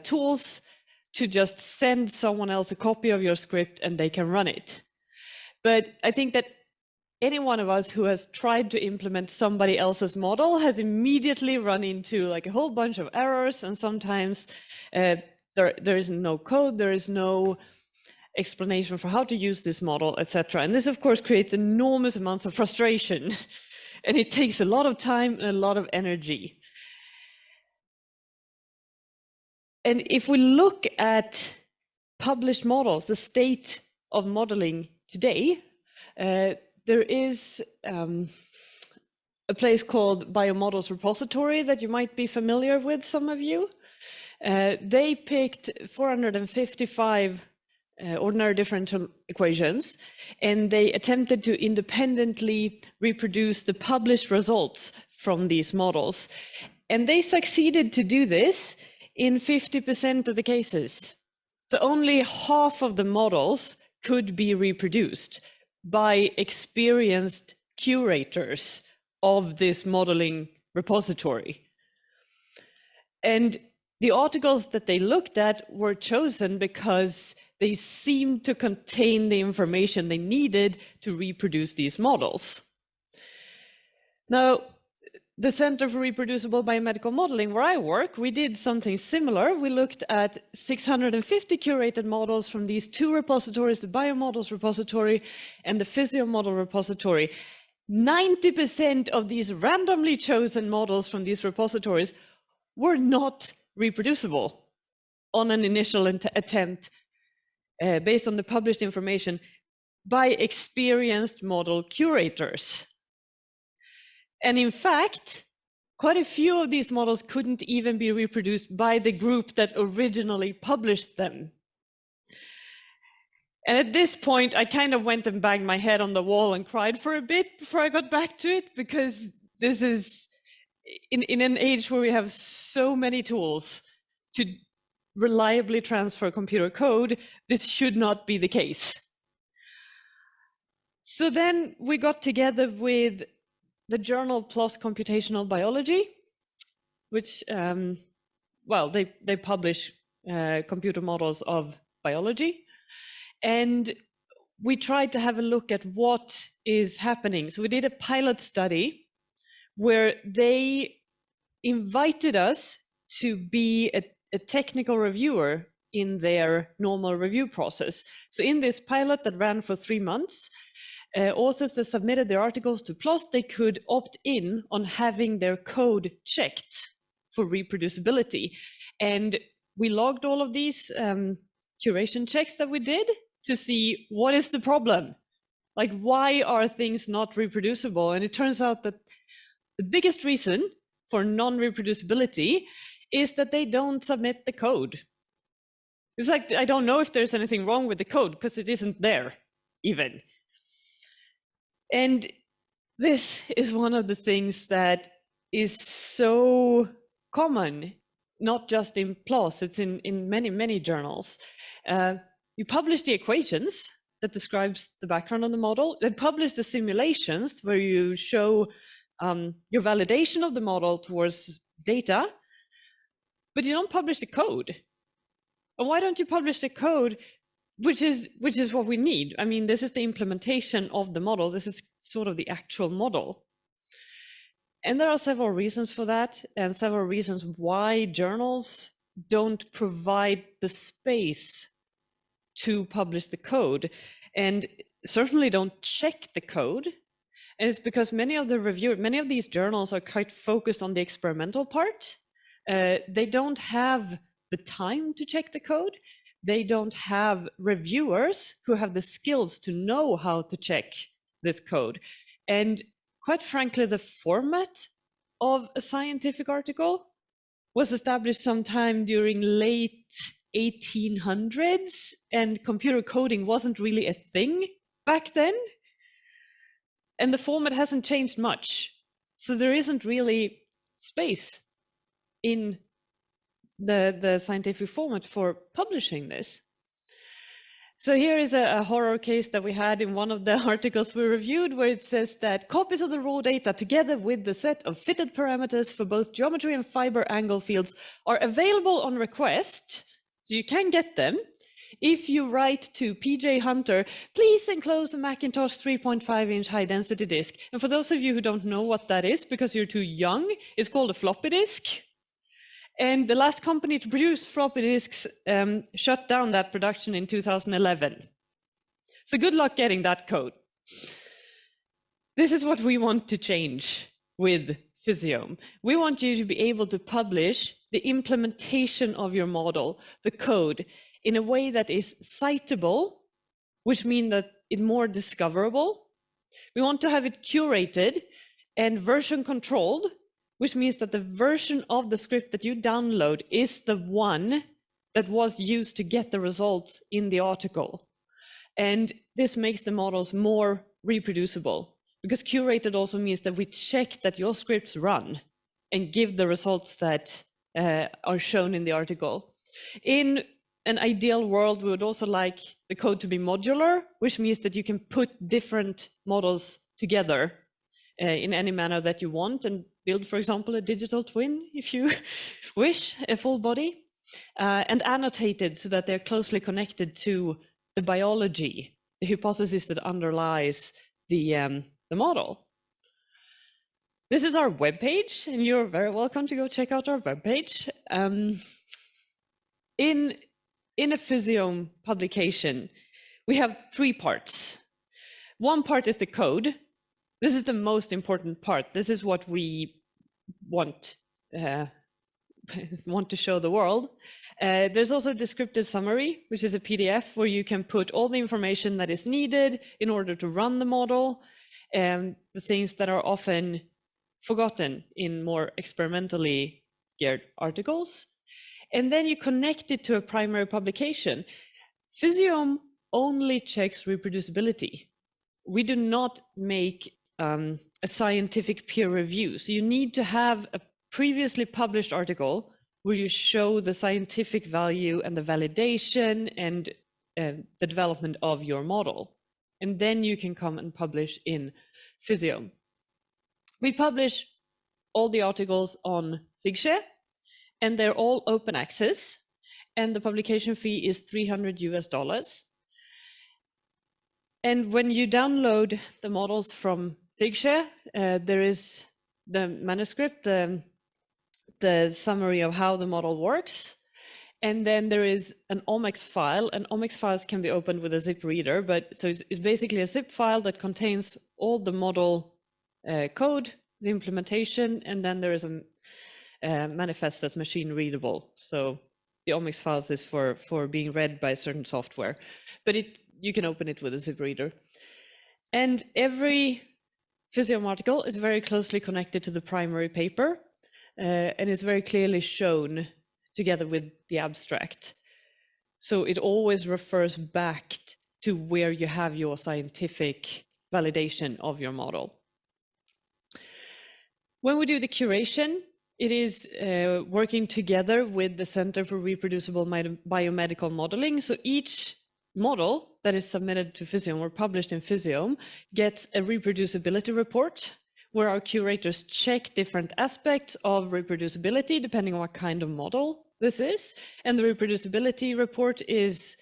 tools to just send someone else a copy of your script and they can run it. But I think that any one of us who has tried to implement somebody else's model has immediately run into like a whole bunch of errors, and sometimes there is no code, there is no explanation for how to use this model, etc. And this, of course, creates enormous amounts of frustration, and it takes a lot of time and a lot of energy. And if we look at published models, the state of modeling today, there is a place called Biomodels Repository that you might be familiar with, some of you. They picked 455 ordinary differential equations, and they attempted to independently reproduce the published results from these models. And they succeeded to do this in 50% of the cases. So only half of the models could be reproduced by experienced curators of this modeling repository. And the articles that they looked at were chosen because they seemed to contain the information they needed to reproduce these models. Now, the Center for Reproducible Biomedical Modeling, where I work, we did something similar. We looked at 650 curated models from these two repositories, the Biomodels Repository and the Physiome Model Repository. 90% of these randomly chosen models from these repositories were not reproducible on an initial attempt based on the published information by experienced model curators. And in fact, quite a few of these models couldn't even be reproduced by the group that originally published them. And at this point, I kind of went and banged my head on the wall and cried for a bit before I got back to it, because this is in an age where we have so many tools to reliably transfer computer code, this should not be the case. So then we got together with the journal PLOS Computational Biology, which, well, they publish computer models of biology. And we tried to have a look at what is happening. So we did a pilot study where they invited us to be a technical reviewer in their normal review process. So in this pilot that ran for 3 months, authors that submitted their articles to PLOS, they could opt in on having their code checked for reproducibility. And we logged all of these curation checks that we did to see what is the problem. Like, why are things not reproducible? And it turns out that the biggest reason for non-reproducibility is that they don't submit the code. It's like, I don't know if there's anything wrong with the code because it isn't there even. And this is one of the things that is so common, not just in PLOS, it's in many, many journals. You publish the equations that describes the background on the model, then publish the simulations where you show your validation of the model towards data, but you don't publish the code. And why don't you publish the code, which is what we need? I mean, this is the implementation of the model. This is sort of the actual model. And there are several reasons for that, and several reasons why journals don't provide the space to publish the code, and certainly don't check the code. And it's because many of these journals are quite focused on the experimental part. They don't have the time to check the code. They don't have reviewers who have the skills to know how to check this code. And quite frankly, the format of a scientific article was established sometime during late 1800s, and computer coding wasn't really a thing back then. And the format hasn't changed much. So there isn't really space in the scientific format for publishing this. So here is a horror case that we had in one of the articles we reviewed, where it says that copies of the raw data together with the set of fitted parameters for both geometry and fiber angle fields are available on request. So you can get them if you write to PJ Hunter, please enclose a Macintosh 3.5-inch high-density disk. And for those of you who don't know what that is because you're too young, it's called a floppy disk. And the last company to produce floppy disks shut down that production in 2011. So good luck getting that code. This is what we want to change with Physiome. We want you to be able to publish the implementation of your model, the code, in a way that is citable, which means that it's more discoverable. We want to have it curated and version controlled, which means that the version of the script that you download is the one that was used to get the results in the article. And this makes the models more reproducible, because curated also means that we check that your scripts run and give the results that are shown in the article. In an ideal world, we would also like the code to be modular, which means that you can put different models together in any manner that you want and build, for example, a digital twin, if you wish, a full body, and annotated so that they're closely connected to the biology, the hypothesis that underlies the model. This is our webpage, and you're very welcome to go check out our webpage. In a Physiome publication, we have 3 parts. One part is the code. This is the most important part. This is what we want to show the world. There's also a descriptive summary, which is a PDF where you can put all the information that is needed in order to run the model, and the things that are often forgotten in more experimentally geared articles. And then you connect it to a primary publication. Physiome only checks reproducibility. We do not make a scientific peer review. So you need to have a previously published article where you show the scientific value and the validation and the development of your model. and then you can come and publish in Physiome. We publish all the articles on Figshare, and they're all open access, and the publication fee is $300 US. And when you download the models from Figshare, there is the manuscript, the summary of how the model works. And then there is an omics file, and omics files can be opened with a zip reader, but so it's basically a zip file that contains all the model code, the implementation, and then there is a manifest that's machine readable. So the omics files is for being read by certain software, but you can open it with a zip reader. And every Physiome article is very closely connected to the primary paper, and it's very clearly shown together with the abstract. So it always refers back to where you have your scientific validation of your model. When we do the curation, it is working together with the Center for Reproducible Biomedical Modeling. So each model that is submitted to Physiome or published in Physiome gets a reproducibility report where our curators check different aspects of reproducibility depending on what kind of model this is. And the reproducibility report is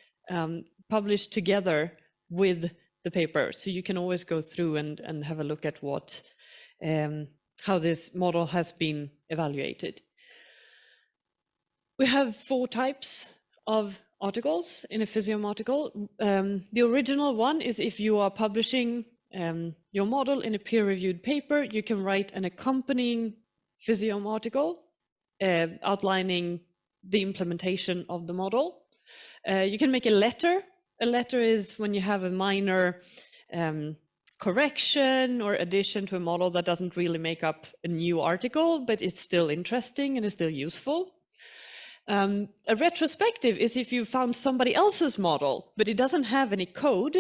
published together with the paper. So you can always go through and have a look at what how this model has been evaluated. We have 4 types of articles in a Physiome article. The original one is if you are publishing your model in a peer-reviewed paper, you can write an accompanying Physiome article outlining the implementation of the model. You can make a letter. A letter is when you have a minor correction or addition to a model that doesn't really make up a new article, but it's still interesting and is still useful. A retrospective is if you found somebody else's model, but it doesn't have any code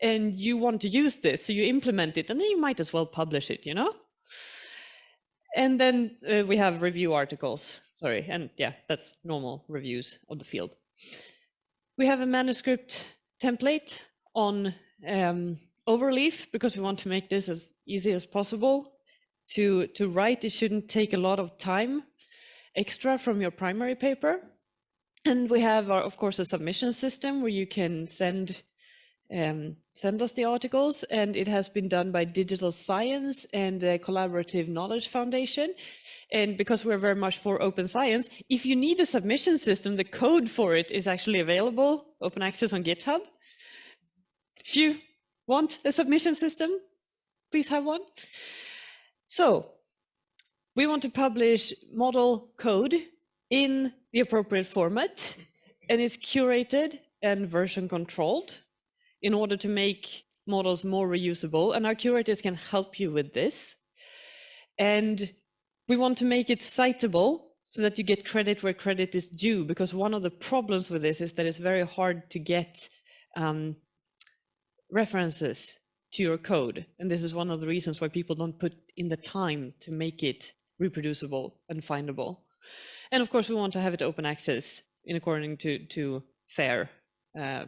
and you want to use this, so you implement it, and then you might as well publish it, you know? And then we have review articles, sorry, and yeah, that's normal reviews of the field. We have a manuscript template on overleaf because we want to make this as easy as possible to write. It shouldn't take a lot of time extra from your primary paper. And we have, of course, a submission system where you can send us the articles, and it has been done by Digital Science and the Collaborative Knowledge Foundation. And because we're very much for open science, if you need a submission system, the code for it is actually available, open access on GitHub. If you want a submission system, please have one. So we want to publish model code in the appropriate format, and it's curated and version controlled in order to make models more reusable, and our curators can help you with this. And we want to make it citable so that you get credit where credit is due, because one of the problems with this is that it's very hard to get references to your code. And this is one of the reasons why people don't put in the time to make it reproducible and findable. And of course, we want to have it open access in according to FAIR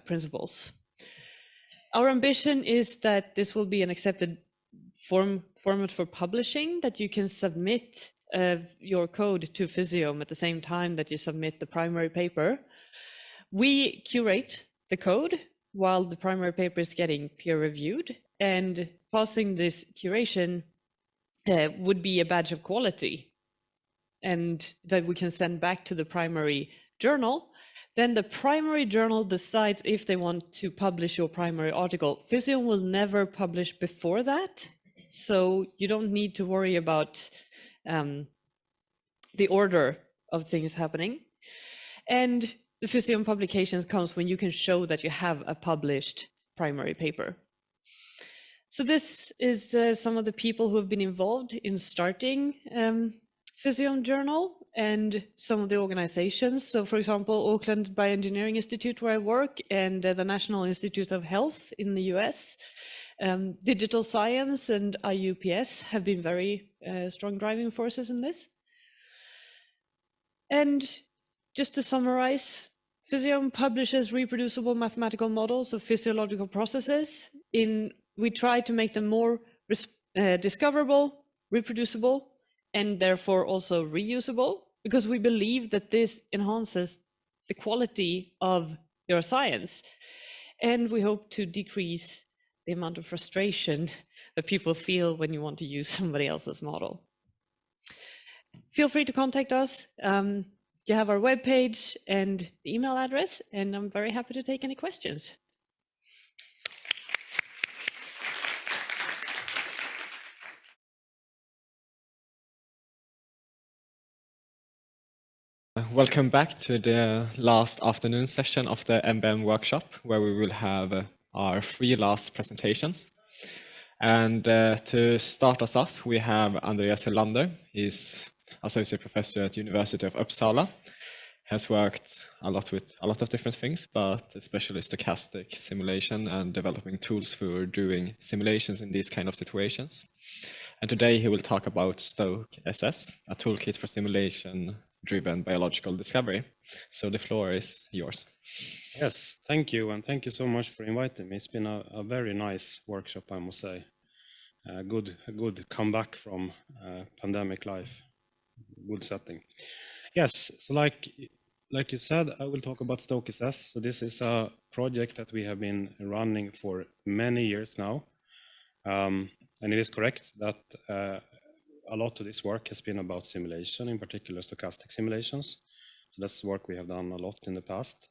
principles. Our ambition is that this will be an accepted format for publishing, that you can submit your code to Physiome at the same time that you submit the primary paper. We curate the code while the primary paper is getting peer reviewed, and passing this curation would be a badge of quality, and that we can send back to the primary journal. Then the primary journal decides if they want to publish your primary article. Physiome will never publish before that, so you don't need to worry about the order of things happening. And the Physiome publications comes when you can show that you have a published primary paper. So this is some of the people who have been involved in starting Physiome Journal and some of the organizations. So for example, Auckland Bioengineering Institute, where I work, and the National Institute of Health in the US. Digital Science and IUPS have been very strong driving forces in this. And just to summarize, Physiome publishes reproducible mathematical models of physiological processes we try to make them more discoverable, reproducible, and therefore also reusable, because we believe that this enhances the quality of your science. And we hope to decrease the amount of frustration that people feel when you want to use somebody else's model. Feel free to contact us. You have our webpage and the email address, and I'm very happy to take any questions. Welcome back to the last afternoon session of the MBM workshop, where we will have our 3 last presentations. And to start us off, we have Andreas Helander. He's associate professor at University of Uppsala. Has worked a lot with a lot of different things, but especially stochastic simulation and developing tools for doing simulations in these kind of situations. And today he will talk about StochSS, a toolkit for simulation-driven biological discovery. So the floor is yours. Yes, thank you, and thank you so much for inviting me. It's been a very nice workshop, I must say. A good comeback from pandemic life, good setting. Yes, so like you said, I will talk about StochSS. So this is a project that we have been running for many years now. And it is correct that a lot of this work has been about simulation, in particular stochastic simulations. So that's work we have done a lot in the past.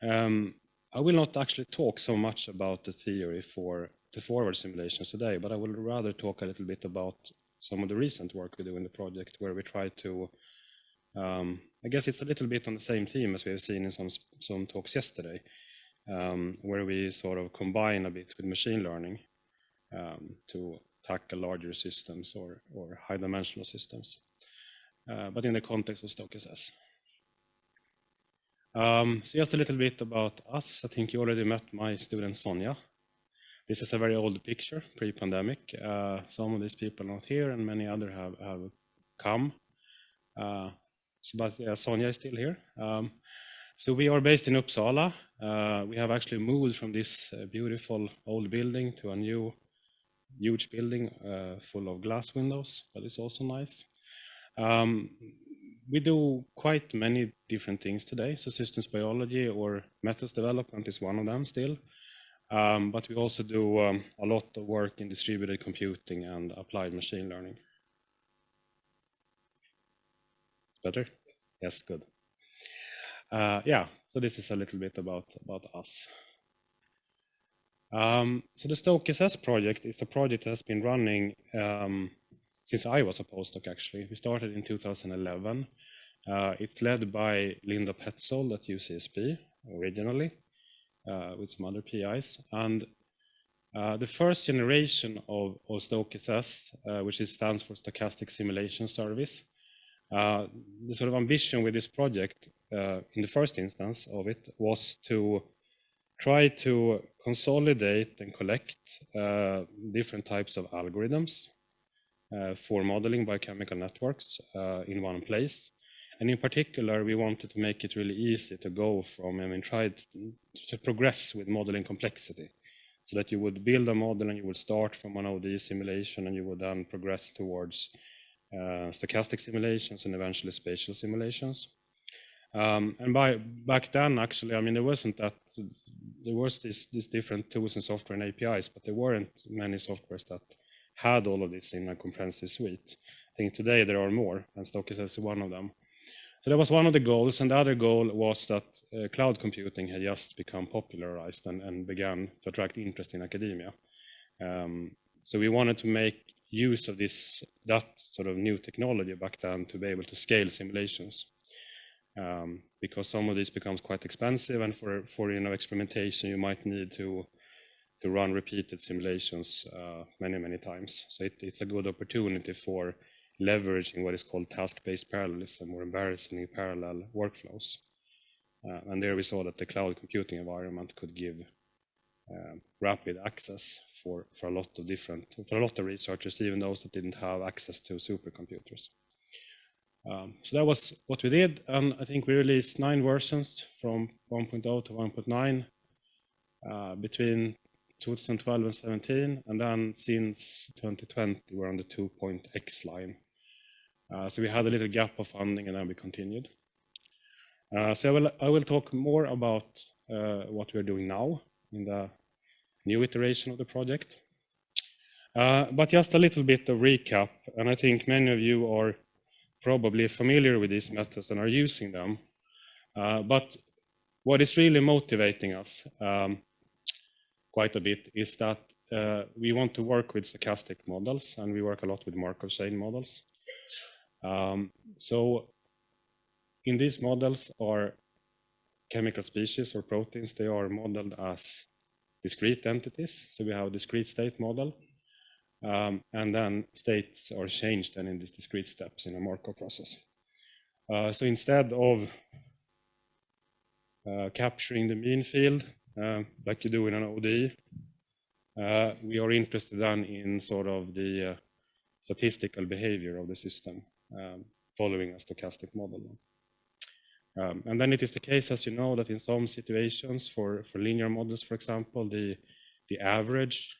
I will not actually talk so much about the theory for the forward simulations today, but I will rather talk a little bit about some of the recent work we do in the project, where we try to, I guess it's a little bit on the same theme as we have seen in some talks yesterday, where we sort of combine a bit with machine learning to tackle larger systems or high-dimensional systems, but in the context of StochSS. So just a little bit about us. I think you already met my student Sonja. This is a very old picture, pre-pandemic. Some of these people are not here, and many others have come. But yeah, Sonja is still here. So we are based in Uppsala. We have actually moved from this beautiful old building to a new huge building full of glass windows, but it's also nice. We do quite many different things today. So systems biology or methods development is one of them still. But we also do a lot of work in distributed computing and applied machine learning. It's better? Yes, good. Yeah, so this is a little bit about us. So the StochSS project is a project that has been running since I was a postdoc, actually. We started in 2011. It's led by Linda Petzold at UCSB originally, with some other PIs. And the first generation of StochSS, which stands for Stochastic Simulation Service, the sort of ambition with this project in the first instance of it was to try to consolidate and collect different types of algorithms for modeling biochemical networks in one place. And in particular, we wanted to make it really easy to go from, try to progress with modeling complexity, so that you would build a model and you would start from an OD simulation and you would then progress towards stochastic simulations and eventually spatial simulations. And back then, actually, there wasn't that, there was these different tools and software and APIs, but there weren't many softwares that had all of this in a comprehensive suite. I think today there are more, and StochSS is one of them. So that was one of the goals, and the other goal was that cloud computing had just become popularized and began to attract interest in academia. So we wanted to make use of that sort of new technology back then to be able to scale simulations. Because some of this becomes quite expensive, and for experimentation, you might need to run repeated simulations many times. So it's a good opportunity for leveraging what is called task-based parallelism or embarrassingly parallel workflows. And there we saw that the cloud computing environment could give rapid access for a lot of researchers, even those that didn't have access to supercomputers. So that was what we did, and I think we released 9 versions from 1.0 to 1.9 between 2012 and 17, and then since 2020, we're on the 2.x line. So we had a little gap of funding, and then we continued. So I will talk more about what we're doing now in the new iteration of the project. But just a little bit of recap, and I think many of you are probably familiar with these methods and are using them. But what is really motivating us quite a bit is that we want to work with stochastic models, and we work a lot with Markov chain models. So in these models are chemical species or proteins. They are modeled as discrete entities. So we have a discrete state model, and then states are changed then in these discrete steps in a Markov process. So instead of capturing the mean field, like you do in an ODE, we are interested then in sort of the statistical behavior of the system following a stochastic model. And then it is the case, as you know, that in some situations for linear models, for example, the average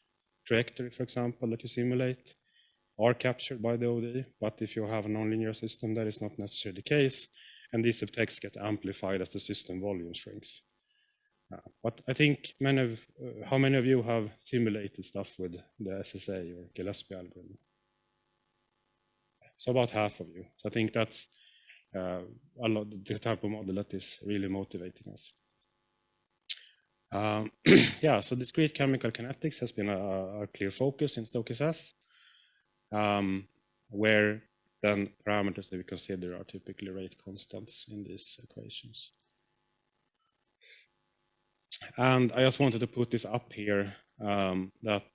trajectory, for example, that you simulate are captured by the ODE. But if you have a nonlinear system, that is not necessarily the case. And these effects get amplified as the system volume shrinks. But I think how many of you have simulated stuff with the SSA or Gillespie algorithm? So about half of you. So I think that's a lot the type of model that is really motivating us. Yeah, so discrete chemical kinetics has been a clear focus in StochSS, where then parameters that we consider are typically rate constants in these equations. And I just wanted to put this up here, that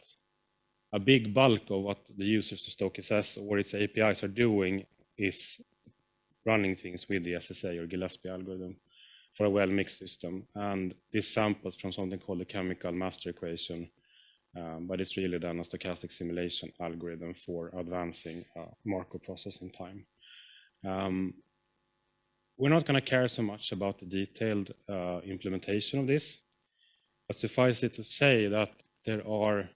a big bulk of what the users of StochSS or its APIs are doing is running things with the SSA or Gillespie algorithm for a well-mixed system. And this samples from something called the chemical master equation, but it's really then a stochastic simulation algorithm for advancing Markov processing time. We're not going to care so much about the detailed implementation of this, but suffice it to say that there are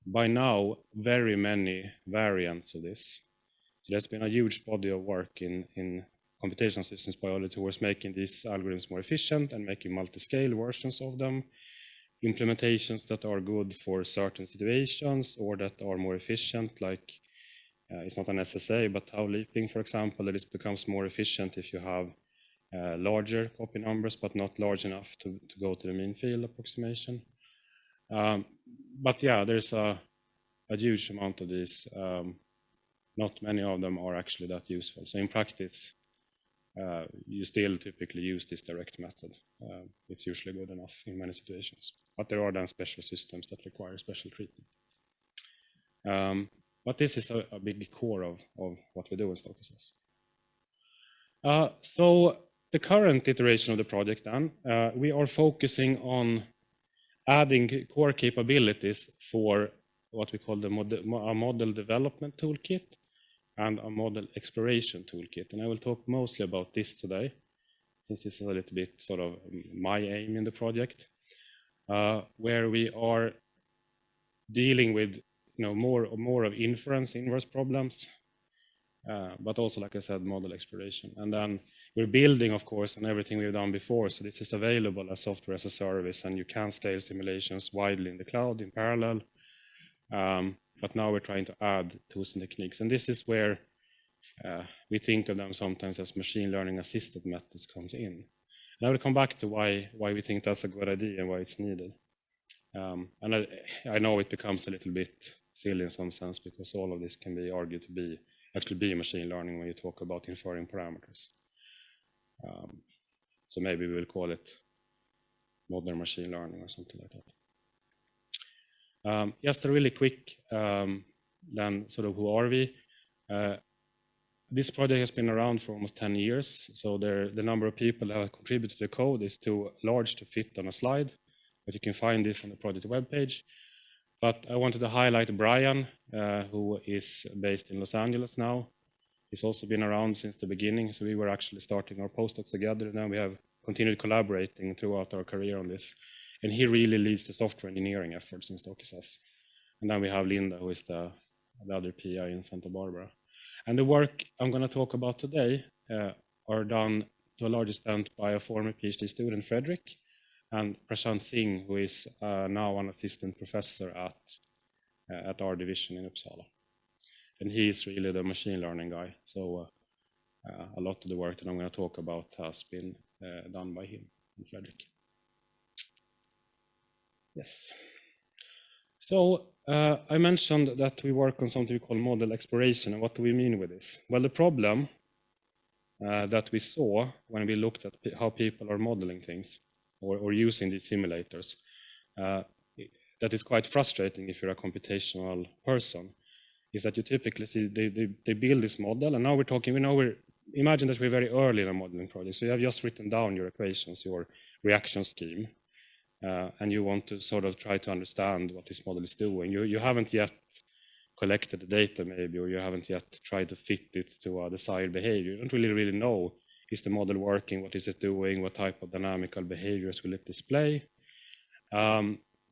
by now very many variants of this. So there's been a huge body of work in computational systems biology towards making these algorithms more efficient and making multi-scale versions of them, implementations that are good for certain situations or that are more efficient, like it's not an SSA, but tau leaping, for example, that it becomes more efficient if you have larger copy numbers, but not large enough to go to the mean field approximation. But yeah, there's a huge amount of these. Not many of them are actually that useful. So in practice, you still typically use this direct method. It's usually good enough in many situations. But there are then special systems that require special treatment. But this is a big core of what we do in StochSS. So the current iteration of the project then, we are focusing on adding core capabilities for what we call a model development toolkit and a model exploration toolkit. And I will talk mostly about this today, since this is a little bit sort of my aim in the project, where we are dealing with more of inverse problems, but also, like I said, model exploration. And then we're building, of course, on everything we've done before. So this is available as software as a service, and you can scale simulations widely in the cloud in parallel. But now we're trying to add tools and techniques. And this is where we think of them sometimes as machine learning assisted methods comes in. And I will come back to why we think that's a good idea and why it's needed. And I know it becomes a little bit silly in some sense, because all of this can be argued to actually be machine learning when you talk about inferring parameters. So maybe we will call it modern machine learning or something like that. Just a really quick, then sort of who are we? This project has been around for almost 10 years. So the number of people that have contributed to the code is too large to fit on a slide, but you can find this on the project webpage. But I wanted to highlight Brian, who is based in Los Angeles now. He's also been around since the beginning. So we were actually starting our postdocs together, and then we have continued collaborating throughout our career on this. And he really leads the software engineering efforts in StochSS. And then we have Linda, who is the other PI in Santa Barbara. And the work I'm going to talk about today are done to a large extent by a former PhD student, Frederick, and Prashant Singh, who is now an assistant professor at our division in Uppsala. And he is really the machine learning guy. So a lot of the work that I'm going to talk about has been done by him and Frederick. Yes. So I mentioned that we work on something we call model exploration. And what do we mean with this? Well, the problem that we saw when we looked at how people are modeling things or using these simulators, that is quite frustrating if you're a computational person, is that you typically see they build this model, and now we're talking, imagine that we're very early in a modeling project, so you have just written down your equations, your reaction scheme, and you want to sort of try to understand what this model is doing. You haven't yet collected the data maybe, or you haven't yet tried to fit it to a desired behavior. You don't really know, is the model working, what is it doing, what type of dynamical behaviors will it display.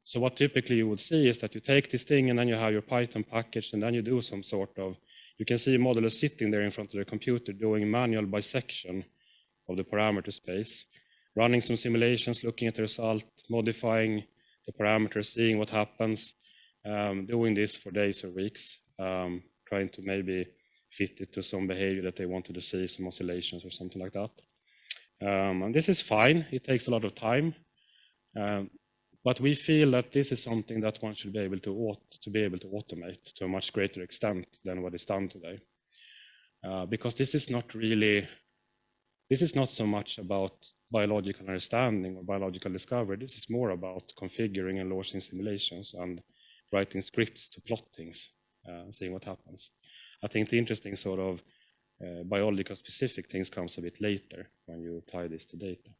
So what typically you would see is that you take this thing and then you have your Python package, and then you do some sort of, you can see a modeler sitting there in front of the computer doing manual bisection of the parameter space, running some simulations, looking at the result, modifying the parameters, seeing what happens, doing this for days or weeks, trying to maybe fit it to some behavior that they wanted to see, some oscillations or something like that. And this is fine. It takes a lot of time. But we feel that this is something that one should be able to automate to a much greater extent than what is done today. Because this is not so much about biological understanding or biological discovery. This is more about configuring and launching simulations and writing scripts to plot things, seeing what happens. I think the interesting sort of biological specific things comes a bit later when you tie this to data.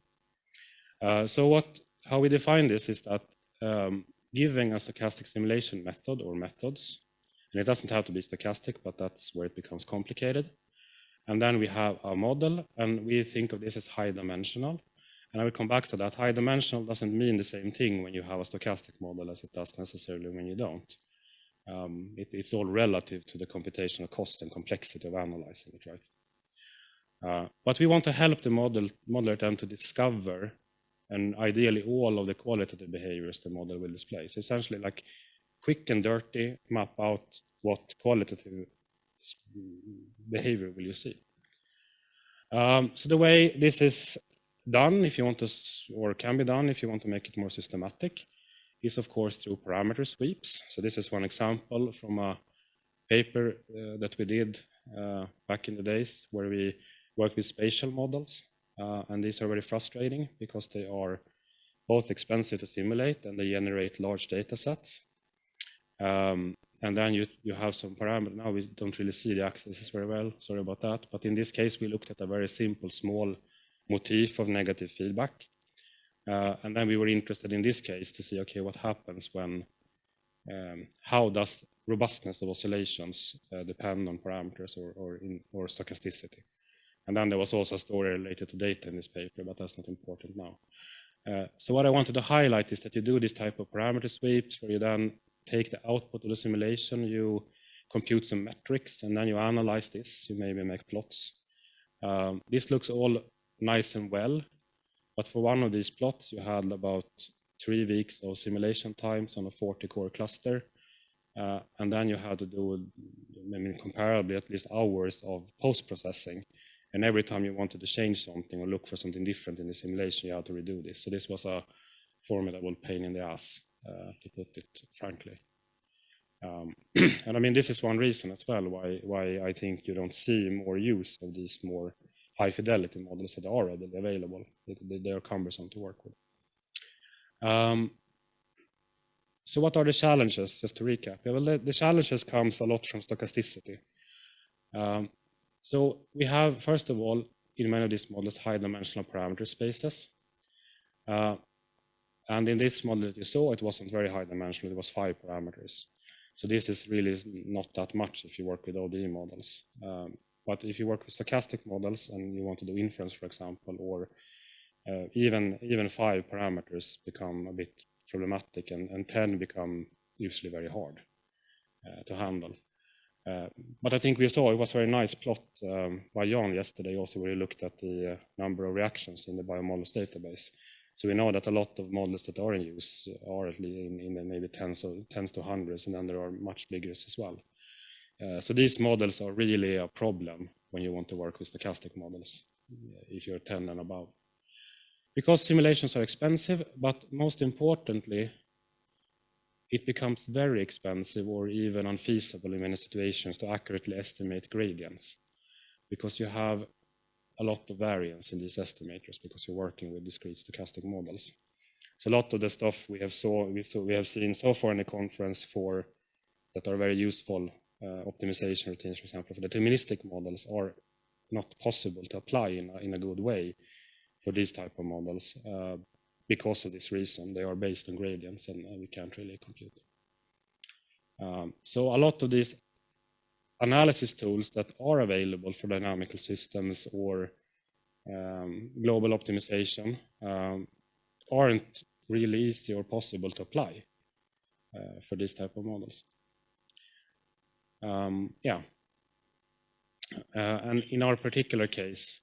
How we define this is that giving a stochastic simulation method or methods, and it doesn't have to be stochastic, but that's where it becomes complicated. And then we have a model, and we think of this as high dimensional. And I will come back to that. High dimensional doesn't mean the same thing when you have a stochastic model as it does necessarily when you don't. It's all relative to the computational cost and complexity of analyzing it, right? But we want to help the modeler then to discover, and ideally all of the qualitative behaviors the model will display. So essentially like quick and dirty, map out what qualitative behavior will you see. So the way this is done, if you want to, or can be done if you want to make it more systematic, is of course through parameter sweeps. So this is one example from a paper that we did back in the days where we work with spatial models. And these are very frustrating because they are both expensive to simulate and they generate large data sets. And then you have some parameter. Now we don't really see the axes very well, sorry about that. But in this case, we looked at a very simple, small motif of negative feedback. And then we were interested in this case to see, okay, what happens when, how does robustness of oscillations depend on parameters or stochasticity? And then there was also a story related to data in this paper, but that's not important now. So what I wanted to highlight is that you do this type of parameter sweeps where you then take the output of the simulation, you compute some metrics, and then you analyze this. You maybe make plots. This looks all nice and well, but for one of these plots, you had about 3 weeks of simulation times on a 40-core cluster. And then you had to do, I mean, comparably at least hours of post-processing. And every time you wanted to change something or look for something different in the simulation, you had to redo this. So this was a formidable pain in the ass, to put it frankly. And I mean, this is one reason as well why I think you don't see more use of these more high fidelity models that are readily available. They are cumbersome to work with. So what are the challenges, just to recap? Yeah, well, the challenges comes a lot from stochasticity. So we have, first of all, in many of these models, high dimensional parameter spaces. And in this model that you saw, it wasn't very high dimensional, it was 5 parameters. So this is really not that much if you work with ODE models. But if you work with stochastic models and you want to do inference, for example, or Even 5 parameters become a bit problematic, and 10 become usually very hard to handle. But I think we saw it was a very nice plot by Jan yesterday also, where he looked at the number of reactions in the biomodels database. So we know that a lot of models that are in use are at least in the maybe tens to hundreds, and then there are much bigger as well. So these models are really a problem when you want to work with stochastic models, if you're 10 and above. Because simulations are expensive, but most importantly, it becomes very expensive or even unfeasible in many situations to accurately estimate gradients, because you have a lot of variance in these estimators because you're working with discrete stochastic models. So a lot of the stuff we have seen so far in the conference that are very useful optimization routines, for example, for deterministic models, are not possible to apply in a good way for these type of models because of this reason. They are based on gradients, and we can't really compute. So a lot of these analysis tools that are available for dynamical systems or global optimization aren't really easy or possible to apply for this type of models. And in our particular case,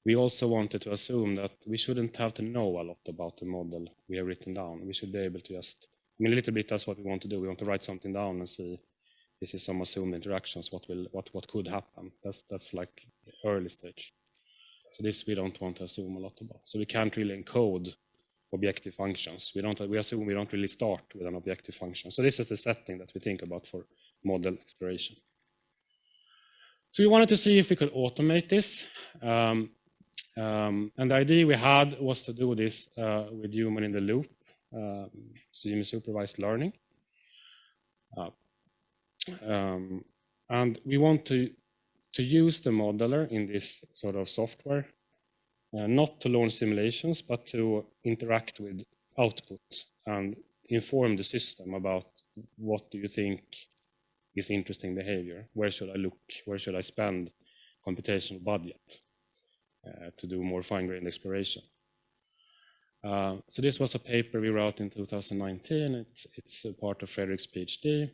we also wanted to assume that we shouldn't have to know a lot about the model we have written down. We should be able to just, I mean, a little bit that's what we want to do. We want to write something down and see, this is some assumed interactions, what could happen. That's like early stage. So this we don't want to assume a lot about. So we can't really encode objective functions. We assume we don't really start with an objective function. So this is the setting that we think about for model exploration. So we wanted to see if we could automate this. And the idea we had was to do this with human in the loop, supervised learning. And we want to use the modeler in this sort of software, not to launch simulations, but to interact with output and inform the system about what do you think is interesting behavior, where should I look, where should I spend computational budget to do more fine-grained exploration. So this was a paper we wrote in 2019. It's a part of Frederick's PhD,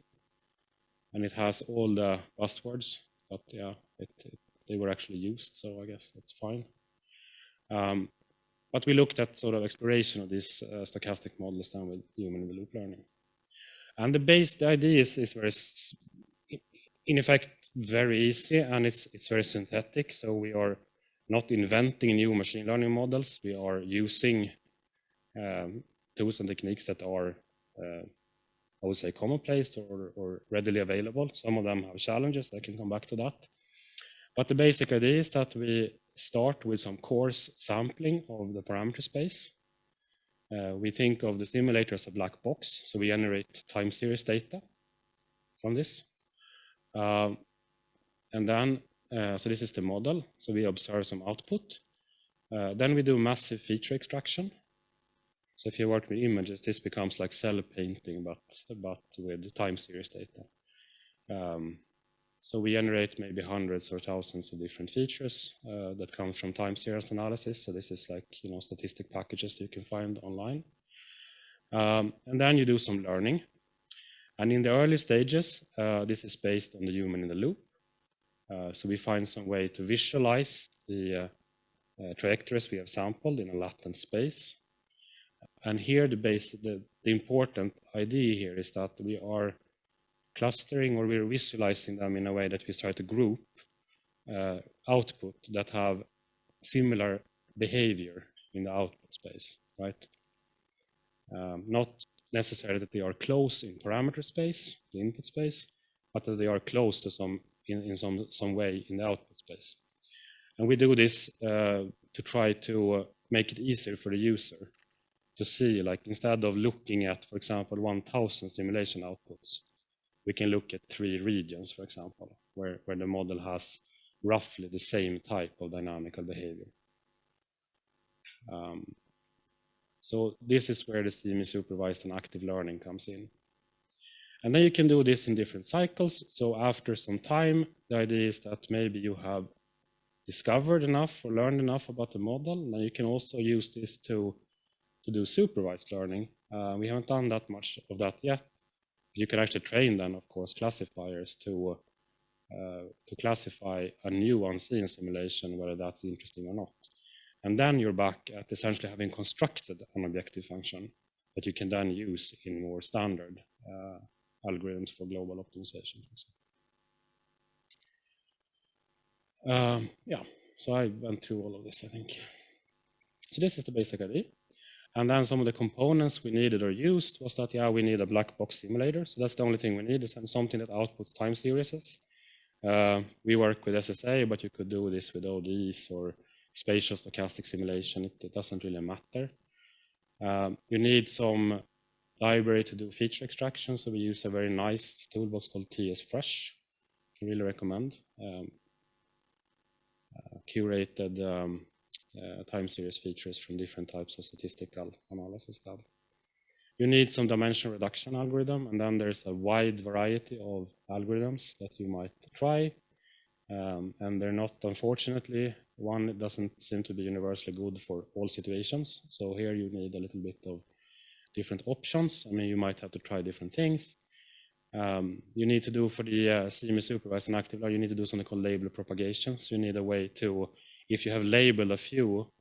and it has all the buzzwords, but yeah, they were actually used, so I guess that's fine. But we looked at sort of exploration of these stochastic models done with human-in-the-loop learning. And the idea is very, in effect, very easy, and it's very synthetic. So we are not inventing new machine learning models. We are using tools and techniques that are, I would say, commonplace or readily available. Some of them have challenges. I can come back to that. But the basic idea is that we start with some coarse sampling of the parameter space. We think of the simulator as a black box, so we generate time series data from this. And then, so this is the model, so we observe some output. Then we do massive feature extraction. So if you work with images, this becomes like cell painting, but with time series data. So we generate maybe hundreds or thousands of different features that come from time series analysis. So this is like, statistic packages you can find online. And then you do some learning. And in the early stages, this is based on the human in the loop. So we find some way to visualize the trajectories we have sampled in a latent space. And here the important idea here is that we are clustering, or we're visualizing them in a way that we try to group output that have similar behavior in the output space, right? Not necessarily that they are close in parameter space, the input space, but that they are close to in some way in the output space. And we do this to try to make it easier for the user to see, like, instead of looking at, for example, 1,000 simulation outputs, we can look at 3 regions, for example, where the model has roughly the same type of dynamical behavior. So this is where the semi-supervised and active learning comes in. And then you can do this in different cycles. So after some time, the idea is that maybe you have discovered enough or learned enough about the model, then you can also use this to do supervised learning. We haven't done that much of that yet. You can actually train then, of course, classifiers to classify a new unseen simulation, whether that's interesting or not. And then you're back at essentially having constructed an objective function that you can then use in more standard algorithms for global optimization, for example. Yeah, so I went through all of this, I think. So this is the basic idea. And then some of the components we needed or used was that, yeah, we need a black box simulator. So that's the only thing we need, is something that outputs time series. We work with SSA, but you could do this with ODEs or spatial stochastic simulation. It doesn't really matter. You need some library to do feature extraction. So we use a very nice toolbox called TS-Fresh. I really recommend. Curated time series features from different types of statistical analysis done. You need some dimension reduction algorithm, and then there's a wide variety of algorithms that you might try. And they're not, unfortunately, one doesn't seem to be universally good for all situations. So here you need a little bit of different options. I mean, you might have to try different things. You need to do for the semi-supervised and active law, you need to do something called label propagation. So you need a way to, if you have labeled a few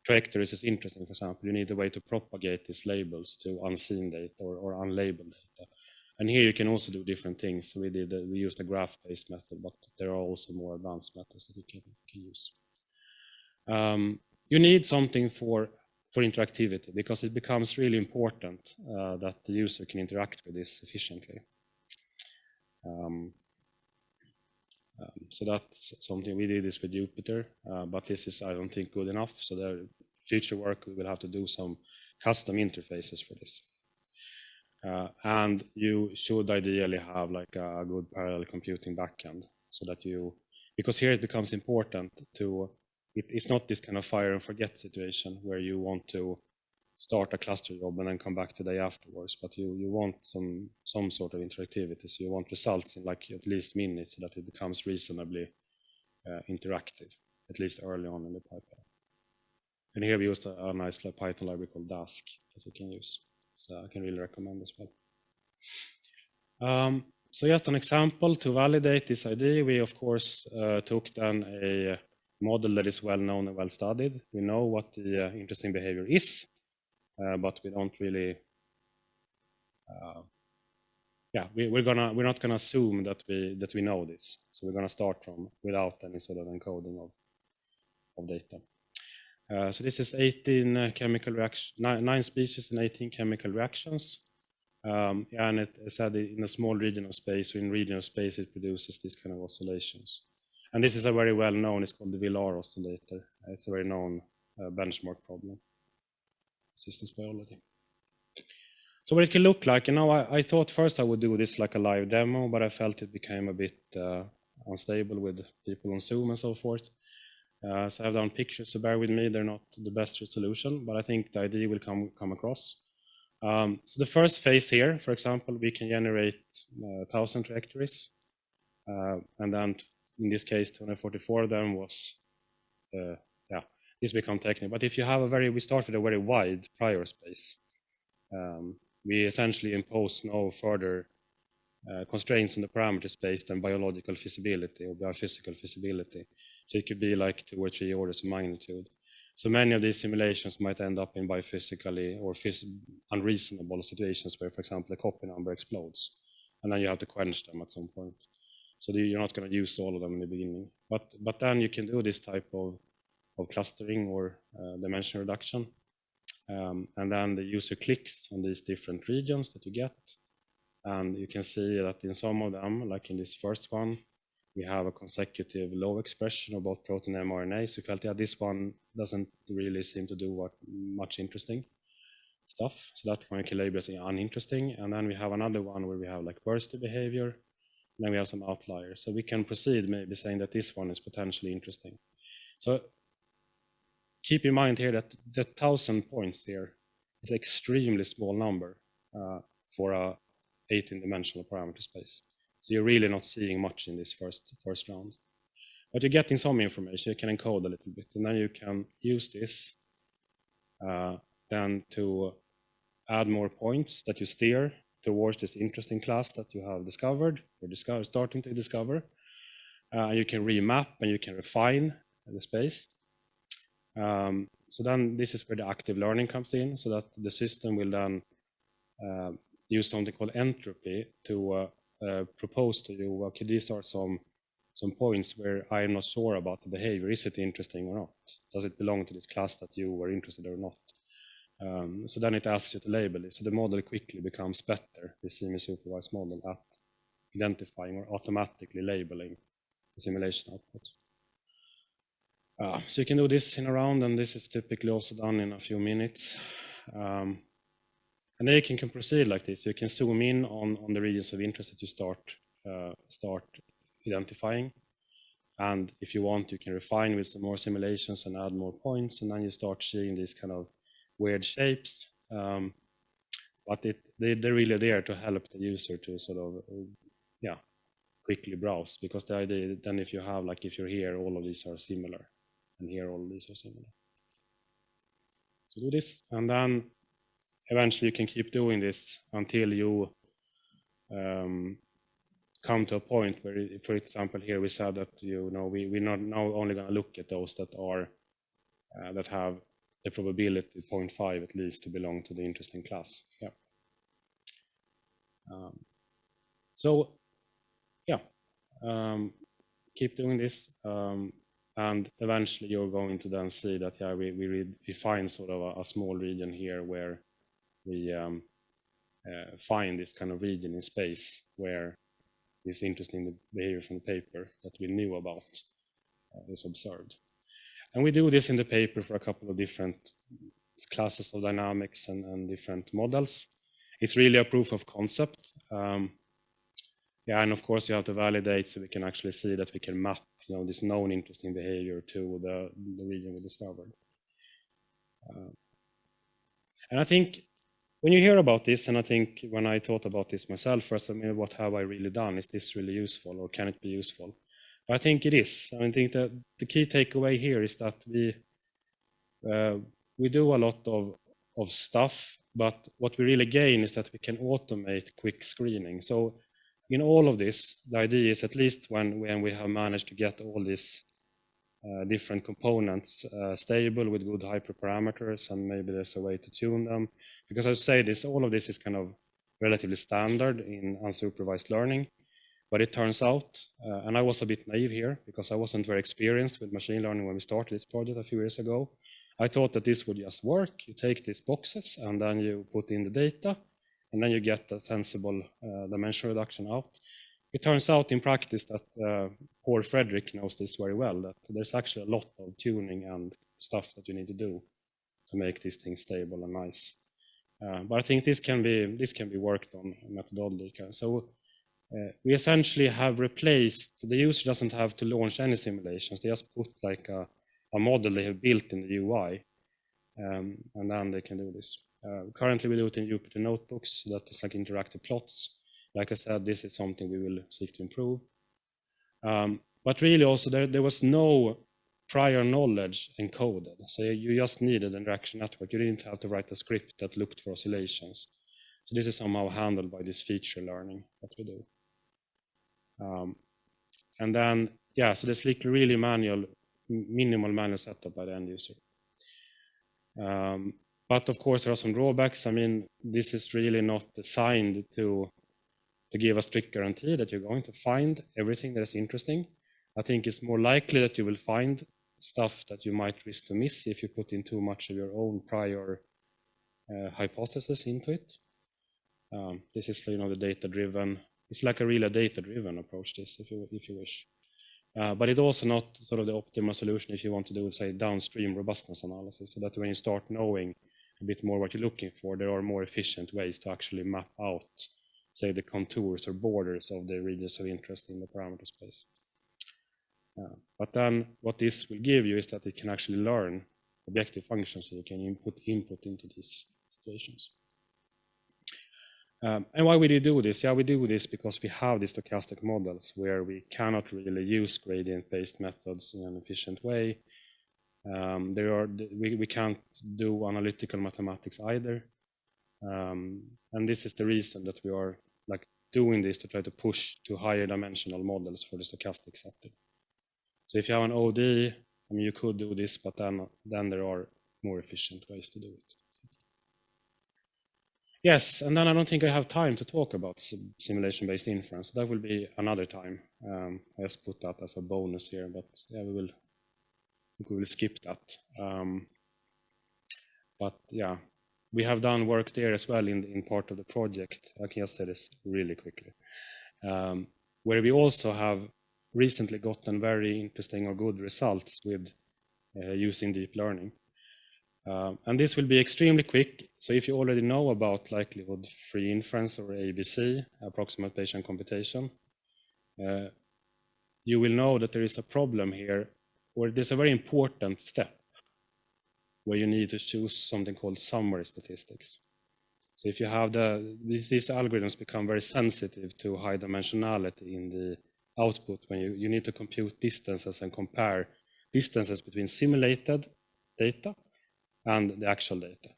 trajectories as interesting, for example, you need a way to propagate these labels to unseen data or unlabeled data. And here you can also do different things. We used a graph-based method, but there are also more advanced methods that you can use. You need something for interactivity, because it becomes really important that the user can interact with this efficiently. So that's something we did this with Jupyter, but this is, I don't think, good enough. So there, future work, we will have to do some custom interfaces for this. And you should ideally have like a good parallel computing backend, so that because here it becomes important to, it's not this kind of fire and forget situation where you want to start a cluster job and then come back the day afterwards, but you want some sort of interactivity. So you want results in like at least minutes, so that it becomes reasonably interactive, at least early on in the pipeline. And here we used a nice Python library called Dask that you can use. So I can really recommend as well. So just an example to validate this idea, we of course took then a model that is well known and well studied. We know what the interesting behavior is, but we don't really, we're not gonna assume that we know this. So we're gonna start from without any sort of encoding of data. So this is 18 chemical reactions, 9 species and 18 chemical reactions. And it said in a small region of space, so in region of space, it produces these kind of oscillations. And this is a very well known, it's called the Villar oscillator. It's a very known benchmark problem, systems biology. So what it can look like, I thought first I would do this like a live demo, but I felt it became a bit unstable with people on Zoom and so forth. So I've done pictures, so bear with me, they're not the best resolution, but I think the idea will come across. So the first phase here, for example, we can generate 1,000 trajectories, and then in this case 244 of them was, this become technical. But if you have we start with a very wide prior space. We essentially impose no further constraints on the parameter space than biological feasibility or biophysical feasibility. So it could be like 2 or 3 orders of magnitude. So many of these simulations might end up in biophysically or unreasonable situations where, for example, a copy number explodes, and then you have to quench them at some point. So you're not going to use all of them in the beginning. But then you can do this type of clustering or dimension reduction. And then the user clicks on these different regions that you get. And you can see that in some of them, like in this first one, we have a consecutive low expression of both protein and mRNA. So we felt, this one doesn't really seem to do much interesting stuff. So that one can label as uninteresting. And then we have another one where we have like bursty behavior. And then we have some outliers. So we can proceed maybe saying that this one is potentially interesting. So keep in mind here that the 1,000 points here is an extremely small number for a 18-dimensional parameter space. So you're really not seeing much in this first round. but you're getting some information. You can encode a little bit, and then you can use this then to add more points that you steer towards this interesting class that you have discovered or starting to discover. You can remap and you can refine the space. So then this is where the active learning comes in, so that the system will then use something called entropy to propose to you, okay, these are some points where I'm not sure about the behavior. Is it interesting or not? Does it belong to this class that you were interested or not? So then it asks you to label it. So the model quickly becomes better, the semi-supervised model, at identifying or automatically labeling the simulation output. So you can do this in a round, and this is typically also done in a few minutes. And then you can proceed like this. You can zoom in on the regions of interest that you start identifying. And if you want, you can refine with some more simulations and add more points, and then you start seeing these kind of weird shapes. But they're really there to help the user to sort of, quickly browse, because the idea then, if you have, like, if you're here, all of these are similar, and here all of these are similar. So do this, and then eventually you can keep doing this until you come to a point where, for example, here we said that we're not now only going to look at those that are that have the probability 0.5 at least to belong to the interesting class. Yeah. Keep doing this, and eventually you're going to then see that we find sort of a small region here where we find this kind of region in space where this interesting behavior from the paper that we knew about is observed. And we do this in the paper for a couple of different classes of dynamics and different models. It's really a proof of concept. And of course you have to validate, so we can actually see that we can map this known interesting behavior to the region we discovered. And I think when you hear about this, and I think when I thought about this myself first, I mean, what have I really done? Is this really useful, or can it be useful? But I think it is. I think that the key takeaway here is that we do a lot of stuff, but what we really gain is that we can automate quick screening. So in all of this, the idea is, at least when we have managed to get all these different components stable with good hyperparameters, and maybe there's a way to tune them. Because as I say, all of this is kind of relatively standard in unsupervised learning. But it turns out, and I was a bit naive here because I wasn't very experienced with machine learning when we started this project a few years ago. I thought that this would just work. You take these boxes and then you put in the data, and then you get a sensible dimension reduction out. It turns out in practice that poor Frederick knows this very well, that there's actually a lot of tuning and stuff that you need to do to make these things stable and nice. But I think this can be worked on methodologically. So we essentially have replaced, the user doesn't have to launch any simulations. They just put like a model they have built in the UI, and then they can do this. Currently we do it in Jupyter Notebooks, that is like interactive plots. Like I said, this is something we will seek to improve. But really also there was no prior knowledge encoded. So you just needed an interaction network. You didn't have to write a script that looked for oscillations. So this is somehow handled by this feature learning that we do. And then, so there's like really minimal manual setup by the end user. But of course there are some drawbacks. I mean, this is really not designed to give a strict guarantee that you're going to find everything that is interesting. I think it's more likely that you will find stuff that you might risk to miss if you put in too much of your own prior hypothesis into it. This is, the data-driven. It's like a really data-driven approach. This, if you wish, but it's also not sort of the optimal solution if you want to do, say, downstream robustness analysis. So that when you start knowing a bit more what you're looking for, there are more efficient ways to actually map out, say, the contours or borders of the regions of interest in the parameter space. But then what this will give you is that it can actually learn objective functions, so you can input into these situations. And why would you do this? Yeah, we do this because we have these stochastic models where we cannot really use gradient-based methods in an efficient way. We can't do analytical mathematics either. And this is the reason that we are doing this, to try to push to higher dimensional models for the stochastic setting. So if you have an OD, I mean, you could do this, but then there are more efficient ways to do it. Yes, and then I don't think I have time to talk about simulation-based inference. That will be another time. I just put that as a bonus here, but yeah, we will skip that. But yeah, we have done work there as well in part of the project. I can just say this really quickly, where we also have recently gotten very interesting or good results with using deep learning. And this will be extremely quick. So if you already know about likelihood-free inference or ABC, approximate Bayesian computation, you will know that there is a problem here, where there's a very important step where you need to choose something called summary statistics. So if you have these algorithms become very sensitive to high dimensionality in the output, when you need to compute distances and compare distances between simulated data and the actual data.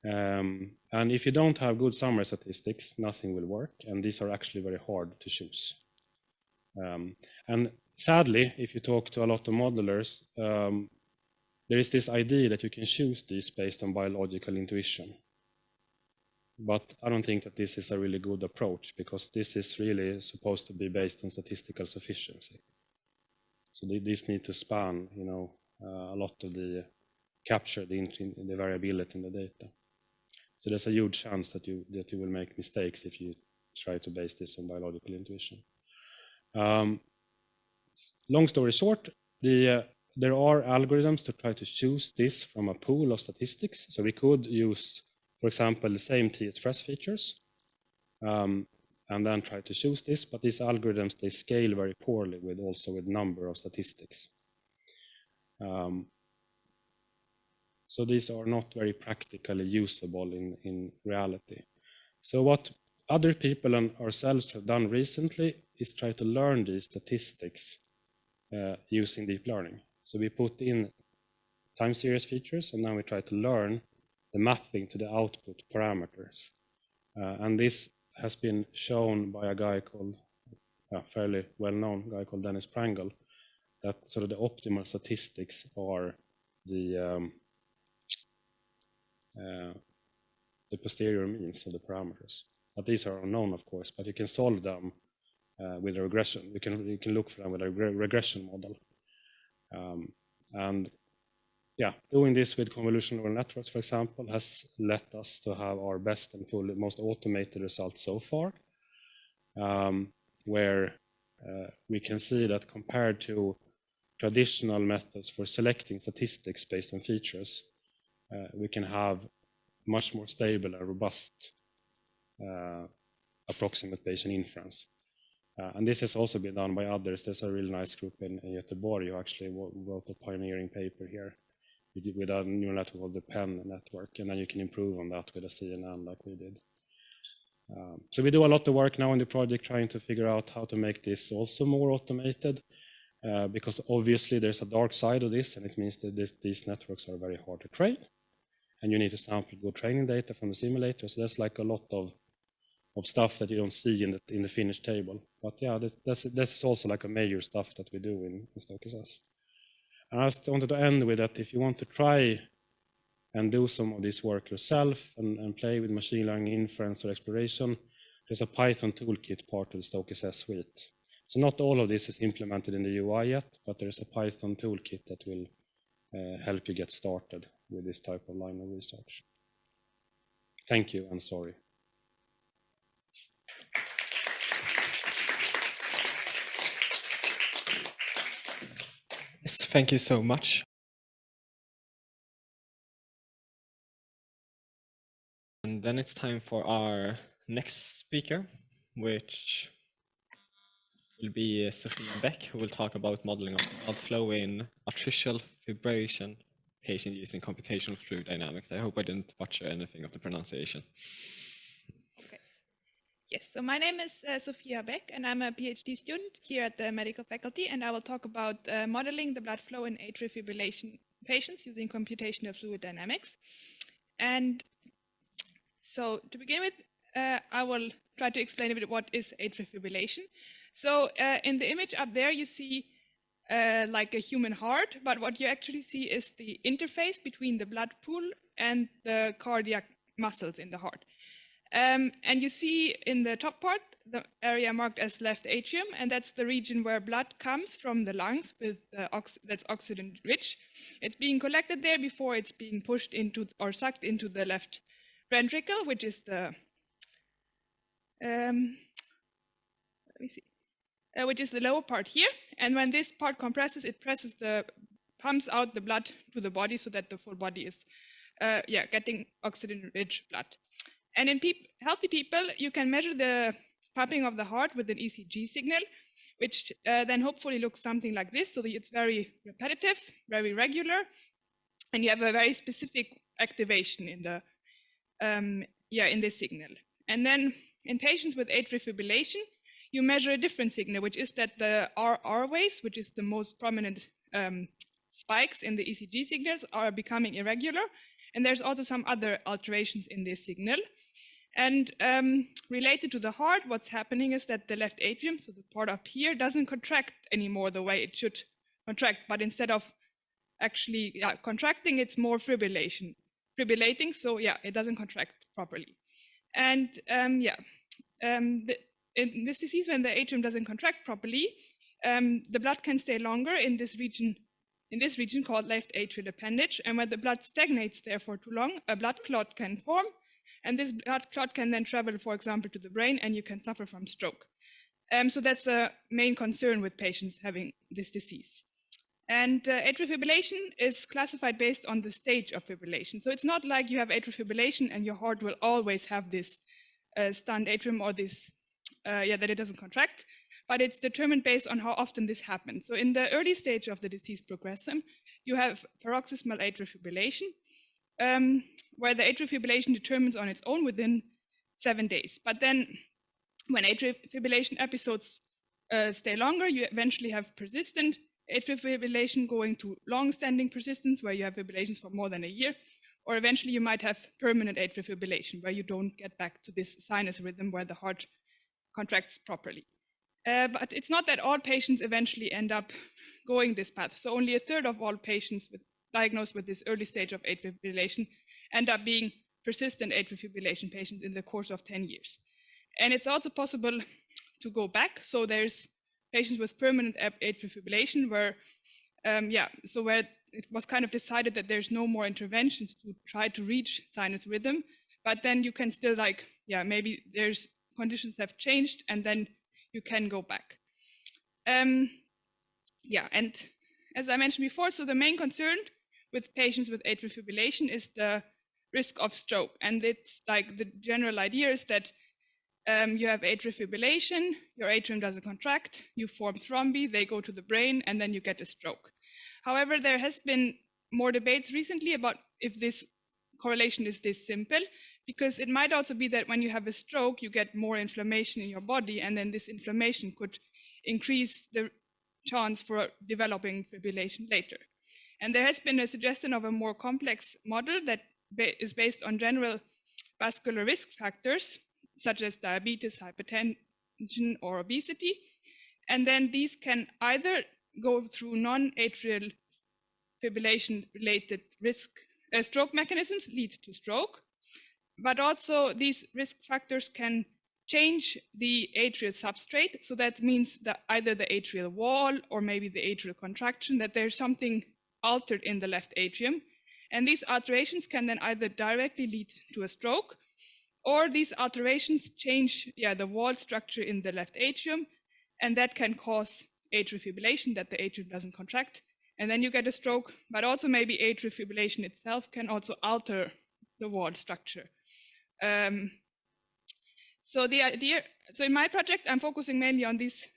And if you don't have good summary statistics, nothing will work, and these are actually very hard to choose. And sadly, if you talk to a lot of modelers, there is this idea that you can choose these based on biological intuition. But I don't think that this is a really good approach, because this is really supposed to be based on statistical sufficiency. So these need to span, a lot of the capture the variability in the data. So there's a huge chance that you will make mistakes if you try to base this on biological intuition. Long story short, there are algorithms to try to choose this from a pool of statistics. So we could use, for example, the same TS features, and then try to choose this. But these algorithms, they scale very poorly with number of statistics. So these are not very practically usable in reality. So what other people and ourselves have done recently is try to learn these statistics using deep learning. So we put in time series features, and now we try to learn the mapping to the output parameters. And this has been shown by a guy called, fairly well-known guy called Dennis Prangle, that sort of the optimal statistics are the posterior means of the parameters. But these are unknown, of course, but you can solve them with a regression. You can look for them with a regression model. And yeah, doing this with convolutional neural networks, for example, has led us to have our best and most automated results so far, where we can see that compared to traditional methods for selecting statistics based on features, we can have much more stable and robust approximate Bayesian inference. And this has also been done by others. There's a really nice group in Göteborg who actually wrote a pioneering paper here with a neural network called the PEN network, and then you can improve on that with a CNN like we did. So we do a lot of work now in the project trying to figure out how to make this also more automated, because obviously there's a dark side of this, and it means that these networks are very hard to train, and you need to sample good training data from the simulator. So there's like a lot of stuff that you don't see in the finished table. But yeah, this is also like a major stuff that we do in StochSS. And I just wanted to end with that if you want to try and do some of this work yourself and play with machine learning inference or exploration, there's a Python toolkit part of the StochSS suite. So not all of this is implemented in the UI yet, but there's a Python toolkit that will help you get started with this type of line of research. Thank you, and sorry. Yes, thank you so much. And then it's time for our next speaker, which will be Sophia Bäck, who will talk about modeling of blood flow in atrial fibrillation patient using computational fluid dynamics. I hope I didn't butcher anything of the pronunciation. Yes, so my name is Sophia Bäck, and I'm a PhD student here at the medical faculty, and I will talk about modeling the blood flow in atrial fibrillation patients using computational fluid dynamics. And so to begin with, I will try to explain a bit what is atrial fibrillation. So in the image up there, you see like a human heart, but what you actually see is the interface between the blood pool and the cardiac muscles in the heart. And you see in the top part, the area marked as left atrium, and that's the region where blood comes from the lungs with that's oxygen rich. It's being collected there before it's being pushed into or sucked into the left ventricle, which is the which is the lower part here. And when this part compresses, it pumps out the blood to the body so that the full body is getting oxygen rich blood. And in healthy people, you can measure the pumping of the heart with an ECG signal, which then hopefully looks something like this. So it's very repetitive, very regular, and you have a very specific activation in the in this signal. And then in patients with atrial fibrillation, you measure a different signal, which is that the RR waves, which is the most prominent spikes in the ECG signals, are becoming irregular. And there's also some other alterations in this signal. And related to the heart, what's happening is that the left atrium, so the part up here, doesn't contract anymore the way it should contract, but instead of actually contracting, it's more fibrillating. So it doesn't contract properly. And in this disease, when the atrium doesn't contract properly, the blood can stay longer in this region called left atrial appendage. And when the blood stagnates there for too long, a blood clot can form. And this blood clot can then travel, for example, to the brain, and you can suffer from stroke. So that's a main concern with patients having this disease. And atrial fibrillation is classified based on the stage of fibrillation. So it's not like you have atrial fibrillation and your heart will always have this stunned atrium or this, that it doesn't contract, but it's determined based on how often this happens. So in the early stage of the disease progression, you have paroxysmal atrial fibrillation, where the atrial fibrillation determines on its own within 7 days. But then when atrial fibrillation episodes stay longer, you eventually have persistent atrial fibrillation going to long-standing persistence, where you have fibrillations for more than a year, or eventually you might have permanent atrial fibrillation, where you don't get back to this sinus rhythm where the heart contracts properly. But it's not that all patients eventually end up going this path. So only a third of all patients diagnosed with this early stage of atrial fibrillation end up being persistent atrial fibrillation patients in the course of 10 years. And it's also possible to go back. So there's patients with permanent atrial fibrillation where, where it was kind of decided that there's no more interventions to try to reach sinus rhythm, but then you can still maybe there's conditions have changed and then you can go back. And as I mentioned before, so the main concern with patients with atrial fibrillation is the risk of stroke. And it's like the general idea is that you have atrial fibrillation, your atrium doesn't contract, you form thrombi, they go to the brain, and then you get a stroke. However, there has been more debates recently about if this correlation is this simple, because it might also be that when you have a stroke, you get more inflammation in your body, and then this inflammation could increase the chance for developing fibrillation later. And there has been a suggestion of a more complex model that is based on general vascular risk factors, such as diabetes, hypertension, or obesity. And then these can either go through non-atrial fibrillation related stroke mechanisms, lead to stroke, but also these risk factors can change the atrial substrate. So that means that either the atrial wall or maybe the atrial contraction, that there's something altered in the left atrium. And these alterations can then either directly lead to a stroke, or these alterations change the wall structure in the left atrium, and that can cause atrial fibrillation, that the atrium doesn't contract, and then you get a stroke. But also maybe atrial fibrillation itself can also alter the wall structure. So in my project, I'm focusing mainly on these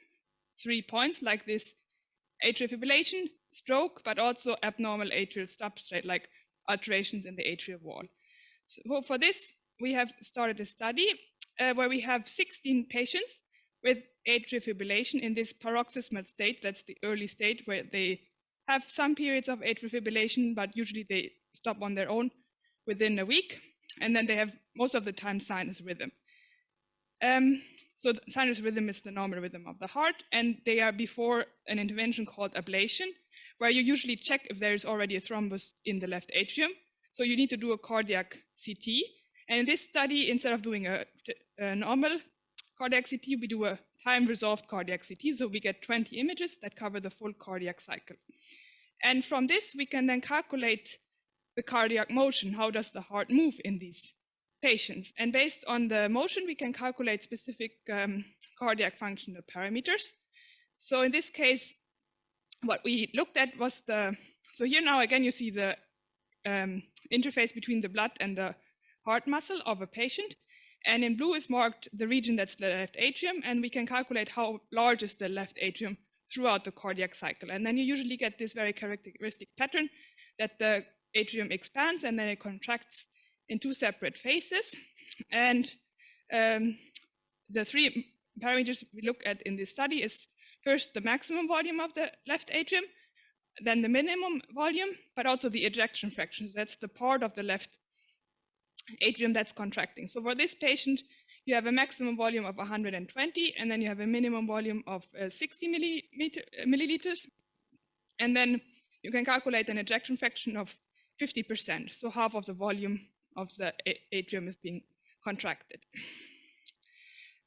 3 points, like this atrial fibrillation, stroke, but also abnormal atrial substrate, like alterations in the atrial wall. So for this, we have started a study where we have 16 patients with atrial fibrillation in this paroxysmal state. That's the early state where they have some periods of atrial fibrillation, but usually they stop on their own within a week. And then they have most of the time sinus rhythm. So the sinus rhythm is the normal rhythm of the heart, and they are before an intervention called ablation, where you usually check if there is already a thrombus in the left atrium. So you need to do a cardiac CT. And in this study, instead of doing a normal cardiac CT, we do a time-resolved cardiac CT. So we get 20 images that cover the full cardiac cycle. And from this, we can then calculate the cardiac motion. How does the heart move in these patients? And based on the motion, we can calculate specific cardiac functional parameters. So in this case, what we looked at was so here now again, you see the interface between the blood and the heart muscle of a patient. And in blue is marked the region that's the left atrium, and we can calculate how large is the left atrium throughout the cardiac cycle. And then you usually get this very characteristic pattern that the atrium expands and then it contracts in two separate phases. And the three parameters we look at in this study is first the maximum volume of the left atrium, then the minimum volume, but also the ejection fraction. So that's the part of the left atrium that's contracting. So for this patient, you have a maximum volume of 120, and then you have a minimum volume of 60 milliliters. And then you can calculate an ejection fraction of 50%. So half of the volume of the atrium is being contracted.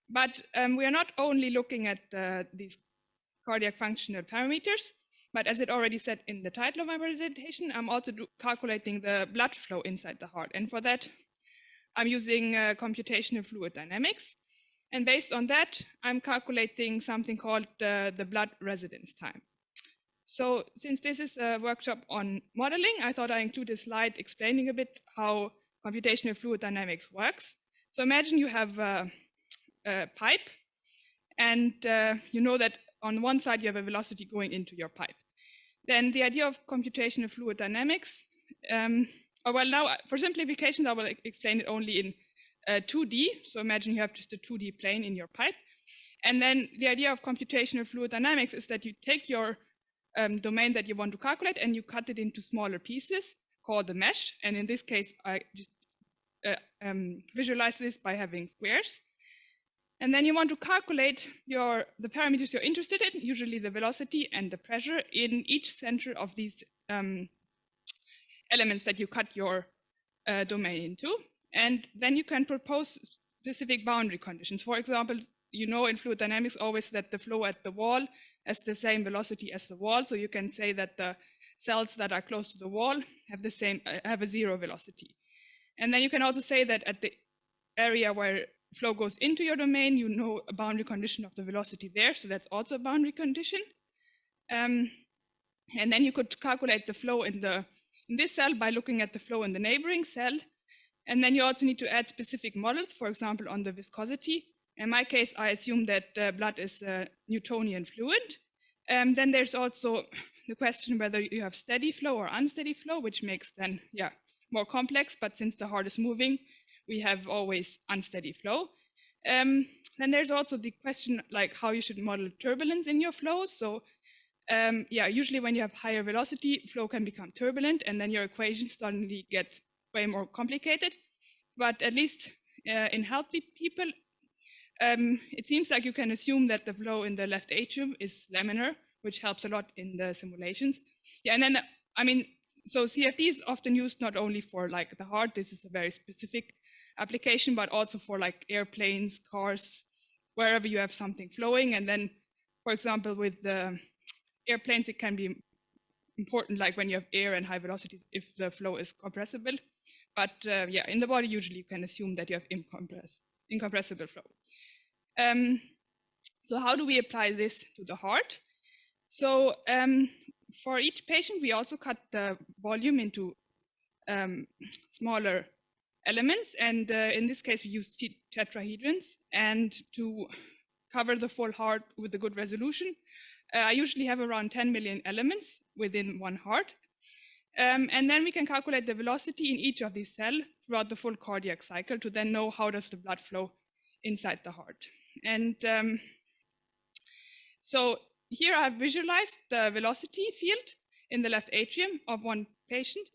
But we are not only looking at these cardiac functional parameters, but as it already said in the title of my presentation, I'm also calculating the blood flow inside the heart. And for that, I'm using computational fluid dynamics. And based on that, I'm calculating something called the blood residence time. So since this is a workshop on modeling, I thought I'd include a slide explaining a bit how computational fluid dynamics works. So imagine you have a pipe, and you know that on one side you have a velocity going into your pipe. Then the idea of computational fluid dynamics, well now for simplifications I will explain it only in 2D. So imagine you have just a 2D plane in your pipe. And then the idea of computational fluid dynamics is that you take your domain that you want to calculate and you cut it into smaller pieces called the mesh. And in this case, I just visualize this by having squares. And then you want to calculate the parameters you're interested in, usually the velocity and the pressure in each center of these elements that you cut your domain into. And then you can propose specific boundary conditions. For example, you know in fluid dynamics always that the flow at the wall has the same velocity as the wall. So you can say that the cells that are close to the wall have a zero velocity. And then you can also say that at the area where flow goes into your domain, you know a boundary condition of the velocity there. So that's also a boundary condition. And then you could calculate the flow in this cell by looking at the flow in the neighboring cell. And then you also need to add specific models, for example, on the viscosity. In my case, I assume that blood is a Newtonian fluid. Then there's also the question whether you have steady flow or unsteady flow, which makes then, more complex. But since the heart is moving, we have always unsteady flow. Then there's also the question like how you should model turbulence in your flows. So usually when you have higher velocity, flow can become turbulent, and then your equations suddenly get way more complicated. But at least in healthy people, it seems like you can assume that the flow in the left atrium is laminar, which helps a lot in the simulations. And then, so CFD is often used not only for like the heart, this is a very specific application, but also for like airplanes, cars, wherever you have something flowing. And then, for example, with the airplanes, it can be important, like when you have air and high velocity, if the flow is compressible. But in the body, usually you can assume that you have incompressible flow. So how do we apply this to the heart? So for each patient, we also cut the volume into smaller elements. And in this case, we use tetrahedrons. And to cover the full heart with a good resolution, I usually have around 10 million elements within one heart. And then we can calculate the velocity in each of these cells throughout the full cardiac cycle to then know how does the blood flow inside the heart. And so here I've visualized the velocity field in the left atrium of one patient.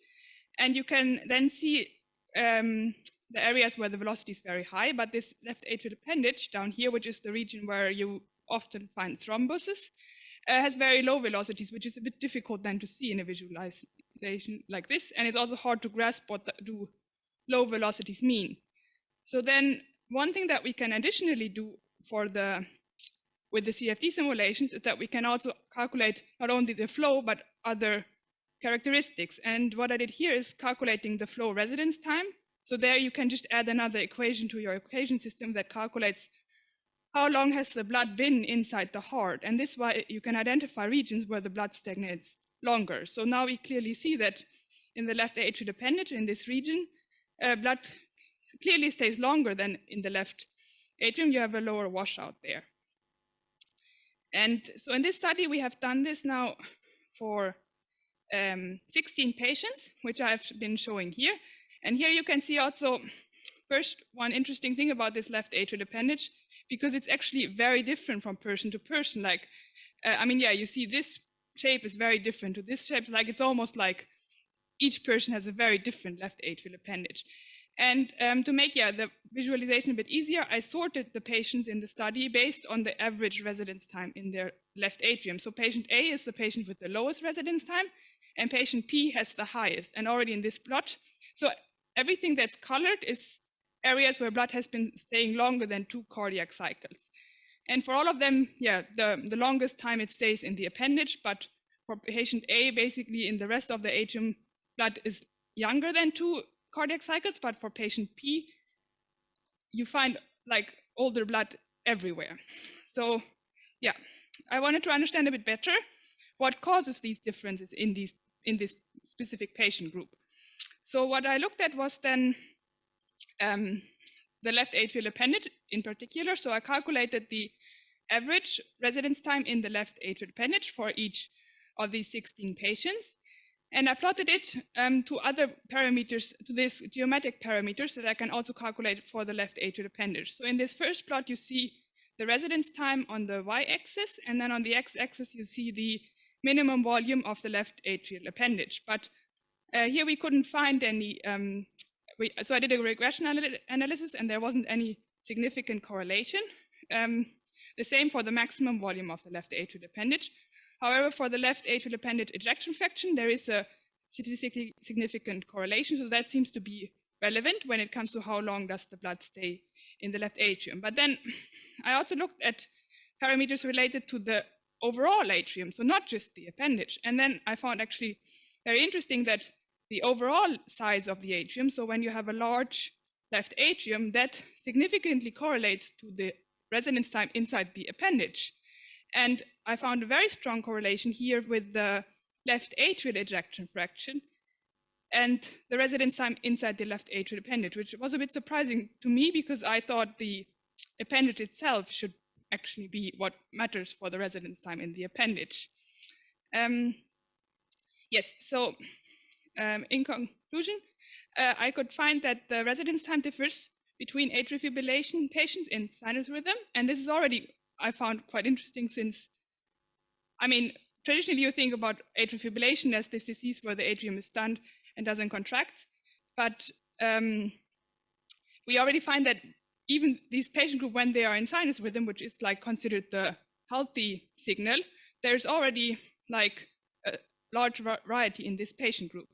And you can then see the areas where the velocity is very high, but this left atrial appendage down here, which is the region where you often find thrombosis, has very low velocities, which is a bit difficult then to see in a visualization like this. And it's also hard to grasp what do low velocities mean. So then one thing that we can additionally do with the CFD simulations is that we can also calculate not only the flow, but other characteristics. And what I did here is calculating the flow residence time. So there you can just add another equation to your equation system that calculates how long has the blood been inside the heart. And this way you can identify regions where the blood stagnates longer. So now we clearly see that in the left atrial appendage, in this region, blood clearly stays longer than in the left atrium. You have a lower washout there. And so in this study, we have done this now for 16 patients, which I've been showing here. And here you can see also, first, one interesting thing about this left atrial appendage, because it's actually very different from person to person. Like, I mean, yeah, you see this shape is very different to this shape. Like, it's almost like each person has a very different left atrial appendage. And to make the visualization a bit easier, I sorted the patients in the study based on the average residence time in their left atrium. So patient A is the patient with the lowest residence time, and patient P has the highest. And already in this plot, so everything that's colored is areas where blood has been staying longer than 2 cardiac cycles. And for all of them, the longest time it stays in the appendage, but for patient A, basically in the rest of the atrium, blood is younger than 2 cardiac cycles, but for patient P, you find like older blood everywhere. So yeah, I wanted to understand a bit better what causes these differences in this specific patient group. So what I looked at was then the left atrial appendage in particular. So I calculated the average residence time in the left atrial appendage for each of these 16 patients. And I plotted it to other parameters, to these geometric parameters that I can also calculate for the left atrial appendage. So in this first plot, you see the residence time on the y-axis, and then on the x-axis, you see the minimum volume of the left atrial appendage. But here we couldn't find any, so I did a regression analysis, and there wasn't any significant correlation. The same for the maximum volume of the left atrial appendage. However, for the left atrial appendage ejection fraction, there is a statistically significant correlation. So that seems to be relevant when it comes to how long does the blood stay in the left atrium. But then I also looked at parameters related to the overall atrium, so not just the appendage. And then I found actually very interesting that the overall size of the atrium, so when you have a large left atrium, that significantly correlates to the residence time inside the appendage. And I found a very strong correlation here with the left atrial ejection fraction and the residence time inside the left atrial appendage, which was a bit surprising to me because I thought the appendage itself should actually be what matters for the residence time in the appendage. Yes, so in conclusion, I could find that the residence time differs between atrial fibrillation patients in sinus rhythm, and this is already I found quite interesting since, I mean, traditionally you think about atrial fibrillation as this disease where the atrium is stunned and doesn't contract. But we already find that even these patient group, when they are in sinus rhythm, which is like considered the healthy signal, there's already like a large variety in this patient group.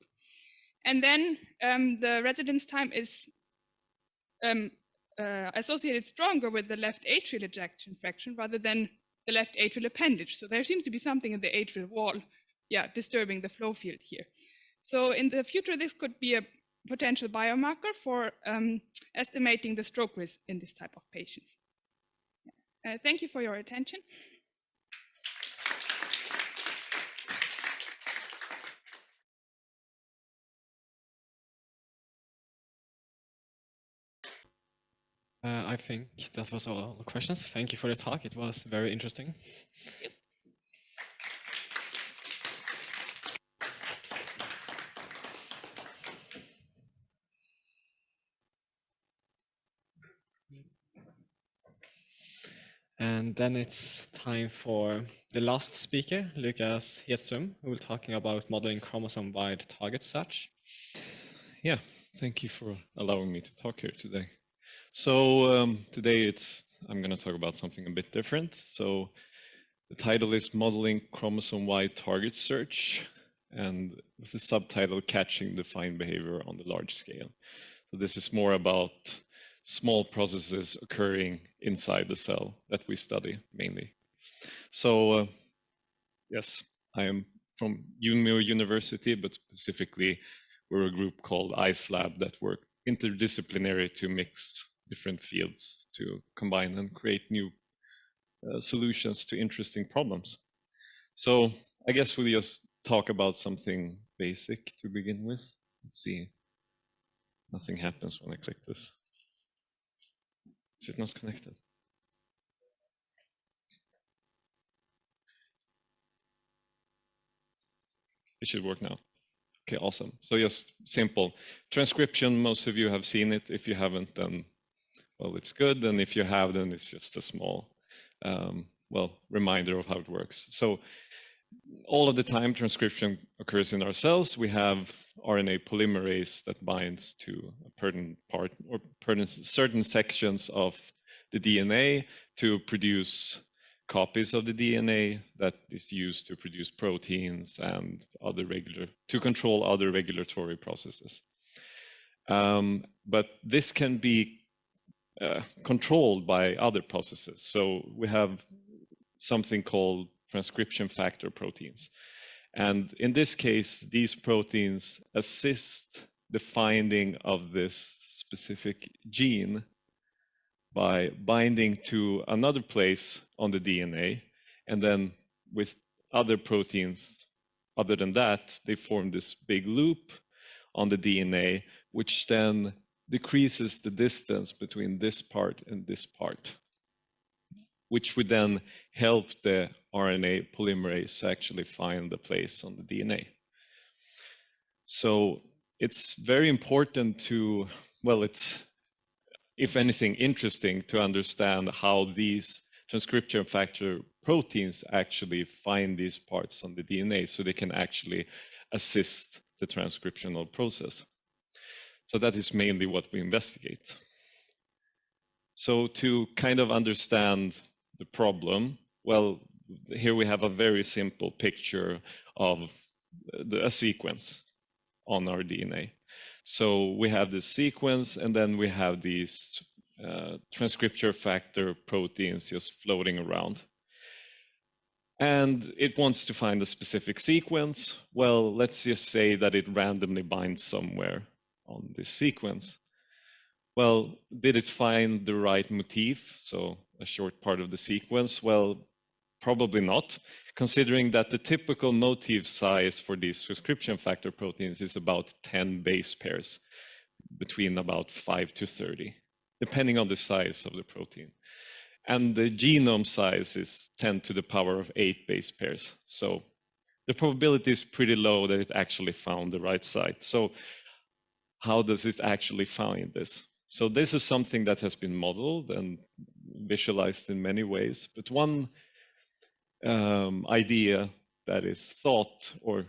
And then the residence time is associated stronger with the left atrial ejection fraction rather than the left atrial appendage. So there seems to be something in the atrial wall, disturbing the flow field here. So in the future, this could be a potential biomarker for estimating the stroke risk in this type of patients. Thank you for your attention. I think that was all the questions. Thank you for the talk. It was very interesting. And then it's time for the last speaker, Andreas Helander, who will be talking about modeling chromosome-wide target search. Yeah, thank you for allowing me to talk here today. So today I'm going to talk about something a bit different. So the title is Modeling Chromosome-Wide Target Search, and with the subtitle Catching Defined Behavior on the Large Scale. So this is more about small processes occurring inside the cell that we study mainly. So yes, I am from Umeå University, but specifically we're a group called IceLab that work interdisciplinary to mix different fields to combine and create new solutions to interesting problems. So I guess we'll just talk about something basic to begin with. Let's see. Nothing happens when I click this. Is it not connected? It should work now. Okay, awesome. So just simple. Transcription, most of you have seen it. If you haven't, then, well, it's good. And if you have, then it's just a small, reminder of how it works. So all of the time transcription occurs in our cells. We have RNA polymerase that binds to a pertinent part or certain sections of the DNA to produce copies of the DNA that is used to produce proteins and to control other regulatory processes. But this can be controlled by other processes. So we have something called transcription factor proteins. And in this case, these proteins assist the finding of this specific gene by binding to another place on the DNA. And then with other proteins, other than that, they form this big loop on the DNA, which then decreases the distance between this part and this part, which would then help the RNA polymerase to actually find the place on the DNA. So it's very important to, well, it's, if anything, interesting to understand how these transcription factor proteins actually find these parts on the DNA so they can actually assist the transcriptional process. So that is mainly what we investigate. So to kind of understand the problem, well, here we have a very simple picture of a sequence on our DNA. So we have this sequence, and then we have these transcription factor proteins just floating around. And it wants to find a specific sequence. Well, let's just say that it randomly binds somewhere on this sequence. Well, did it find the right motif? So a short part of the sequence? Well, probably not, considering that the typical motif size for these transcription factor proteins is about 10 base pairs, between about 5 to 30, depending on the size of the protein. And the genome size is 10 to the power of 8 base pairs. So the probability is pretty low that it actually found the right site. So how does it actually find this? So this is something that has been modeled and visualized in many ways. But one idea that is thought, or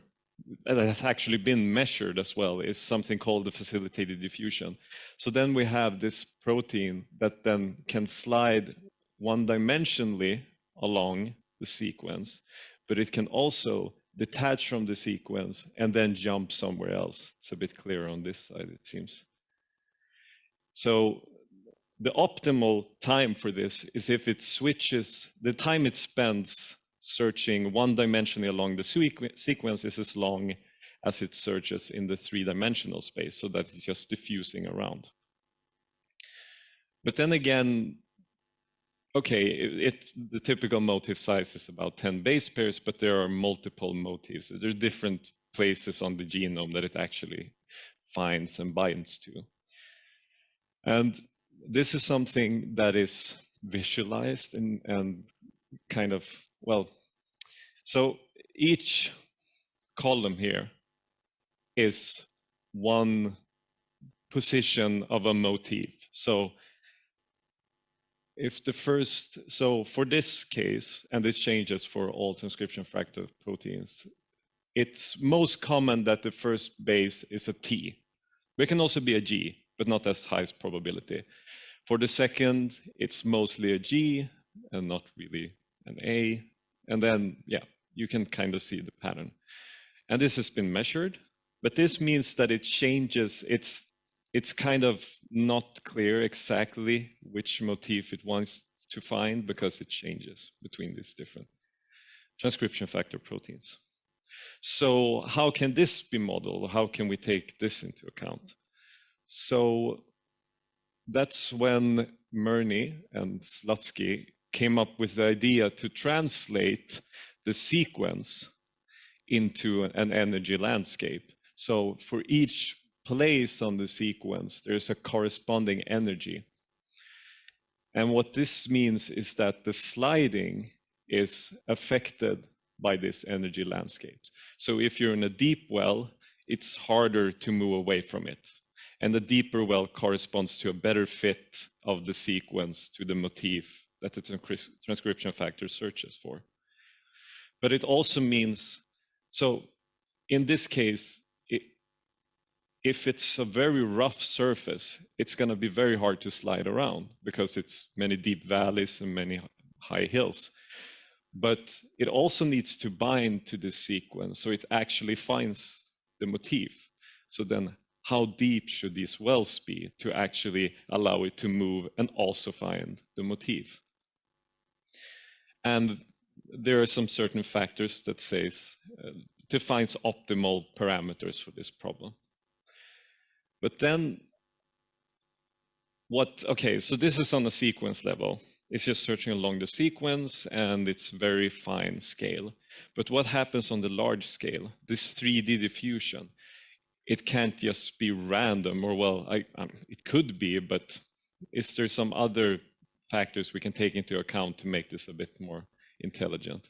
that has actually been measured as well, is something called the facilitated diffusion. So then we have this protein that then can slide one-dimensionally along the sequence, but it can also detach from the sequence and then jump somewhere else. It's a bit clearer on this side, it seems. So the optimal time for this is if it switches, the time it spends searching one-dimensionally along the sequence is as long as it searches in the three-dimensional space, so that it's just diffusing around. But then again, okay, the typical motif size is about 10 base pairs, but there are multiple motifs. There are different places on the genome that it actually finds and binds to. And this is something that is visualized and kind of, well, so each column here is one position of a motif. So if the first, so for this case, and this changes for all transcription factor proteins, it's most common that the first base is a T. It can also be a G, but not as high as probability. For the second, it's mostly a G and not really an A. And then, yeah, you can kind of see the pattern. And this has been measured, but this means that it changes. It's kind of not clear exactly which motif it wants to find because it changes between these different transcription factor proteins. So how can this be modeled? How can we take this into account? So that's when Murney and Slutsky came up with the idea to translate the sequence into an energy landscape. So for each place on the sequence, there's a corresponding energy. And what this means is that the sliding is affected by this energy landscape. So if you're in a deep well, it's harder to move away from it. And the deeper well corresponds to a better fit of the sequence to the motif that the transcription factor searches for. But it also means, so in this case, if it's a very rough surface, it's going to be very hard to slide around because it's many deep valleys and many high hills. But it also needs to bind to the sequence, so it actually finds the motif. So then how deep should these wells be to actually allow it to move and also find the motif? And there are some certain factors that says defines optimal parameters for this problem. But then okay, so this is on a sequence level. It's just searching along the sequence and it's very fine scale. But what happens on the large scale, this 3D diffusion, it can't just be random, or well, it could be, but is there some other factors we can take into account to make this a bit more intelligent?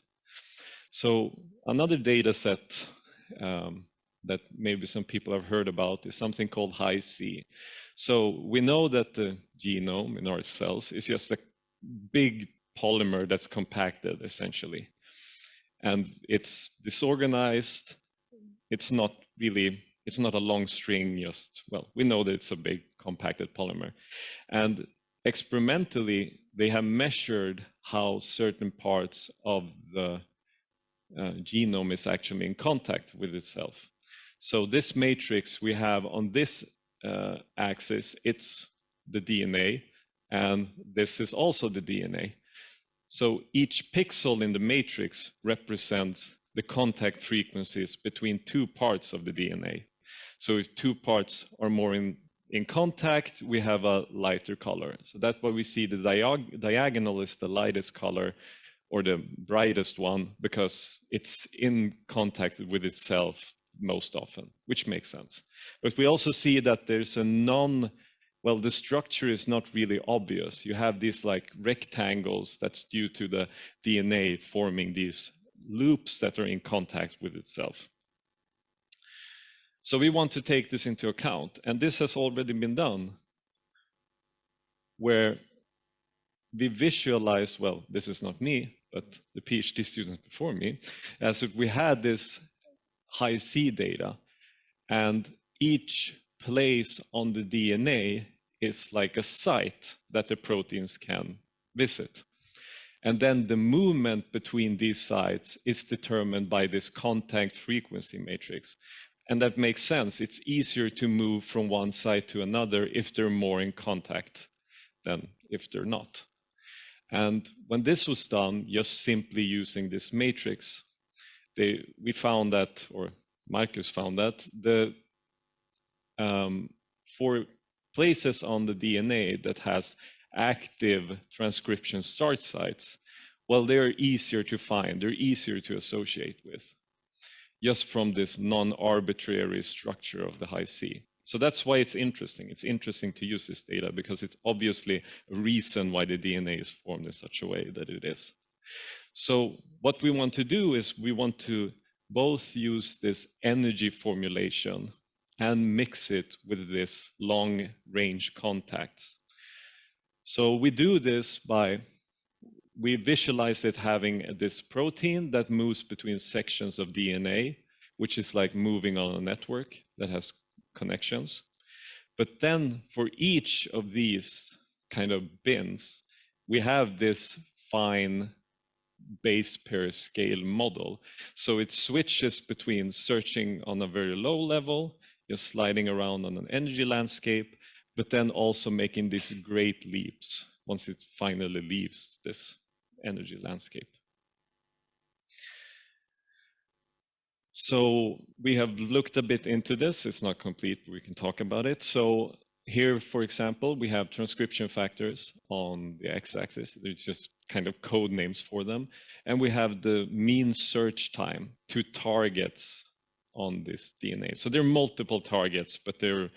So another data set that maybe some people have heard about is something called Hi-C. So we know that the genome in our cells is just a big polymer that's compacted essentially. And it's disorganized. It's not a long string, just, well, we know that it's a big compacted polymer. And experimentally, they have measured how certain parts of the genome is actually in contact with itself. So this matrix we have on this axis, it's the DNA, and this is also the DNA. So each pixel in the matrix represents the contact frequencies between two parts of the DNA. So if two parts are more in contact, we have a lighter color. So that's why we see the diagonal is the lightest color, or the brightest one, because it's in contact with itself most often, which makes sense. But we also see that there's a the structure is not really obvious. You have these like rectangles that's due to the DNA forming these loops that are in contact with itself. So we want to take this into account, and this has already been done, where we visualize, well, this is not me, but the PhD student before me, so we had this Hi-C data, and each place on the DNA is like a site that the proteins can visit. And then the movement between these sites is determined by this contact frequency matrix. And that makes sense. It's easier to move from one site to another if they're more in contact than if they're not. And when this was done, just simply using this matrix, we found that, or Marcus found that, for places on the DNA that has active transcription start sites, well, they're easier to find, they're easier to associate with, just from this non-arbitrary structure of the Hi-C. So that's why it's interesting. It's interesting to use this data because it's obviously a reason why the DNA is formed in such a way that it is. So what we want to do is we want to both use this energy formulation and mix it with this long range contacts. So we do this by, we visualize it having this protein that moves between sections of DNA, which is like moving on a network that has connections. But then for each of these kind of bins, we have this fine base pair scale model. So it switches between searching on a very low level, just sliding around on an energy landscape, but then also making these great leaps once it finally leaves this energy landscape. So we have looked a bit into this. It's not complete, but we can talk about it. So here, for example, we have transcription factors on the x-axis. There's just kind of code names for them. And we have the mean search time to targets on this DNA. So there are multiple targets, but they're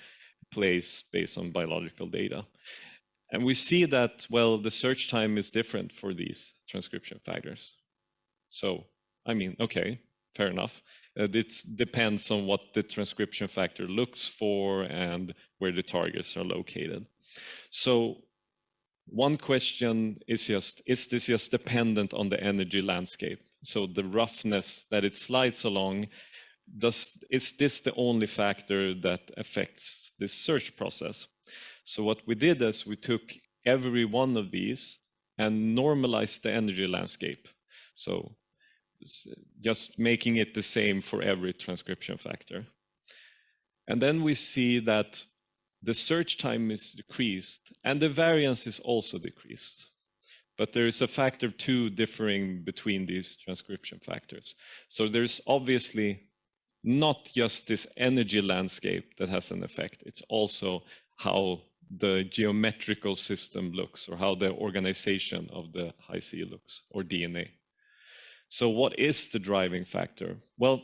placed based on biological data. And we see that, well, the search time is different for these transcription factors. So, I mean, okay, fair enough. It depends on what the transcription factor looks for and where the targets are located. So one question is just, is this just dependent on the energy landscape? So the roughness that it slides along, is this the only factor that affects this search process? So what we did is we took every one of these and normalized the energy landscape. So just making it the same for every transcription factor. And then we see that the search time is decreased and the variance is also decreased. But there is a factor 2 differing between these transcription factors. So there's obviously not just this energy landscape that has an effect, it's also how the geometrical system looks or how the organization of the high C looks, or DNA. So what is the driving factor? Well,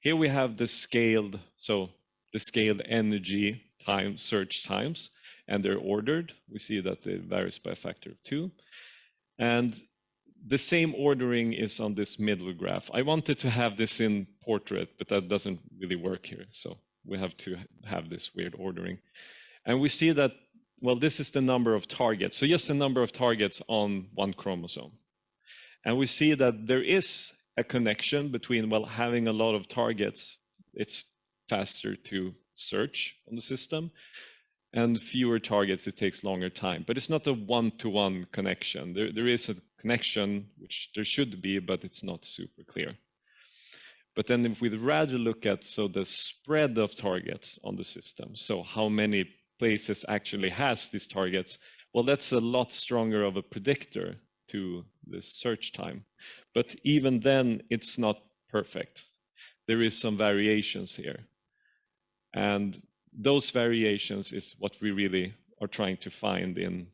here we have the scaled, so the scaled energy time, search times, and they're ordered. We see that it varies by a factor of 2. And the same ordering is on this middle graph. I wanted to have this in portrait, but that doesn't really work here. So we have to have this weird ordering. And we see that, well, this is the number of targets. So just the number of targets on one chromosome. And we see that there is a connection between, well, having a lot of targets, it's faster to search on the system, and fewer targets, it takes longer time. But it's not a one-to-one connection. There is a connection, which there should be, but it's not super clear. But then if we'd rather look at, so the spread of targets on the system, so how many places actually has these targets, well, that's a lot stronger of a predictor to the search time. But even then, it's not perfect. There is some variations here. And those variations is what we really are trying to find in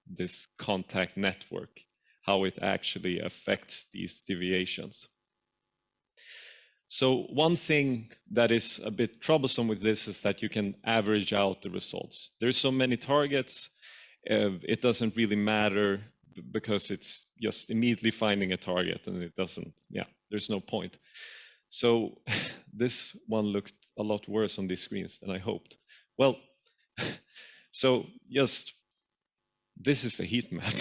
this contact network, how it actually affects these deviations. So one thing that is a bit troublesome with this is that you can average out the results. There's so many targets, it doesn't really matter because it's just immediately finding a target and it doesn't, yeah, there's no point. So this one looked a lot worse on these screens than I hoped. Well, so just, this is a heat map,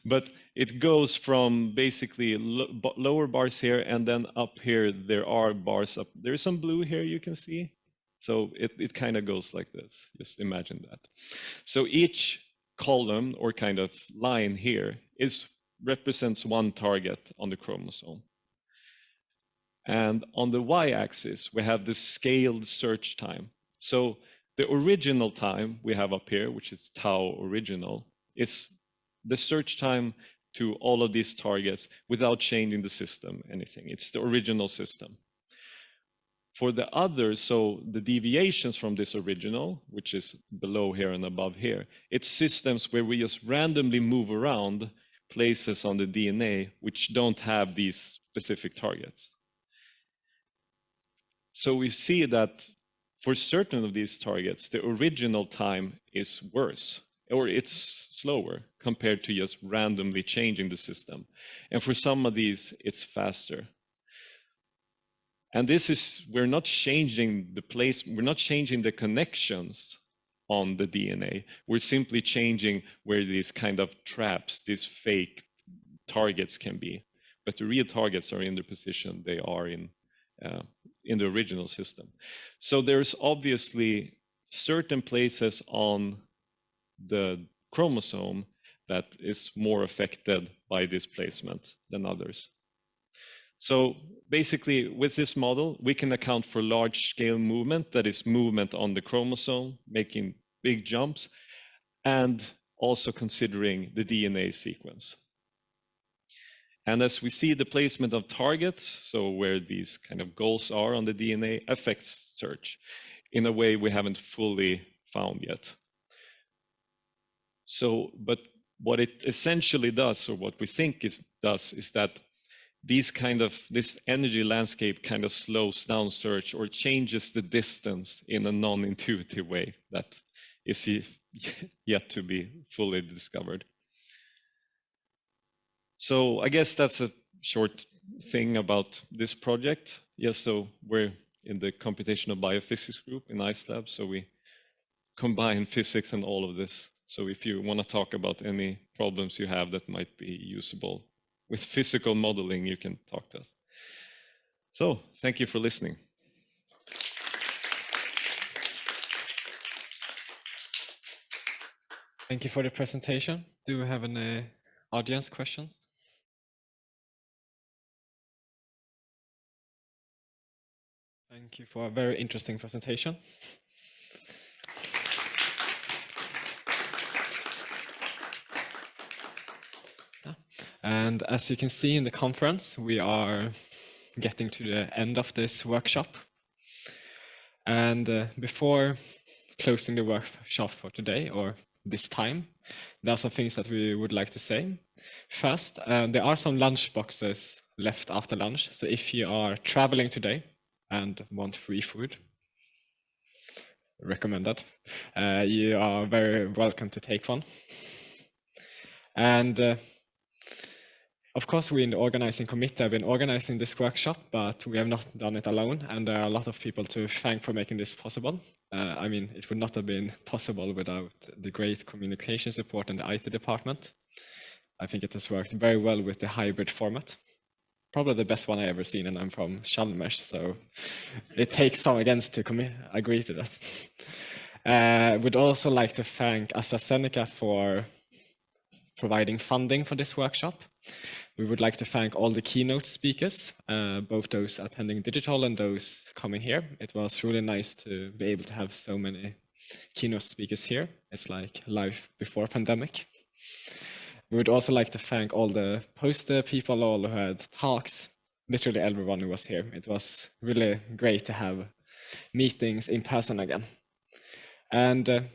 but it goes from basically lower bars here, and then up here, there are bars up. There's some blue here you can see. So it kind of goes like this, just imagine that. So each column or kind of line here represents one target on the chromosome. And on the y-axis, we have the scaled search time. So the original time we have up here, which is tau original, is the search time to all of these targets without changing the system, anything. It's the original system. For the others, so the deviations from this original, which is below here and above here, it's systems where we just randomly move around places on the DNA which don't have these specific targets. So we see that for certain of these targets, the original time is worse, or it's slower compared to just randomly changing the system. And for some of these, it's faster. And this is, we're not changing the place, we're not changing the connections on the DNA. We're simply changing where these kind of traps, these fake targets can be. But the real targets are in the position they are in the original system. So there's obviously certain places on the chromosome that is more affected by displacement than others. So basically, with this model, we can account for large-scale movement, that is movement on the chromosome, making big jumps, and also considering the DNA sequence. And as we see, the placement of targets, so where these kind of goals are on the DNA, affects search in a way we haven't fully found yet. So, but what it essentially does, or what we think it does, is that this energy landscape kind of slows down search or changes the distance in a non-intuitive way that is yet to be fully discovered. So I guess that's a short thing about this project. Yes, so we're in the computational biophysics group in IceLab, so we combine physics and all of this. So if you want to talk about any problems you have that might be usable with physical modeling, you can talk to us. So thank you for listening. Thank you for the presentation. Do we have any audience questions? Thank you for a very interesting presentation. And as you can see in the conference, we are getting to the end of this workshop. And before closing the workshop for today, or this time, there are some things that we would like to say. First, there are some lunch boxes left after lunch. So if you are traveling today and want free food, recommend that, you are very welcome to take one. And of course, we in the organizing committee have been organizing this workshop, but we have not done it alone, and there are a lot of people to thank for making this possible. I mean, it would not have been possible without the great communication support in the IT department. I think it has worked very well with the hybrid format. Probably the best one I ever seen, and I'm from Chalmers, so it takes some against to agree to that. We'd also like to thank AstraZeneca for providing funding for this workshop. We would like to thank all the keynote speakers, both those attending digital and those coming here. It was really nice to be able to have so many keynote speakers here. It's like life before pandemic. We would also like to thank all the poster people, all who had talks, literally everyone who was here. It was really great to have meetings in person again. And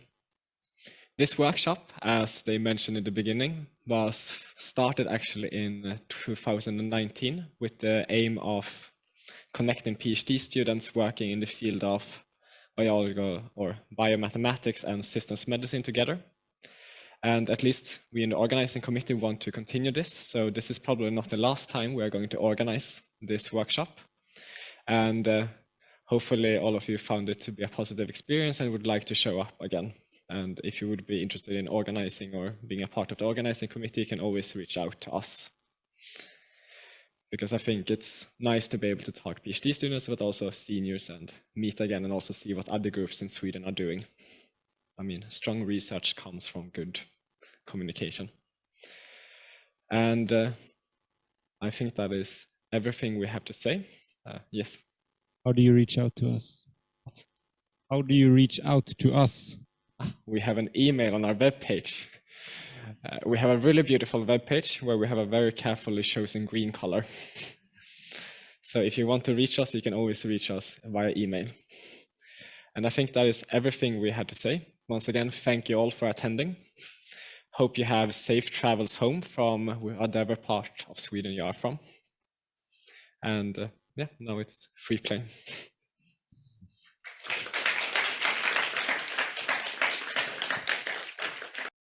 this workshop, as they mentioned in the beginning, was started actually in 2019 with the aim of connecting PhD students working in the field of biology or biomathematics and systems medicine together. And at least we in the organizing committee want to continue this. So this is probably not the last time we're going to organize this workshop. And hopefully all of you found it to be a positive experience and would like to show up again. And if you would be interested in organizing or being a part of the organizing committee, you can always reach out to us. Because I think it's nice to be able to talk PhD students, but also seniors, and meet again and also see what other groups in Sweden are doing. I mean, strong research comes from good communication. And I think that is everything we have to say. Yes. How do you reach out to us? What? How do you reach out to us? We have an email on our webpage. We have a really beautiful webpage where we have a very carefully chosen green color. So if you want to reach us, you can always reach us via email. And I think that is everything we had to say. Once again, thank you all for attending. Hope you have safe travels home from whatever part of Sweden you are from. And yeah, now it's free play.